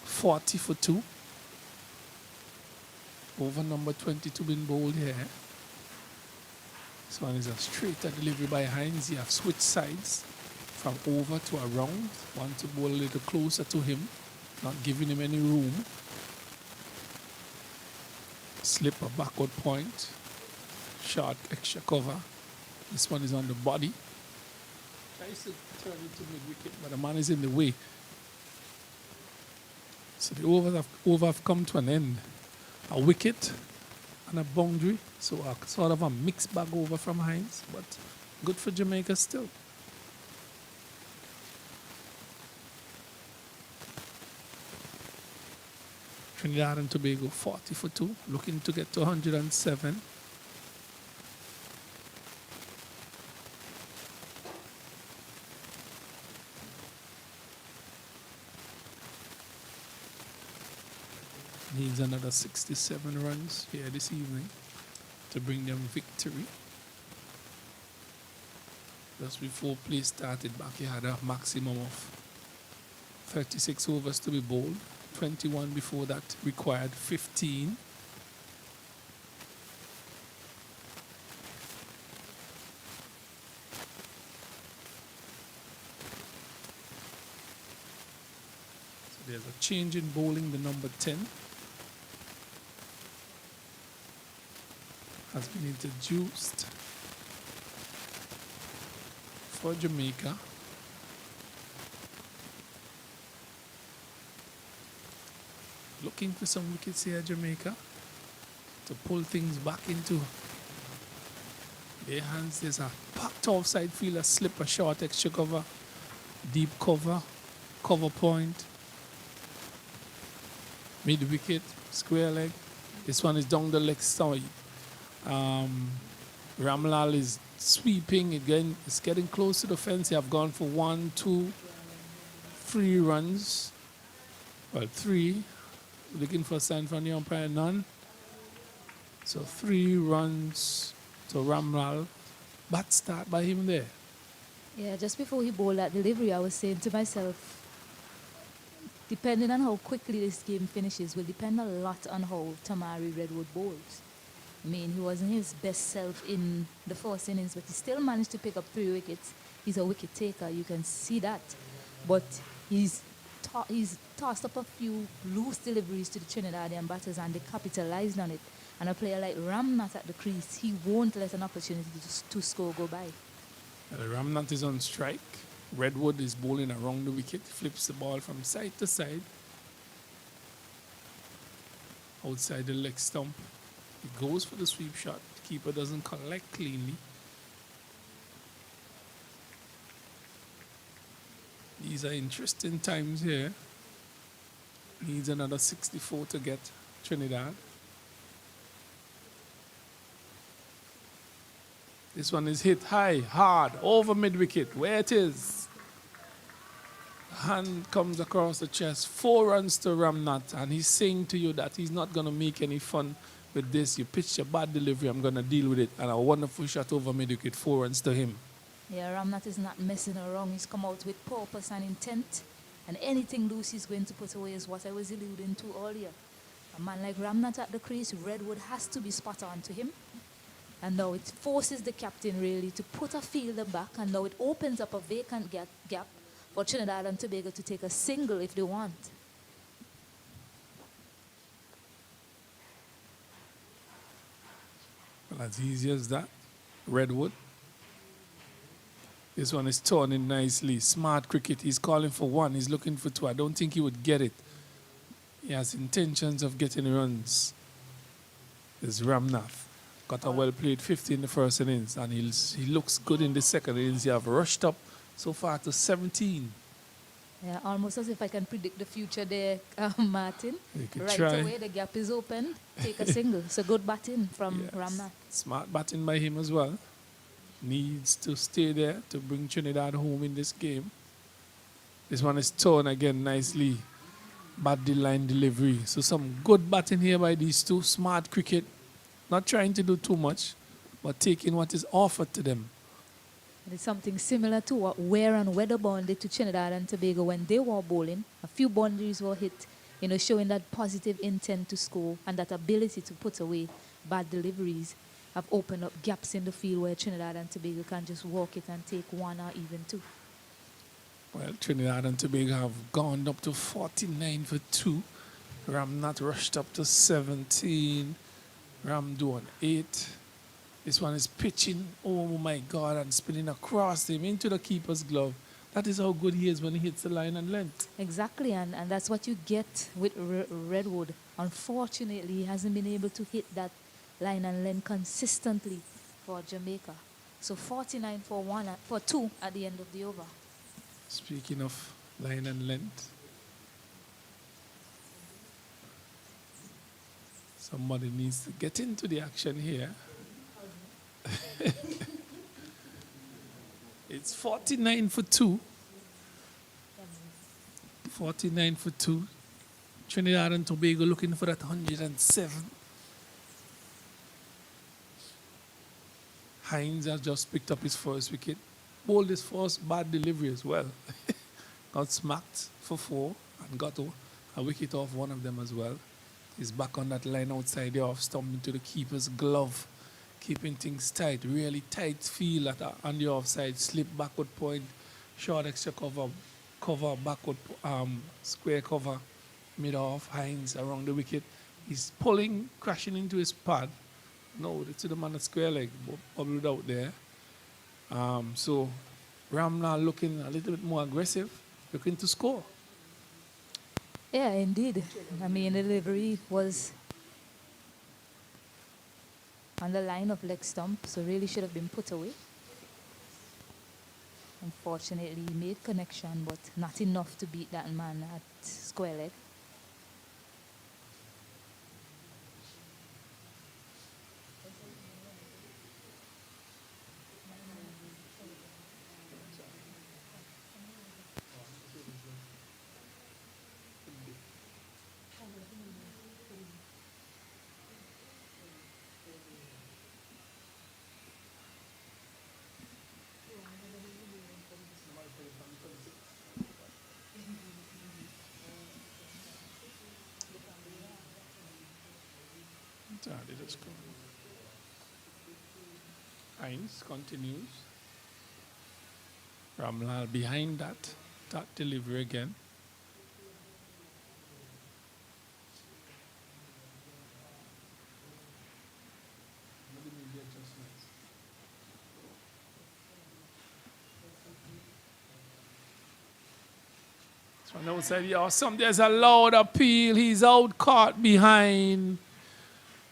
40 for 2. Over number 22 been bowled here. This one is a straighter delivery by Hines. You have switched sides from over to around. Want to bowl a little closer to him, not giving him any room. Slip a backward point. Short extra cover. This one is on the body. Tries to turn it to mid-wicket, but the man is in the way. So the over have come to an end. A wicket and a boundary. So a sort of a mixed bag over from Hines, but good for Jamaica still. Trinidad and Tobago 40 for 2, looking to get to 107. Needs another 67 runs here this evening to bring them victory. Just before play started back, he had a maximum of 36 overs to be bowled. 21 before that, required 15. So there's a change in bowling. The number 10 has been introduced for Jamaica. Looking for some wickets here, Jamaica, to pull things back into their hands. There's a packed offside fielder, slip, a short extra cover, deep cover, cover point, mid wicket, square leg. This one is down the leg side. Ramlal is sweeping again. It's getting close to the fence. They have gone for 1, 2, 3 runs. Well, 3. Looking for a sign from the umpire, none. So 3 runs to Ramlal. Bad start by him there. Yeah, just before he bowled that delivery, I was saying to myself, depending on how quickly this game finishes, will depend a lot on how Tamari Redwood bowls. I mean, he wasn't his best self in the first innings, but he still managed to pick up 3 wickets. He's a wicket taker, you can see that. But he's tossed up a few loose deliveries to the Trinidadian batters and they capitalized on it. And a player like Ramnath at the crease, he won't let an opportunity to score go by. Ramnath is on strike. Redwood is bowling around the wicket, flips the ball from side to side. Outside the leg stump. He goes for the sweep shot. The keeper doesn't collect cleanly. These are interesting times here. Needs another 64 to get Trinidad. This one is hit high, hard, over mid-wicket, where it is. Hand comes across the chest, 4 runs to Ramnath, and he's saying to you that he's not going to make any fun with this. You pitched a bad delivery, I'm going to deal with it. And a wonderful shot over mid-wicket, 4 runs to him. Yeah, Ramnath is not messing around. He's come out with purpose and intent. And anything loose he's going to put away is what I was alluding to earlier. A man like Ramnath at the crease, Redwood has to be spot on to him. And now it forces the captain really to put a fielder back, and now it opens up a vacant gap for Trinidad and Tobago to take a single if they want. Well, as easy as that. Redwood. This one is turning nicely. Smart cricket. He's calling for one. He's looking for two. I don't think he would get it. He has intentions of getting runs. This Ramnath got a well-played 50 in the first innings, and he looks good in the second innings. He have rushed up so far to 17. Yeah, almost as if I can predict the future there, Martin. You could Right try. away, the gap is open. Take a single. It's a good batting from Yes. Ramnath. Smart batting by him as well. Needs to stay there to bring Trinidad home in this game. This one is torn again nicely. Bad line delivery. So some good batting here by these two. Smart cricket. Not trying to do too much, but taking what is offered to them. It's something similar to what Weer and Wedderburn did to Trinidad and Tobago when they were bowling. A few boundaries were hit, showing that positive intent to score and that ability to put away bad deliveries have opened up gaps in the field where Trinidad and Tobago can just walk it and take one or even two. Well, Trinidad and Tobago have gone up to 49 for 2. Ramnath rushed up to 17. Ram doing 8. This one is pitching, oh my God, and spinning across him into the keeper's glove. That is how good he is when he hits the line and length. Exactly, and that's what you get with Redwood. Unfortunately, he hasn't been able to hit that line and length consistently for Jamaica. So 49 for 2 at the end of the over. Speaking of line and length, somebody needs to get into the action here. It's 49 for 2. 49 for 2. Trinidad and Tobago looking for that 107. Hines has just picked up his first wicket. Bowled his first bad delivery as well. Got smacked for 4 and got a wicket off one of them as well. He's back on that line outside the off stump into the keeper's glove. Keeping things tight, really tight feel on the offside, slip backward point, short extra cover, backward, square cover, mid off, Hines around the wicket. He's pulling, crashing into his pad. No, to the man at square leg, bubbled out there. So Ramnath looking a little bit more aggressive, looking to score. Yeah, indeed. I mean, the delivery was on the line of leg stump, so really should have been put away. Unfortunately, he made connection, but not enough to beat that man at square leg. Hines continues. Ramlal behind that delivery again. From outside the awesome. There's a loud appeal. He's out caught behind.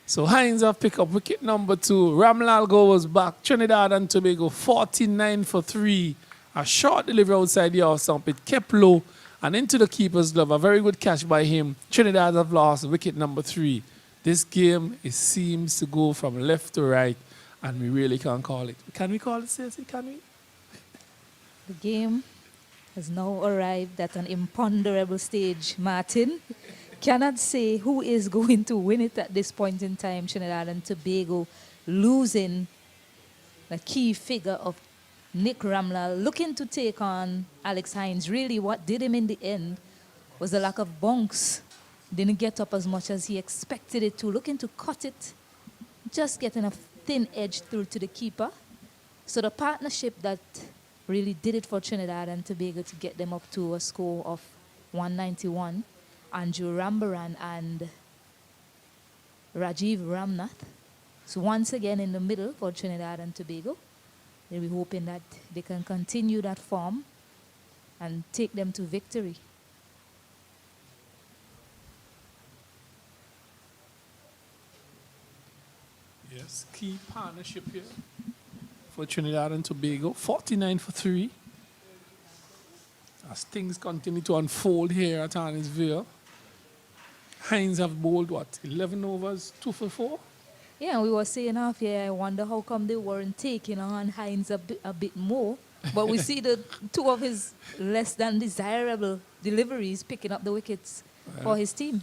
So Hines have picked up wicket number 2. Ramlal goes back. Trinidad and Tobago 49 for 3. A short delivery outside the off stump. It kept low and into the keeper's glove. A very good catch by him. Trinidad have lost wicket number 3. This game, it seems to go from left to right, and we really can't call it. Can we call it, Stacey? Can we? The game has now arrived at an imponderable stage, Martin. Cannot say who is going to win it at this point in time. Trinidad and Tobago losing the key figure of Nick Ramlal, looking to take on Alex Hines. Really, what did him in the end was the lack of bunks. Didn't get up as much as he expected it to. Looking to cut it, just getting a thin edge through to the keeper. So the partnership that really did it for Trinidad and Tobago to get them up to a score of 191, Andrew Rambaran and Rajiv Ramnath. So once again in the middle for Trinidad and Tobago. They'll be hoping that they can continue that form and take them to victory. Yes, key partnership here for Trinidad and Tobago. 49 for 3. As things continue to unfold here at Irresponsible. Hines have bowled, what, 11 overs, 2 for 4? Yeah, we were saying half here, I wonder how come they weren't taking on Hines a bit more. But we see the two of his less than desirable deliveries picking up the wickets for his team.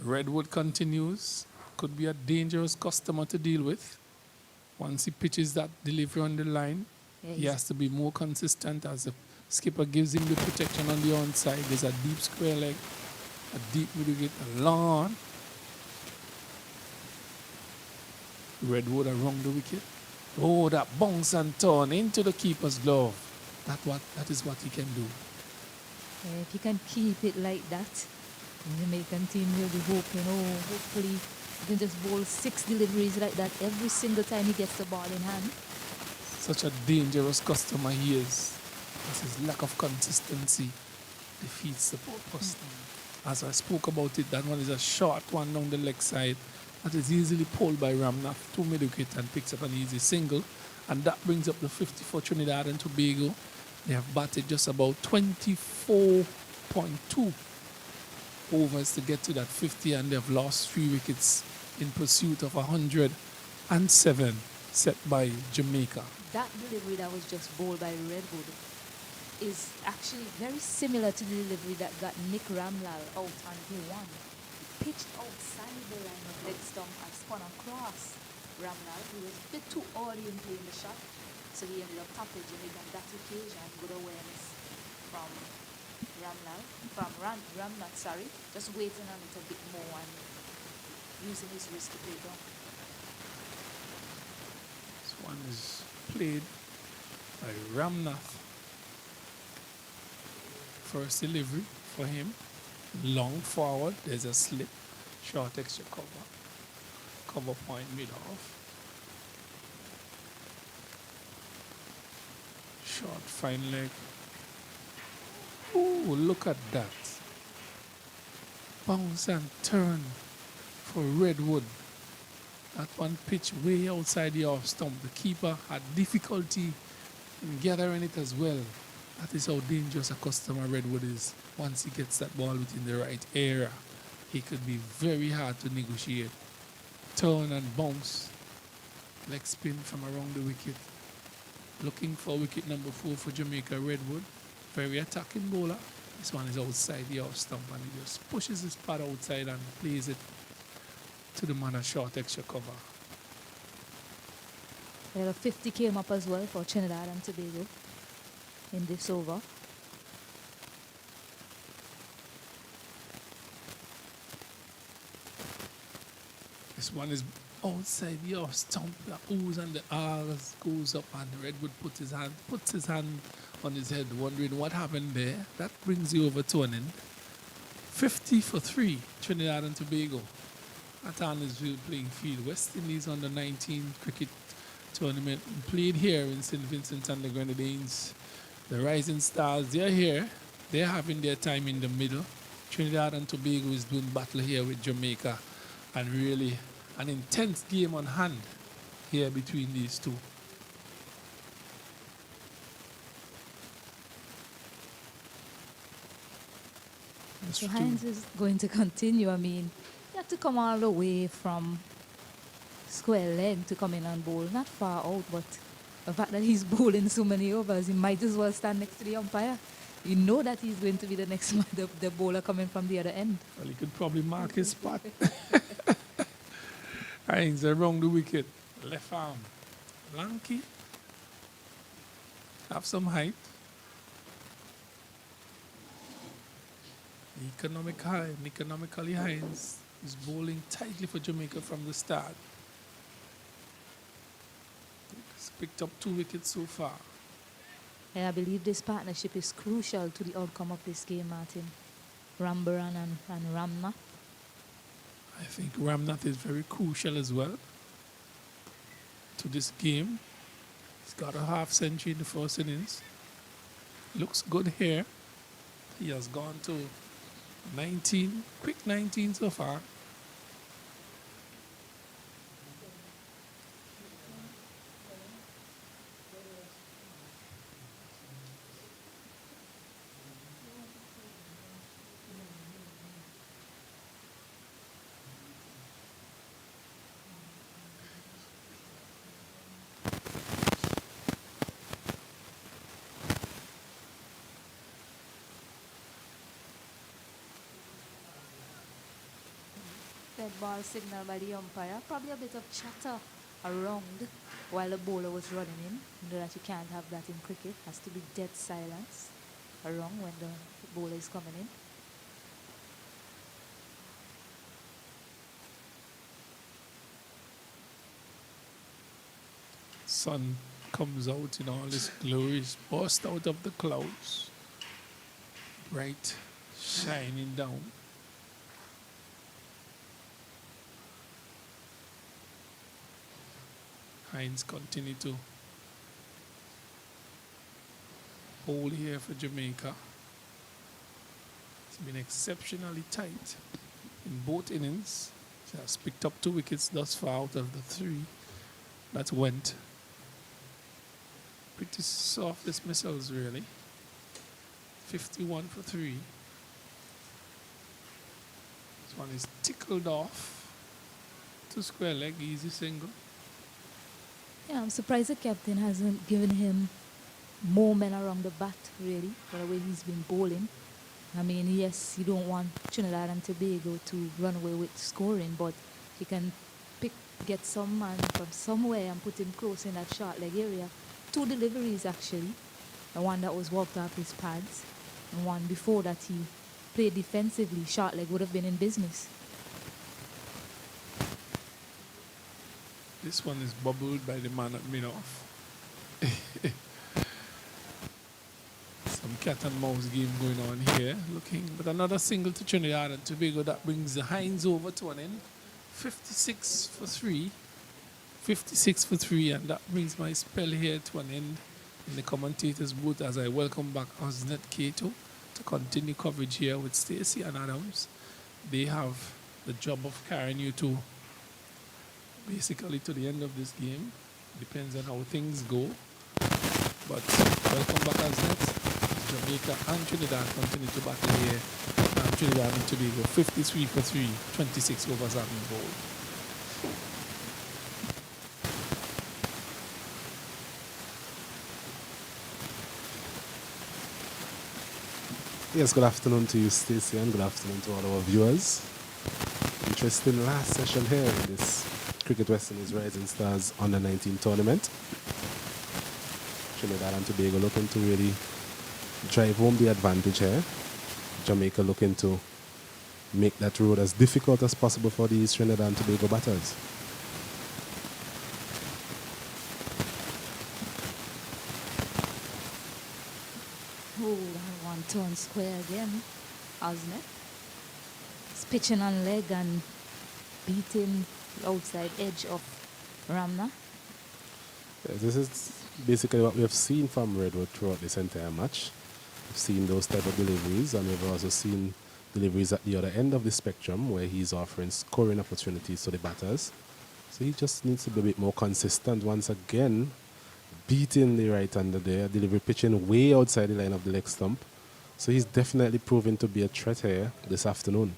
Redwood continues. Could be a dangerous customer to deal with. Once he pitches that delivery on the line, he has to be more consistent as the skipper gives him the protection on the onside. There's a deep square leg, a deep middle wicket, a long on. Redwood around the wicket. Oh, that bounce and turn into the keeper's glove. That is what he can do. Yeah, if you can keep it like that, the Jamaican team will be hoping, hopefully you can just bowl 6 deliveries like that every single time he gets the ball in hand. Such a dangerous customer he is. As his lack of consistency defeats the purpose. As I spoke about it, that one is a short one down the leg side. That is easily pulled by Ramnath, 2 mid wicket, and picks up an easy single. And that brings up the 50 for Trinidad and Tobago. They have batted just about 24.2 overs to get to that 50, and they've lost 3 wickets in pursuit of 107 set by Jamaica. That delivery that was just bowled by Redwood is actually very similar to the delivery that got Nick Ramlal out on day 1. Pitched outside the line of leg stump and spun across Ramlal, who was a bit too early in playing the shot, so he ended up packaging it on that occasion. Good awareness from Ramnath, just waiting on it a bit more and using his wrist to play down. This one is played by Ramnath. First delivery for him. Long forward, there's a slip, short extra cover point mid-off. Short fine leg. Ooh, look at that. Bounce and turn for Redwood. That one pitch way outside the off stump. The keeper had difficulty in gathering it as well. That is how dangerous a customer Redwood is. Once he gets that ball within the right area, he could be very hard to negotiate. Turn and bounce. Leg spin from around the wicket. Looking for wicket number 4 for Jamaica Redwood. Very attacking bowler. This one is outside the off stump and he just pushes his pad outside and plays it to the man a short extra cover. Well, a 50 came up as well for Trinidad and Tobago in this over. This one is outside the off stump. The oohs and the ahs goes up and Redwood puts his hand on his head, wondering what happened there. That brings you over to an end. 50 for 3, Trinidad and Tobago. At Irresponsible playing field. West Indies under 19 cricket tournament played here in St. Vincent and the Grenadines. The Rising Stars, they're here. They're having their time in the middle. Trinidad and Tobago is doing battle here with Jamaica. And really an intense game on hand here between these two. So Hines is going to continue. I mean, he had to come all the way from square leg to come in and bowl. Not far out, but the fact that he's bowling so many overs, he might as well stand next to the umpire. You know that he's going to be the next one, the bowler coming from the other end. Well, he could probably mark his spot. Hines around the wicket. Left arm. Lanky. Have some height. Economically Hines He's bowling tightly for Jamaica from the start. He's picked up 2 wickets so far. Yeah, I believe this partnership is crucial to the outcome of this game, Martin. Rambaran and Ramnath. I think Ramnath is very crucial as well to this game. He's got a half century in the first innings. Looks good here. He has gone to 19, quick 19 so far. Dead ball signal by the umpire. Probably a bit of chatter around while the bowler was running in. You know that you can't have that in cricket. Has to be dead silence around when the bowler is coming in. Sun comes out in all its glory, burst out of the clouds, bright, shining down. Hines continue to bowl here for Jamaica. It's been exceptionally tight in both innings. She has picked up 2 wickets thus far out of the 3 that went. Pretty soft dismissals, really. 51 for 3. This one is tickled off to square leg, easy single. Yeah, I'm surprised the captain hasn't given him more men around the bat, really, for the way he's been bowling. I mean, yes, you don't want Trinidad and Tobago to run away with scoring, but you can get some man from somewhere and put him close in that short leg area. 2 deliveries, actually. The one that was walked off his pads, and one before that he played defensively. Short leg would have been in business. This one is bubbled by the man at mid-off. Some cat and mouse game going on here. Looking, but another single to Trinidad and Tobago. That brings the Hines over to an end. 56 for 3. 56 for 3, and that brings my spell here to an end in the commentators' booth as I welcome back Osnet Cato to continue coverage here with Stacey and Adams. They have the job of carrying you to basically to the end of this game. Depends on how things go. But welcome back as net. Jamaica and Trinidad continue to battle here. And Trinidad and Tobago 53 for 3, 26 overs have been bowled. Yes, good afternoon to you, Stacey, and good afternoon to all our viewers. Interesting last session here in this Cricket West Indies Rising Stars Under 19 tournament. Trinidad and Tobago looking to really drive home the advantage here. Jamaica looking to make that road as difficult as possible for these Trinidad and Tobago batters. Oh, that one turn square again, hasn't it? It's pitching on leg and beating the outside edge of Ramna. Yeah, this is basically what we have seen from Redwood throughout this entire match. We've seen those type of deliveries, and we've also seen deliveries at the other end of the spectrum where he's offering scoring opportunities to the batters. So he just needs to be a bit more consistent once again, beating the right-hander there, delivery pitching way outside the line of the leg stump. So he's definitely proving to be a threat here this afternoon.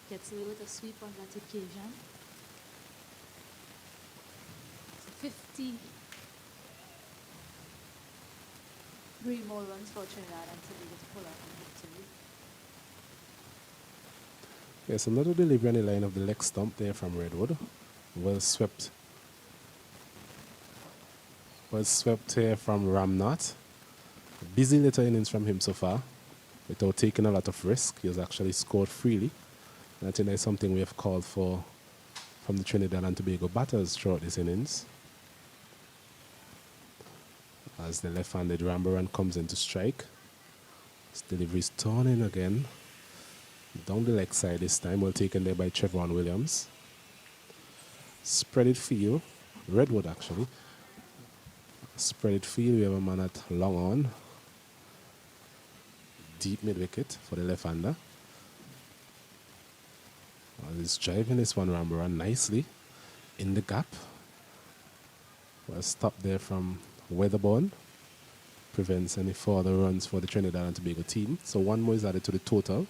Gets away with a sweep on that occasion. So 53 more runs for Trinidad and Tobago to pull out the victory. Yes, another delivery on the line of the leg stump there from Redwood. Well swept. Well swept here from Ramnat. Busy little innings from him so far. Without taking a lot of risk, he has actually scored freely. And I think that's something we have called for from the Trinidad and Tobago batters throughout this innings. As the left-handed Rambaran comes in to strike. His delivery is turning again. Down the leg side this time, well taken there by Trevon Williams. Spread it field, Redwood actually. Spread it field, we have a man at long on. Deep mid-wicket for the left-hander. Well, he's driving this one Rambaran nicely in the gap. Well stopped there from Weatherbourne. Prevents any further runs for the Trinidad and Tobago team. So one more is added to the total.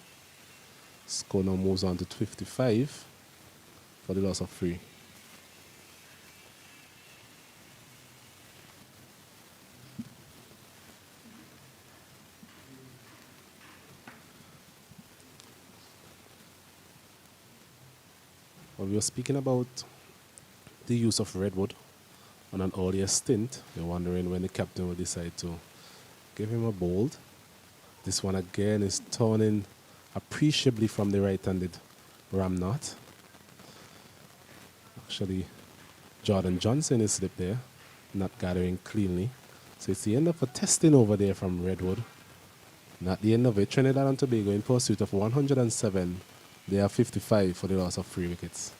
Score now moves on to 55 for the loss of 3. Well, we were speaking about the use of Redwood on an earlier stint. You're wondering when the captain will decide to give him a bold. This one again is turning appreciably from the right-handed Ramnot. Actually, Jordan Johnson is slipped there, not gathering cleanly. So it's the end of a testing over there from Redwood. Not the end of it. Trinidad and Tobago in pursuit of 107. They are 55 for the loss of 3 wickets.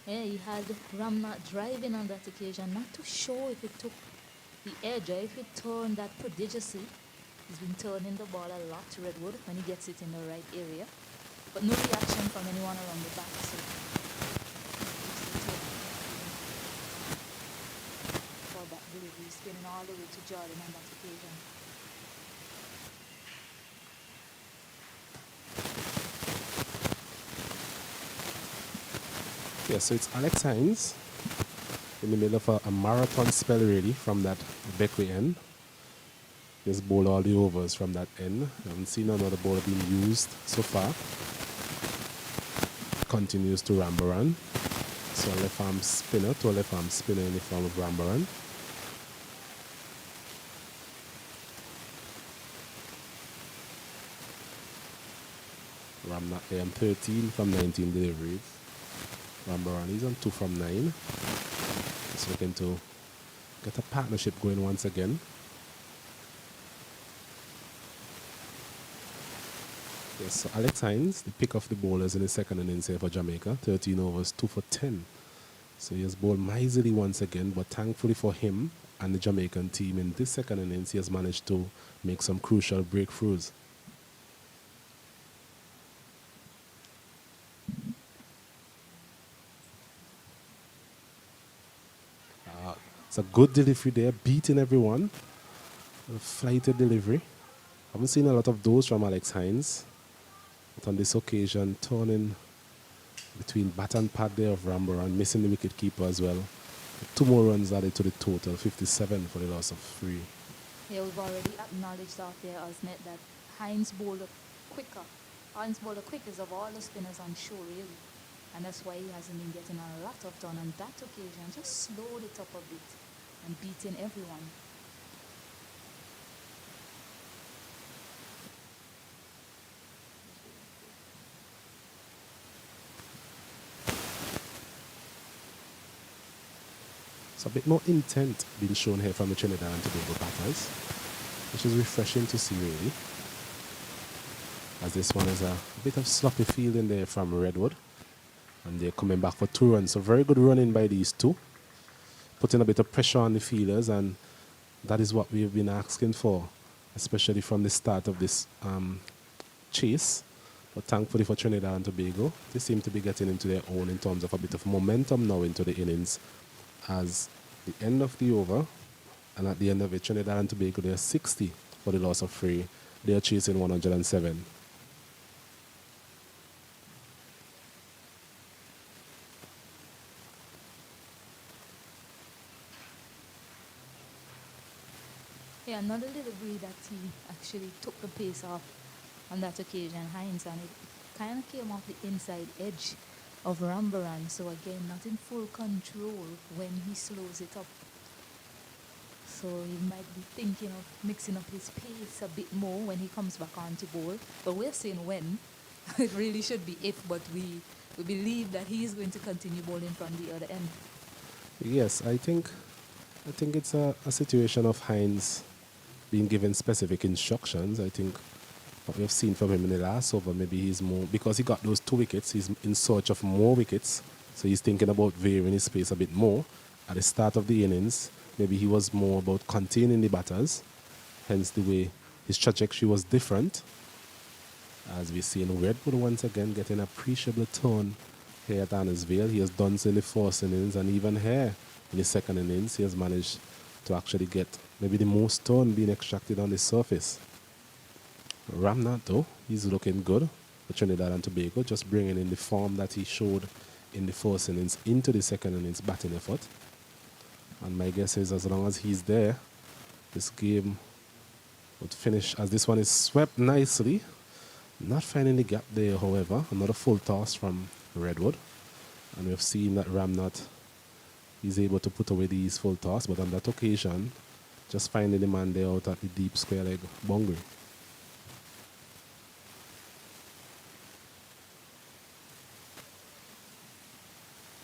Yeah, he had Ramnat driving on that occasion. Not too sure if it took the edge or if it turned that prodigiously. He's been turning the ball a lot to Redwood when he gets it in the right area. But no reaction from anyone around the back. So for that delivery, spinning all the way to Jordan on that occasion. Yeah, so it's Alex Hines in the middle of a marathon spell really from that Beckway end. He's bowled all the overs from that end. I haven't seen another bowler being used so far. Continues to Rambaran. So a left arm spinner to a left arm spinner in the form of Rambaran. Ramnat there on 13 from 19 deliveries. Rambaran is on 2 from 9. Just looking to get a partnership going once again. Yes, so Alex Hines, the pick of the bowlers in the second innings here for Jamaica. 13 overs, 2 for 10. So he has bowled miserly once again, but thankfully for him and the Jamaican team in this second innings, he has managed to make some crucial breakthroughs. It's a good delivery there, beating everyone. A flighted delivery. Haven't seen a lot of those from Alex Hines. But on this occasion, turning between bat and pad there of Rambaran, missing the wicket keeper as well. 2 more runs added to the total, 57 for the loss of 3. Yeah, we've already acknowledged out there, Osnet, that Hines bowled quicker. Hines bowled the quickest of all the spinners on show, really. And that's why he hasn't been getting a lot of done on that occasion. Just slowed it up a bit and beating everyone. So a bit more intent being shown here from the Trinidad and Tobago batters, which is refreshing to see really. As this one is a bit of sloppy fielding there from Redwood. And they're coming back for 2 runs. So very good running by these two. Putting a bit of pressure on the fielders, and that is what we've been asking for, especially from the start of this chase. But thankfully for Trinidad and Tobago, they seem to be getting into their own in terms of a bit of momentum now into the innings. As the end of the over, and at the end of it, Trinidad and Tobago, they are 60 for the loss of 3. They are chasing 107. Yeah, another delivery that he actually took the pace off on that occasion, Hines, and it kind of came off the inside edge of Rambaran. So again, not in full control when he slows it up. So he might be thinking of mixing up his pace a bit more when he comes back onto bowl. But we're saying when. It really should be if, but we believe that he is going to continue bowling from the other end. Yes, I think it's a situation of Hines being given specific instructions. I think what we've seen from him in the last over, maybe he's more, because he got those 2 wickets, he's in search of more wickets. So he's thinking about varying his pace a bit more. At the start of the innings, maybe he was more about containing the batters, hence the way his trajectory was different. As we see in Redwood once again getting appreciable turn here at Annesvale. He has done so in the first innings, and even here in the second innings he has managed to actually get maybe the most turn being extracted on the surface. Ramnath though, he's looking good for Trinidad and Tobago, just bringing in the form that he showed in the first innings into the second innings batting effort. And my guess is as long as he's there, this game would finish as this one is swept nicely. Not finding the gap there, however. Another full toss from Redwood. And we've seen that Ramnath is able to put away these full toss, but on that occasion, just finding the man there out at the deep square leg boundary.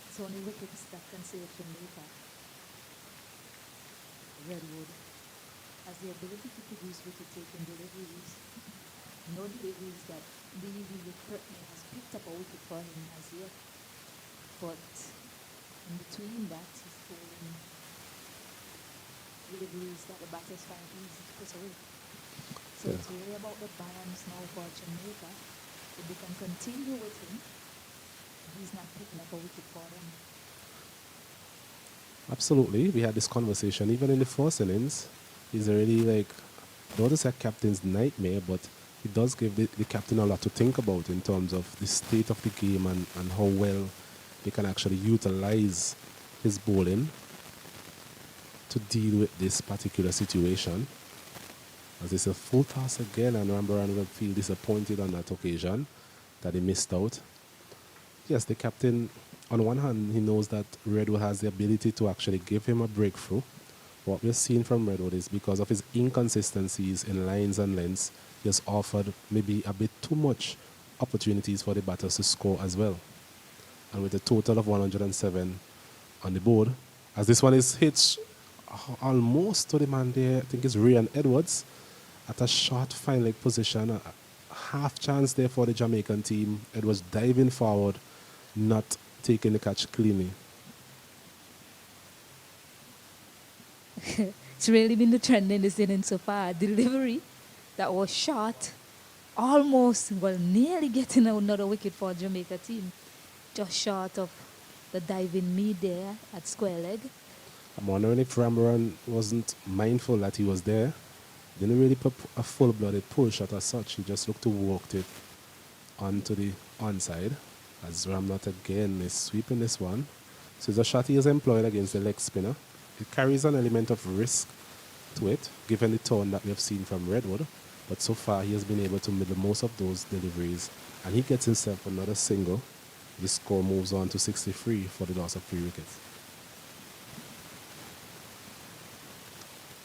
It's only Wickets that can save Jamaica. Redwood has the ability to produce wicket-taking deliveries. No deliveries that Lee Curtney has picked up a wicket for him as yet. But in between that, he's throwing deliveries that the batters find easy to put away. So it's really about the balance now for Jamaica. If they can continue with him, he's not picking up a wicket for them. Absolutely. We had this conversation even in the first innings. He's really like, I don't want to say captain's nightmare, but it does give the captain a lot to think about in terms of the state of the game and how well they can actually utilize his bowling to deal with this particular situation. As it's a full toss again, and Rambaran will feel disappointed on that occasion that he missed out. Yes, the captain, on one hand, he knows that Redwood has the ability to actually give him a breakthrough. What we're seeing from Redwood is because of his inconsistencies in lines and lengths, he has offered maybe a bit too much opportunities for the batters to score as well. And with a total of 107 on the board, as this one is hit almost to the man there, I think it's Ryan Edwards, at a short fine leg position, a half chance there for the Jamaican team. Edwards diving forward, not taking the catch cleanly. It's really been the trend in this inning so far. Delivery that was short, almost, well, nearly getting another wicket for Jamaica team. Just short of the diving mid there at square leg. I'm wondering if Rambaran wasn't mindful that he was there. Didn't really put a full-blooded pull shot as such. He just looked to walk it onto the onside. As Ramnath again is sweeping this one. So it's a shot he has employed against the leg spinner. It carries an element of risk to it, given the turn that we have seen from Redwood. But so far, he has been able to make the most of those deliveries. And he gets himself another single. The score moves on to 63 for the loss of 3 wickets.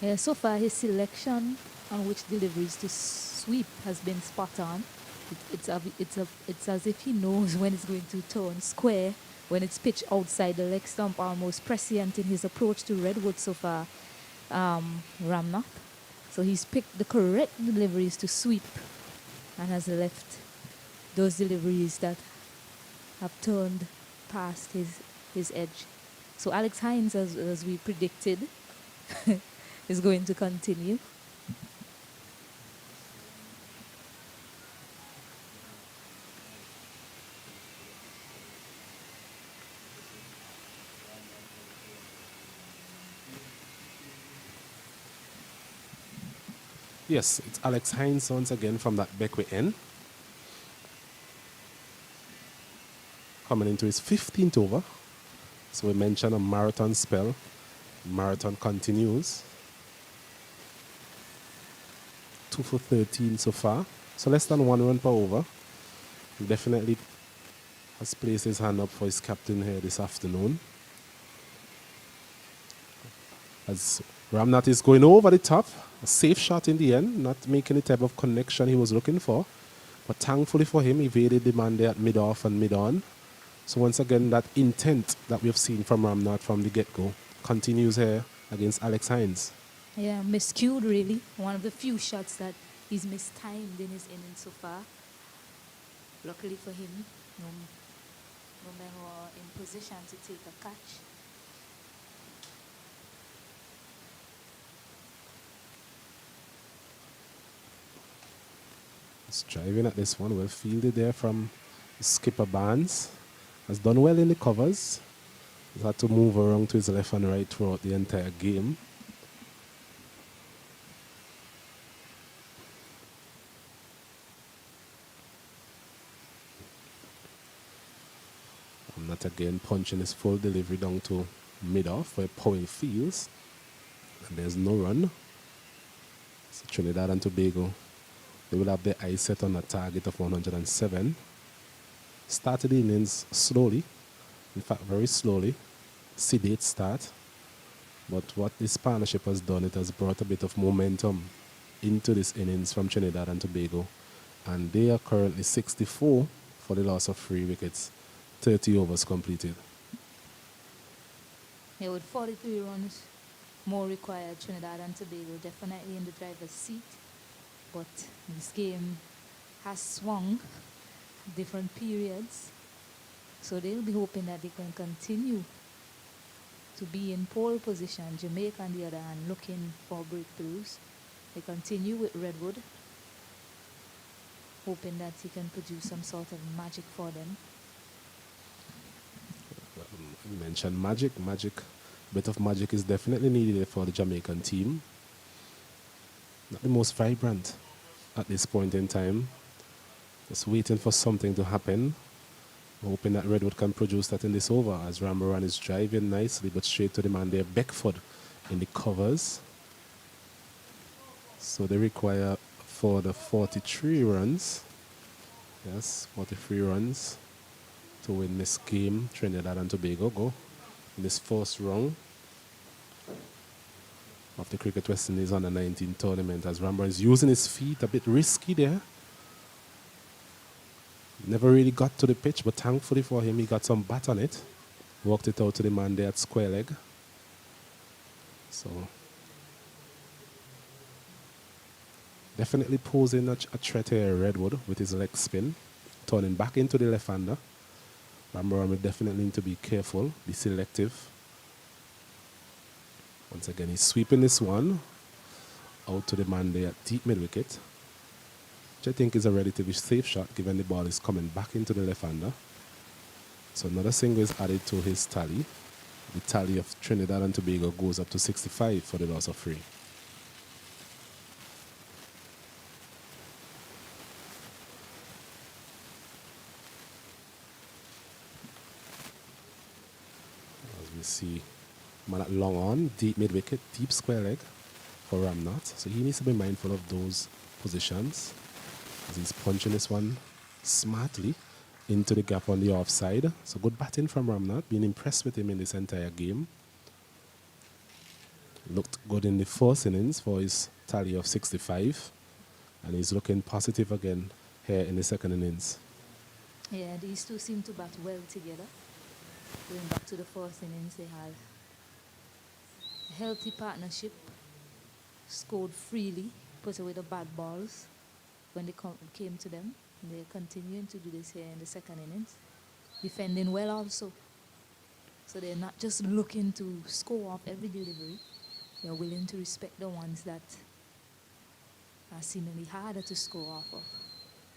Yeah, so far, his selection on which deliveries to sweep has been spot on. It's as if he knows when it's going to turn square, when it's pitched outside the leg stump, almost prescient in his approach to Redwood so far, Ramnath. So he's picked the correct deliveries to sweep and has left those deliveries that have turned past his edge. So Alex Hines, as we predicted, is going to continue. Yes, it's Alex Hines once again from that Beckwith end. Coming into his 15th over. So we mentioned a marathon spell. Marathon continues. 2 for 13 so far. So less than 1 run per over. definitely has placed his hand up for his captain here this afternoon. As Ramnath is going over the top, a safe shot in the end, not making the type of connection he was looking for. But thankfully for him, evaded the man there at mid-off and mid-on. So once again, that intent that we've seen from Ramnath from the get-go continues here against Alex Hines. Yeah, miscued really. One of the few shots that he's mistimed in his innings so far. Luckily for him, no men were in position to take a catch. He's driving at this one, well fielded there from skipper Barnes. Has done well in the covers. He's had to move around to his left and right throughout the entire game. Not again punching his full delivery down to mid-off where Powell fields. And there's no run. So Trinidad and Tobago, they will have their eyes set on a target of 107. Started the innings slowly, in fact very slowly. Sedate start. But what this partnership has done, it has brought a bit of momentum into this innings from Trinidad and Tobago. And they are currently 64 for the loss of 3 wickets. 30 overs completed. Yeah, with 43 runs more required, Trinidad and Tobago definitely in the driver's seat. But this game has swung different periods. So they'll be hoping that they can continue to be in pole position. Jamaica on the other hand looking for breakthroughs. They continue with Redwood, hoping that he can produce some sort of magic for them. You mentioned magic. A bit of magic is definitely needed for the Jamaican team. Not the most vibrant at this point in time. Just waiting for something to happen. Hoping that Redwood can produce that in this over as Rambaran is driving nicely but straight to the man there. Beckford in the covers. So they require for the 43 runs. Yes, 43 runs. To win this game. Trinidad and Tobago go in this first round of the Cricket West Indies Under 19 tournament as Rambar is using his feet, a bit risky there. Never really got to the pitch, but thankfully for him, he got some bat on it. Walked it out to the man there at square leg. So definitely posing a threat here, Redwood, with his leg spin, turning back into the left-hander. Rambaran will definitely need to be careful, be selective. Once again, he's sweeping this one out to the man there at deep mid-wicket, which I think is a relatively safe shot given the ball is coming back into the left-hander. So another single is added to his tally. The tally of Trinidad and Tobago goes up to 65 for the loss of 3. We see man at long on, deep mid-wicket, deep square leg for Ramnath. So he needs to be mindful of those positions as he's punching this one smartly into the gap on the offside. So good batting from Ramnath, being impressed with him in this entire game. Looked good in the first innings for his tally of 65. And he's looking positive again here in the second innings. Yeah, these two seem to bat well together. Going back to the first innings, they had a healthy partnership, scored freely, put away the bad balls when they came to them. And they're continuing to do this here in the second innings, defending well also. So they're not just looking to score off every delivery. They're willing to respect the ones that are seemingly harder to score off of.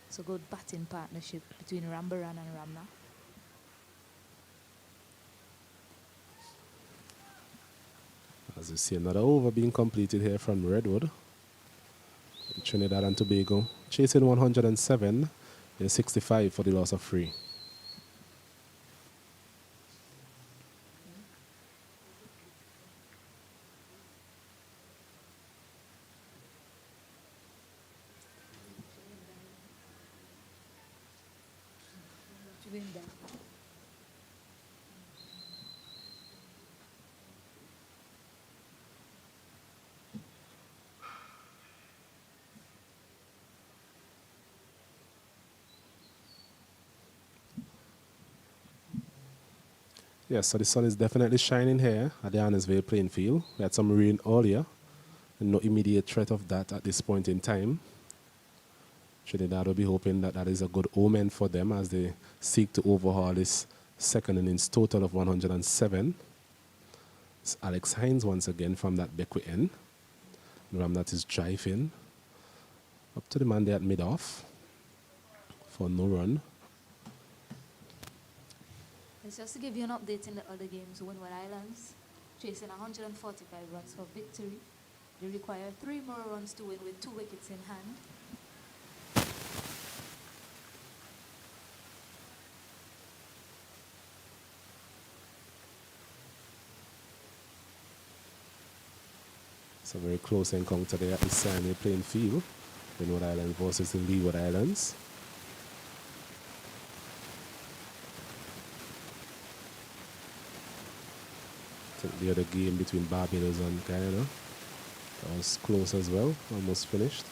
So good batting partnership between Rambaran and Ramnath. As you see, another over being completed here from Redwood. Trinidad and Tobago chasing 107 and 65 for the loss of 3. Windies. Yes, so the sun is definitely shining here at the Annesville playing field. We had some rain earlier, and no immediate threat of that at this point in time. Trinidad will be hoping that that is a good omen for them as they seek to overhaul this second innings total of 107. It's Alex Hines once again from that Beckwith end. Ramnath is driving up to the man there at mid-off for no run. It's just to give you an update in the other games. Windward Islands chasing 145 runs for victory. They require 3 more runs to win with 2 wickets in hand. It's a very close encounter there at the Sani playing field. Windward Islands versus the Leeward Islands. I think the other game between Barbados and Guyana, that was close as well, almost finished.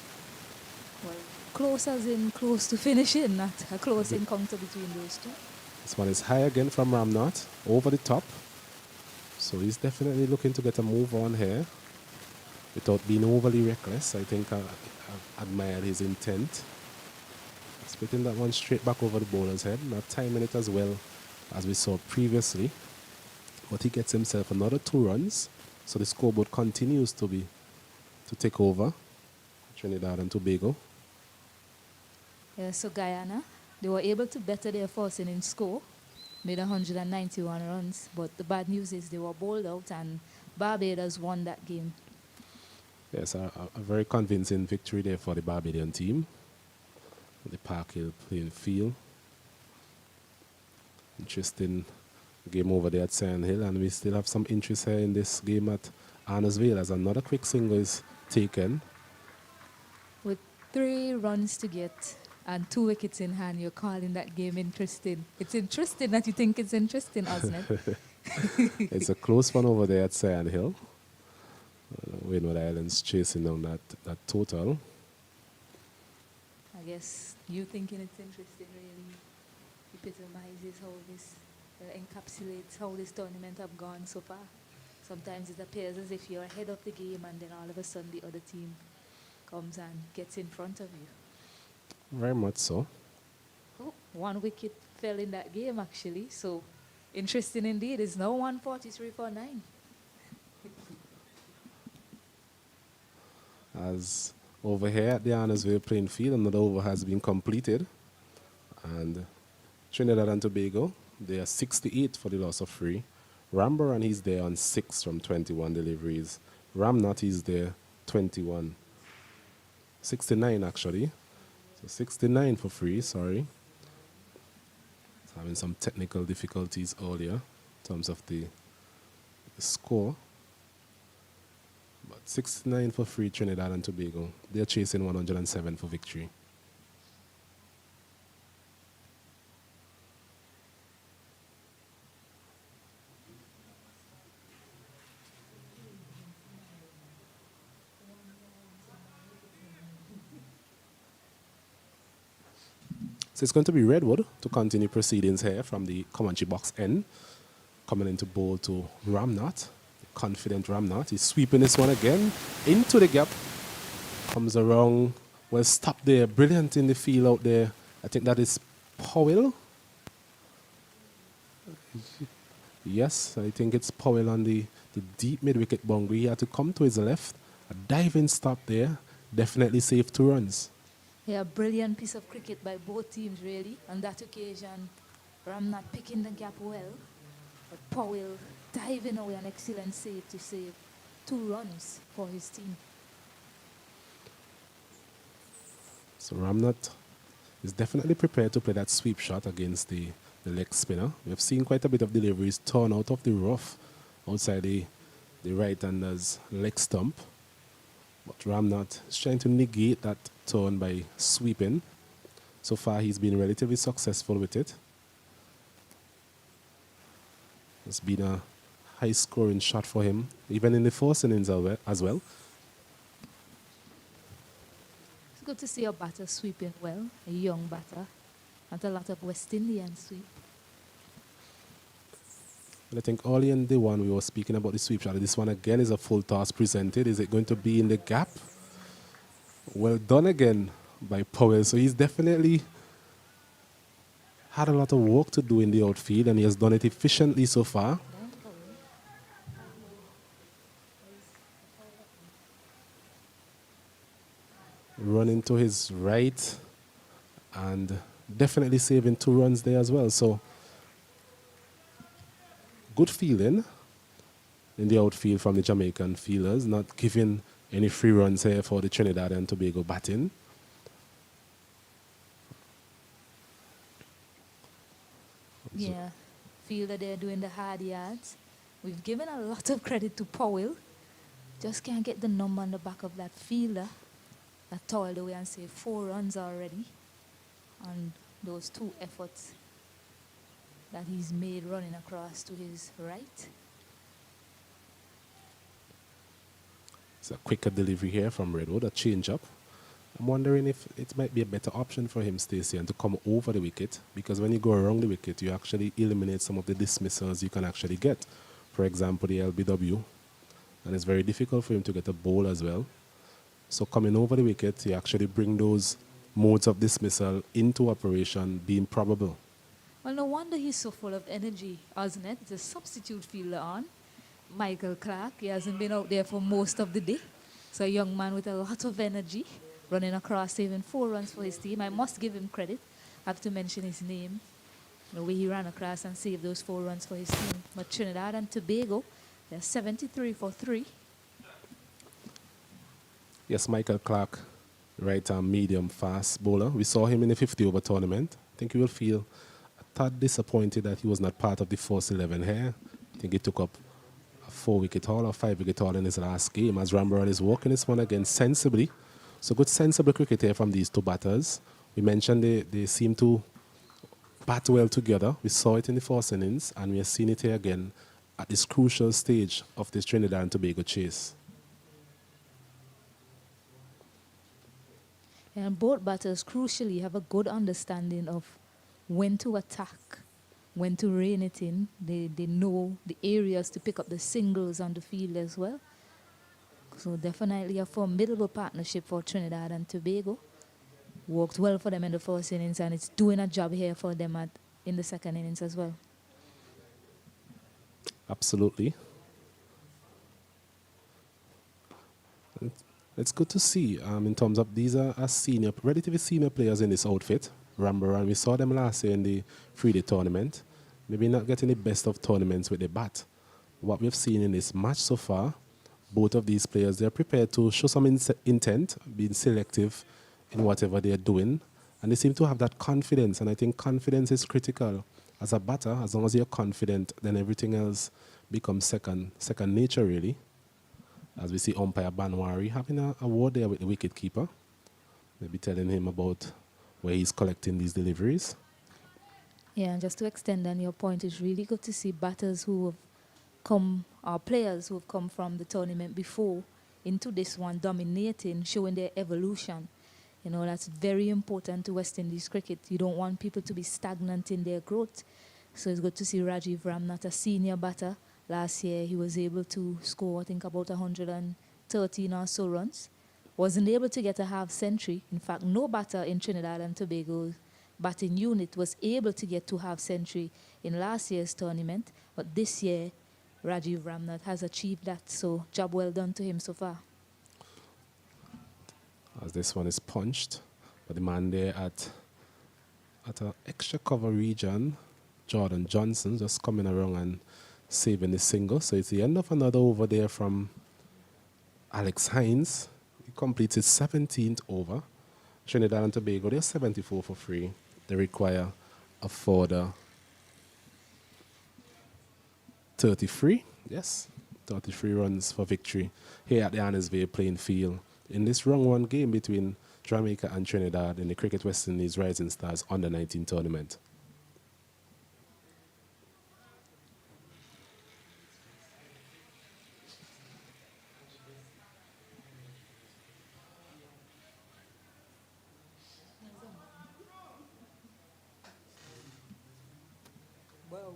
Well, close as in close to finishing, not a close encounter between those two. This one is high again from Ramnath, over the top. So he's definitely looking to get a move on here without being overly reckless. I think I admire his intent. Spitting that one straight back over the bowler's head, not timing it as well as we saw previously. But he gets himself another 2 runs. So the scoreboard continues to take over Trinidad and Tobago. Yeah, so Guyana, they were able to better their first inning score, made 191 runs. But the bad news is they were bowled out and Barbados won that game. Yes, a very convincing victory there for the Barbadian team. The Park Hill playing field. Interesting game over there at Sand Hill, and we still have some interest here in this game at Arnesville as another quick single is taken. With 3 runs to get and 2 wickets in hand, you're calling that game interesting. It's interesting that you think it's interesting, Osnet. It's a close one over there at Sand Hill. Windward Islands chasing down that total. I guess you thinking it's interesting really epitomizes how this encapsulates how this tournament have gone so far. Sometimes it appears as if you're ahead of the game and then all of a sudden the other team comes and gets in front of you. Very much so. Oh, 1 wicket fell in that game actually, so interesting indeed. It's now 143 for 9. As over here at the Arnesville playing field, another over has been completed. And Trinidad and Tobago, they are 68 for the loss of 3. Rambaran, he's there on 6 from 21 deliveries. Ramnath is there 21. 69 actually. So 69 for 3, sorry. Having some technical difficulties earlier in terms of the score. But 69 for 3, Trinidad and Tobago. They're chasing 107 for victory. So it's going to be Redwood to continue proceedings here from the commentary box end. Coming into bowl to Ramnath. Confident Ramnath. He's sweeping this one again into the gap. Comes around. Well, stopped there. Brilliant in the field out there. I think that is Powell. Yes, I think it's Powell on the deep mid-wicket boundary. He had to come to his left. A diving stop there. Definitely saved 2 runs. Yeah, brilliant piece of cricket by both teams, really. On that occasion, Ramnath picking the gap well, but Powell diving away, an excellent save to save 2 runs for his team. So Ramnath is definitely prepared to play that sweep shot against the leg spinner. We have seen quite a bit of deliveries torn out of the rough outside the right-hander's leg stump. But Ramnath is trying to negate that turn by sweeping. So far, he's been relatively successful with it. It's been a high-scoring shot for him, even in the first innings as well. It's good to see a batter sweeping well, a young batter, not a lot of West Indian sweep. And I think early in the one we were speaking about the sweep shot. This one again is a full toss presented. Is it going to be in the gap? Well done again by Powell. So he's definitely had a lot of work to do in the outfield, and he has done it efficiently so far. Running to his right and definitely saving 2 runs there as well. So good fielding in the outfield from the Jamaican fielders, not giving any free runs here for the Trinidad and Tobago batting. Yeah, fielder there doing the hard yards. We've given a lot of credit to Powell. Just can't get the number on the back of that fielder that toiled away and saved 4 runs already. And those 2 efforts that he's made running across to his right. It's a quicker delivery here from Redwood, a change-up. I'm wondering if it might be a better option for him, Stacey, and to come over the wicket, because when you go around the wicket, you actually eliminate some of the dismissals you can actually get. For example, the LBW, and it's very difficult for him to get a bowl as well. So coming over the wicket, you actually bring those modes of dismissal into operation, being probable. Well, no wonder he's so full of energy, hasn't it? It's a substitute fielder on. Michael Clark, he hasn't been out there for most of the day. So a young man with a lot of energy, running across, saving 4 runs for his team. I must give him credit. I have to mention his name, the way he ran across and saved those 4 runs for his team. But Trinidad and Tobago, they're 73 for 3. Yes, Michael Clark, right-arm medium fast bowler. We saw him in the 50-over tournament. I think you will feel a tad disappointed that he was not part of the first 11 here. I think he took up a 4-wicket haul or 5-wicket haul in his last game, as Rambaran is working this one again sensibly. So good sensible cricket here from these 2 batters. We mentioned they seem to bat well together. We saw it in the first innings, and we are seeing it here again at this crucial stage of this Trinidad and Tobago chase. And both batters crucially have a good understanding of when to attack, when to rein it in. They know the areas to pick up the singles on the field as well. So definitely a formidable partnership for Trinidad and Tobago. Worked well for them in the first innings, and it's doing a job here for them in the second innings as well. Absolutely. It's good to see in terms of these are relatively senior players in this outfit. Rambaran, we saw them last year in the 3-day tournament. Maybe not getting the best of tournaments with the bat. What we've seen in this match so far, both of these players, they're prepared to show some intent, being selective in whatever they're doing. And they seem to have that confidence. And I think confidence is critical. As a batter, as long as you're confident, then everything else becomes second nature, really. As we see umpire Banwari having a word there with the wicketkeeper. Maybe telling him about where he's collecting these deliveries. Yeah, and just to extend on your point, it's really good to see batters who have come, or players who have come from the tournament before into this one, dominating, showing their evolution. You know, that's very important to West Indies cricket. You don't want people to be stagnant in their growth. So it's good to see Rajiv Ramnath, a senior batter. Last year, he was able to score, I think, about 113 or so runs. Wasn't able to get a half century. In fact, no batter in Trinidad and Tobago's batting unit was able to get to half century in last year's tournament. But this year, Rajiv Ramnath has achieved that. So job well done to him so far. As this one is punched, but the man there at an extra cover region, Jordan Johnson, just coming around and saving the single. So it's the end of another over there from Alex Hines. He completes his 17th over. Trinidad and Tobago, they're 74 for 3. They require a further 33. Yes, 33 runs for victory here at the Annesville playing field in this round 1 game between Jamaica and Trinidad in the Cricket West Indies Rising Stars Under-19 tournament.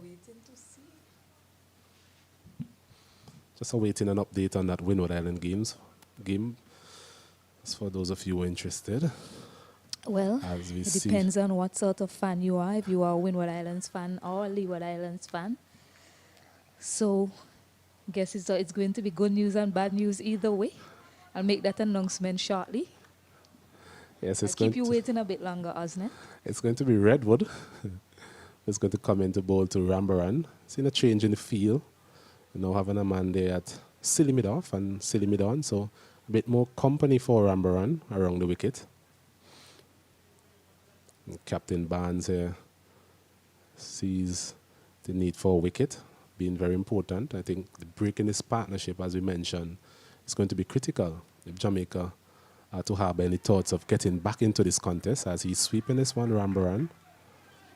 waiting to see. Just awaiting an update on that Windward Island game. As for those of you who are interested. Well, As we it see. depends on what sort of fan you are. If you are a Windward Islands fan or a Leeward Islands fan. So, guess it's going to be good news and bad news either way. I'll make that announcement shortly. Yes, I'll keep you waiting a bit longer, Osnet. It's going to be Redwood. It's going to come into bowl to Rambaran. Seen a change in the field. You know, having a man there at silly mid off and silly mid on, so a bit more company for Rambaran around the wicket. And Captain Barnes here sees the need for a wicket being very important. I think the break in this partnership, as we mentioned, is going to be critical if Jamaica are to have any thoughts of getting back into this contest, as he's sweeping this one, Rambaran.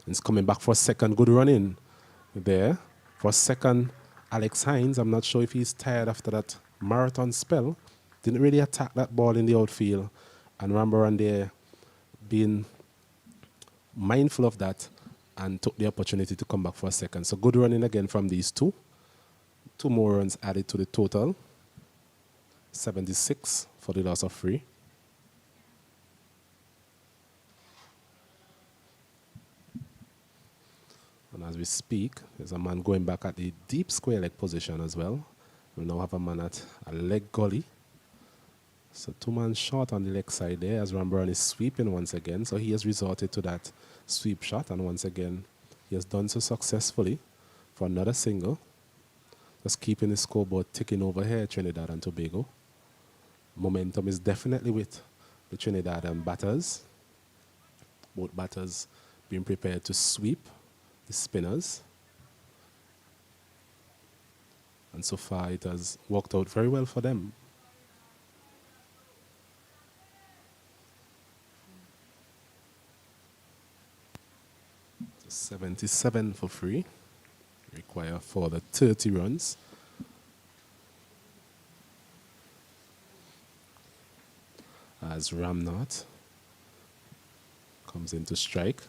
He's coming back for a second good run in there. For a second, Alex Hines, I'm not sure if he's tired after that marathon spell. Didn't really attack that ball in the outfield. And Rambaran there being mindful of that and took the opportunity to come back for a second. So good running again from these two. 2 more runs added to the total. 76 for the loss of 3. And as we speak, there's a man going back at the deep square leg position as well. We now have a man at a leg gully. So 2 man short on the leg side there as Rambaran is sweeping once again. So he has resorted to that sweep shot, and once again he has done so successfully for another single. Just keeping the scoreboard ticking over here, Trinidad and Tobago. Momentum is definitely with the Trinidad and batters. Both batters being prepared to sweep the spinners. And so far it has worked out very well for them. 77 for 3. Require for the 30 runs. As Ramnath comes in to strike.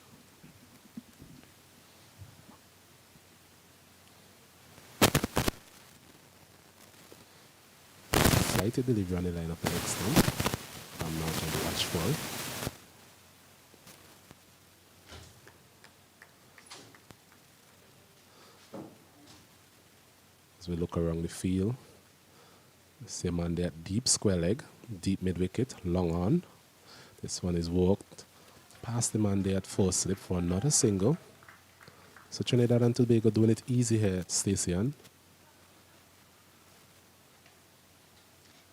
Slighted delivery on the line up the next time. Ramnath on the watch for. As we look around the field, same man there, deep square leg, deep mid wicket, long on. This one is walked past the man there at 4 slip for another single. So Trinidad and Tobago doing it easy here at Stacyan.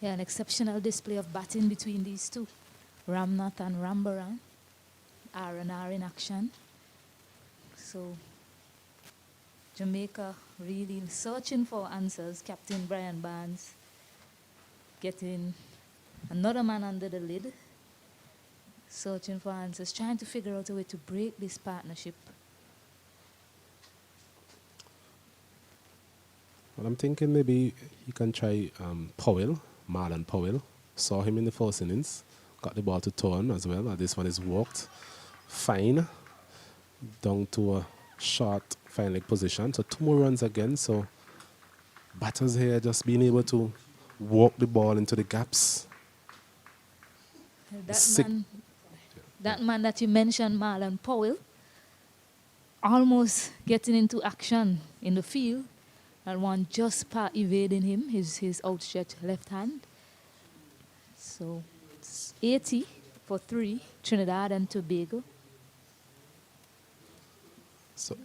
Yeah, an exceptional display of batting between these two. Ramnath and Rambaran. R&R in action. So Jamaica really searching for answers. Captain Brian Barnes getting another man under the lid. Searching for answers, trying to figure out a way to break this partnership. Well, I'm thinking maybe he can try Powell, Marlon Powell. Saw him in the first innings. Got the ball to turn as well. This one is walked fine. Down to a short fine leg position. So 2 more runs again. So batters here just being able to walk the ball into the gaps. That man that you mentioned, Marlon Powell, almost getting into action in the field. And one just evading him, his outstretched left hand. So it's 80 for 3, Trinidad and Tobago. So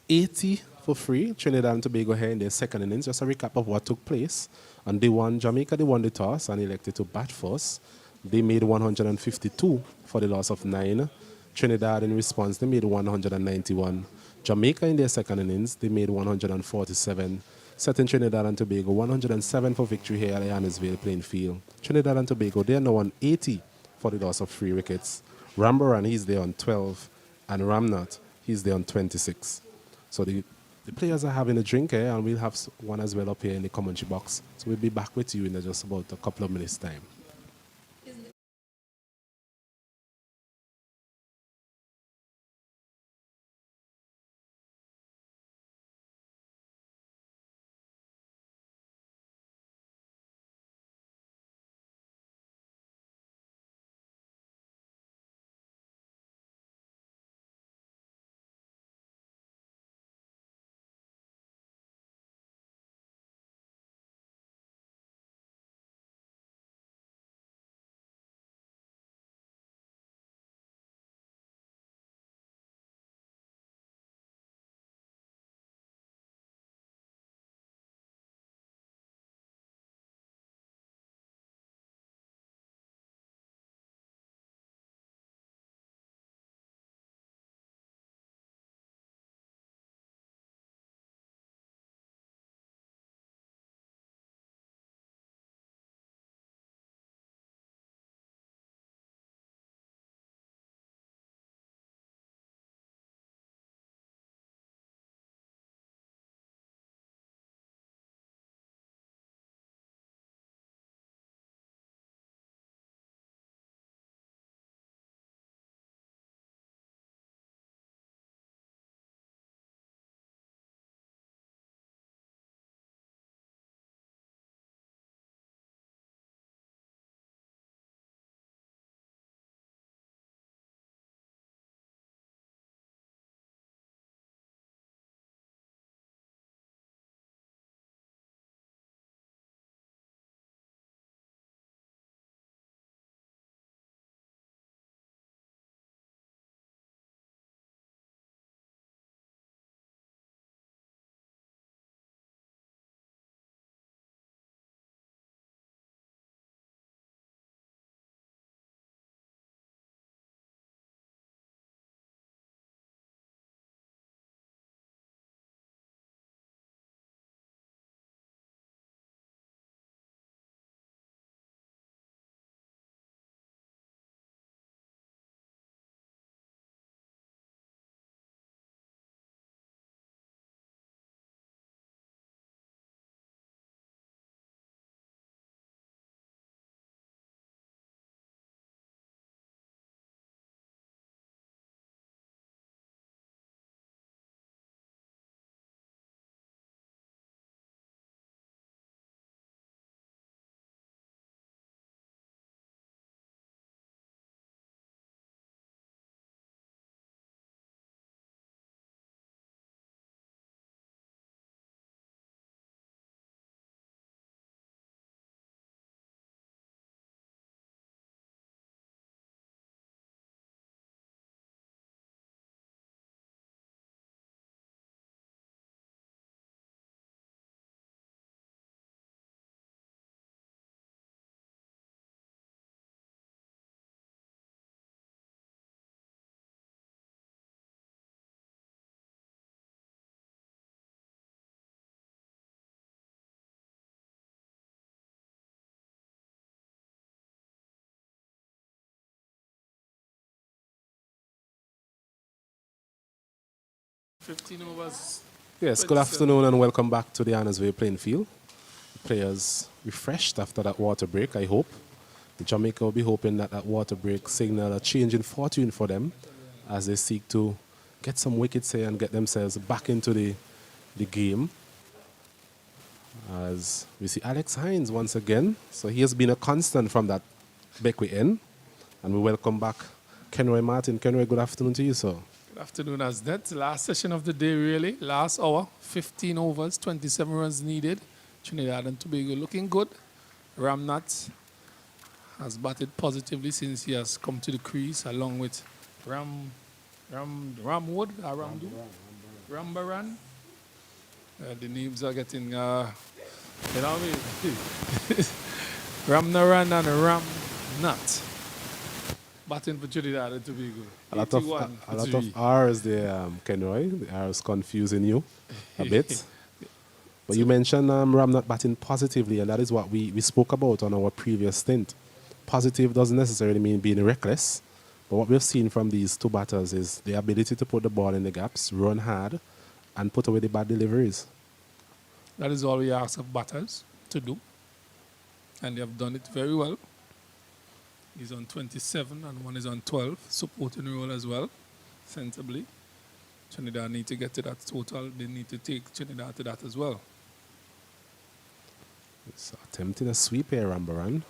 80 for 3, Trinidad and Tobago here in their second innings. Just a recap of what took place. And Jamaica, they won the toss and elected to bat first. They made 152 for the loss of 9. Trinidad in response, they made 191. Jamaica in their second innings, they made 147. Setting Trinidad and Tobago 107 for victory here at Yannisville playing field. Trinidad and Tobago, they are now on 80 for the loss of 3 wickets. Rambaran, he's there on 12. And Ramnath, he's there on 26. So the players are having a drink here, and we'll have one as well up here in the commentary box. So we'll be back with you in just about a couple of minutes' time. 15 overs. Yes, good 27. afternoon and welcome back to the Annesville playing field. The players refreshed after that water break, I hope. Jamaica will be hoping that that water break signal a change in fortune for them as they seek to get some wickets here and get themselves back into the game. As we see Alex Hines once again. So he has been a constant from that Beckwith end. And we welcome back Kenroy Martin. Kenroy, good afternoon to you, sir. Good afternoon, as that last session of the day, really. Last hour, 15 overs, 27 runs needed. Trinidad and Tobago looking good. Ramnat has batted positively since he has come to the crease, along with Rambaran. The names are getting, Ramnaran and Ramnat. Batting for Trinidad and Tobago. A lot of R's there, Kenroy. The R's confusing you a bit. But you mentioned Ramnat batting positively, and that is what we spoke about on our previous stint. Positive doesn't necessarily mean being reckless, but what we've seen from these two batters is the ability to put the ball in the gaps, run hard, and put away the bad deliveries. That is all we ask of batters to do, and they have done it very well. He's on 27 and one is on 12, supporting role as well, sensibly. Trinidad need to get to that total. They need to take Trinidad to that as well. It's attempting a sweep here, Rambaran.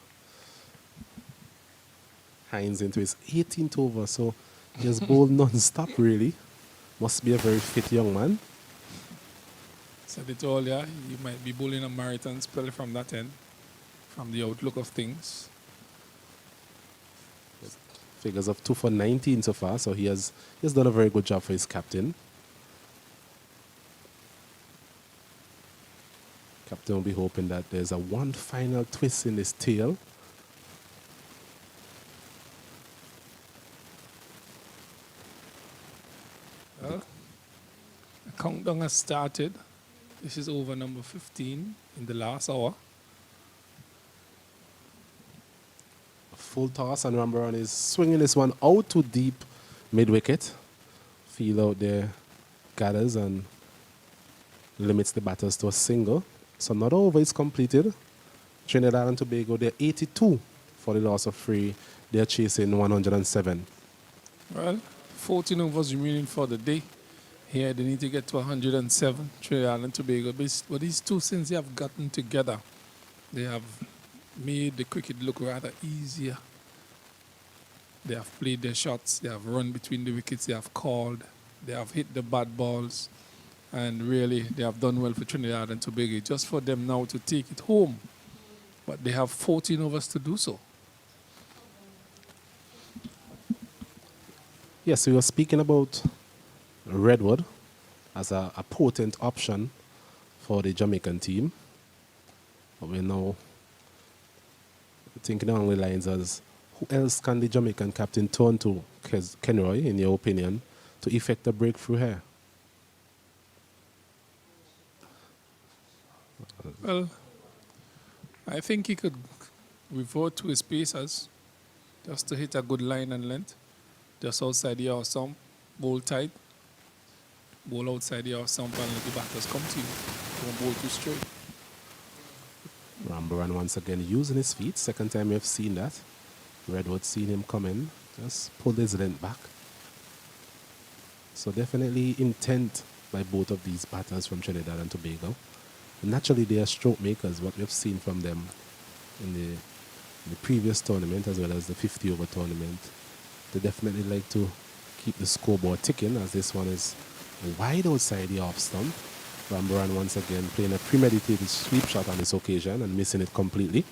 Hines into his 18th over, so he has bowled non-stop, really. Must be a very fit young man. Said it all, yeah. You might be bowling a marathon spell from that end, from the outlook of things. Figures of 2 for 19 so far, so he has done a very good job for his captain. Captain will be hoping that there's a one final twist in his tail. Well, the countdown has started. This is over number 15 in the last hour. Full toss, and Rambaran is swinging this one out to deep mid-wicket. Field out there, gathers and limits the batters to a single. So another over is completed. Trinidad and Tobago, they're 82 for the loss of 3. They're chasing 107. Well, 14 overs remaining for the day. Here they need to get to 107, Trinidad and Tobago. But these two, since they have gotten together, they have made the cricket look rather easier. They have played their shots, they have run between the wickets, they have called, they have hit the bad balls, and really they have done well for Trinidad and Tobago. Just for them now to take it home, but they have 14 overs to do so. Yes, we were speaking about Redwood as a potent option for the Jamaican team. But we're now thinking along the lines as who else can the Jamaican captain turn to, Kenroy, in your opinion, to effect a breakthrough here? Well, I think he could revert to his pacers just to hit a good line and length, just outside the hour stump, bowl tight, bowl outside the hour stump and let the batters come to you. Don't bowl too straight. Rambaran once again using his feet. Second time we've seen that. Redwood seen him come in, just pulled his length back. So definitely intent by both of these batters from Trinidad and Tobago. And naturally they are stroke makers, what we've seen from them in the previous tournament as well as the 50 over tournament. They definitely like to keep the scoreboard ticking, as this one is wide outside the off stump. Rambaran once again playing a premeditated sweep shot on this occasion and missing it completely.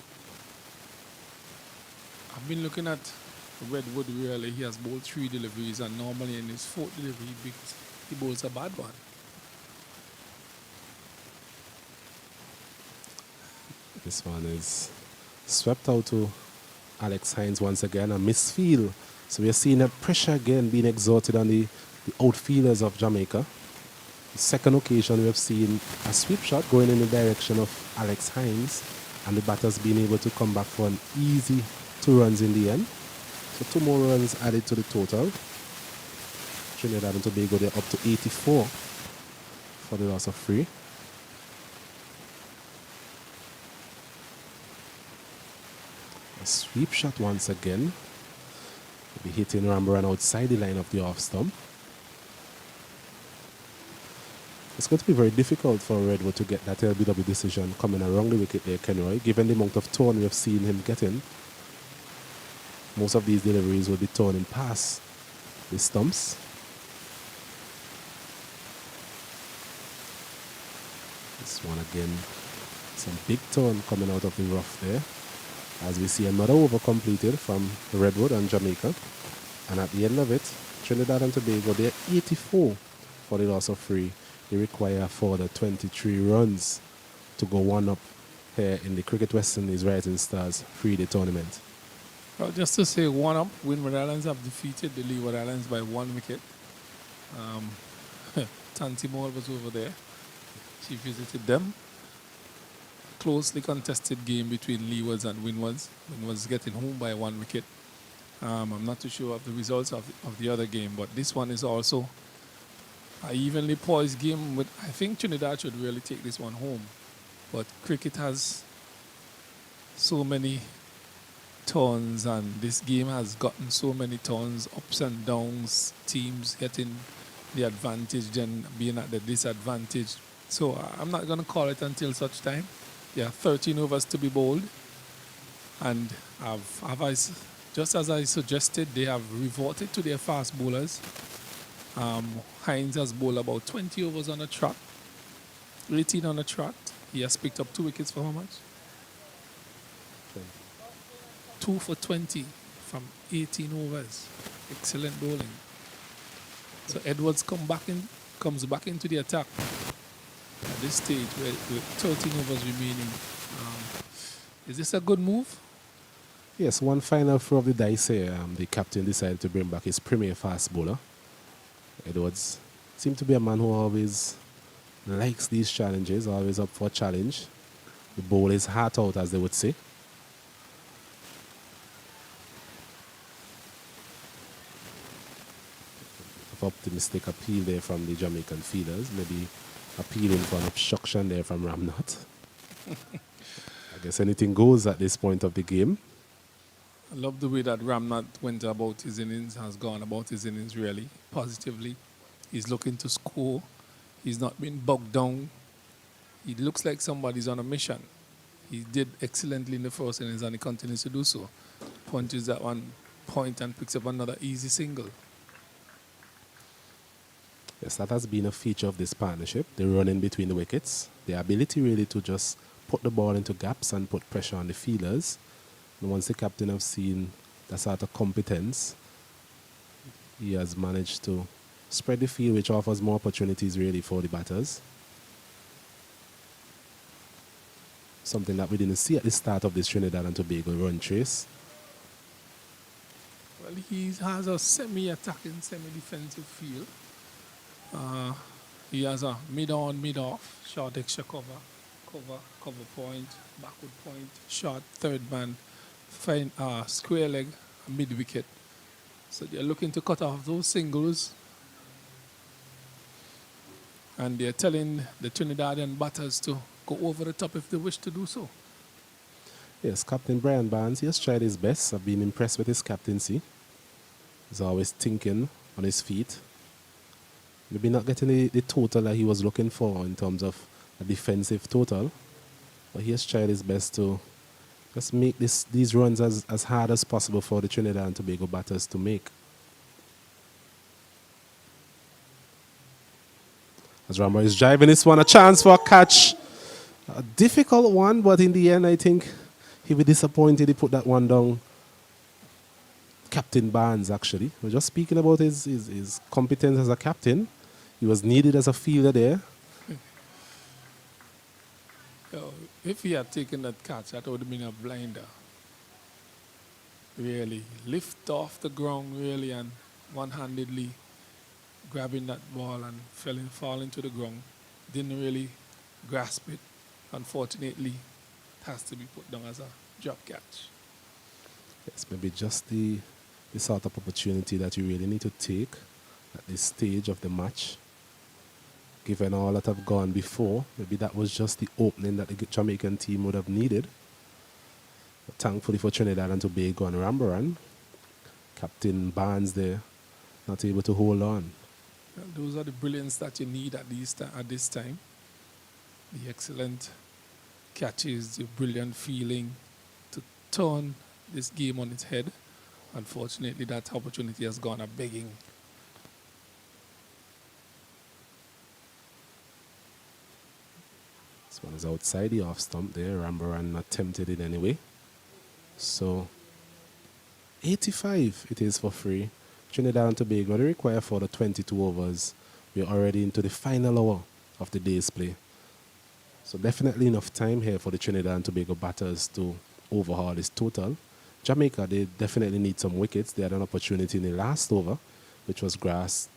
I've been looking at Redwood really. He has bowled 3 deliveries, and normally in his 4th delivery he bowls a bad one. This one is swept out to Alex Hines once again, a misfield. So we are seeing that pressure again being exerted on the outfielders of Jamaica. The second occasion we have seen a sweep shot going in the direction of Alex Hines, and the batters being able to come back for an easy 2 runs in the end. So 2 more runs added to the total. Trinidad and Tobago, they're up to 84 for the loss of 3. A sweep shot once again. Will be hitting Rambaran outside the line of the off stump. It's going to be very difficult for Redwood to get that LBW decision coming around the wicket there, Kenroy, given the amount of turn we have seen him getting. Most of these deliveries will be turning past the stumps. This one again, some big turn coming out of the rough there. As we see another over completed from Redwood and Jamaica. And at the end of it, Trinidad and Tobago, they're 84 for the loss of 3. They require a further 23 runs to go 1 up here in the Cricket West Indies Rising Stars 3-day tournament. Well, just to say 1 up, Windward Islands have defeated the Leeward Islands by 1 wicket. Tanti Moore was over there. She visited them. Closely contested game between Leewards and Windwards. Windwards getting home by 1 wicket. I'm not too sure of the results of the other game, but this one is also an evenly poised game. I think Trinidad should really take this one home. But cricket has so many turns, and this game has gotten so many turns, ups and downs, teams getting the advantage, then being at the disadvantage. So I'm not going to call it until such time. There are 13 overs to be bowled. And just as I suggested, they have reverted to their fast bowlers. Hines has bowled about 20 overs on a trot, 18 on a trot. He has picked up 2 wickets for how much? 2 for 20 from 18 overs. Excellent bowling. So Edwards comes back into the attack at this stage with 13 overs remaining. Is this a good move? Yes, one final throw of the dice here. The captain decided to bring back his premier fast bowler. Edwards seemed to be a man who always likes these challenges, always up for a challenge. The bowl is heart out, as they would say. Optimistic appeal there from the Jamaican fielders, maybe appealing for an obstruction there from Ramnot. I guess anything goes at this point of the game. I love the way that Ramnat went about his innings, has gone about his innings really positively. He's looking to score. He's not been bogged down. He looks like somebody's on a mission. He did excellently in the first innings and he continues to do so. Punches at one point and picks up another easy single. Yes, that has been a feature of this partnership, the running between the wickets, the ability really to just put the ball into gaps and put pressure on the fielders. And once the captain has seen that sort of competence, he has managed to spread the field, which offers more opportunities really for the batters. Something that we didn't see at the start of this Trinidad and Tobago run chase. Well, he has a semi-attacking, semi-defensive field. He has a mid-on, mid-off, short extra cover point, backward point, short third man, fine, square leg, mid-wicket. So they're looking to cut off those singles. And they're telling the Trinidadian batters to go over the top if they wish to do so. Yes, Captain Brian Barnes, he has tried his best. I've been impressed with his captaincy. He's always thinking on his feet. Maybe not getting the total that he was looking for in terms of a defensive total. But he has tried his best to just make these runs as hard as possible for the Trinidad and Tobago batters to make. As Rambo is driving this one, a chance for a catch. A difficult one, but in the end, I think he'll be disappointed he put that one down. Captain Barnes, actually. We're just speaking about his competence as a captain. He was needed as a fielder there. If he had taken that catch, that would have been a blinder. Really. Lift off the ground, really, and one-handedly grabbing that ball and falling to the ground. Didn't really grasp it. Unfortunately, it has to be put down as a drop catch. Yes, maybe just the sort of opportunity that you really need to take at this stage of the match. given all that have gone before, maybe that was just the opening that the Jamaican team would have needed. But thankfully for Trinidad and Tobago and Rambaran, Captain Barnes there, not able to hold on. Well, those are the brilliance that you need at this time. The excellent catches, the brilliant feeling to turn this game on its head. Unfortunately, that opportunity has gone a-begging. This one is outside the off stump there. Rambaran attempted it anyway. So 85 it is for free. Trinidad and Tobago, they require for the 22 overs. We're already into the final hour of the day's play. So definitely enough time here for the Trinidad and Tobago batters to overhaul this total. Jamaica, they definitely need some wickets. They had an opportunity in the last over, which was grass.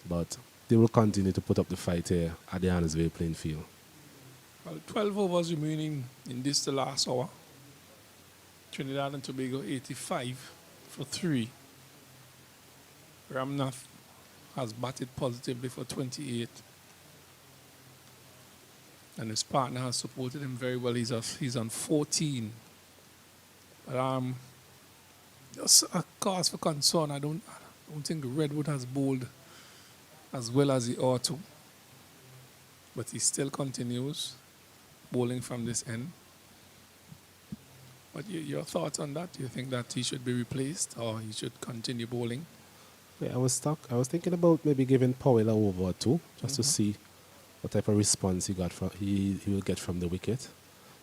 But they will continue to put up the fight here at the Annesville playing field. Well, 12 overs remaining in this, the last hour. Trinidad and Tobago 85 for 3. Ramnath has batted positively for 28. And his partner has supported him very well. He's on 14. But just a cause for concern. I don't think Redwood has bowled as well as he ought to. But he still continues bowling from this end. But your thoughts on that? Do you think that he should be replaced or he should continue bowling? Yeah, I was thinking about maybe giving Powell a over or two, just to see what type of response he will get from the wicket.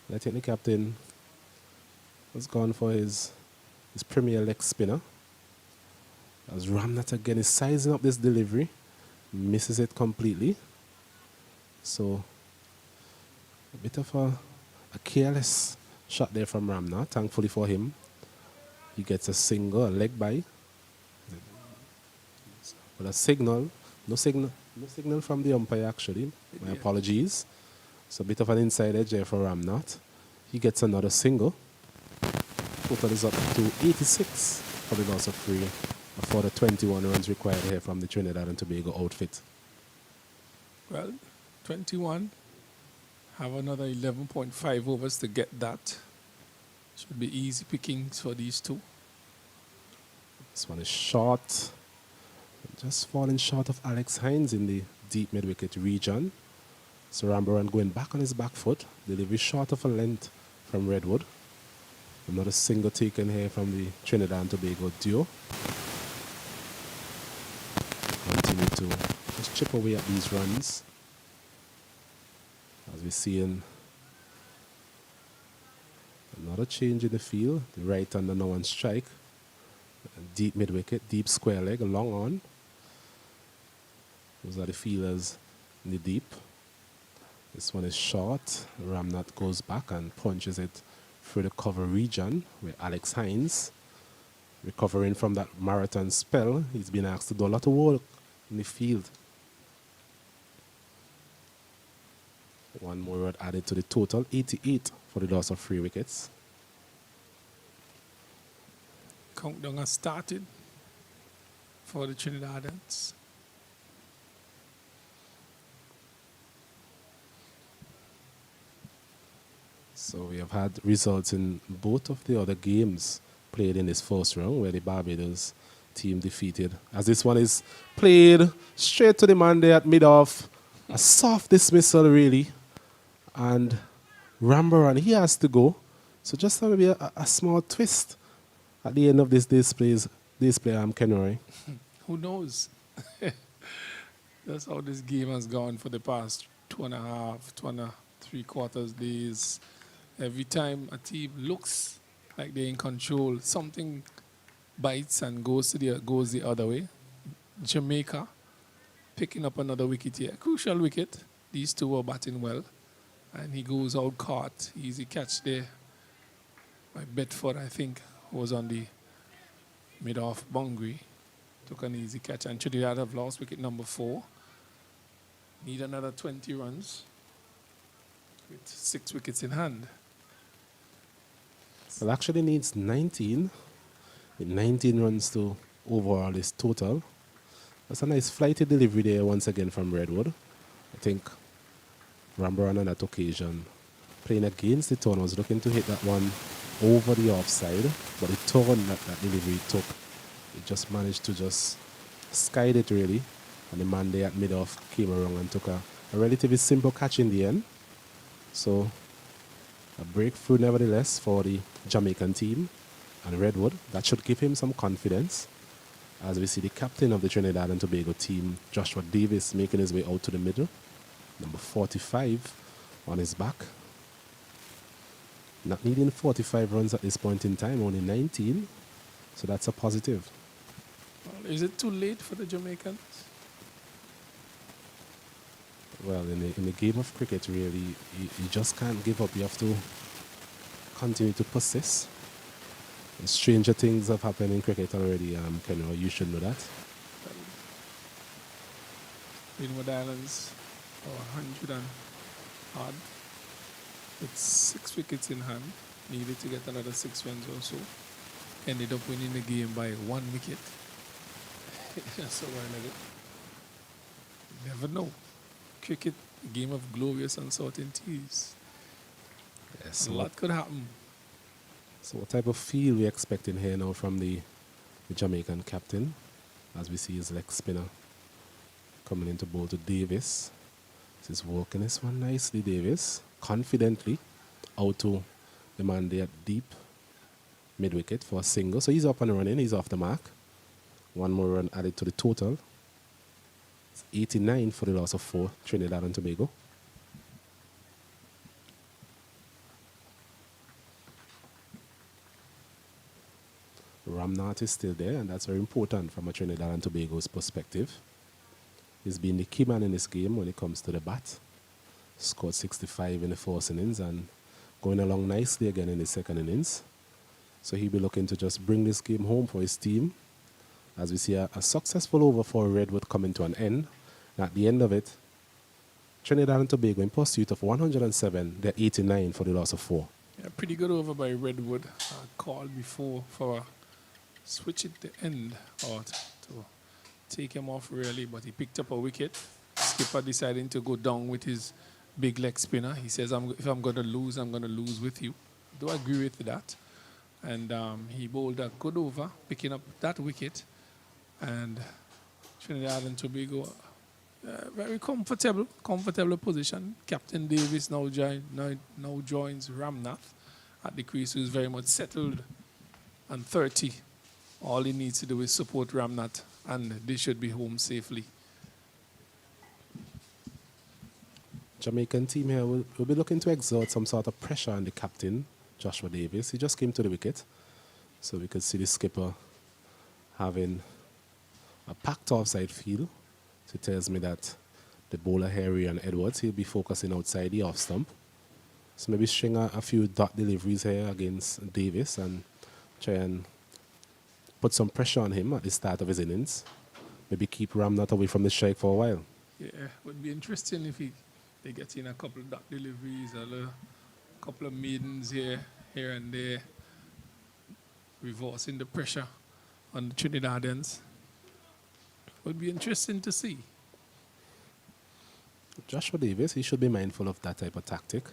And I think the captain has gone for his premier leg spinner. As Ramnath again is sizing up this delivery, misses it completely. So a bit of a careless shot there from Ramnath. Thankfully for him, he gets a single, a leg by. But a signal, no signal from the umpire actually. My apologies. It's a bit of an inside edge there for Ramnath. He gets another single. Total is up to 86 for the loss of 3 for the 21 runs required here from the Trinidad and Tobago outfit. Well, 21. Have another 11.5 overs to get that. Should be easy pickings for these two. This one is short. Just falling short of Alex Hines in the deep mid-wicket region. So Rambaran going back on his back foot. Delivery short of a length from Redwood. Another single taken here from the Trinidad and Tobago duo. Continue to just chip away at these runs. As we see in another change in the field. The right under no one strike. Deep mid-wicket, deep square leg, a long on. Those are the fielders in the deep. This one is short. Ramnath goes back and punches it through the cover region where Alex Hines, recovering from that marathon spell, he's been asked to do a lot of work in the field. One more run added to the total, 88 for the loss of 3 wickets. Countdown has started for the Trinidadians. So we have had results in both of the other games played in this first round where the Barbados team defeated. As this one is played straight to the man there at mid-off. A soft dismissal really. And Rambaran, he has to go. So just maybe a small twist at the end of this display, Kenroy. Who knows? That's how this game has gone for the past 2.5 days. Every time a team looks like they're in control, something bites and goes the other way. Jamaica picking up another wicket here. Crucial wicket. These two were batting well. And he goes out caught. Easy catch there by Bedford, I think, who was on the mid-off boundary. Took an easy catch. And Trinidad have lost wicket number 4. Need another 20 runs with 6 wickets in hand. Well, actually needs 19. With 19 runs to overall this total. That's a nice flighty delivery there once again from Redwood. I think Rambaran on that occasion, playing against the turn, was looking to hit that one over the offside, but the turn that delivery took, it just managed to just skied it really, and the man there at mid-off came around and took a relatively simple catch in the end. So a breakthrough nevertheless for the Jamaican team and Redwood. That should give him some confidence as we see the captain of the Trinidad and Tobago team, Joshua Davis, making his way out to the middle. Number 45 on his back. Not needing 45 runs at this point in time, only 19. So that's a positive. Well, is it too late for the Jamaicans? Well, in the game of cricket, really, you just can't give up. You have to continue to persist. And stranger things have happened in cricket already, Kenro. You should know that. Windward Islands, 100 and odd. With 6 wickets in hand. Needed to get another 6 runs or so. Ended up winning the game by 1 wicket. Just a while ago. You never know. Cricket, a game of glorious uncertainties. Yes. A lot could happen. So what type of feel we expecting here now from the Jamaican captain, as we see his leg spinner coming into bowl to Davis. This is working this one nicely, Davis. Confidently out to the man there deep mid-wicket for a single. So he's up and running, he's off the mark. 1 more run added to the total. It's 89 for the loss of 4, Trinidad and Tobago. Ramnath is still there, and that's very important from a Trinidad and Tobago's perspective. He's been the key man in this game when it comes to the bat. Scored 65 in the first innings and going along nicely again in the second innings. So he'll be looking to just bring this game home for his team. As we see a successful over for Redwood coming to an end. And at the end of it, Trinidad and Tobago in pursuit of 107, they're 89 for the loss of 4. Yeah, pretty good over by Redwood. Called before for a switch at the end or to take him off really, but he picked up a wicket. Skipper deciding to go down with his big leg spinner. He says, if I'm going to lose, I'm going to lose with you. Do agree with that. And he bowled a good over, picking up that wicket. And Trinidad and Tobago, very comfortable position. Captain Davis now joins Ramnath at the crease, who's very much settled and 30. All he needs to do is support Ramnath, and they should be home safely. Jamaican team here will be looking to exert some sort of pressure on the captain, Joshua Davis. He just came to the wicket, so we could see the skipper having a packed offside field. So it tells me that the bowler Harry and Edwards, he'll be focusing outside the off stump. So maybe string a few dot deliveries here against Davis and try and put some pressure on him at the start of his innings. Maybe keep Ramnath away from the strike for a while. Yeah, would be interesting if they get in a couple of dot deliveries, a couple of maidens here and there, reversing the pressure on the Trinidadians. Would be interesting to see. Joshua Davis, he should be mindful of that type of tactic.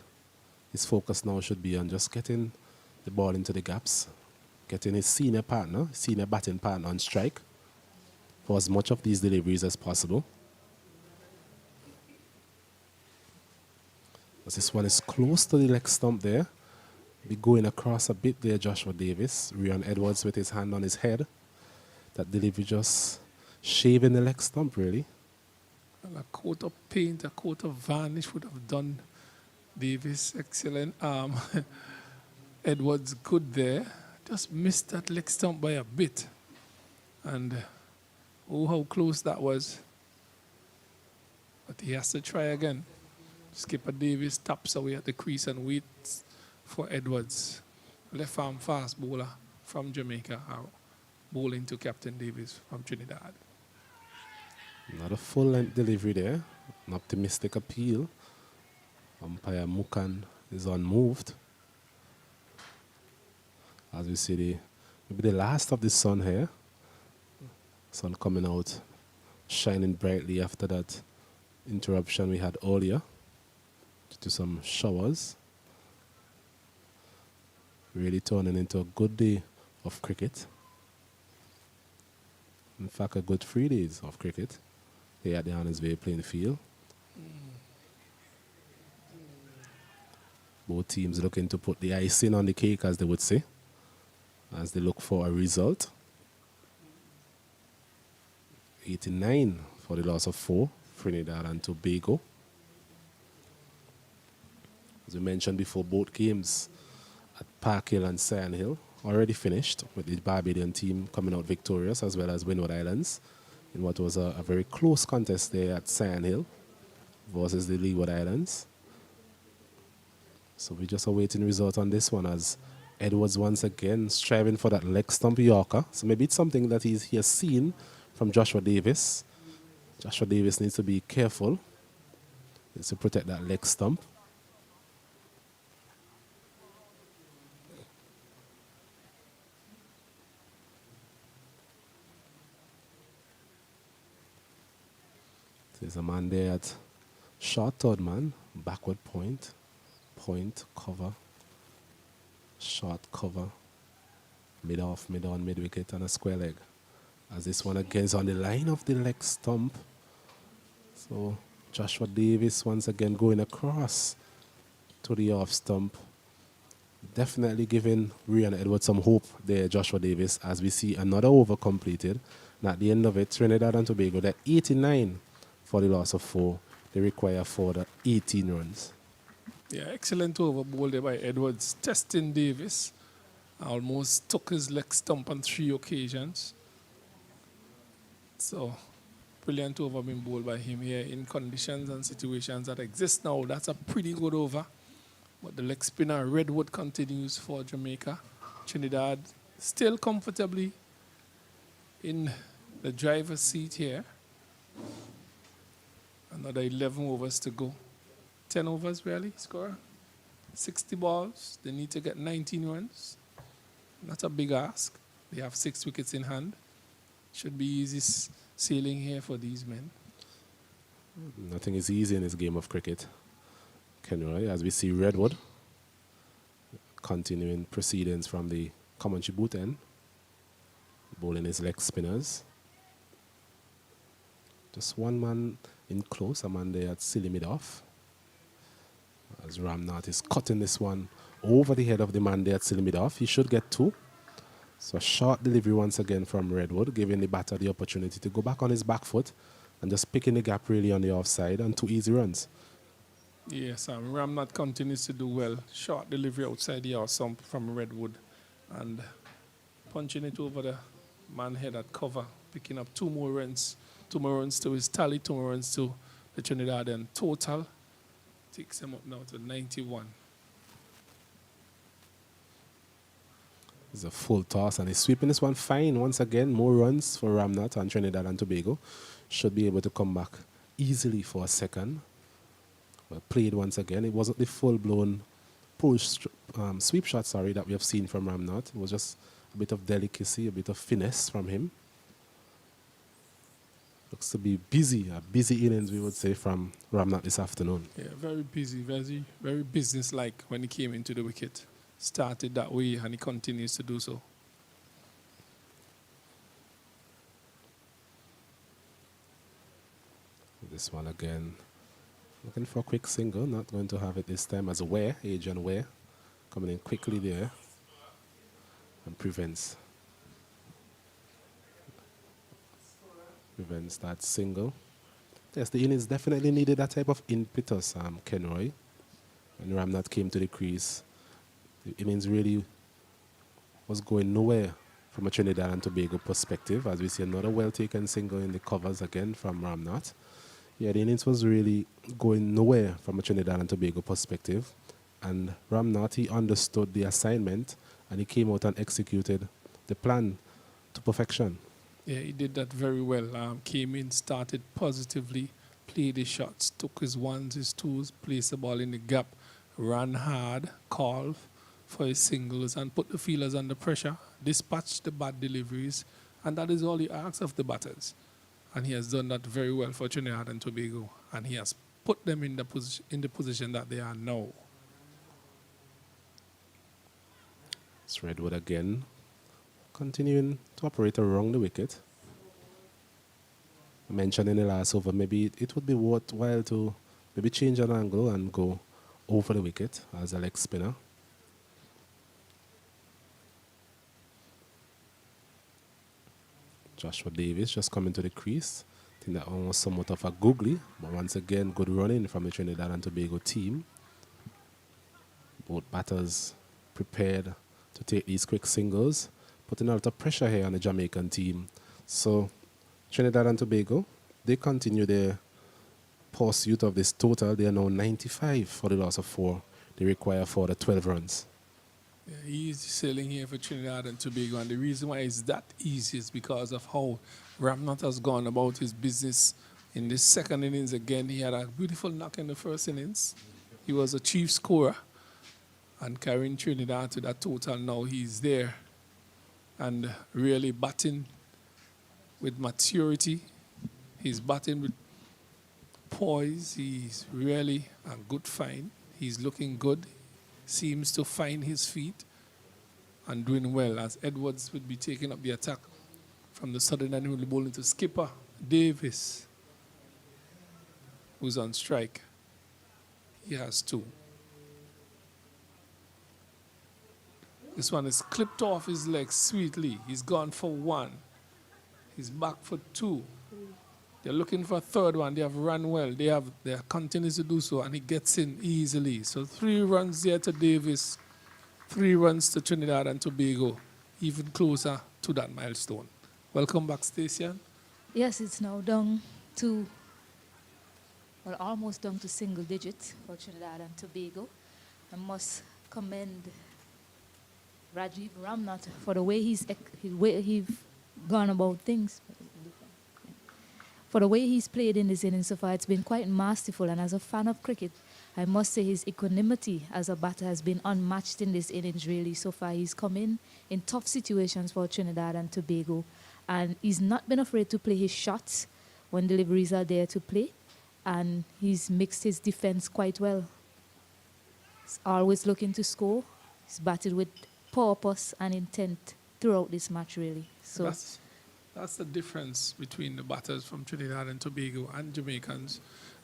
His focus now should be on just getting the ball into the gaps, getting his senior batting partner on strike for as much of these deliveries as possible. As this one is close to the leg stump there. Be going across a bit there, Joshua Davis. Rian Edwards with his hand on his head. That delivery just shaving the leg stump, really. Well, a coat of paint, a coat of varnish would have done Davis excellent. Edwards good there. Just missed that leg stump by a bit. And oh, how close that was. But he has to try again. Skipper Davis taps away at the crease and waits for Edwards. Left arm fast bowler from Jamaica, bowling to Captain Davis from Trinidad. Not a full-length delivery there. An optimistic appeal. Umpire Mukan is unmoved. As we see maybe the last of the sun here. Sun coming out, shining brightly after that interruption we had earlier due to some showers. Really turning into a good day of cricket. In fact, a good 3 days of cricket. They had the Honors Bay playing the field. Both teams looking to put the icing on the cake, as they would say, as they look for a result. 89 for the loss of 4, Trinidad and Tobago. As we mentioned before, both games at Park Hill and Sand Hill already finished, with the Barbadian team coming out victorious, as well as Windward Islands, in what was a very close contest there at Sand Hill versus the Leeward Islands. So we're just awaiting result on this one, as Edwards once again striving for that leg stump Yorker. So maybe it's something that he has seen from Joshua Davis. Joshua Davis needs to be careful. He needs to protect that leg stump. There's a man there at short third man, backward point, cover, short cover, mid off, mid on, mid wicket, and a square leg. As this one again is on the line of the leg stump. So Joshua Davis once again going across to the off stump. Definitely giving Rian Edwards some hope there, Joshua Davis, as we see another over completed. And at the end of it, Trinidad and Tobago, they're 89 for the loss of 4. They require for the 18 runs. Yeah, excellent over ball there by Edwards. Testing Davis. Almost took his leg stump on 3 occasions. So, brilliant over being bowled by him here in conditions and situations that exist now. That's a pretty good over. But the leg spinner, Redwood, continues for Jamaica. Trinidad still comfortably in the driver's seat here. Another 11 overs to go. 10 overs, really, score. 60 balls. They need to get 19 runs. Not a big ask. They have 6 wickets in hand. Should be easy sailing here for these men. Nothing is easy in this game of cricket, Kenroy, as we see Redwood continuing proceedings from the commentary booth end, bowling his leg spinners. Just one man in close, a man there at silly mid-off. As Ramnath is cutting this one over the head of the man there at silly mid-off. He should get 2. So a short delivery once again from Redwood, giving the batter the opportunity to go back on his back foot and just picking the gap really on the offside, and 2 easy runs. Yes, Ramnath continues to do well. Short delivery outside the off stump from Redwood and punching it over the man head at cover, picking up 2 more runs. 2 more runs to his tally, 2 more runs to the Trinidad, and total takes him up now to 91. It's a full toss, and he's sweeping this one fine. Once again, more runs for Ramnath, and Trinidad and Tobago should be able to come back easily for a second. Well played once again. It wasn't the full-blown push sweep shot, that we have seen from Ramnath. It was just a bit of delicacy, a bit of finesse from him. Looks to be busy, a busy innings, we would say, from Ramnath this afternoon. Yeah, very busy, very, very business-like when he came into the wicket. Started that way, and he continues to do so. This one again, looking for a quick single, not going to have it this time, as Weer, Adrian Weer, coming in quickly there and prevents that single. Yes, the innings definitely needed that type of impetus, Kenroy. When Ramnath came to the crease, the innings really was going nowhere from a Trinidad and Tobago perspective, as we see another well-taken single in the covers again from Ramnath. Yeah, the innings was really going nowhere from a Trinidad and Tobago perspective, and Ramnath, he understood the assignment, and he came out and executed the plan to perfection. Yeah, he did that very well. Came in, started positively, played his shots, took his 1s, his 2s, placed the ball in the gap, ran hard, called for his singles, and put the fielders under pressure, dispatched the bad deliveries, and that is all he asks of the batters. And he has done that very well for Trinidad and Tobago. And he has put them in the position that they are now. It's Redwood again, continuing to operate around the wicket. I mentioned in the last over, maybe it would be worthwhile to maybe change an angle and go over the wicket as a leg spinner. Joshua Davis just coming to the crease. I think that one was somewhat of a googly, but once again, good running from the Trinidad and Tobago team. Both batters prepared to take these quick singles, putting a lot of pressure here on the Jamaican team. So Trinidad and Tobago, they continue their pursuit of this total. They are now 95 for the loss of 4. They require for the 12 runs. Yeah, easy sailing here for Trinidad and Tobago, and the reason why it's that easy is because of how Ramnath has gone about his business in this second innings. Again, he had a beautiful knock in the first innings. He was a chief scorer, and carrying Trinidad to that total now. He's there and really batting with maturity. He's batting with poise. He's really a good find. He's looking good. Seems to find his feet and doing well, as Edwards would be taking up the attack from the southern end. He will be bowling to skipper Davis, who's on strike. He has 2. This one is clipped off his leg sweetly. He's gone for 1. He's back for 2. They're looking for a third one. They have run well. They are continuing to do so, and he gets in easily. So 3 runs there to Davis, 3 runs to Trinidad and Tobago, even closer to that milestone. Welcome back, Stacey. Yes, it's now down to, well, almost down to single digits for Trinidad and Tobago. I must commend Rajiv Ramnath for the way he's gone about things. For the way he's played in this innings so far, it's been quite masterful. And as a fan of cricket, I must say his equanimity as a batter has been unmatched in this innings, really. So far, he's come in tough situations for Trinidad and Tobago. And he's not been afraid to play his shots when deliveries are there to play. And he's mixed his defense quite well. He's always looking to score. He's batted with purpose and intent throughout this match, really. So That's the difference between the batters from Trinidad and Tobago and Jamaicans.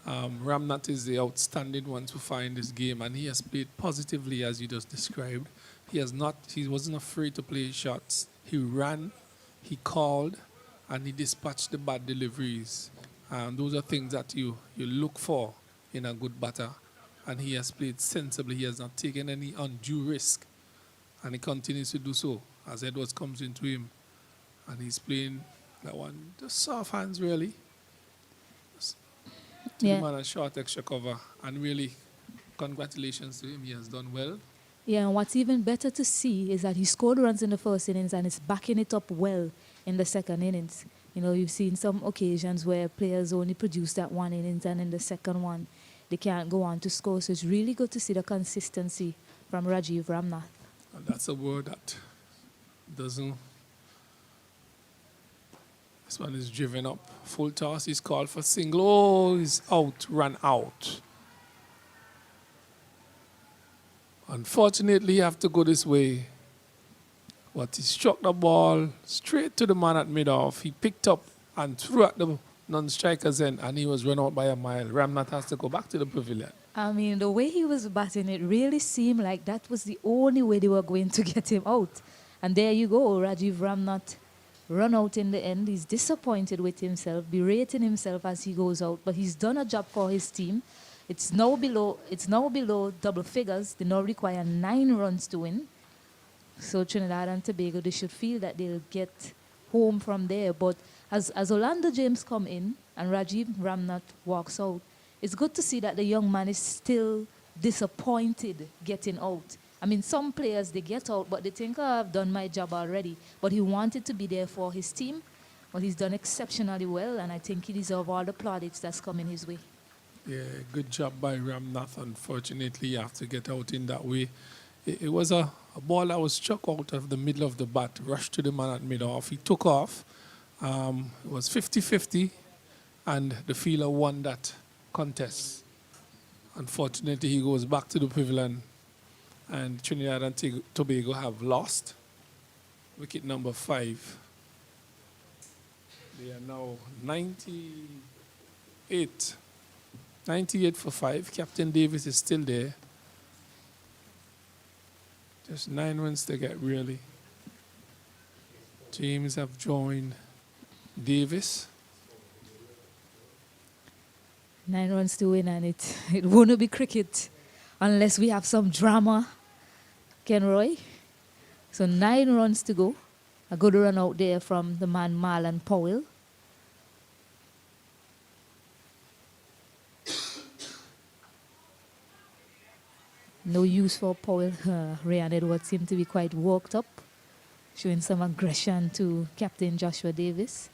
Ramnath is the outstanding one to find this game, and he has played positively, as you just described. He wasn't afraid to play his shots. He ran, he called, and he dispatched the bad deliveries. Those are things that you look for in a good batter, and he has played sensibly. He has not taken any undue risk, and he continues to do so as Edwards comes into him. And he's playing that one, just soft hands, really. Just to the man a short extra cover. And really, congratulations to him. He has done well. Yeah, and what's even better to see is that he scored runs in the first innings and is backing it up well in the second innings. You know, you've seen some occasions where players only produce that one innings, and in the second one, they can't go on to score. So it's really good to see the consistency from Rajiv Ramnath. And that's a word that doesn't... This one is driven up. Full toss. He's called for single. Oh, he's out. Run out. Unfortunately, you have to go this way. But he struck the ball straight to the man at mid-off. He picked up and threw at the non-striker's end, and he was run out by a mile. Ramnath has to go back to the pavilion. I mean, the way he was batting, it really seemed like that was the only way they were going to get him out. And there you go, Rajiv Ramnath. Run out in the end. He's disappointed with himself, berating himself as he goes out. But he's done a job for his team. It's now below double figures. They now require 9 runs to win. So Trinidad and Tobago, they should feel that they'll get home from there. But as Orlando James come in and Rajiv Ramnath walks out, it's good to see that the young man is still disappointed getting out. I mean, some players, they get out, but they think, I've done my job already. But he wanted to be there for his team. But he's done exceptionally well, and I think he deserves all the plaudits that's coming his way. Yeah, good job by Ramnath. Unfortunately, you have to get out in that way. It was a ball that was struck out of the middle of the bat, rushed to the man at mid-off. He took off, It was 50-50, and the fielder won that contest. Unfortunately, he goes back to the pavilion, and Trinidad and Tobago have lost. Wicket number 5. They are now 98. 98 for 5. Captain Davis is still there. Just 9 runs to get, really. James have joined Davis. 9 runs to win, and it won't be cricket unless we have some drama, Ken Roy. So 9 runs to go. A good run out there from the man Marlon Powell. No use for Powell. Ryan Edwards seemed to be quite worked up, showing some aggression to Captain Joshua Davis.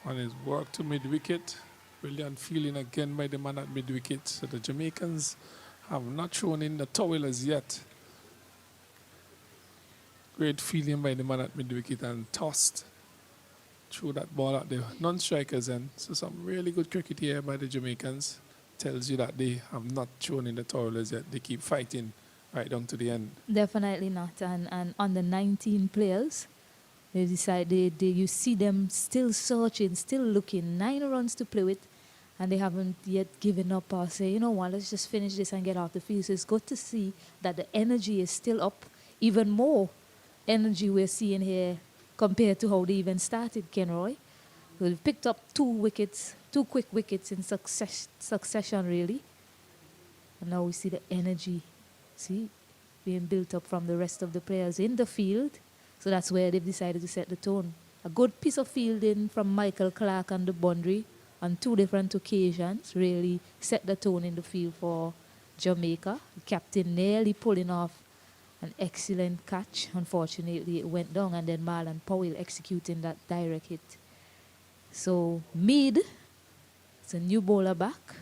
On his work to mid-wicket. Brilliant fielding again by the man at mid-wicket. So the Jamaicans have not thrown in the towel as yet. Great fielding by the man at mid-wicket and tossed threw that ball at the non-strikers end. So some really good cricket here by the Jamaicans. Tells you that they have not thrown in the towel as yet. They keep fighting right down to the end. Definitely not. And on the 19 players, they decide you see them still searching, still looking. 9 runs to play with, and they haven't yet given up or say, you know what, let's just finish this and get off the field. So it's good to see that the energy is still up. Even more energy we're seeing here compared to how they even started, Ken Roy. We've picked up 2 quick wickets in succession, really. And now we see the energy, being built up from the rest of the players in the field. So that's where they've decided to set the tone. A good piece of fielding from Michael Clark on the boundary on 2 different occasions really set the tone in the field for Jamaica. The captain nearly pulling off an excellent catch. Unfortunately, it went down, and then Marlon Powell executing that direct hit. So mid, it's a new bowler back.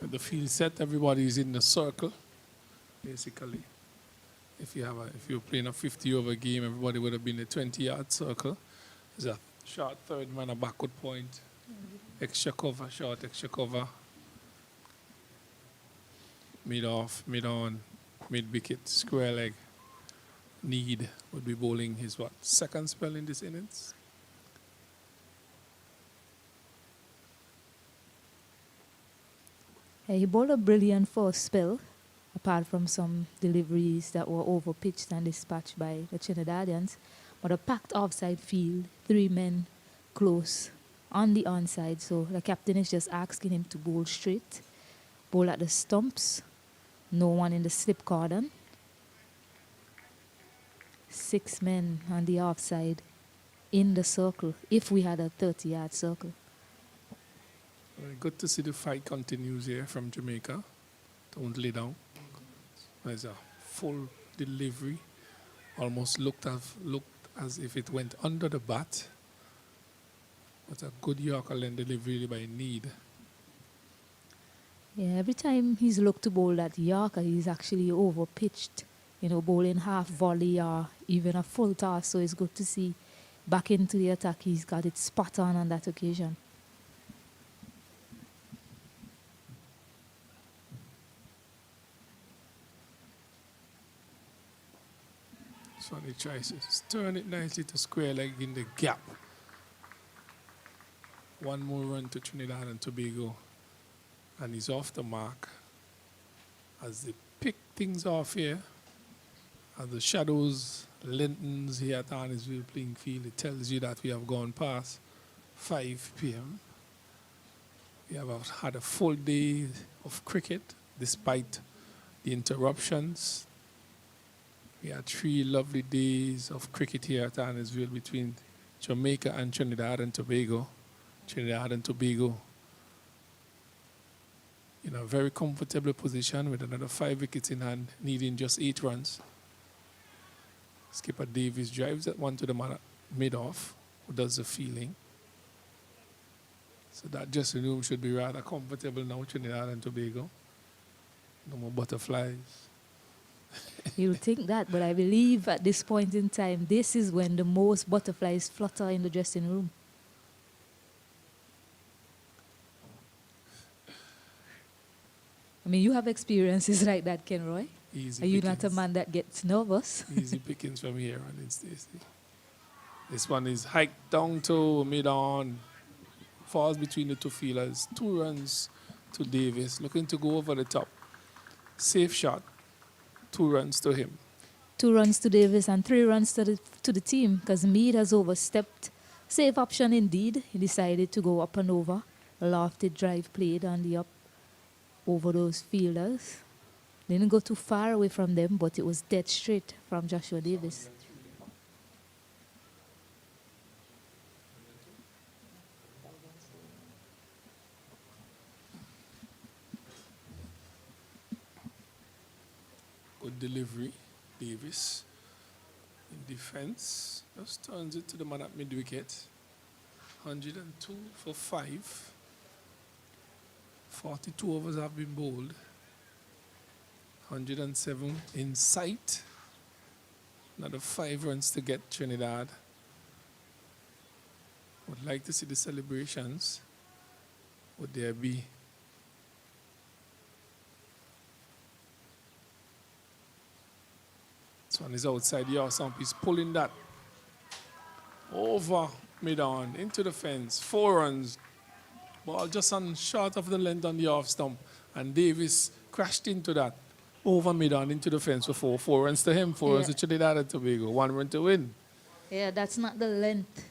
The field set, everybody is in the circle, basically. If you're playing a 50-over game, everybody would have been in a 20-yard circle. There's a short third man, a backward point, extra cover, short extra cover, mid off, mid on, mid wicket, square leg. Need would be bowling his second spell in this innings. He bowled a brilliant first spell, apart from some deliveries that were overpitched and dispatched by the Trinidadians. But a packed offside field, 3 men close on the onside. So the captain is just asking him to bowl straight, bowl at the stumps, no one in the slip cordon. 6 men on the offside in the circle, if we had a 30-yard circle. Good to see the fight continues here from Jamaica. Don't lay down. There's a full delivery. Almost looked as if it went under the bat. But a good Yorker length delivery by Need. Yeah, every time he's looked to bowl that Yorker, he's actually overpitched. Bowling half volley or even a full toss. So it's good to see back into the attack. He's got it spot on that occasion. So he tries to turn it nicely to square leg in the gap. 1 more run to Trinidad and Tobago. And he's off the mark. As they pick things off here, as the shadows lengthens here at Arnesville playing field, it tells you that we have gone past 5 p.m. We have had a full day of cricket, despite the interruptions. We had 3 lovely days of cricket here at Annisville between Jamaica and Trinidad and Tobago. Trinidad and Tobago in a very comfortable position with another 5 wickets in hand, needing just 8 runs. Skipper Davis drives that one to the man mid-off, who does the fielding. So that dressing room should be rather comfortable now, Trinidad and Tobago. No more butterflies. You'll think that, but I believe at this point in time, this is when the most butterflies flutter in the dressing room. I mean, you have experiences like that, Kenroy. Easy Are you pickings. not a man that gets nervous? Easy pickings from here on in Stacey. This one is hiked down to mid-on. Falls between the 2 fielders. 2 runs to Davis. Looking to go over the top. Safe shot. 2 runs to him. 2 runs to Davis and 3 runs to the team because Mead has overstepped. Safe option indeed. He decided to go up and over. A lofted drive played on the up over those fielders. Didn't go too far away from them, but it was dead straight from Joshua Davis. Good delivery. Davis in defense. Just turns it to the man at mid-wicket. 102 for 5. 42 overs have been bowled. 107 in sight. Another 5 runs to get Trinidad. Would like to see the celebrations. Would there be? This one is outside the off stump. He's pulling that over mid-on into the fence. 4 runs. Ball just on short of the length on the off stump. And Davis crashed into that. Over mid-on into the fence for 4 runs to him, 4 runs to Trinidad and Tobago, 1 run to win. Yeah, that's not the length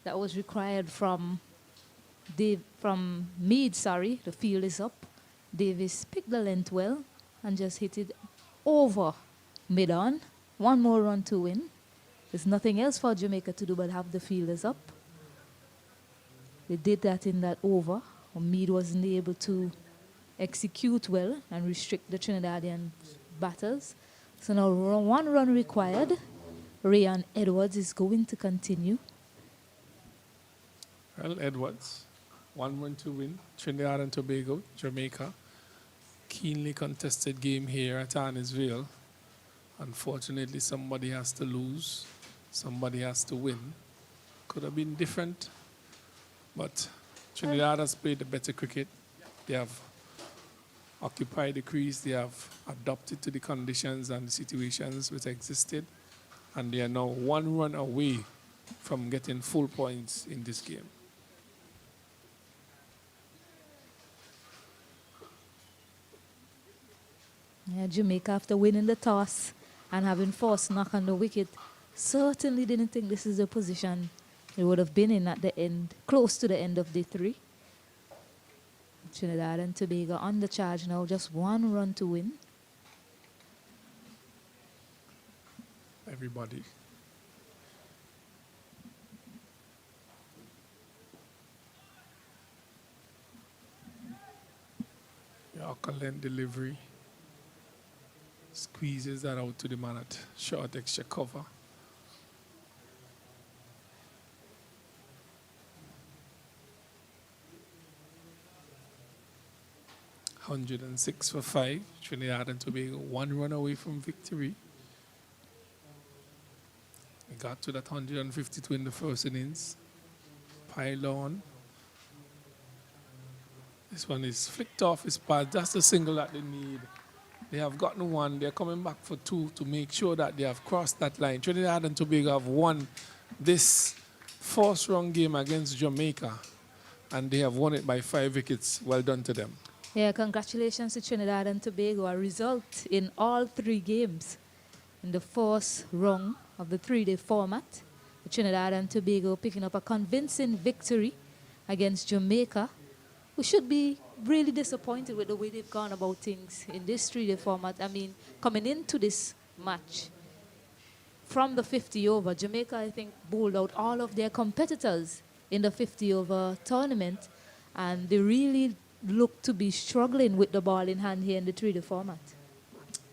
that was required from Mead, sorry. The field is up. Davis picked the length well and just hit it over mid-on. 1 more run to win. There's nothing else for Jamaica to do but have the fielders up. They did that in that over. Mead wasn't able to execute well and restrict the Trinidadian batters. So now 1 run required. Rayan Edwards is going to continue. Well, Edwards, 1 run to win. Trinidad and Tobago, Jamaica. Keenly contested game here at Annisville. Unfortunately, somebody has to lose. Somebody has to win. Could have been different. But Trinidad has played the better cricket. They have occupied the crease. They have adapted to the conditions and the situations which existed. And they are now 1 run away from getting full points in this game. Yeah, Jamaica, after winning the toss and having forced knock on the wicket, certainly didn't think this is the position they would have been in at the end, close to the end of day 3. Trinidad and Tobago on the charge now, just 1 run to win. Everybody. Yorker length delivery. Squeezes that out to the man at short extra cover. $106 for 5. Trinidad and Tobago 1 run away from victory. We got to that 152 in the first innings. Pile on. This one is flicked off his pad. That's the single that they need. They have gotten 1. They're coming back for 2 to make sure that they have crossed that line. Trinidad and Tobago have won this 4th round game against Jamaica. And they have won it by 5 wickets. Well done to them. Yeah, congratulations to Trinidad and Tobago. A result in all 3 games in the 4th round of the 3-day format. Trinidad and Tobago picking up a convincing victory against Jamaica, who should be really disappointed with the way they've gone about things in this 3-day format. I mean, coming into this match, from the 50 over, Jamaica, I think, bowled out all of their competitors in the 50 over tournament, and they really look to be struggling with the ball in hand here in the 3-day format.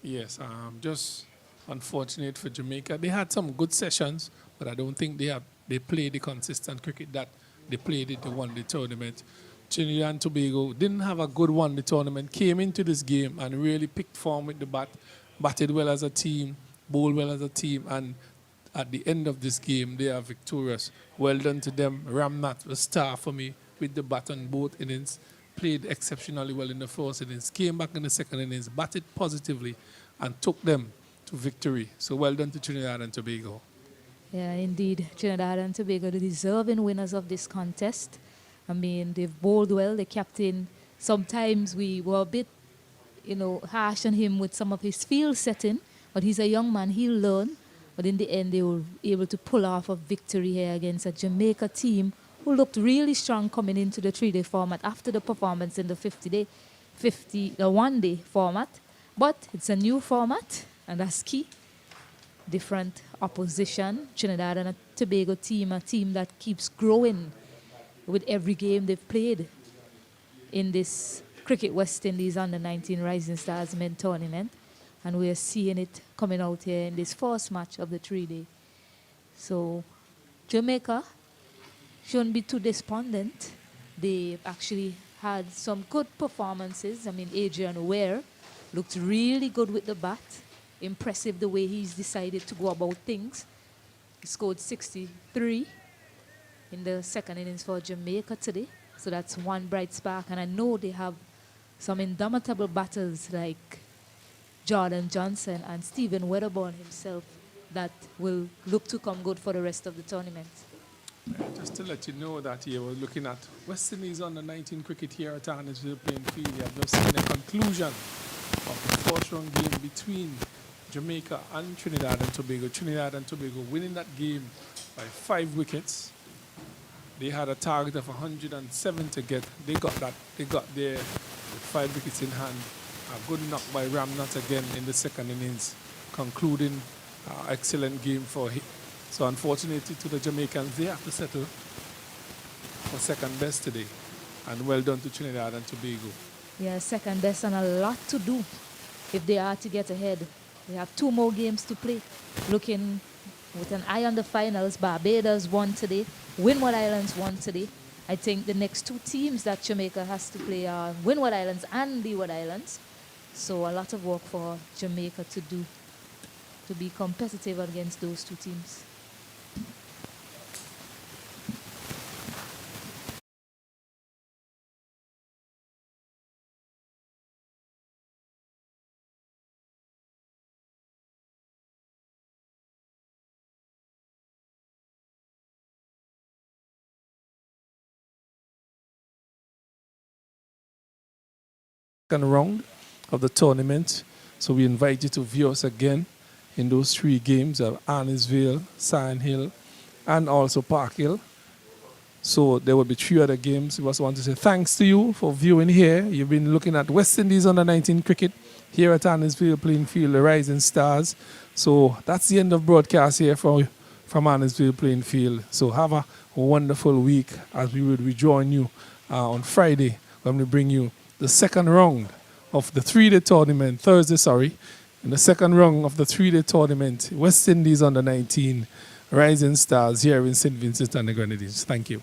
Yes, just unfortunate for Jamaica. They had some good sessions, but I don't think they played the consistent cricket that they played in the one-day tournament. Trinidad and Tobago didn't have a good one-day tournament, came into this game and really picked form with the bat, batted well as a team, bowled well as a team, and at the end of this game, they are victorious. Well done to them. Ramnath was star for me with the bat on both innings, played exceptionally well in the first innings, came back in the second innings, batted positively, and took them to victory. So well done to Trinidad and Tobago. Yeah, indeed. Trinidad and Tobago, the deserving winners of this contest. I mean, they've bowled well. The captain, sometimes we were a bit, harsh on him with some of his field setting, but he's a young man, he'll learn. But in the end, they were able to pull off a victory here against a Jamaica team who looked really strong coming into the 3-day format after the performance in the one-day format. But it's a new format, and that's key. Different opposition. Trinidad and Tobago team, a team that keeps growing with every game they've played in this Cricket West Indies Under-19 Rising Stars Men tournament. And we're seeing it coming out here in this first match of the 3-day. So Jamaica shouldn't be too despondent. They've actually had some good performances. I mean, Adrian Weer looked really good with the bat. Impressive the way he's decided to go about things. He scored 63 in the second innings for Jamaica today. So that's one bright spark. And I know they have some indomitable batters like Jordan Johnson and Stephen Wedderburn himself that will look to come good for the rest of the tournament. Just to let you know that here we're looking at West Indies Under-19 cricket here at Arnesville playing field. You have just seen the conclusion of the first-round game between Jamaica and Trinidad and Tobago. Trinidad and Tobago winning that game by 5 wickets. They had a target of 107 to get. They got that. They got there with 5 wickets in hand. A good knock by Ramnath again in the second innings, concluding excellent game for him. So unfortunately to the Jamaicans, they have to settle for second best today. And well done to Trinidad and Tobago. Yeah, second best and a lot to do if they are to get ahead. They have 2 more games to play. Looking with an eye on the finals, Barbados won today, Windward Islands won today. I think the next 2 teams that Jamaica has to play are Windward Islands and Leeward Islands. So a lot of work for Jamaica to do to be competitive against those 2 teams. Second round of the tournament. So we invite you to view us again in those 3 games of Arnesville, Sand Hill, and also Park Hill. So there will be 3 other games. We also want to say thanks to you for viewing here. You've been looking at West Indies Under-19 cricket here at Arnesville playing field, the Rising Stars. So that's the end of broadcast here from Arnesville playing field. So have a wonderful week as we will rejoin you on Friday when we bring you the second round of the 3-day tournament, in the second round of the 3-day tournament, West Indies Under-19 Rising Stars here in St. Vincent and the Grenadines. Thank you.